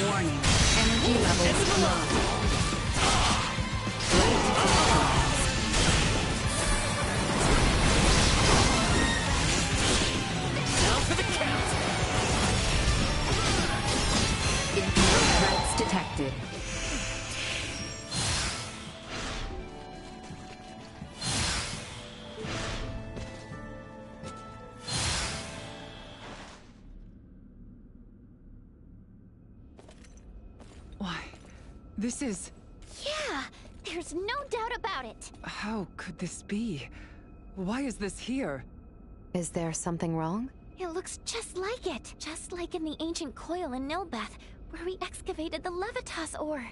Warning. Energy levels low.
Now for the count.
Infinite threats detected.
This is...
Yeah, there's no doubt about it.
How could this be? Why is this here?
Is there something wrong?
It looks just like it. Just like in the ancient coil in Nilbeth, where we excavated the Levitas ore.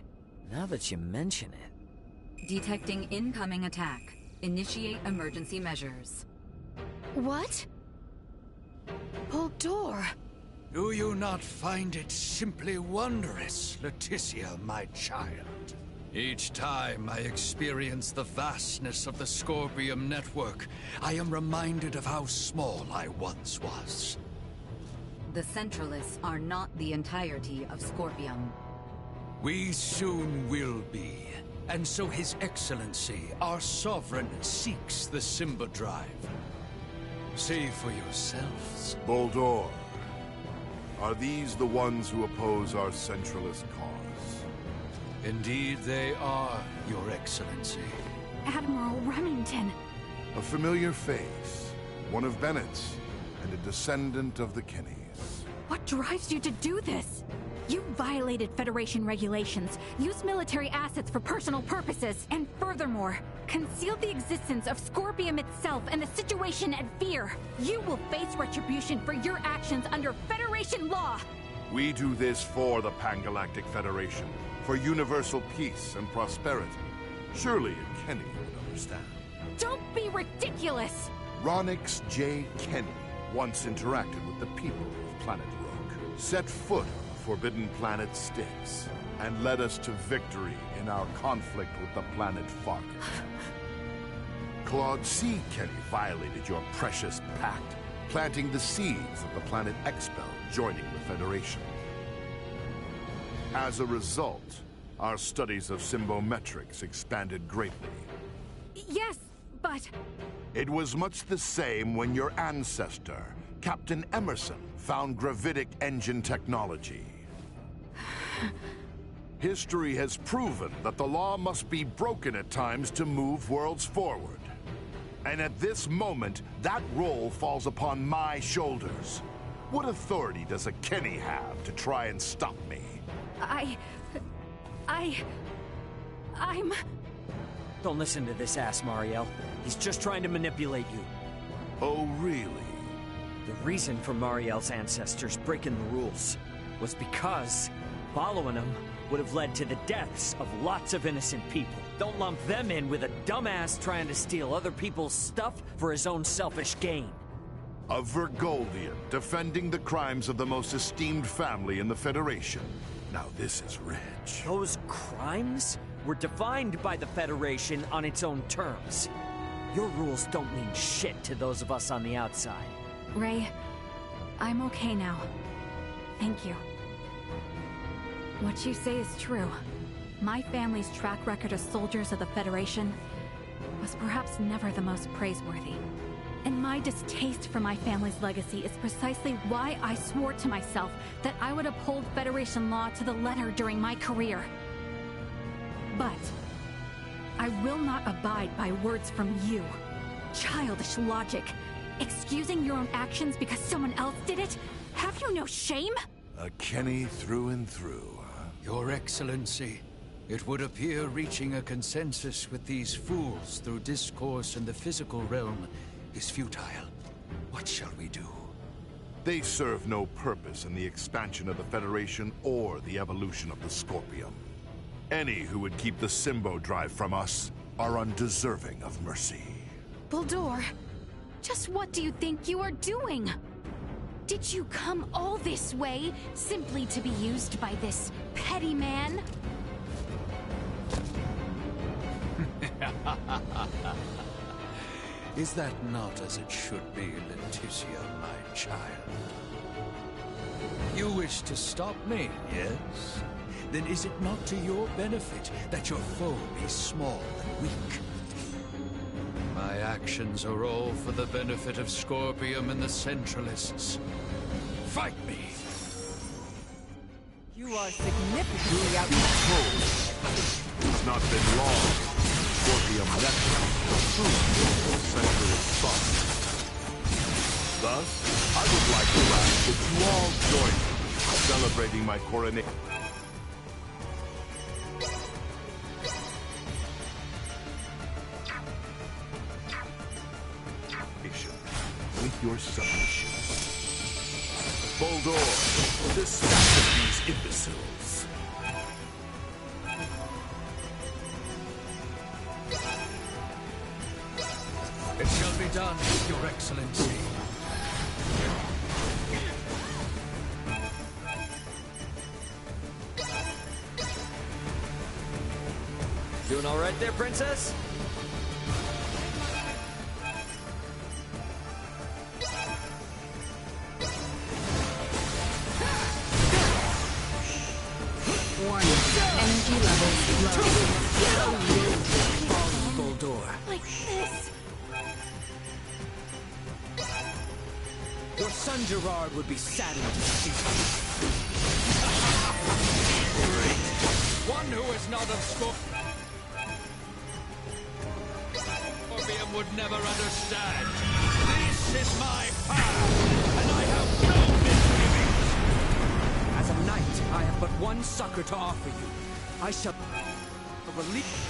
Now that you mention it...
Detecting incoming attack. Initiate emergency measures.
What? Hold door.
Do you not find it simply wondrous, Leticia, my child? Each time I experience the vastness of the Scorpium network, I am reminded of how small I once was.
The Centralists are not the entirety of Scorpium.
We soon will be, and so His Excellency, our Sovereign, seeks the Simba Drive. See for yourselves.
Boldor. Are these the ones who oppose our centralist cause?
Indeed they are, Your Excellency.
Admiral Remington.
A familiar face. One of Bennett's, and a descendant of the Kenneys.
What drives you to do this? You violated Federation regulations, used military assets for personal purposes, and furthermore, concealed the existence of Scorpium itself and the situation at Fear. You will face retribution for your actions under Federation law!
We do this for the Pan-Galactic Federation, for universal peace and prosperity. Surely a Kenny would understand.
Don't be ridiculous!
Ronix J. Kenny once interacted with the people of Planet Rook, set foot on the forbidden planet Styx, and led us to victory in our conflict with the planet Farkut. Claude C. Kenny violated your precious pact, planting the seeds of the planet Expel joining the Federation. As a result, our studies of symbometrics expanded greatly.
Yes, but...
It was much the same when your ancestor, Captain Emerson, found gravitic engine technology. History has proven that the law must be broken at times to move worlds forward. And at this moment, that role falls upon my shoulders. What authority does a Kenny have to try and stop me?
I'm...
Don't listen to this ass, Mariel. He's just trying to manipulate you.
Oh, really?
The reason for Mariel's ancestors breaking the rules was because following them would have led to the deaths of lots of innocent people. Don't lump them in with a dumbass trying to steal other people's stuff for his own selfish gain.
A Vergoldian defending the crimes of the most esteemed family in the Federation. Now this is rich.
Those crimes were defined by the Federation on its own terms. Your rules don't mean shit to those of us on the outside.
Ray, I'm okay now. Thank you. What you say is true. My family's track record as soldiers of the Federation was perhaps never the most praiseworthy. And my distaste for my family's legacy is precisely why I swore to myself that I would uphold Federation law to the letter during my career. But I will not abide by words from you. Childish logic. Excusing your own actions because someone else did it? Have you no shame?
A Kenny through and through.
Your Excellency, it would appear reaching a consensus with these fools through discourse in the physical realm is futile. What shall we do?
They serve no purpose in the expansion of the Federation or the evolution of the Scorpium. Any who would keep the Symbo Drive from us are undeserving of mercy.
Buldur, just what do you think you are doing? Did you come all this way simply to be used by this petty man?
Is that not as it should be, Leticia, my child? You wish to stop me, yes? Then is it not to your benefit that your foe be small and weak? My actions are all for the benefit of Scorpium and the Centralists. Fight me!
You are significantly outnumbered.
It's not been long. Scorpium Network the Centralist thought. Thus, I would like to ask that you all join me in celebrating my coronation. With your submission. Buldur, dispatch of these imbeciles.
It shall be done, Your Excellency.
Doing all right there, Princess?
Energy levels low.
Buldur.
Like this.
Your son Gerard would be saddened to see
Great. One who is not of Scorpium would never understand. This is my path, and I have no misgivings.
As a knight, I have but one succor to offer you. I shall release.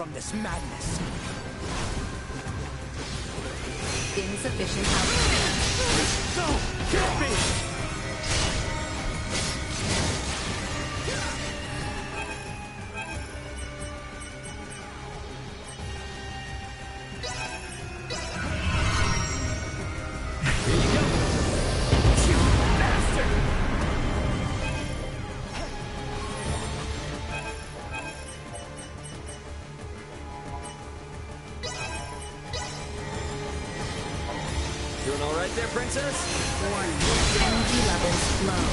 from this madness.
Insufficient output.
No! Kill me!
Doing all right there, Princess?
Warning. Energy levels low.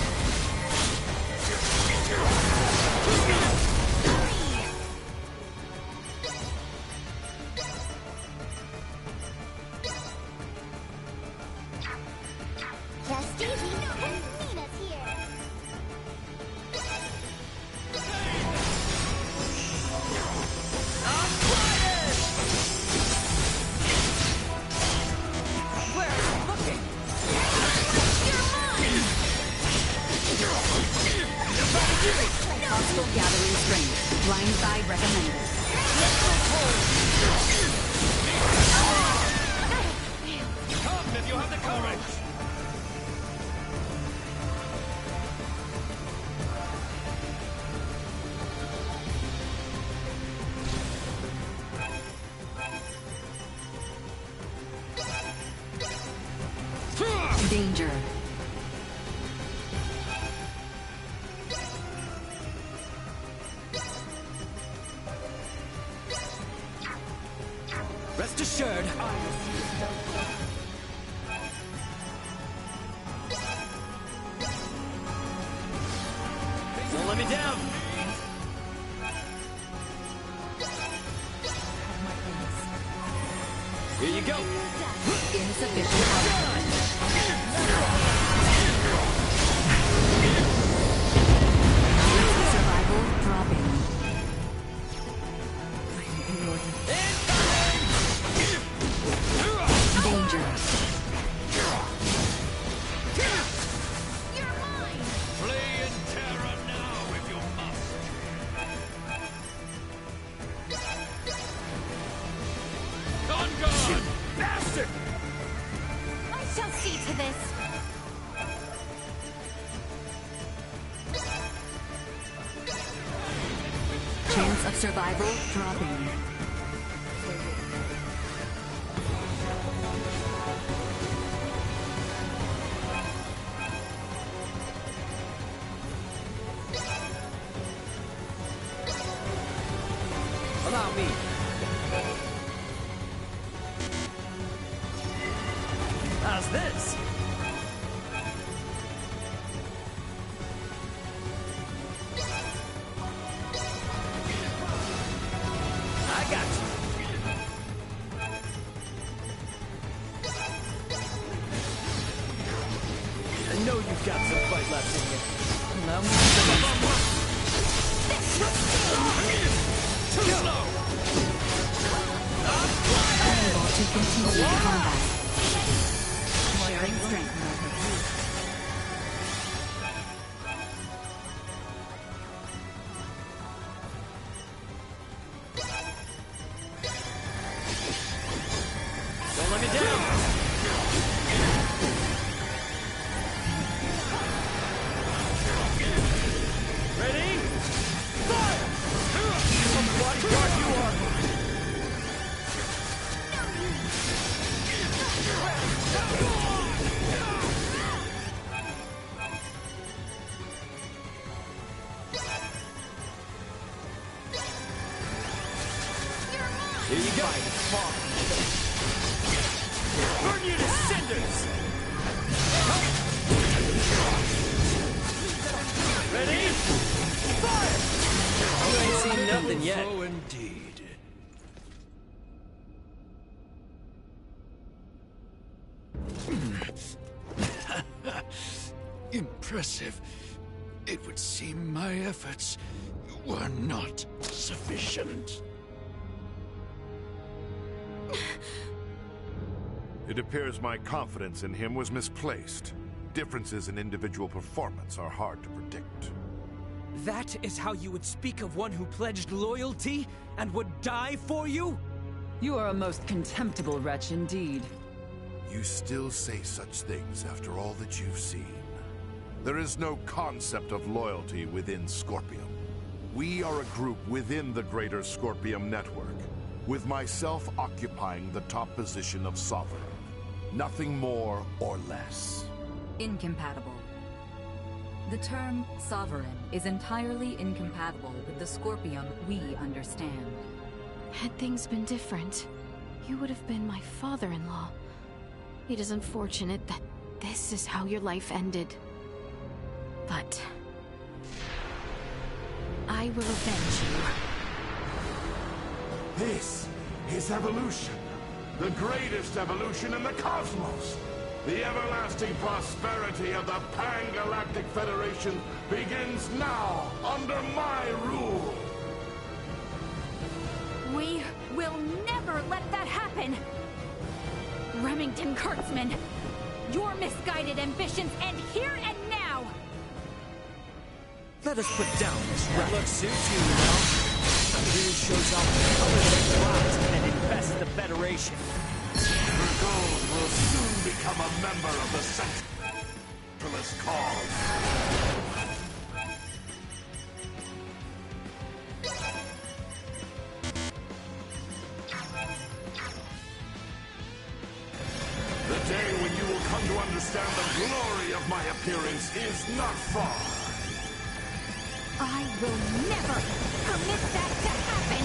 Just easy. Nina's here.
Hostile gathering strength. Blind side recommended.
Come if you have the courage!
Danger.
Rest assured,
Don't let me down! Here you go!
Insufficient output. Survival dropping. Danger.
Flee in terror now if you must! On guard!
bastard!
I shall see to this.
Chance of survival dropping.
Allow me. How's this? I got you. I know you've got some fight left in you.
Allow me to
Too slow!
Unable to continue combat. Sharing strength levels.
Don't let me down! Ready? Fire! Some bodyguard you are! Here you go! Burn you to cinders! Ready? Fire! You ain't seen nothing yet.
So indeed. Impressive. It would seem my efforts were not sufficient.
It appears my confidence in him was misplaced. Differences in individual performance are hard to predict.
That is how you would speak of one who pledged loyalty and would die for you?
You are a most contemptible wretch indeed.
You still say such things after all that you've seen. There is no concept of loyalty within Scorpium. We are a group within the greater Scorpium network, with myself occupying the top position of Sovereign. Nothing more or less.
Incompatible. The term Sovereign is entirely incompatible with the Scorpium we understand.
Had things been different, you would have been my father-in-law. It is unfortunate that this is how your life ended. But I will avenge you.
This is evolution. The greatest evolution in the cosmos. The everlasting prosperity of the Pan-Galactic Federation begins now under my rule.
We will never let that happen! Remington Kurtzman, your misguided ambitions end here and now!
Let us put down this racket. Look suits you, you know. It really shows off the colors of clouds and infest the Federation.
Gold will soon become a member of the Centralist cause. The day when you will come to understand the glory of my appearance is not far.
I will never permit that to happen!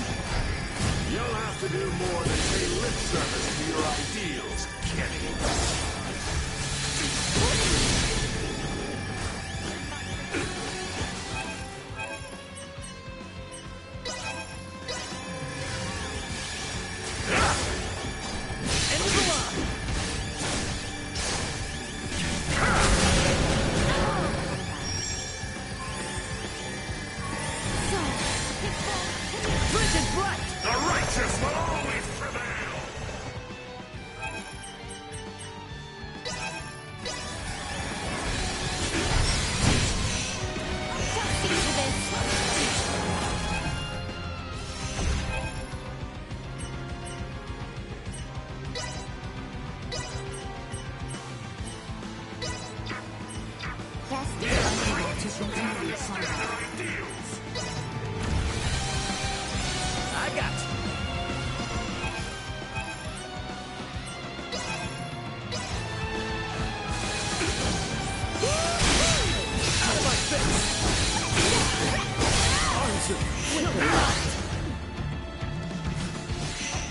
You'll have to do more than pay lip service to your ideals, Kenny.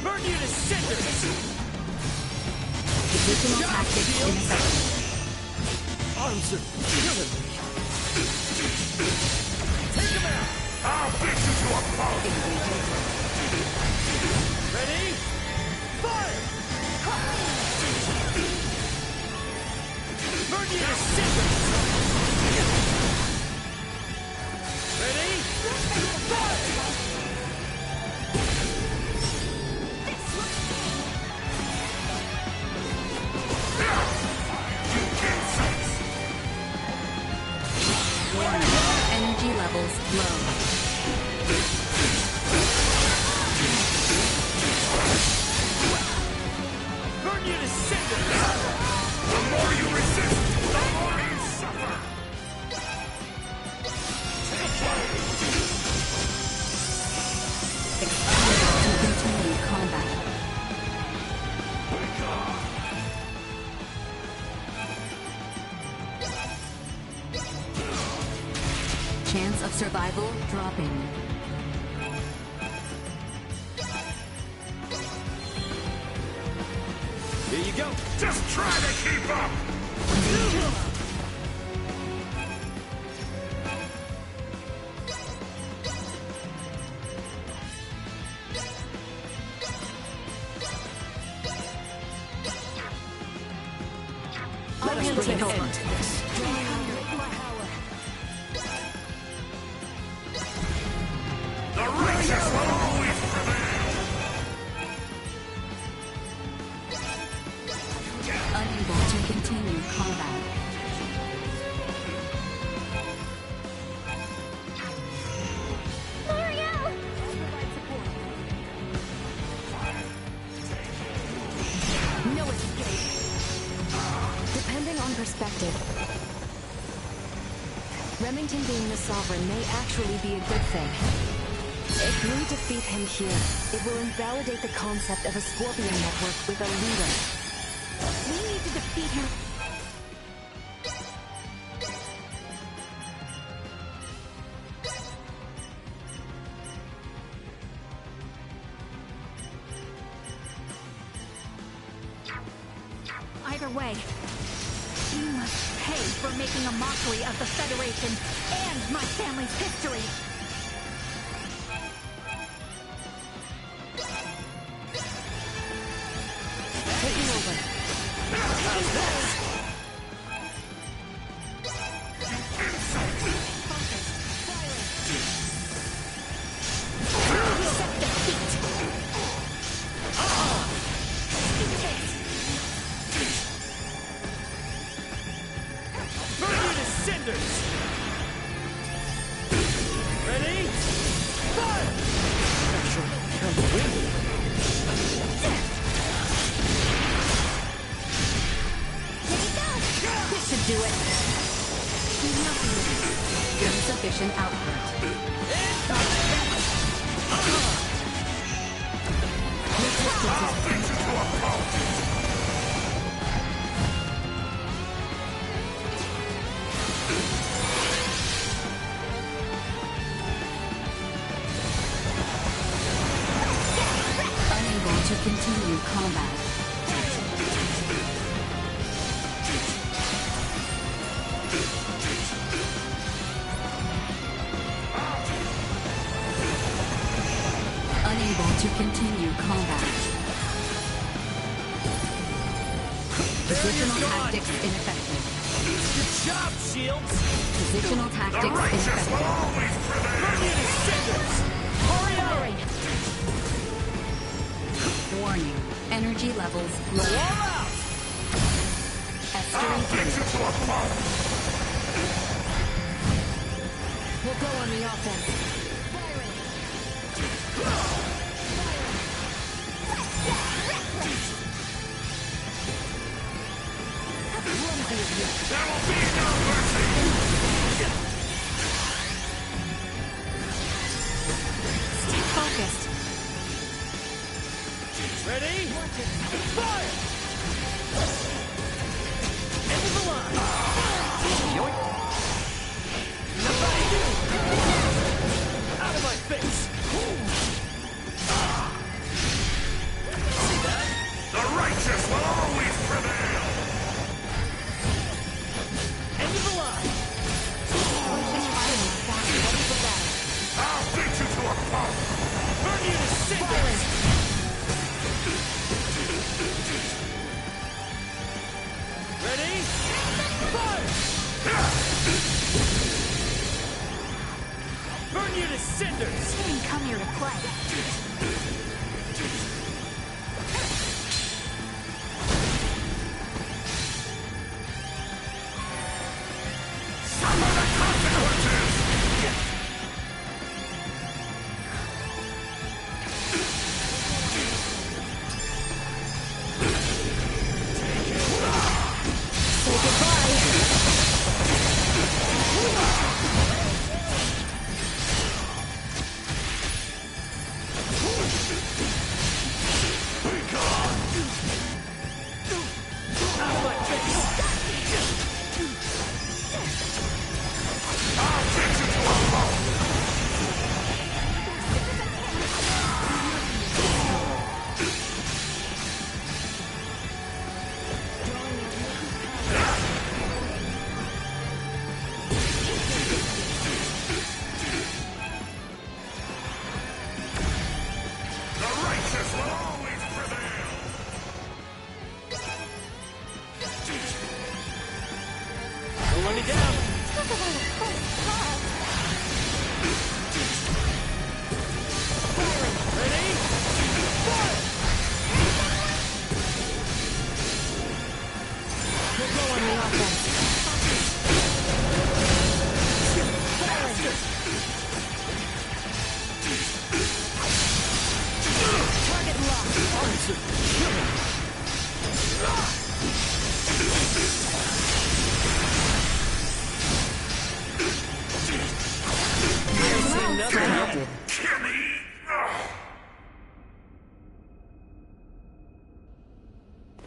Burn you to cinders!
Additional tactics ineffective.
Arms are killing me.
Take him out! I'll fix you to a pulp!
Ready? Fire! Burn you to cinders! Ready? Fire!
Energy levels low.
Burn you to cinders!
The more you resist, the more you suffer!
Expanded to continue combat. Chance of survival dropping.
Here you go.
Just try to keep up!
Let us bring an end to this.
The righteous will always prevail!
Unable to continue combat.
perspective, Remington being the Sovereign may actually be a good thing. If we defeat him here, it will invalidate the concept of a Scorpion network with a leader.
We need to defeat him. Either way, you must pay for making a mockery of the Federation and my family's history.
Taking over.
Insufficient output. Unable to continue combat. To continue combat. Positional tactics ineffective.
Good job, Shields!
Positional tactics ineffective.
Hurry up!
Warning. Energy levels low.
We'll go on the offense.
There will be no mercy!
Stay focused.
Ready? Fire! End of the line! Yoink! Nobody do! Out of my face! See that?
The righteous will always prevail!
End of the line!
I'll beat you to a pulp!
Burn you to cinders!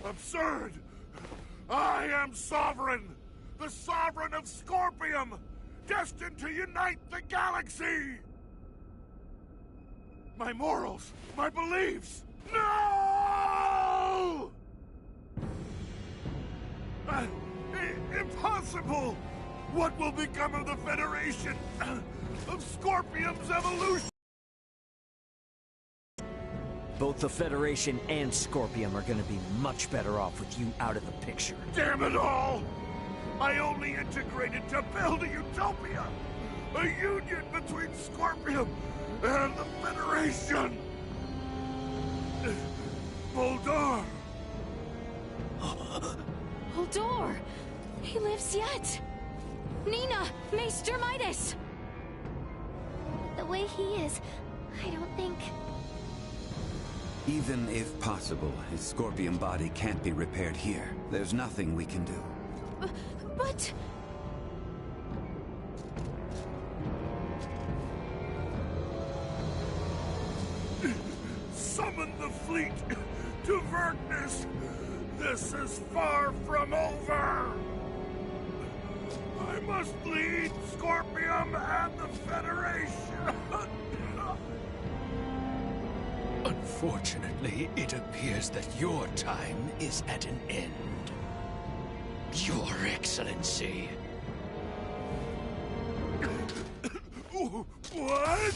Absurd! I am sovereign! The sovereign of Scorpium! Destined to unite the galaxy! My morals, my beliefs! No! Impossible! What will become of the Federation? Of Scorpium's evolution?
Both the Federation and Scorpium are gonna be much better off with you out of the picture.
Damn it all! I only integrated to build a utopia! A union between Scorpium and the Federation! Boldor!
Boldor! He lives yet! Nina! Maester Midas!
The way he is, I don't think...
Even if possible, his Scorpion body can't be repaired here. There's nothing we can do.
But...
Summon the fleet to Vergnes! This is far from over! I must lead Scorpium and the Federation!
Unfortunately, it appears that your time is at an end. Your Excellency.
What?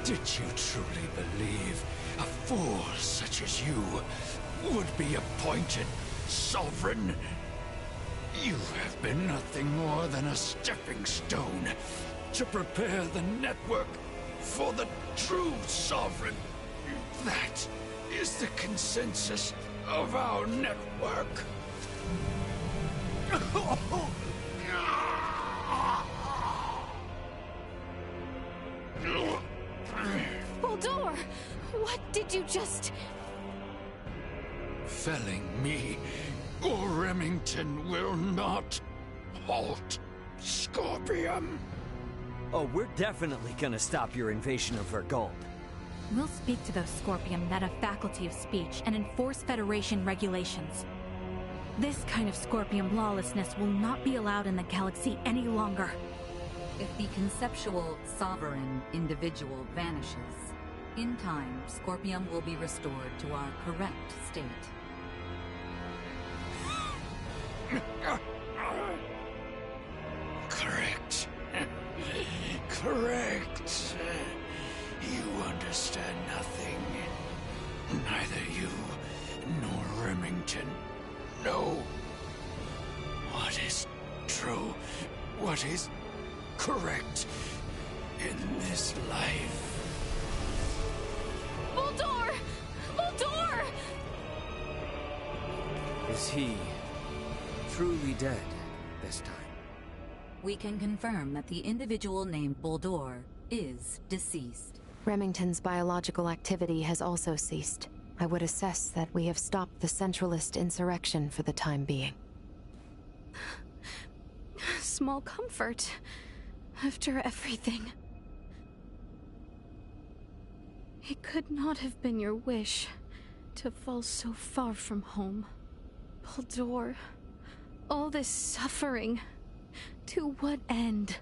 Did you truly believe a fool such as you would be appointed sovereign? You have been nothing more than a stepping stone to prepare the network for the true sovereign. That is the consensus of our network.
Boldor! What did you just...
Felling me or Remington will not halt Scorpium.
Oh, we're definitely gonna stop your invasion of Vergold.
We'll speak to those Scorpium that have faculty of speech and enforce Federation regulations. This kind of Scorpium lawlessness will not be allowed in the galaxy any longer.
If the conceptual, sovereign individual vanishes, in time, Scorpium will be restored to our correct state.
Correct. Correct. You understand nothing. Neither you nor Remington know what is true, what is correct in this life.
Boldor! Boldor!
Is he truly dead this time?
We can confirm that the individual named Boldor is deceased.
Remington's biological activity has also ceased. I would assess that we have stopped the Centralist insurrection for the time being.
Small comfort. After everything. It could not have been your wish to fall so far from home. Boldor, all this suffering, to what end?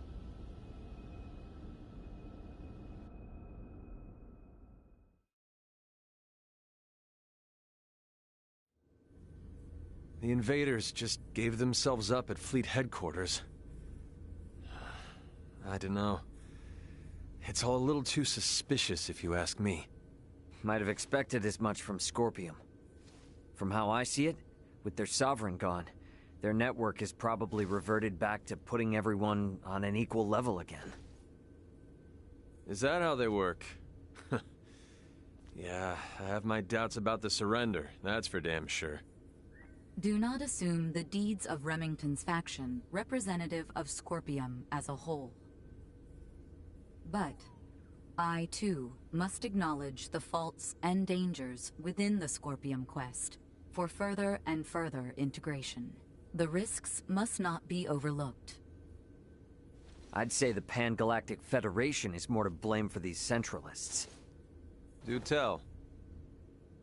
The invaders just gave themselves up at Fleet Headquarters. I don't know. It's all a little too suspicious, if you ask me.
Might have expected as much from Scorpium. From how I see it, with their sovereign gone, their network is probably reverted back to putting everyone on an equal level again.
Is that how they work? Yeah, I have my doubts about the surrender, that's for damn sure.
Do not assume the deeds of Remington's faction representative of Scorpium as a whole. But I, too, must acknowledge the faults and dangers within the Scorpium quest for further and further integration. The risks must not be overlooked.
I'd say the Pan-Galactic Federation is more to blame for these Centralists.
Do tell.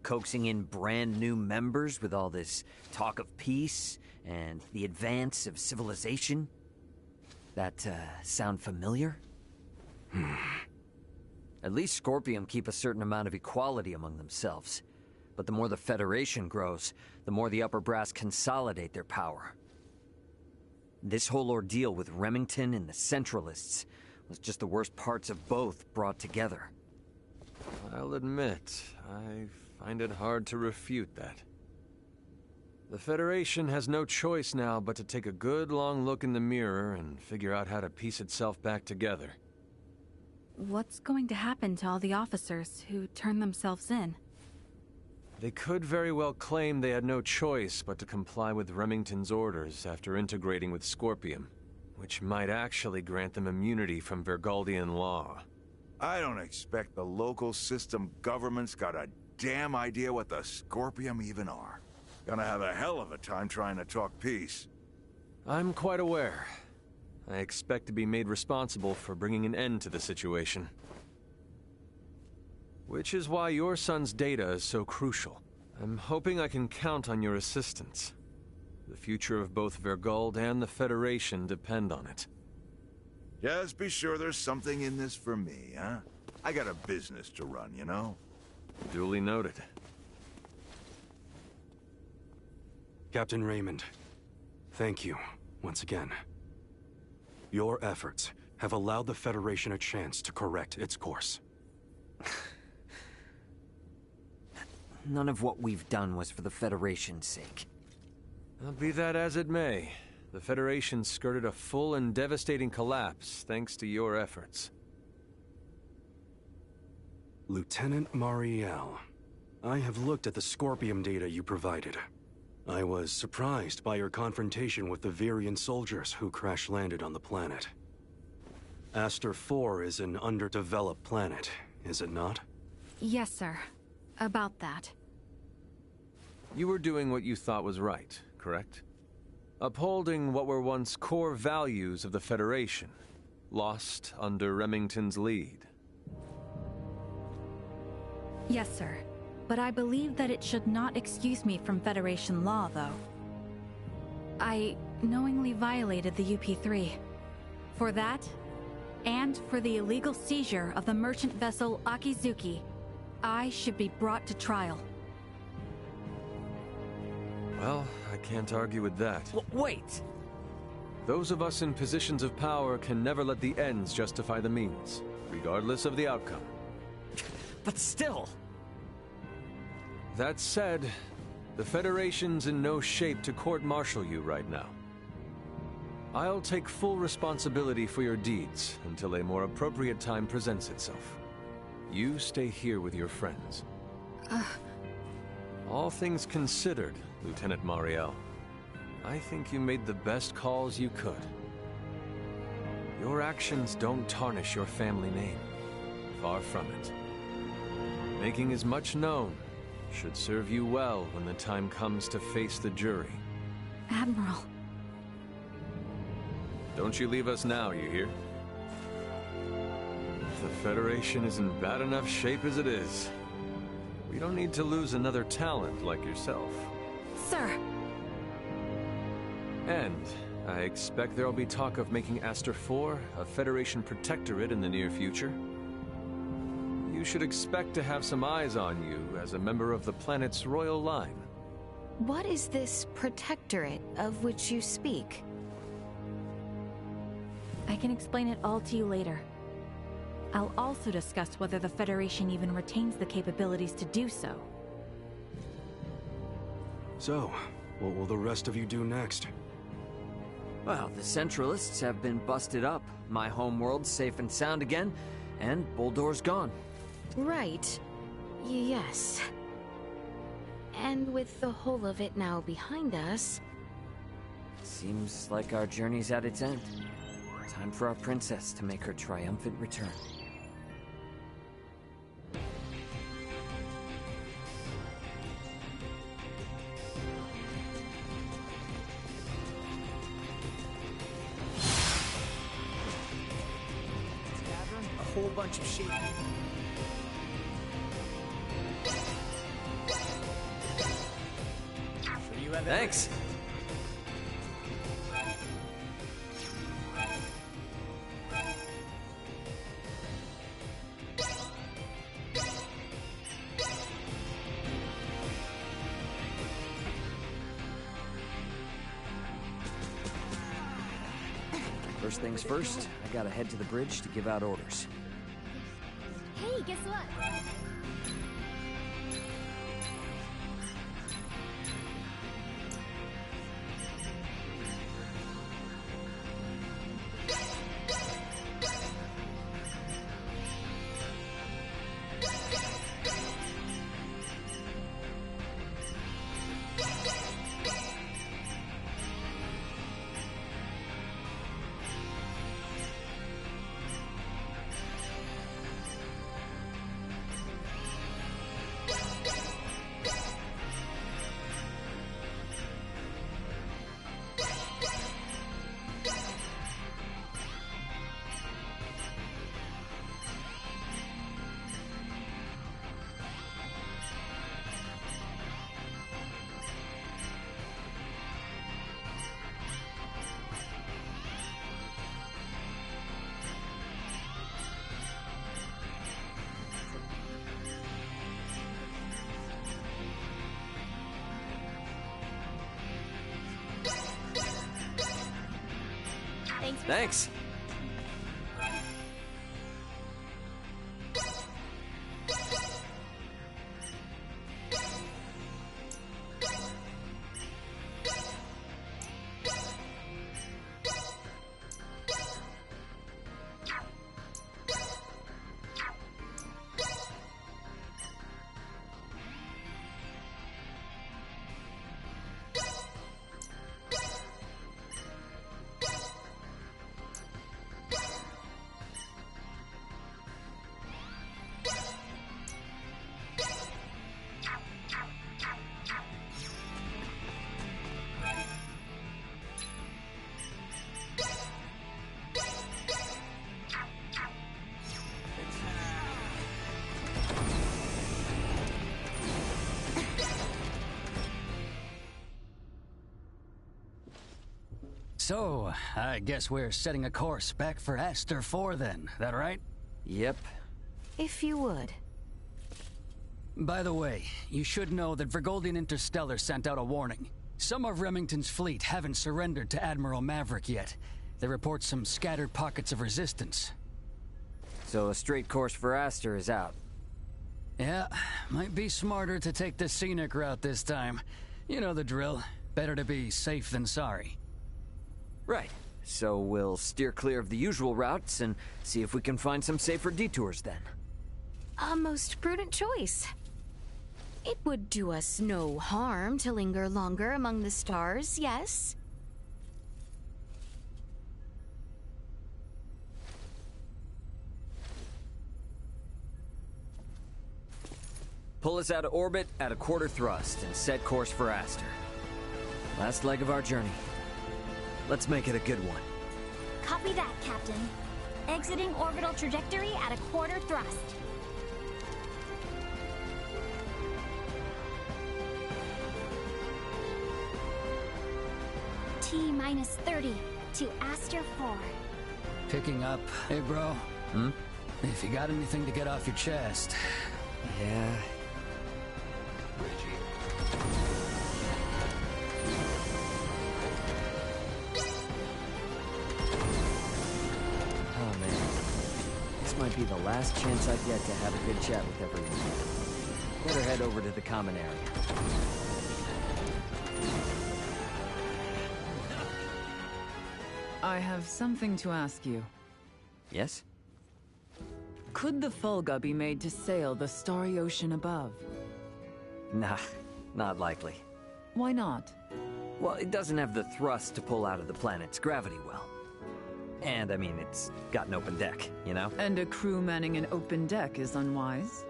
Coaxing in brand new members with all this talk of peace and the advance of civilization? That, sound familiar? At least Scorpium keep a certain amount of equality among themselves. But the more the Federation grows, the more the upper brass consolidate their power. This whole ordeal with Remington and the Centralists was just the worst parts of both brought together.
I'll admit, I find it hard to refute that. The Federation has no choice now but to take a good long look in the mirror and figure out how to piece itself back together.
What's going to happen to all the officers who turn themselves in?
They could very well claim they had no choice but to comply with Remington's orders after integrating with Scorpium, which might actually grant them immunity from Vergaldian law.
I don't expect the local system government's got a damn idea what the Scorpium even are. Gonna have a hell of a time trying to talk peace.
I'm quite aware. I expect to be made responsible for bringing an end to the situation. Which is why your son's data is so crucial. I'm hoping I can count on your assistance. The future of both Vergald and the Federation depend on it.
Just be sure there's something in this for me, huh? I got a business to run, you know?
Duly noted.
Captain Raymond, thank you once again. Your efforts have allowed the Federation a chance to correct its course.
None of what we've done was for the Federation's sake.
Well, be that as it may, the Federation skirted a full and devastating collapse thanks to your efforts.
Lieutenant Mariel, I have looked at the Scorpium data you provided. I was surprised by your confrontation with the Virian soldiers who crash-landed on the planet. Aster 4 is an underdeveloped planet, is it not?
Yes, sir. About that.
You were doing what you thought was right, correct? Upholding what were once core values of the Federation, lost under Remington's lead.
Yes, sir. But I believe that it should not excuse me from Federation law, though. I knowingly violated the UP-3. For that, and for the illegal seizure of the merchant vessel Akizuki, I should be brought to trial.
Well, I can't argue with that.
Wait!
Those of us in positions of power can never let the ends justify the means, regardless of the outcome.
But still!
That said, the Federation's in no shape to court-martial you right now. I'll take full responsibility for your deeds until a more appropriate time presents itself. You stay here with your friends. All things considered, Lieutenant Mariel, I think you made the best calls you could. Your actions don't tarnish your family name. Far from it. Making as much known should serve you well when the time comes to face the jury.
Admiral.
Don't you leave us now, you hear? The Federation is in bad enough shape as it is. We don't need to lose another talent like yourself.
Sir!
And I expect there'll be talk of making Aster 4 a Federation protectorate in the near future. You should expect to have some eyes on you as a member of the planet's royal line.
What is this protectorate of which you speak?
I can explain it all to you later. I'll also discuss whether the Federation even retains the capabilities to do so.
So, what will the rest of you do next?
Well, the Centralists have been busted up. My homeworld's safe and sound again, and Buldor's gone.
Right. Yes. And with the whole of it now behind us...
Seems like our journey's at its end. Time for our princess to make her triumphant return.
A whole bunch of sheep.
Thanks.
First things first, I gotta head to the bridge to give out orders.
Hey, guess what?
Thanks.
So, I guess we're setting a course back for Aster 4 then, that right?
Yep.
If you would.
By the way, you should know that Vergoldian Interstellar sent out a warning. Some of Remington's fleet haven't surrendered to Admiral Maverick yet. They report some scattered pockets of resistance.
So a straight course for Aster is out.
Yeah, might be smarter to take the scenic route this time. You know the drill. Better to be safe than sorry.
Right. So we'll steer clear of the usual routes and see if we can find some safer detours then.
A most prudent choice. It would do us no harm to linger longer among the stars, yes?
Pull us out of orbit at a quarter thrust and set course for Aster. Last leg of our journey. Let's make it a good one.
Copy that, Captain. Exiting orbital trajectory at a quarter thrust. T-minus 30 to Aster 4.
Picking up. Hey, bro. If you got anything to get off your chest.
Yeah. Oh, man. This might be the last chance I get to have a good chat with everyone. Better head over to the common area.
I have something to ask you.
Yes?
Could the Fulga be made to sail the starry ocean above?
Nah, not likely.
Why not?
Well, it doesn't have the thrust to pull out of the planet's gravity well. And, I mean, it's got an open deck, you know?
And a crew manning an open deck is unwise?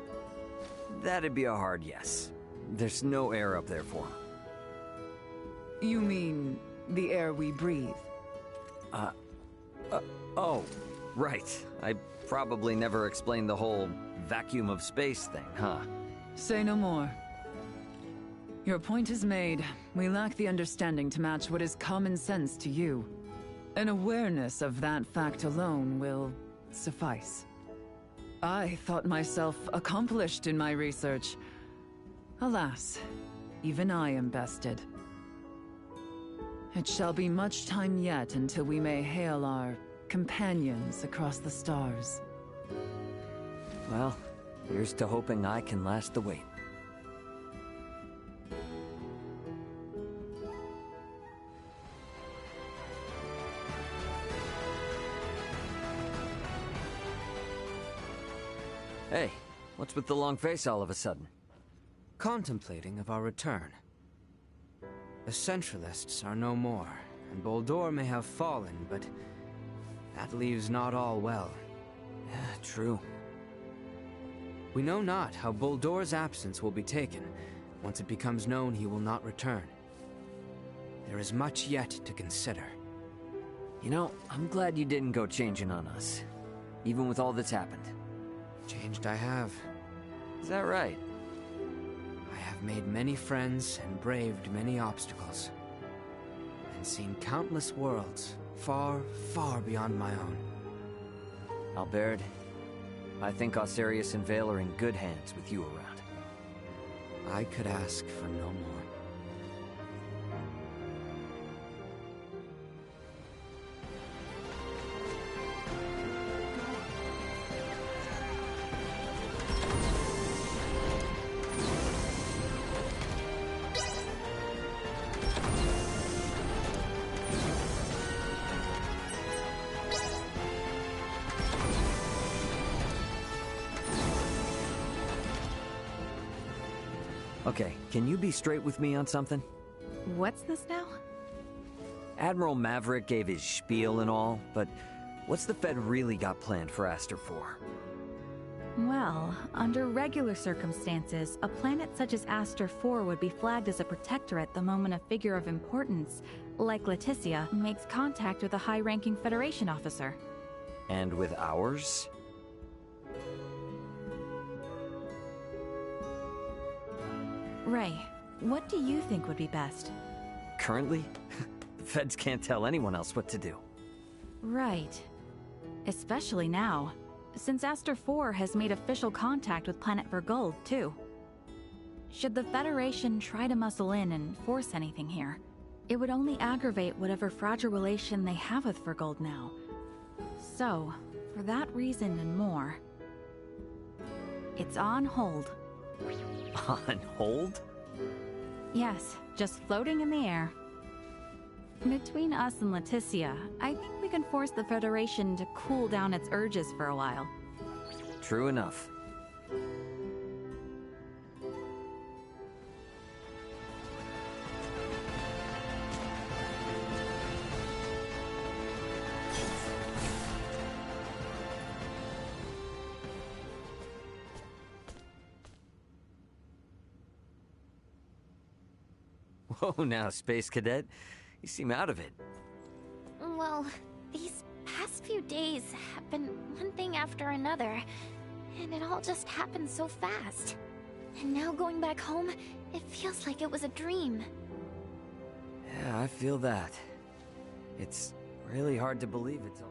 That'd be a hard yes. There's no air up there for 'em.
You mean the air we breathe?
Oh, right. I probably never explained the whole vacuum of space thing, huh?
Say no more. Your point is made. We lack the understanding to match what is common sense to you. An awareness of that fact alone will suffice. I thought myself accomplished in my research. Alas, even I am bested. It shall be much time yet until we may hail our companions across the stars.
Well, here's to hoping I can last the wait. Hey, what's with the long face all of a sudden?
Contemplating of our return. The Centralists are no more, and Boldore may have fallen, but that leaves not all well.
Yeah, true.
We know not how Boldore's absence will be taken. Once it becomes known he will not return. There is much yet to consider.
You know, I'm glad you didn't go changing on us, even with all that's happened.
Changed I have.
Is that right?
I have made many friends and braved many obstacles. And seen countless worlds, far, far beyond my own.
Albert, I think Osirius and Vale are in good hands with you around.
I could ask for no more.
Okay, can you be straight with me on something?
What's this now?
Admiral Maverick gave his spiel and all, but what's the Fed really got planned for Aster 4?
Well, under regular circumstances, a planet such as Aster 4 would be flagged as a protectorate the moment a figure of importance, like Leticia, makes contact with a high-ranking Federation officer.
And with ours?
Ray, what do you think would be best?
Currently? The Feds can't tell anyone else what to do.
Right. Especially now, since Aster 4 has made official contact with planet Vergold, too. Should the Federation try to muscle in and force anything here, it would only aggravate whatever fragile relation they have with Vergold now. So, for that reason and more, it's on hold.
On hold?
Yes, just floating in the air. Between us and Leticia, I think we can force the Federation to cool down its urges for a while.
True enough. Whoa, now, Space Cadet. You seem out of it.
Well, these past few days have been one thing after another, and it all just happened so fast. And now going back home, it feels like it was a dream.
Yeah, I feel that. It's really hard to believe it's all...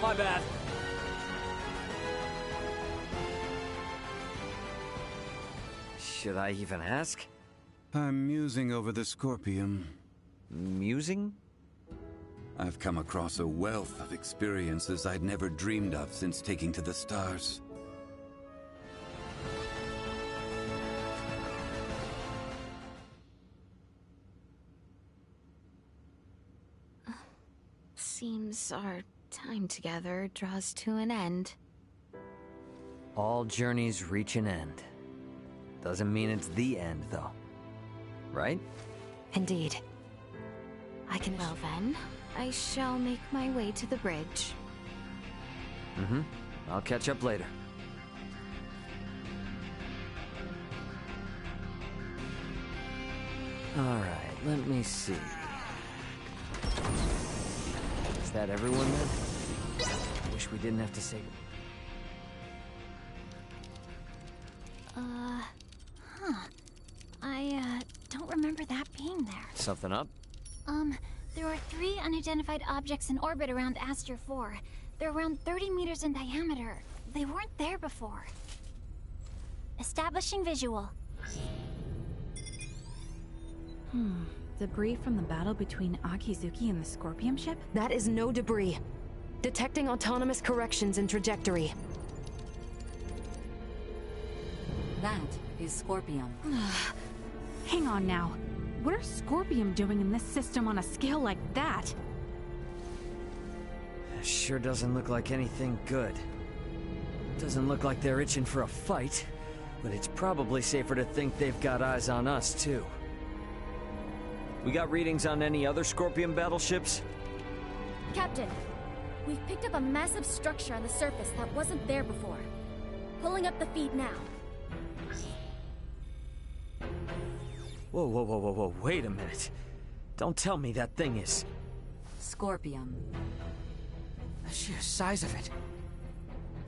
My bad. Should I even ask?
I'm musing over the Scorpium.
Musing?
I've come across a wealth of experiences I'd never dreamed of since taking to the stars.
Seems our time together draws to an end.
All journeys reach an end. Doesn't mean it's the end, though. Right?
Indeed. I can... Well then, I shall make my way to the bridge.
Mm-hmm. I'll catch up later. Alright, let me see. Is that everyone then? Wish we didn't have to say...
I don't remember that being there.
Something up?
There are 3 unidentified objects in orbit around Aster 4. They're around 30 meters in diameter. They weren't there before. Establishing visual.
Debris from the battle between Akizuki and the Scorpion ship?
That is no debris. Detecting autonomous corrections in trajectory.
That is Scorpion.
Hang on now. What are Scorpion doing in this system on a scale like that?
Sure doesn't look like anything good. Doesn't look like they're itching for a fight, but it's probably safer to think they've got eyes on us, too. We got readings on any other Scorpion battleships?
Captain, we've picked up a massive structure on the surface that wasn't there before. Pulling up the feed now.
Whoa, wait a minute. Don't tell me that thing is...
Scorpion.
The sheer size of it.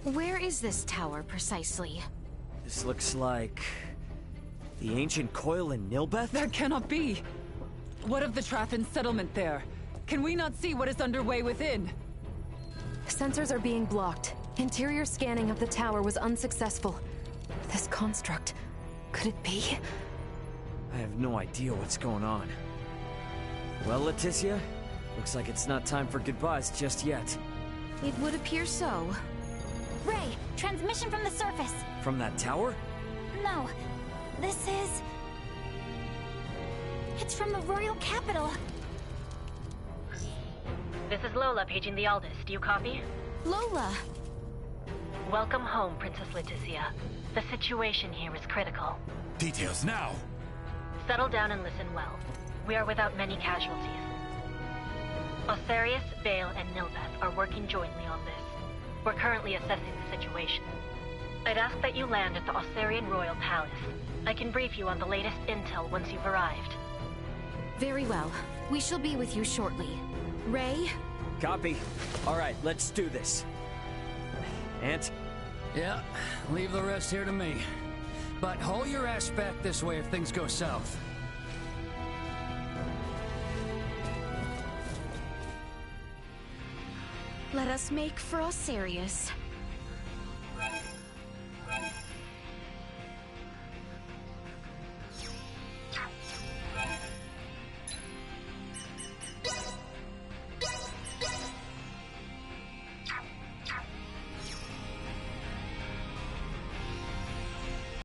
Where is this tower, precisely?
This looks like... the ancient coil in Nilbeth?
That cannot be! What of the Trathan settlement there? Can we not see what is underway within?
Sensors are being blocked. Interior scanning of the tower was unsuccessful. This construct... could it be?
I have no idea what's going on. Well, Leticia, looks like it's not time for goodbyes just yet.
It would appear so.
Ray, transmission from the surface.
From that tower?
No, this is... it's from the Royal Capital.
This is Lola paging the Aldous. Do you copy?
Lola!
Welcome home, Princess Leticia. The situation here is critical.
Details now!
Settle down and listen well. We are without many casualties. Osarius, Bale, and Nilbeth are working jointly on this. We're currently assessing the situation. I'd ask that you land at the Osarian Royal Palace. I can brief you on the latest intel once you've arrived.
Very well. We shall be with you shortly. Ray?
Copy. Alright, let's do this. Ant?
Yeah, leave the rest here to me. But haul your ass back this way if things go south.
Let us make for Osarius.